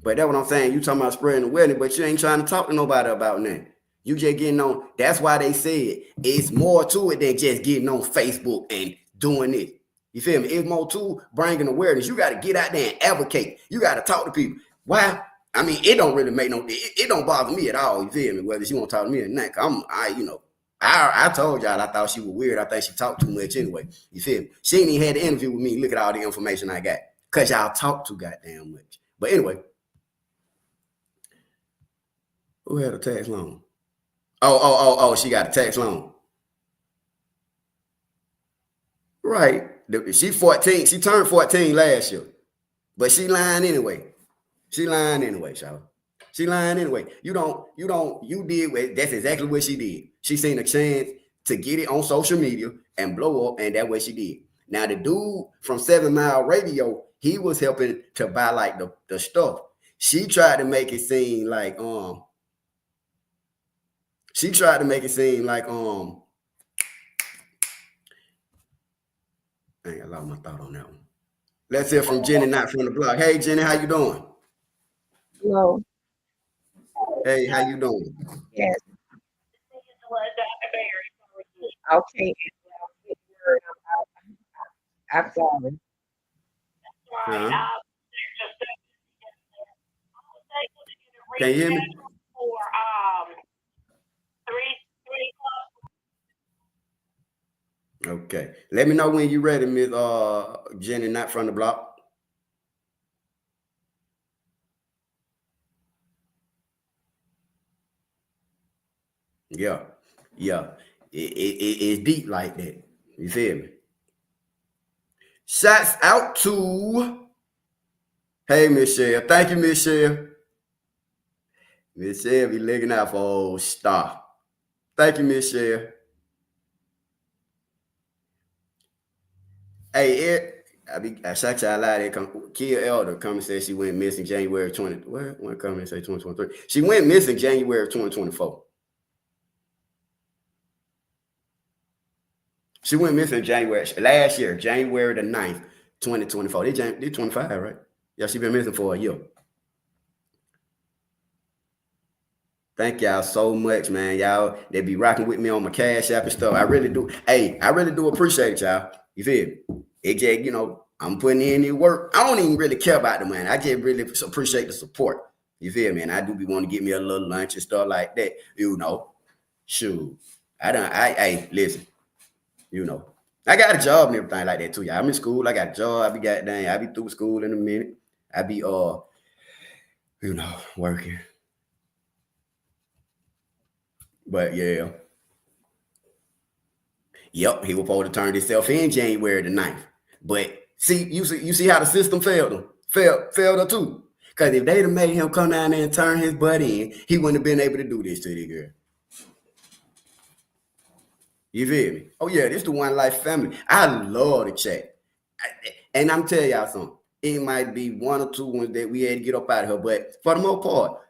But that's what I'm saying. You talking about spreading awareness, but you ain't trying to talk to nobody about nothing. You just getting on. That's why they said it's more to it than just getting on Facebook and doing it. You feel me? It's more to bringing awareness. You got to get out there and advocate. You got to talk to people. Why? I mean, it don't really make it don't bother me at all. You feel me? Whether she want to talk to me or not. I told y'all I thought she was weird. I think she talked too much anyway. You feel me? She ain't even had the interview with me. Look at all the information I got. Because y'all talk too goddamn much. But anyway. Who had a tax loan? Oh, she got a tax loan. Right. She 14. She turned 14 last year. But she lying anyway. Y'all. She lying anyway. You did, that's exactly what she did. She seen a chance to get it on social media and blow up, and that's what she did. Now, the dude from 7 Mile Radio, he was helping to buy like the stuff. She tried to make it seem like, I ain't lost my thought on that one. Let's hear from Jenny, not from the block. Hey, Jenny, how you doing? Hello. Hey, how you doing? Yes. Okay. I'm sorry. Uh-huh. Can you hear me? Okay. Let me know when you're ready, Miss Jenny, not from the block. Yeah. It's deep like that. You feel me? Shouts out to, hey, Michelle. Thank you, Michelle. Michelle be looking out for old Star. Thank you, Michelle. Hey, I shot y'all out there. Kia Elder come and say she went missing January 20. When come and say 2023? She went missing January 2024. She went missing last year, January the 9th, 2024. They 25, right? Yeah, she been missing for a year. Thank y'all so much, man. Y'all, they be rocking with me on my Cash App and stuff. I really do. Hey, I really do appreciate y'all. You feel me? It just, you know, I'm putting in the work. I don't even really care about the money. I just really appreciate the support. You feel me? And I do be wanting to get me a little lunch and stuff like that. You know, shoot. Hey, listen, you know, I got a job and everything like that too. Y'all. I'm in school. I got a job. I be through school in a minute. I be, you know, working. But yeah. Yep, he was supposed to turn himself in January the 9th. But see, you see how the system failed him. Failed her too. Because if they'd have made him come down there and turn his butt in, he wouldn't have been able to do this to the girl. You feel me? Oh yeah, this the One Lyfe family. I love the chat. And I'm telling y'all something. It might be one or two ones that we had to get up out of her, but for the most part,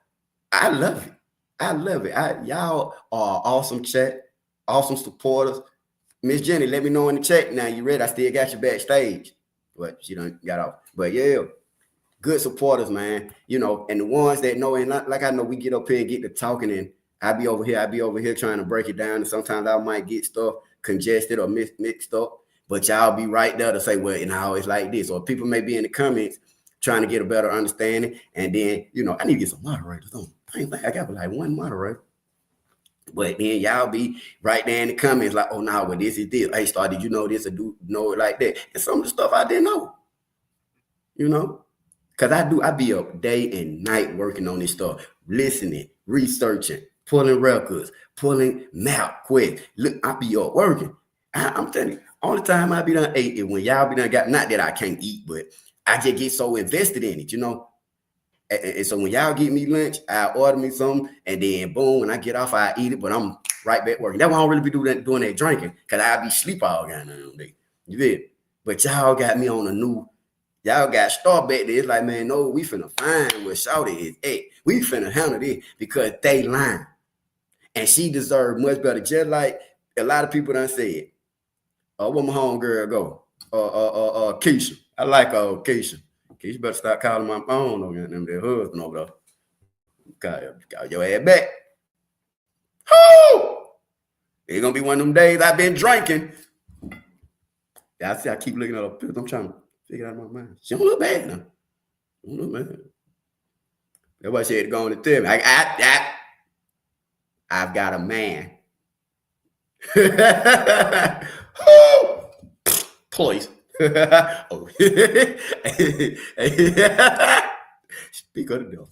I love it. I love it. Y'all are awesome chat, awesome supporters. Miss Jenny, let me know in the chat now. You ready? I still got you backstage. But she done got off. But yeah, good supporters, man. You know, and the ones that know, and like I know we get up here and get to talking, and I be over here trying to break it down. And sometimes I might get stuff congested or mixed up. But y'all be right there to say, well, you know, it's like this. Or people may be in the comments trying to get a better understanding. And then, you know, I need to get some moderators on. I got like one moderator. But then y'all be right there in the comments like, oh, no, well, this is this. Hey, Star, did you know this or do know it like that? And some of the stuff I didn't know, you know, because I be up day and night working on this stuff, listening, researching, pulling records, pulling map quick. Look, I be up working. I'm telling you, only time I be done ate it when y'all be done got, not that I can't eat, but I just get so invested in it, you know. And so when y'all get me lunch, I order me something, and then boom, when I get off, I eat it, but I'm right back working. That's why I don't really be doing that drinking, because I be sleep all goddamn day. You feel? But y'all got me on a new, y'all got Star back there. It's like, man, no, we finna find where Shawty is at. We finna handle this because they lying. And she deserved much better. Just like a lot of people done said, where my homegirl go? Keisha. I like Keisha. You better start calling my phone over their husband over there. Call your ass back. Whoo! It's gonna be one of them days I've been drinking. I see I keep looking at her pictures. I'm trying to figure out my mind. She don't look bad now. Don't look bad. That's why she had to go on and tell me. I've got a man. Please. Oh. Speak of the devil.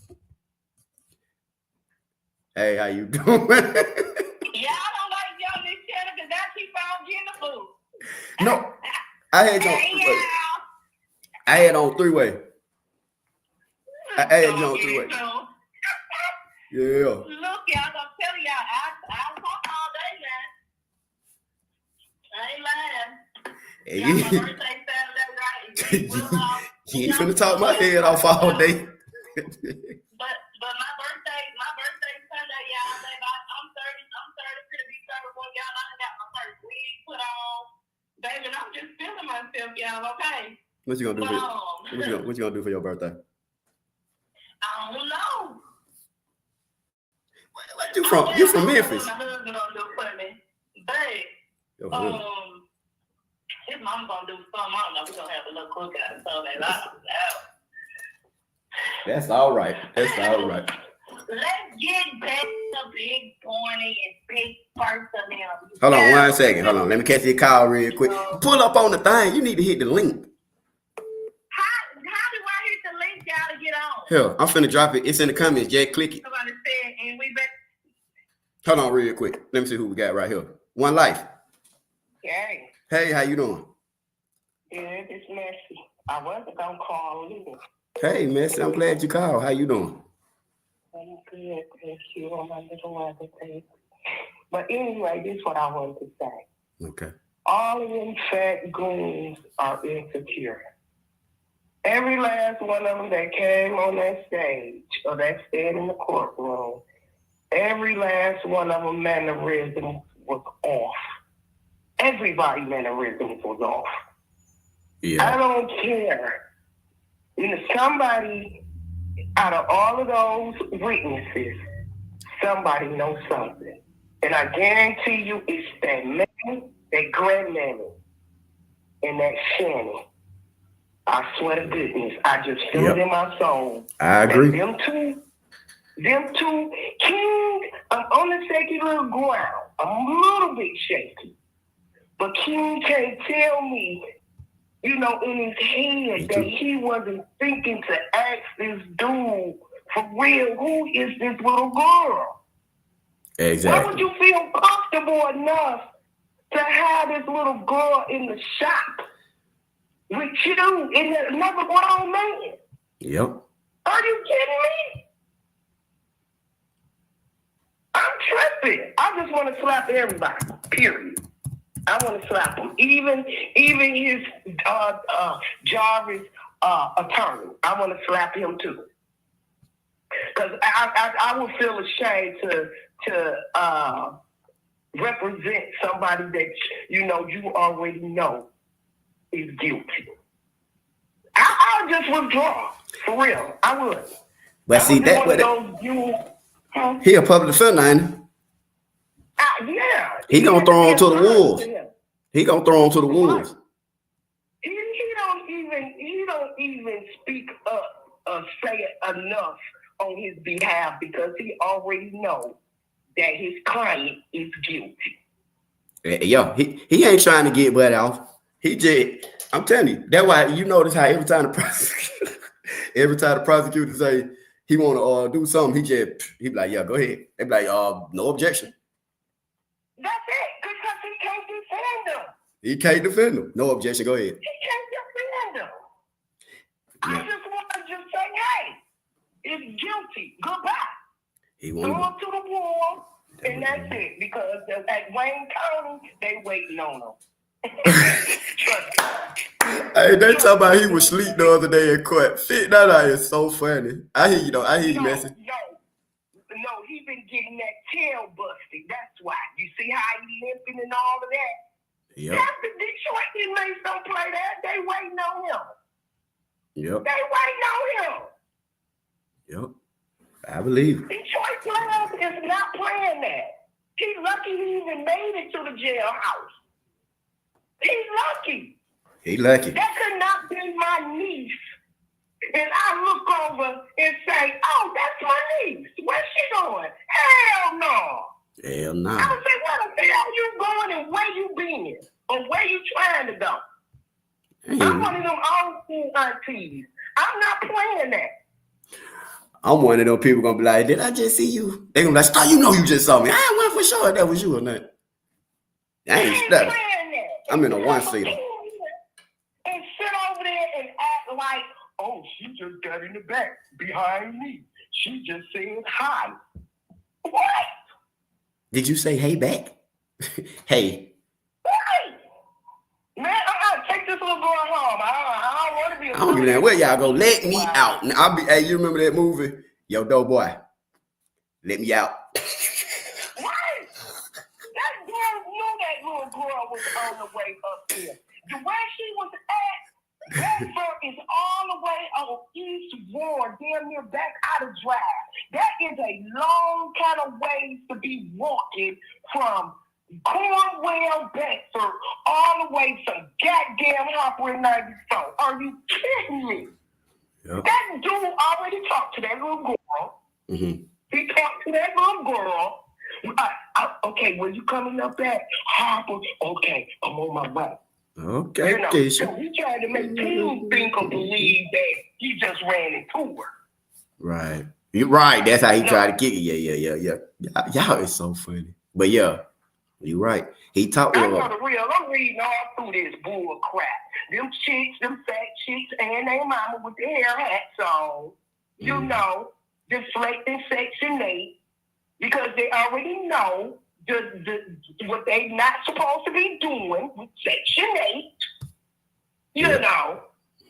Hey, how you doing? Yeah, I don't like y'all this channel because I keep on getting the food. No, I had on three-way. I had you on three-way. Yeah. Look, y'all, I'm telling y'all, I'll talk all day, man. I ain't lying. Hey, yeah, my birthday Saturday, right? You ain't finna talk my head off all day. But my birthday Sunday, y'all. I'm 30 to be 31, y'all. I got my first wig put on, baby. And I'm just feeling myself, y'all. Okay. What you gonna do for your birthday? I don't know. What you from? You from Memphis? My husband gonna do for me, but his mom gonna do something. I don't know. We're gonna have a little cookout or something. That's all right. That's all right. Let's get back to Big Barney and Big First of them. Hold on 1 second. Hold on. Let me catch your call real quick. Pull up on the thing. You need to hit the link. How do I hit the link, y'all, to get on? Hell, I'm finna drop it. It's in the comments. Just click it. Somebody said, and we back. Hold on real quick. Let me see who we got right here. One Lyfe. Hey. Hey, how you doing? Good, it's Messy. I wasn't gonna call either. Hey, Messy, I'm glad you called. How you doing? I'm good, thank you, on my little weather thing. But anyway, this is what I wanted to say. Okay. All of them fat goons are insecure. Every last one of them that came on that stage or that stayed in the courtroom, every last one of them mannerism was off. Everybody mannerisms was off. Yeah. I don't care. Somebody out of all of those witnesses, somebody knows something. And I guarantee you it's that man, that grandmammy, and that Shanny. I swear to goodness, I just feel it in my soul. I agree. Them two, King, I'm on the secular ground. I'm a little bit shaky. But King can't tell me, in his head that he wasn't thinking to ask this dude for real, who is this little girl? Exactly. Why would you feel comfortable enough to have this little girl in the shop with you and another grown man? Yep. Are you kidding me? I'm tripping. I just want to slap everybody, period. I want to slap him. Even his Jarvis attorney. I want to slap him too. Because I would feel ashamed to represent somebody that you already know is guilty. I'll just withdraw. For real. I would. But see that he a public defender, ain't he? Yeah. He gonna throw him to the wolves. He gonna throw him to the wolves. He don't even speak up or say it enough on his behalf because he already knows that his client is guilty. Yo, he ain't trying to get butt off. He just, I'm telling you, that's why you notice how every time the prosecutor say he want to do something, he be like, yeah, go ahead. They be like, no objection. That's it, because he can't defend him. He can't defend him. No objection. Go ahead. He can't defend him. I just want to just say, hey, it's guilty. Goodbye. He Throw him won't. to the wall, and that's it. Because at Wayne County, they waiting on him. Hey, they talk about he was asleep the other day in court. Fit that out is so funny. I hear you though. I hear you message. No, he been getting that tail busted. That's why. You see how he limping and all of that? Yep. That's the Detroit inmates don't play that. They waiting on him. Yep. They waiting on him. Yep. I believe it. Detroit players is not playing that. He's lucky he even made it to the jailhouse. He's lucky. He lucky. That could not be my niece. And I look over and say, oh, that's my niece. Where's she going? Hell no. Hell no. I would say, where the hell you going and where you been? Or where you trying to go? I'm one of them old school aunties. I'm not playing that. I'm one of those people gonna be like, did I just see you? They gonna be like, Star, you know you just saw me. I ain't one for sure if that was you or not. I ain't stuck. I'm in a one-seater. And sit over there and act like, oh, she just got in the back behind me. She just said hi. What? Did you say hey back? Hey. What? Man, take this little girl home. I don't want to be a I don't give a damn where y'all go. Let me out. Now, hey, you remember that movie? Yo, dope boy. Let me out. What? That girl knew that little girl was on the way up there. The way she was at, that is all the way on East Ward, damn near back out of Drive. That is a long kind of ways to be walking from Cornwell, Bedford, all the way to goddamn Hopper in 94. Are you kidding me? Yep. That dude already talked to that little girl. Mm-hmm. He talked to that little girl. Okay, when you coming up at Hopper, okay, I'm on my way. Okay, so he tried to make people think or believe that he just ran into her. Right. You're right. That's how he tried to kick it. Yeah. Y'all is so funny. But yeah, you're right. He talked I know the real. I'm reading all through this bull crap. Them chicks, them fat chicks, and their mama with the hair hats on. You know, deflecting Section 8 because they already know what they not supposed to be doing with Section 8. You know.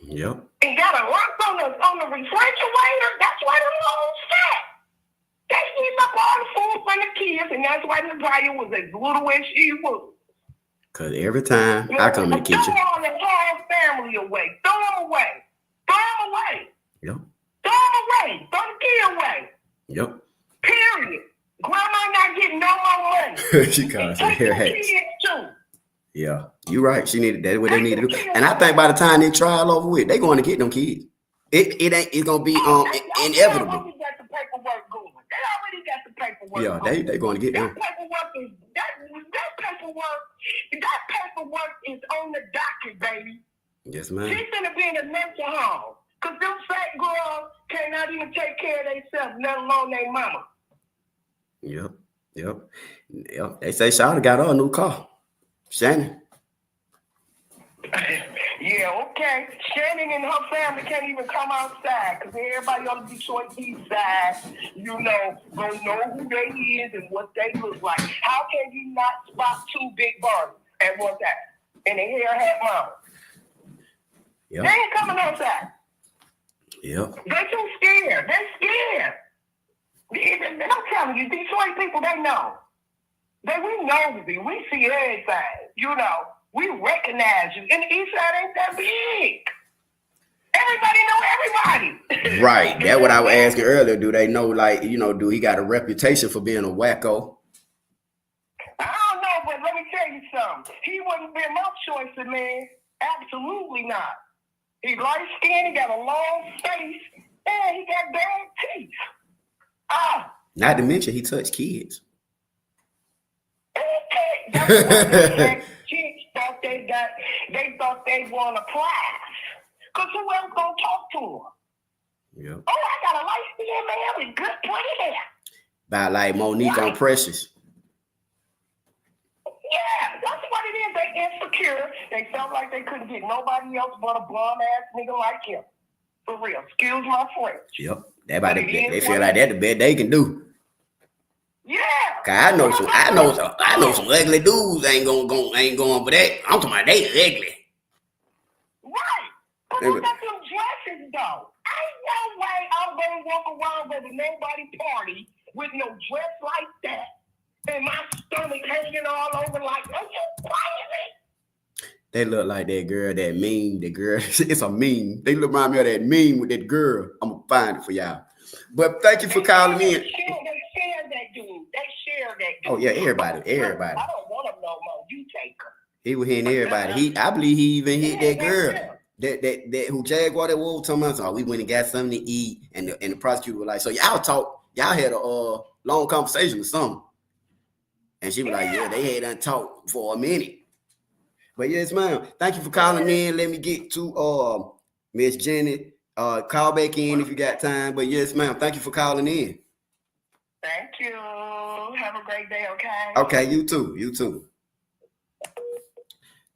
Yep. And got a lump on the refrigerator. That's why the hoes fat. They eat up all the food for the kids, and that's why the Ziyah was as little as she was. Cause every time I come in the kitchen, all the whole family money away. Throw them away. Throw them away. Yep. Throw them away. Throw the key away. Yep. Period. Grandma not getting no more money. She calls it Take hair your hats. kids too. Yeah, you're right. She needed that's what they need to do. And I think by the time they trial over with, they're going to get them kids. It's gonna be inevitable. They already got the paperwork going. They already got the paperwork. Yeah, going. they're going to get them. That paperwork is on the docket, baby. Yes, She's ma'am. gonna be in a mental home. Cause them fat girls cannot even take care of themselves, let alone their mama. Yep. They say Shawty got her a new car. Shannon. Yeah, okay. Shannon and her family can't even come outside because everybody on the Detroit East Side, gonna know who they is and what they look like. How can you not spot two big Barbies at one time? And the hair hat mama. Yep. They ain't coming outside. Yep. They're too scared. They're scared. I'm telling you, Detroit people, they know. We nosy. We see everything. We recognize you. And the East Side ain't that big. Everybody know everybody. Right. That's what I was asking earlier. Do they know, do he got a reputation for being a wacko? I don't know, but let me tell you something. He wouldn't be my choice of man. Absolutely not. He light skinned, he got a long face, and he got bad teeth. Not to mention he touched kids. Chicks thought they thought they won a prize. Cause who else gonna talk to him? Yep. Oh, I got a light skinned man with good pretty hair. About like Monique on Precious. Yeah, that's what it is. They insecure. They felt like they couldn't get nobody else but a bum ass nigga like him. For real. Excuse my French. Yep. They feel like that the best they can do. Yeah. Cause I know some ugly dudes ain't going for that. I'm talking about they ugly. Right. But look at them dresses though. Ain't no way I'm gonna walk around with nobody party with no dress like that. And my stomach hanging all over like, are you crazy? They look like that girl, that meme, the girl. It's a meme. They remind me of that meme with that girl. I'm gonna find it for y'all. But thank you for calling in. They share that dude. Oh yeah, everybody. I don't want him no more. You take her. He was hitting everybody. I believe he even hit that girl. That who Jaguar that was talking about. So we went and got something to eat, and the prosecutor was like, so y'all had a long conversation or something. And she was like, yeah, they had talked for a minute. But yes, ma'am. Thank you for calling in. Let me get to Miss Jenny. Call back in if you got time. But yes, ma'am. Thank you for calling in. Thank you. Have a great day, okay? Okay, you too. You too.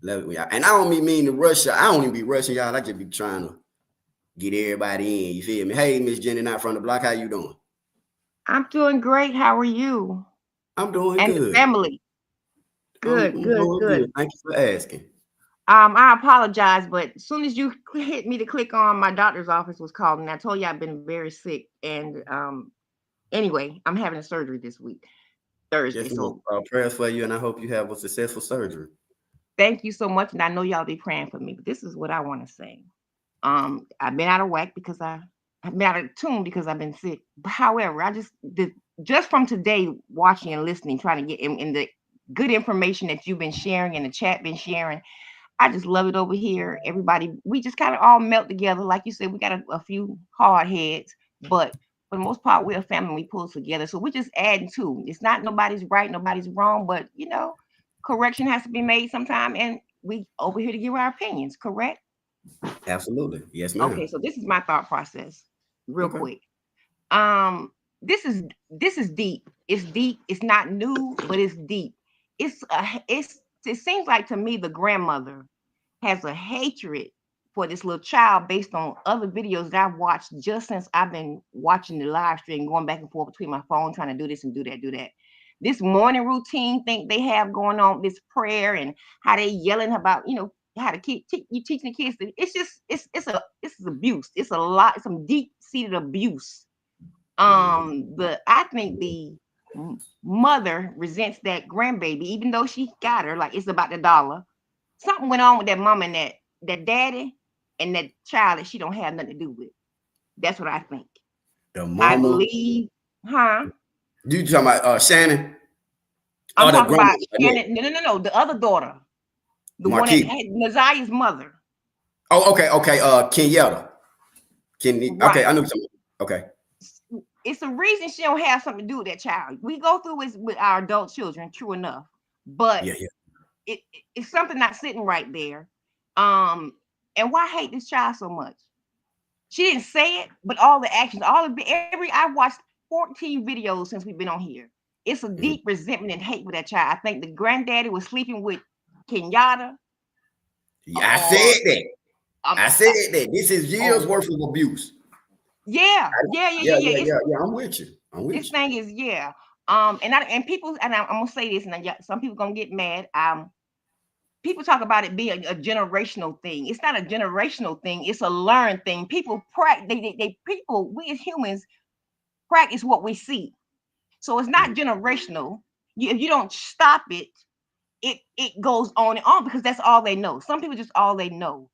Love it, y'all. And I don't mean to rush y'all. I don't even be rushing y'all. I just be trying to get everybody in. You feel me? Hey, Miss Jenny, not from the block. How you doing? I'm doing great. How are you? I'm doing and good. The family. Good. Thank you for asking. I apologize, but as soon as you hit me to click on, my doctor's office was called, and I told you I've been very sick. And anyway, I'm having a surgery this week, Thursday. Yes, so prayers for you, and I hope you have a successful surgery. Thank you so much, and I know y'all be praying for me. But this is what I want to say. I've been out of whack because I've been out of tune because I've been sick. But however, I just from today watching and listening, trying to get in the good information that you've been sharing and the chat been sharing. I just love it over here. Everybody, we just kind of all melt together. Like you said, we got a few hard heads, but for the most part, we're a family. We pull together. So we're just adding to. It's not nobody's right, nobody's wrong, but correction has to be made sometime. And we over here to give our opinions, correct? Absolutely. Yes, ma'am. Okay, so this is my thought process real quick. This is deep. It's deep. It's not new, but it's deep. It seems like to me the grandmother has a hatred for this little child based on other videos that I've watched just since I've been watching the live stream, going back and forth between my phone, trying to do this and do that. This morning routine thing they have going on, this prayer and how they yelling about, how to keep you teaching the kids. It's abuse. It's a lot, some deep-seated abuse. I think the mother resents that grandbaby, even though she got her, like it's about the dollar. Something went on with that mom and that daddy. and that child that she don't have nothing to do with. That's what I think. The mama. I believe, huh? You talking about Shannon? I'm talking about Shannon. No. The other daughter. The Marquis. one that had Naziah's mother. Oh, okay. Kenyatta. Right. Okay, I know something. Okay. It's a reason she don't have something to do with that child. We go through it with our adult children, true enough. But it's something not sitting right there. And why hate this child so much? She didn't say it, but all the actions, I watched 14 videos since we've been on here. It's a deep resentment and hate with that child. I think the granddaddy was sleeping with Kenyatta. I said that. I said that. This is years worth of abuse. Yeah. I'm with you. This thing is and people, and I'm gonna say this, and some people gonna get mad. People talk about it being a generational thing. It's not a generational thing. It's a learned thing. People practice. We as humans practice what we see. So it's not generational. If you don't stop it, it goes on and on because that's all they know. Some people just all they know.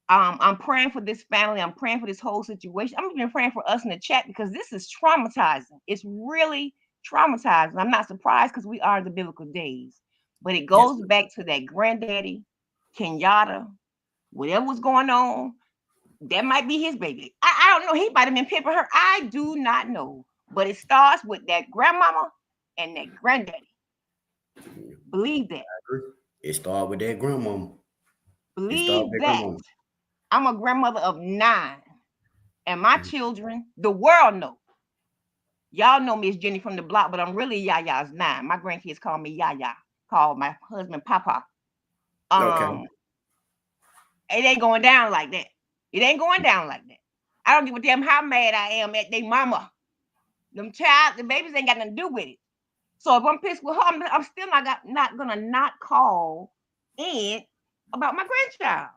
I'm praying for this family. I'm praying for this whole situation. I'm even praying for us in the chat because this is traumatizing. It's really traumatizing. I'm not surprised because we are in the biblical days. But it goes back to that granddaddy, Kenyatta, whatever was going on. That might be his baby. I don't know. He might have been pimping her. I do not know. But it starts with that grandmama and that granddaddy. Believe that. It started with that grandmama. Believe that. I'm a grandmother of 9. And my children, the world know. Y'all know Miss Jenny from the block, but I'm really Yaya's 9. My grandkids call me Yaya. Call my husband Papa. Okay. It ain't going down like that. It ain't going down like that. I don't give a damn how mad I am at their mama. The babies ain't got nothing to do with it. So if I'm pissed with her, I'm still not gonna not call in about my grandchild.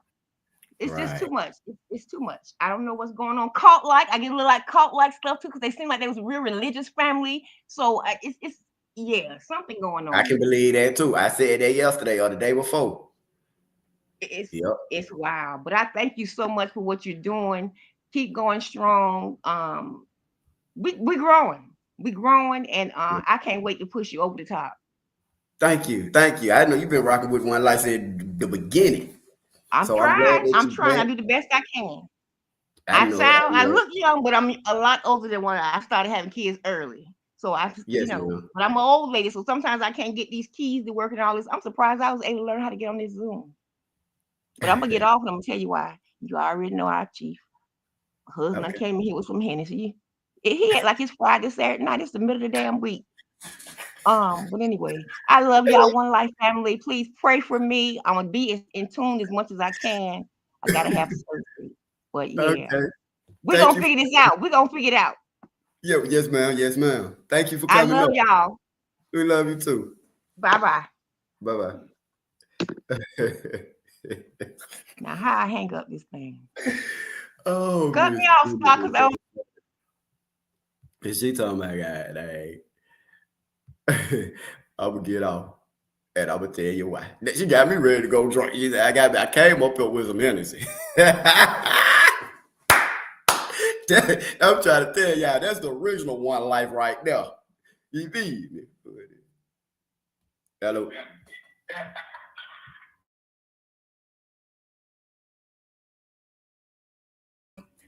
It's just too much. It's too much. I don't know what's going on. Cult-like. I get a little like cult-like stuff too because they seem like they was a real religious family. So it's something going on. I can believe that too. I said that yesterday or the day before. It's wild. But I thank you so much for what you're doing. Keep going strong. We're growing. We're growing, and I can't wait to push you over the top. Thank you. I know you've been rocking with One Lyfe since the beginning. I'm trying. I do the best I can. I look young, but I'm a lot older than when I started having kids early. So but I'm an old lady, so sometimes I can't get these keys to work and all this. I'm surprised I was able to learn how to get on this Zoom. But I'm gonna get off, and I'm gonna tell you why. You already know our chief. Husband came in here with some Hennessy. He had like his Friday, Saturday night. It's the middle of the damn week. But anyway, I love y'all, One Lyfe family. Please pray for me. I'm gonna be in tune as much as I can. I gotta have surgery, but we're gonna figure this out. We're gonna figure it out. Yeah, yes, ma'am. Thank you for coming. I love y'all. We love you too. Bye. Now, how I hang up this thing? Oh, cut me off, Sparkle. Is she talking about God? I'm gonna get off, and I'm gonna tell you why. She got me ready to go drunk. I came up here with some Hennessy. I'm trying to tell y'all, that's the original One Lyfe right there. You feed me? Hello.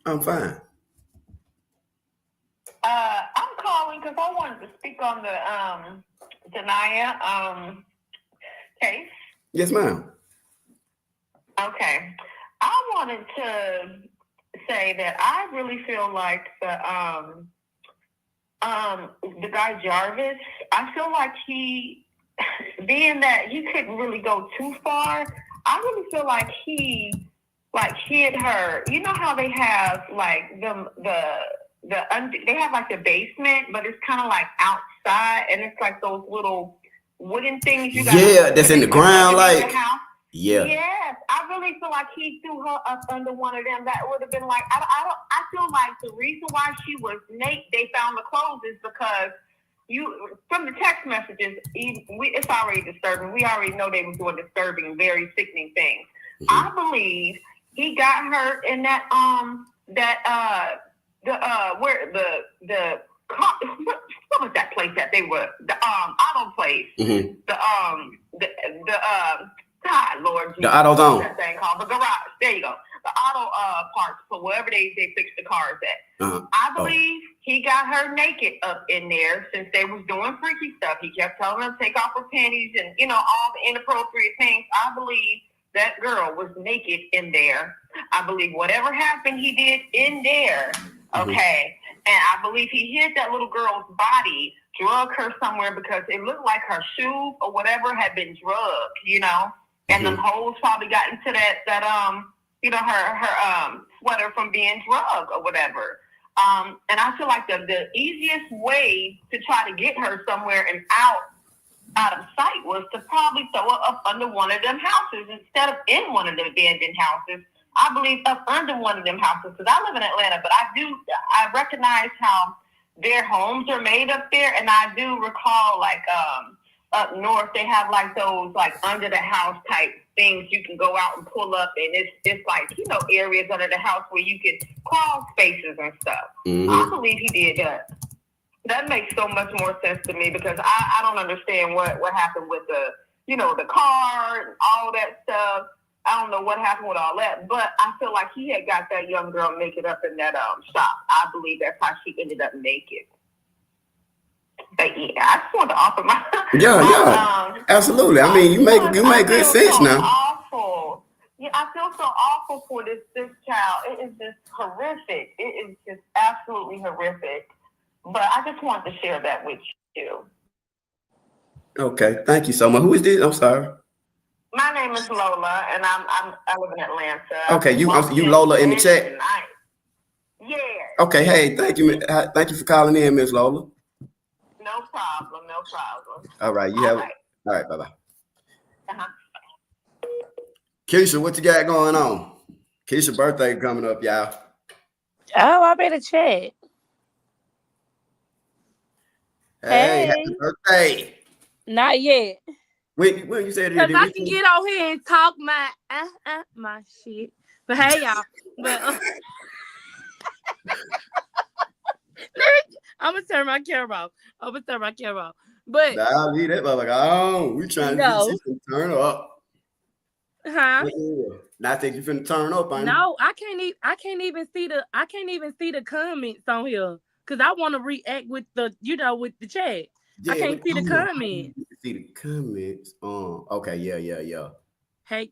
I'm fine. I'm calling because I wanted to speak on the Ziyah case. Yes, ma'am. Okay. I wanted to say that I really feel like the guy Jarvis, I feel like he, being that he couldn't really go too far, I really feel like he hid her. You know how they have like they have like the basement, but it's kind of like outside, and it's like those little wooden things you got. That's in the ground, like. Yeah. Yes, I really feel like he threw her up under one of them. That would have been like, I feel like the reason why she was naked, they found the clothes, is because from the text messages, it's already disturbing. We already know they were doing disturbing, very sickening things. I believe he got hurt in that what was that place that they were, the auto place, Mm-hmm. God Lord Jesus, The auto zone. what's that thing called? The garage. There you go. The auto parts for wherever they fix the cars at. Uh-huh. I believe he got her naked up in there since they was doing freaky stuff. He kept telling her to take off her panties and all the inappropriate things. I believe that girl was naked in there. I believe whatever happened, he did in there. Okay. And I believe he hit that little girl's body, drug her somewhere because it looked like her shoes or whatever had been drugged, and them holes probably got into her sweater from being drugged or whatever. And I feel like the easiest way to try to get her somewhere and out of sight was to probably throw her up under one of them houses instead of in one of the abandoned houses. I believe up under one of them houses, because I live in Atlanta, but I recognize how their homes are made up there, and I do recall up north they have like those under the house type things you can go out and pull up, and it's like areas under the house where you can crawl spaces and stuff. Mm-hmm. I believe he did that. That makes so much more sense to me because I don't understand what happened with the car and all that stuff. I don't know what happened with all that, but I feel like he had got that young girl naked up in that shop. I believe that's how she ended up naked. But yeah, I just wanted to offer my absolutely. I mean, you make good sense now. Awful. Yeah, I feel so awful for this child. It is just horrific. It is just absolutely horrific. But I just wanted to share that with you. Okay, thank you so much. Who is this? I'm sorry. My name is Lola, and I live in Atlanta. Okay, you Lola in the chat. Yeah. Okay, hey, thank you for calling in, Miss Lola. No problem. All right, all right, bye-bye. Uh-huh. Keisha, what you got going on? Keisha's birthday coming up, y'all. Oh, I better check. Hey, happy birthday. Not yet. When you said it, because I can get on here and talk my shit. But hey, y'all. But I'm gonna turn my camera off. But nah, leave that motherfucker on. We trying to turn up. Huh? Not think you finna turn up. No, I can't even see the comments on here because I want to react with the with the chat. Yeah, I can't see the comments. See the comments. Okay, yeah. Hey,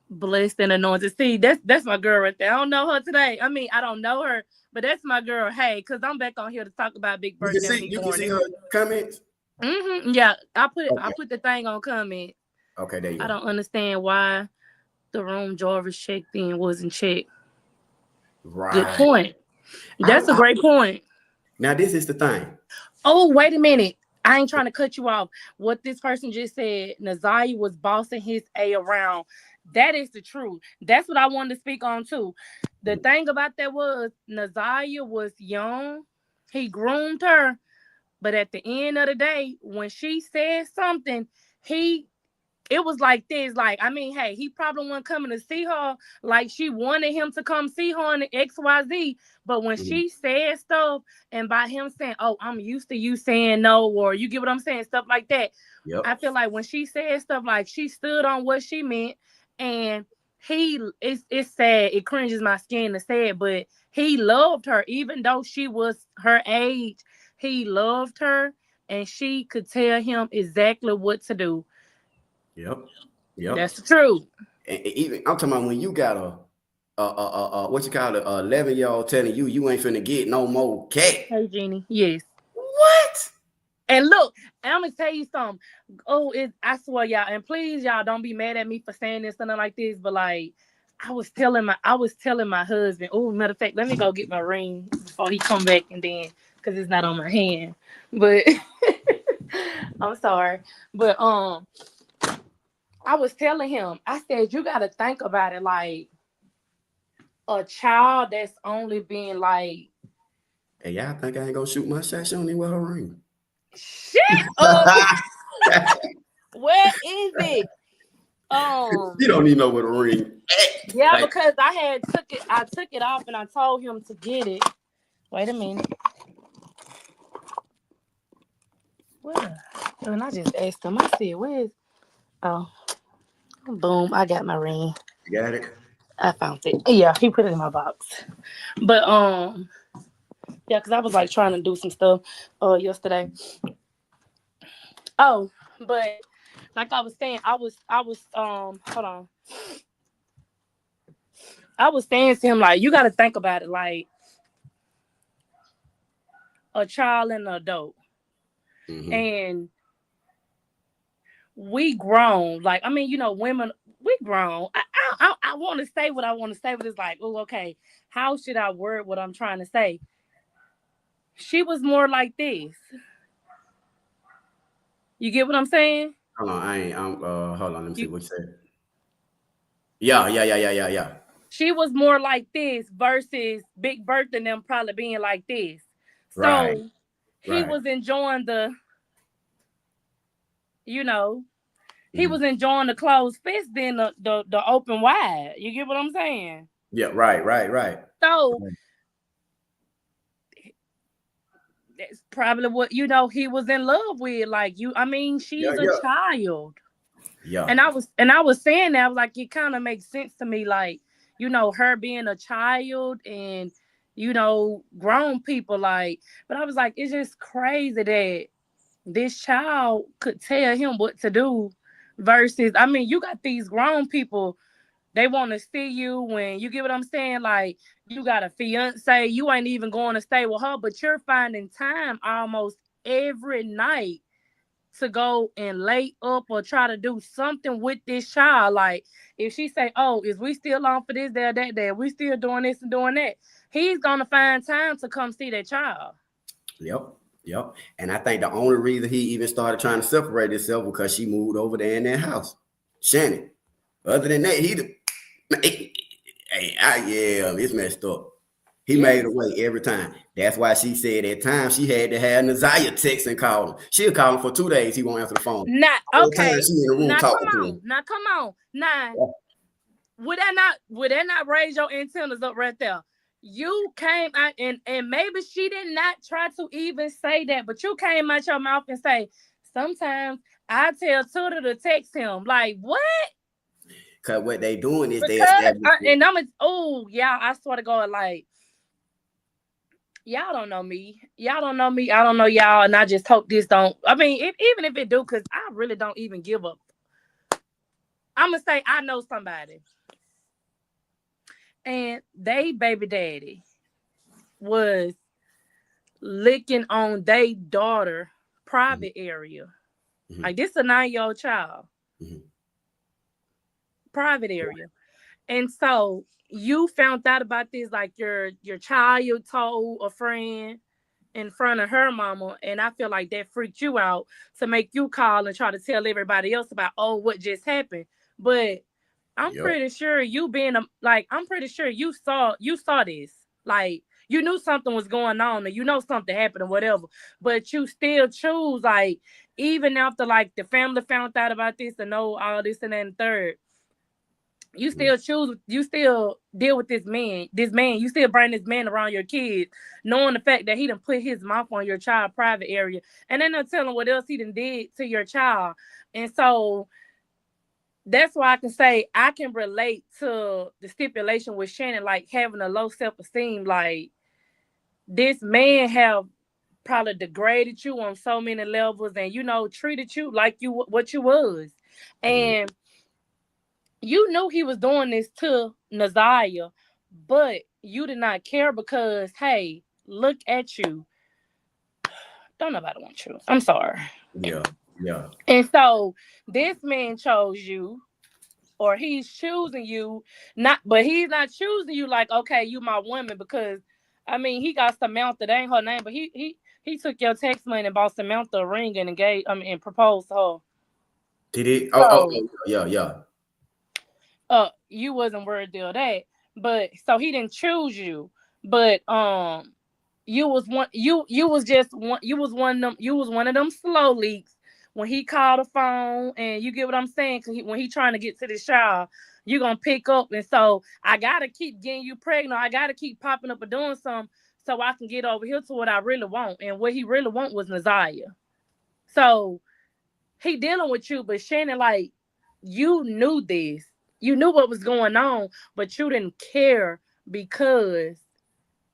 blessed and anointed. See, that's my girl right there. I don't know her today. I mean, I don't know her, but that's my girl. Hey, because I'm back on here to talk about Big Birthday. You can see her comments. Mm-hmm. Yeah, I put the thing on comment. Okay, there you go. I don't understand why the room Jarvis checked in wasn't checked. Right. Good point. That's a great point. Now this is the thing. Oh, wait a minute. I ain't trying to cut you off. What this person just said, Ziyah was bossing his A around. That is the truth. That's what I wanted to speak on too. The thing about that was Ziyah was young. He groomed her. But at the end of the day, when she said something, it was like this. Like, I mean, hey, he probably wasn't coming to see her like she wanted him to come see her in the XYZ. But when she said stuff, and by him saying, oh, I'm used to you saying no, or you get what I'm saying, stuff like that. Yep. I feel like when she said stuff like she stood on what she meant, and it's sad, it cringes my skin to say it, but he loved her, even though she was her age. He loved her, and she could tell him exactly what to do. Yep. That's the truth. And even I'm talking about when you got a what you call it, 11-year-old telling you ain't finna get no more cat. Hey, Jeannie. Yes. What? And look, I'm gonna tell you something. I swear, y'all, and please, y'all, don't be mad at me for saying this something like this, but like I was telling my husband. Oh, matter of fact, let me go get my ring before he come back, and then because it's not on my hand. But I'm sorry. But I was telling him, I said, you got to think about it like a child that's only being like. Hey, y'all think I ain't gonna shoot my shot? She don't need with her ring. Shit up. Where is it? You don't need know what a ring. Yeah, Like, because I took it off and I told him to get it. Wait a minute. Where? And I just asked him, I said, where's oh boom, I got my ring. you got it? I found it. Yeah, he put it in my box. But yeah, because I was like trying to do some stuff yesterday. Oh, but like I was saying, I was hold on. I was saying to him, like, you gotta think about it like a child and an adult. Mm-hmm. And we grown. Like, I mean, you know, women, we grown. I want to say what I want to say, but it's like, oh, okay, how should I word what I'm trying to say? She was more like this. You get what I'm saying? Hold on, hold on, let me see what you said. Yeah. She was more like this versus Big Bertha and them probably being like this. So Right. he was enjoying the, you know, he Mm-hmm. was enjoying the closed fist than the open wide. You get what I'm saying? Yeah, right. So that's probably what, you know, he was in love with. Like, you, I mean, she's a child. Yeah. And I was saying that, I was like, it kind of makes sense to me, like, you know, her being a child and, you know, grown people, like, but I was like, it's just crazy that this child could tell him what to do versus, I mean, you got these grown people, they want to see you when, you get what I'm saying? Like, you got a fiance, you ain't even going to stay with her, but you're finding time almost every night to go and lay up or try to do something with this child. Like, if she say, oh, is we still on for this, that, we still doing this and doing that, he's gonna find time to come see that child. Yep. And I think the only reason he even started trying to separate himself because she moved over there in that house. Shannon. Other than that, it's messed up. He made a way every time. That's why she said at times she had to have Ziyah text and call him. She'll call him for 2 days. He won't answer the phone. Now, okay. She in the room now talking come to on. him. Now come on. Now, would that not raise your antennas up right there? You came out and maybe she did not try to even say that, but you came out your mouth and say, sometimes I tell Tuda to text him. Like, what? Because what they doing is I swear to God, like, y'all don't know me. Y'all don't know me. I don't know y'all. And I just hope this don't. I mean, even if it do, because I really don't even give up. I'm going to say I know somebody. And they baby daddy was licking on their daughter private area. Mm-hmm. Like, this is a 9-year-old child. Mm-hmm. Private area. And so you found out about this, like your child told a friend in front of her mama, and I feel like that freaked you out to make you call and try to tell everybody else about, oh, what just happened. But I'm pretty sure you I'm pretty sure you saw this. Like, you knew something was going on, and you know something happened or whatever, but you still choose, like, even after like the family found out about this and know all this and that and third, you still choose, you still deal with this man, you still bring this man around your kids, knowing the fact that he done put his mouth on your child private area, and then they're telling what else he done did to your child. And so that's why I can say I can relate to the stipulation with Shannon, like having a low self-esteem. Like, this man have probably degraded you on so many levels and, you know, treated you like what you was. And you knew he was doing this to Ziyah, but you did not care because, hey, look at you. Don't nobody want you. I'm sorry. Yeah. And so this man chose you, or he's choosing you, but he's not choosing you like, okay, you my woman, because, I mean, he got Samantha, that ain't her name, but he took your text money and bought Samantha a ring and and proposed to her. Did he? Yeah. You wasn't worthy of that, but so he didn't choose you, but you was one of them slow leaks when he called the phone, and you get what I'm saying, when he trying to get to this child, you're gonna pick up. And so I gotta keep getting you pregnant. I gotta keep popping up and doing something so I can get over here to what I really want. And what he really want was Ziyah. So he dealing with you, but Shannon, like, you knew this. You knew what was going on, but you didn't care because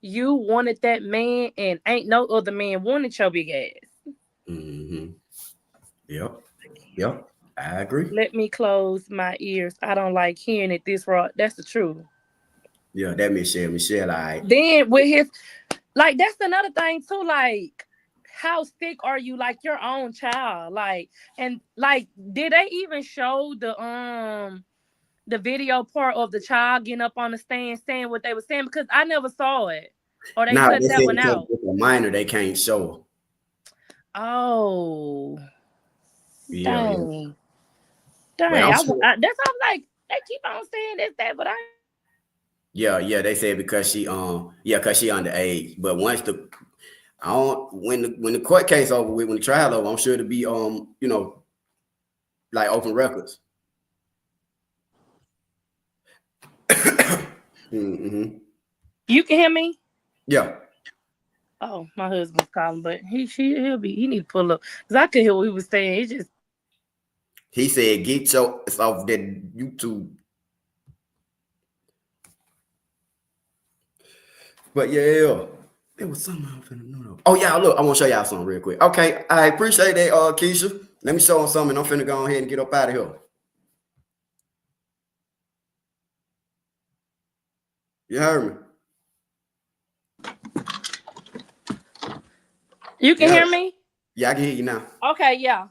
you wanted that man, and ain't no other man wanted your big ass. Mm-hmm. Yep. I agree. Let me close my ears. I don't like hearing it this raw. That's the truth. Yeah, that Michelle, I. Then with his, like, that's another thing too. Like, how sick are you? Like your own child. Like, and like, did they even show the video part of the child getting up on the stand saying what they were saying? Because I never saw it. Or they cut that one out. With a minor, they can't show. Oh. Yeah. Dang. That's what I'm like. They keep on saying this, that, but I. Yeah, they said because she because she underage. But once when the court case over with, when the trial over, I'm sure to be like open records. Mm-hmm. You can hear me? Yeah. Oh, my husband's calling, but he need to pull up because I could hear what he was saying. It just. He said, "Get your ass off that YouTube." But yeah, there was something I was finna know. Oh yeah, look, I want to show y'all something real quick. Okay, I appreciate that, Keisha. Let me show them something. I'm finna go ahead and get up out of here. You heard me? You can hear me? Yeah, I can hear you now. Okay, yeah.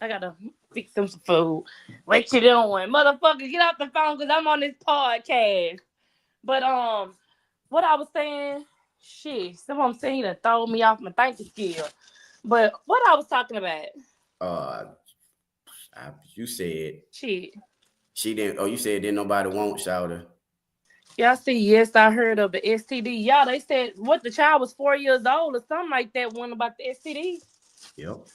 I gotta fix some food. What you doing? Motherfucker, get off the phone because I'm on this podcast. But what I was saying, shit, someone saying that throw me off my thinking skill. But what I was talking about. You said shit. She didn't. Oh, you said didn't nobody want Shouter. Y'all see, yes, I heard of the STD. Y'all, they said what the child was 4 years old or something like that. One about the STD. Yep.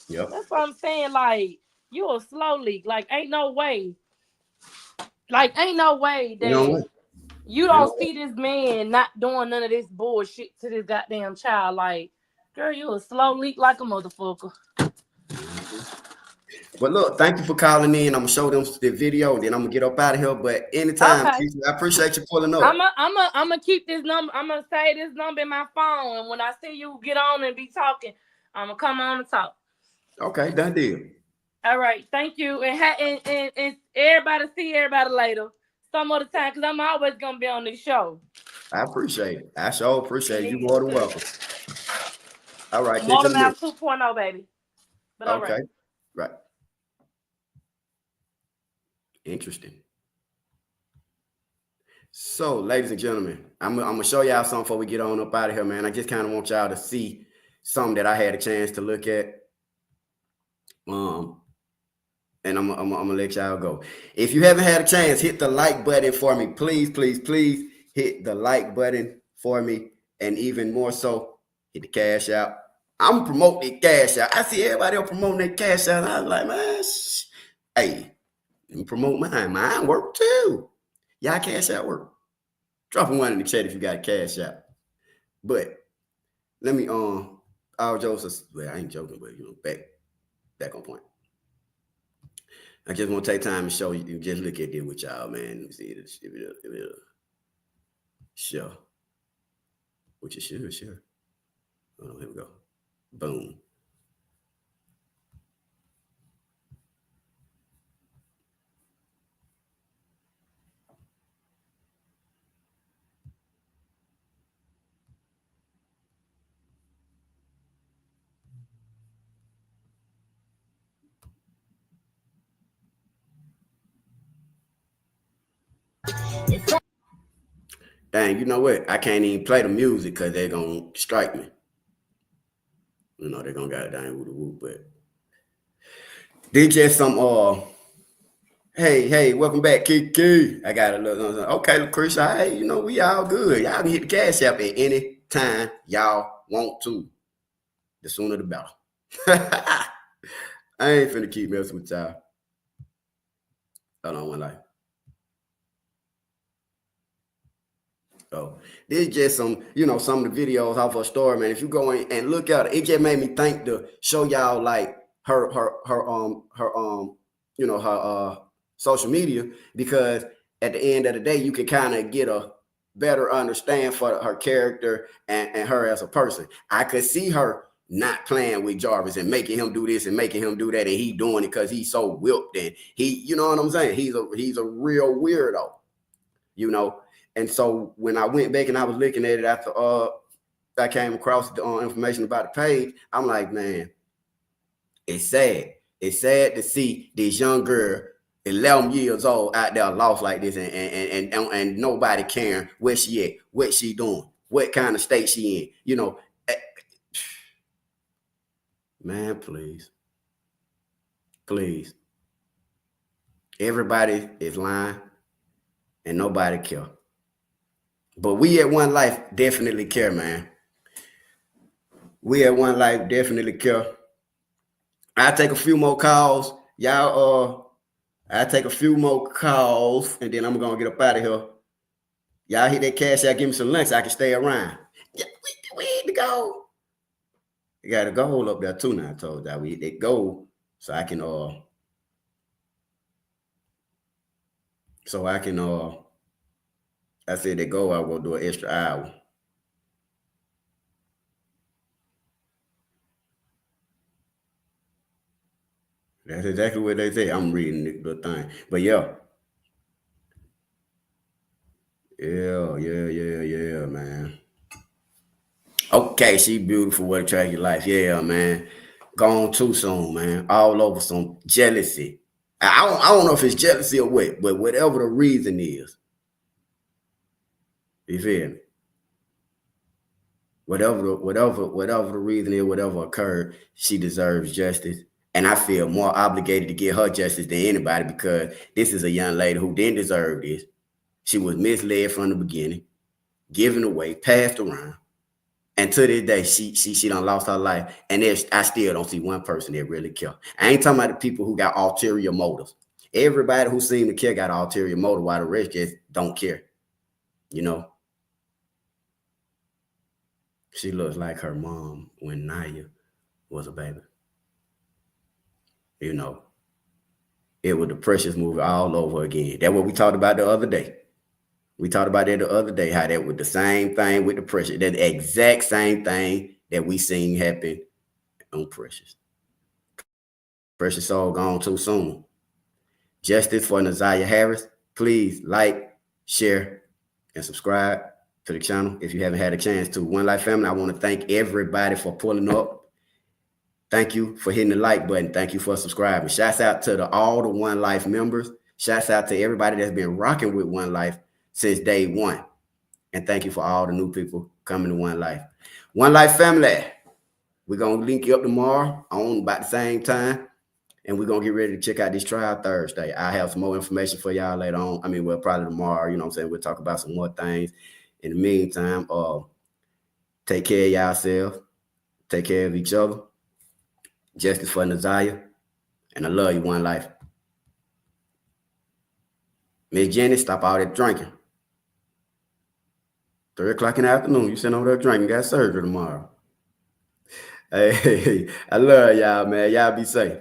That's what I'm saying. Like, you a slow leak. Like, ain't no way. Like, ain't no way that you don't see this man not doing none of this bullshit to this goddamn child. Like, girl, you a slow leak like a motherfucker. But look, thank you for calling in. I'm gonna show them the video, and then I'm gonna get up out of here. But anytime, Okay. I appreciate you pulling up. I'm gonna keep this number. I'm gonna say this number in my phone, and when I see you get on and be talking, I'm gonna come on and talk. Okay, done deal. All right, thank you, and everybody see everybody later some other time because I'm always gonna be on this show. I appreciate it. I sure appreciate it. You more than welcome. All right, Motor Mouth 2.0, baby. But all okay, right. Interesting. So, ladies and gentlemen, I'm gonna show y'all something before we get on up out of here, man. I just kind of want y'all to see something that I had a chance to look at. And I'm gonna let y'all go. If you haven't had a chance, hit the like button for me. Please, please, please hit the like button for me. And even more so, hit the cash out. I'm promoting the cash out. I see everybody else promoting their cash out. I'm like, man, hey, let me promote mine. Mine work too. Y'all cash out work. Drop one in the chat if you got a cash out. But let me all jokes. Well, I ain't joking, but back on point. I just want to take time to show you, just look at it with y'all, man. Let me see this. Sure. Which is sure. Hold on, here we go. Boom. Dang, you know what? I can't even play the music because they're going to strike me. You know, they're going to got it down with the whoop, but they just some, hey, welcome back, Kiki. I got a little, okay, Lucretia, hey, you know, we all good. Y'all can hit the cash app at any time y'all want to. The sooner the better. I ain't finna keep messing with y'all. Hold on, One Life. So this is just some, some of the videos off her story, man. If you go in and look at it, it just made me think to show y'all like her social media, because at the end of the day, you can kind of get a better understand for her character and her as a person. I could see her not playing with Jarvis and making him do this and making him do that, and he doing it because he's so whipped and he, you know what I'm saying? He's a real weirdo, And so when I went back and I was looking at it after I came across the information about the page, I'm like, man, it's sad. It's sad to see this young girl, 11 years old, out there lost like this, and nobody caring where she at, what she doing, what kind of state she in. Man, please. Everybody is lying and nobody care. But we at One Lyfe definitely care, man. We at One Lyfe definitely care. I'll take a few more calls. Y'all, I'll take a few more calls, and then I'm going to get up out of here. Y'all hit that cash out, give me some lunch so I can stay around. Yeah, we need to go. You got a goal up there too now, I told y'all. We hit that goal so I can, I said that go, I will do an extra hour. That's exactly what they say. I'm reading the thing. But yeah. Yeah, man. Okay, she beautiful. What a tragic life. Yeah, man. Gone too soon, man. All over some jealousy. I don't know if it's jealousy or what, but whatever the reason is. You feel me? Whatever the reason is, whatever occurred, she deserves justice. And I feel more obligated to get her justice than anybody, because this is a young lady who didn't deserve this. She was misled from the beginning, given away, passed around. And to this day, she done lost her life. And I still don't see one person that really care. I ain't talking about the people who got ulterior motives. Everybody who seemed to care got an ulterior motive, while the rest just don't care. She looks like her mom when Naya was a baby. It was the Precious movie all over again. That's what we talked about the other day. We talked about that the other day, how that was the same thing with the Precious. That exact same thing that we seen happen on Precious. Precious soul gone too soon. Justice for Ziyah Harris. Please like, share, and subscribe to the channel if you haven't had a chance to. One Lyfe family, I want to thank everybody for pulling up. Thank you for hitting the like button. Thank you for subscribing. Shouts out to all the One Lyfe members. Shouts out to everybody that's been rocking with One Lyfe since day one. And thank you for all the new people coming to One Lyfe. One Lyfe family, we're going to link you up tomorrow on about the same time. And we're going to get ready to check out this trial Thursday. I have some more information for y'all later on. Probably tomorrow, you know what I'm saying? We'll talk about some more things. In the meantime, take care of yourselves. Take care of each other. Justice for Ziyah. And I love you, One Lyfe. Miss Jenny, stop all that drinking. 3 o'clock in the afternoon, you sitting over there drinking, got surgery tomorrow. Hey, I love y'all, man. Y'all be safe.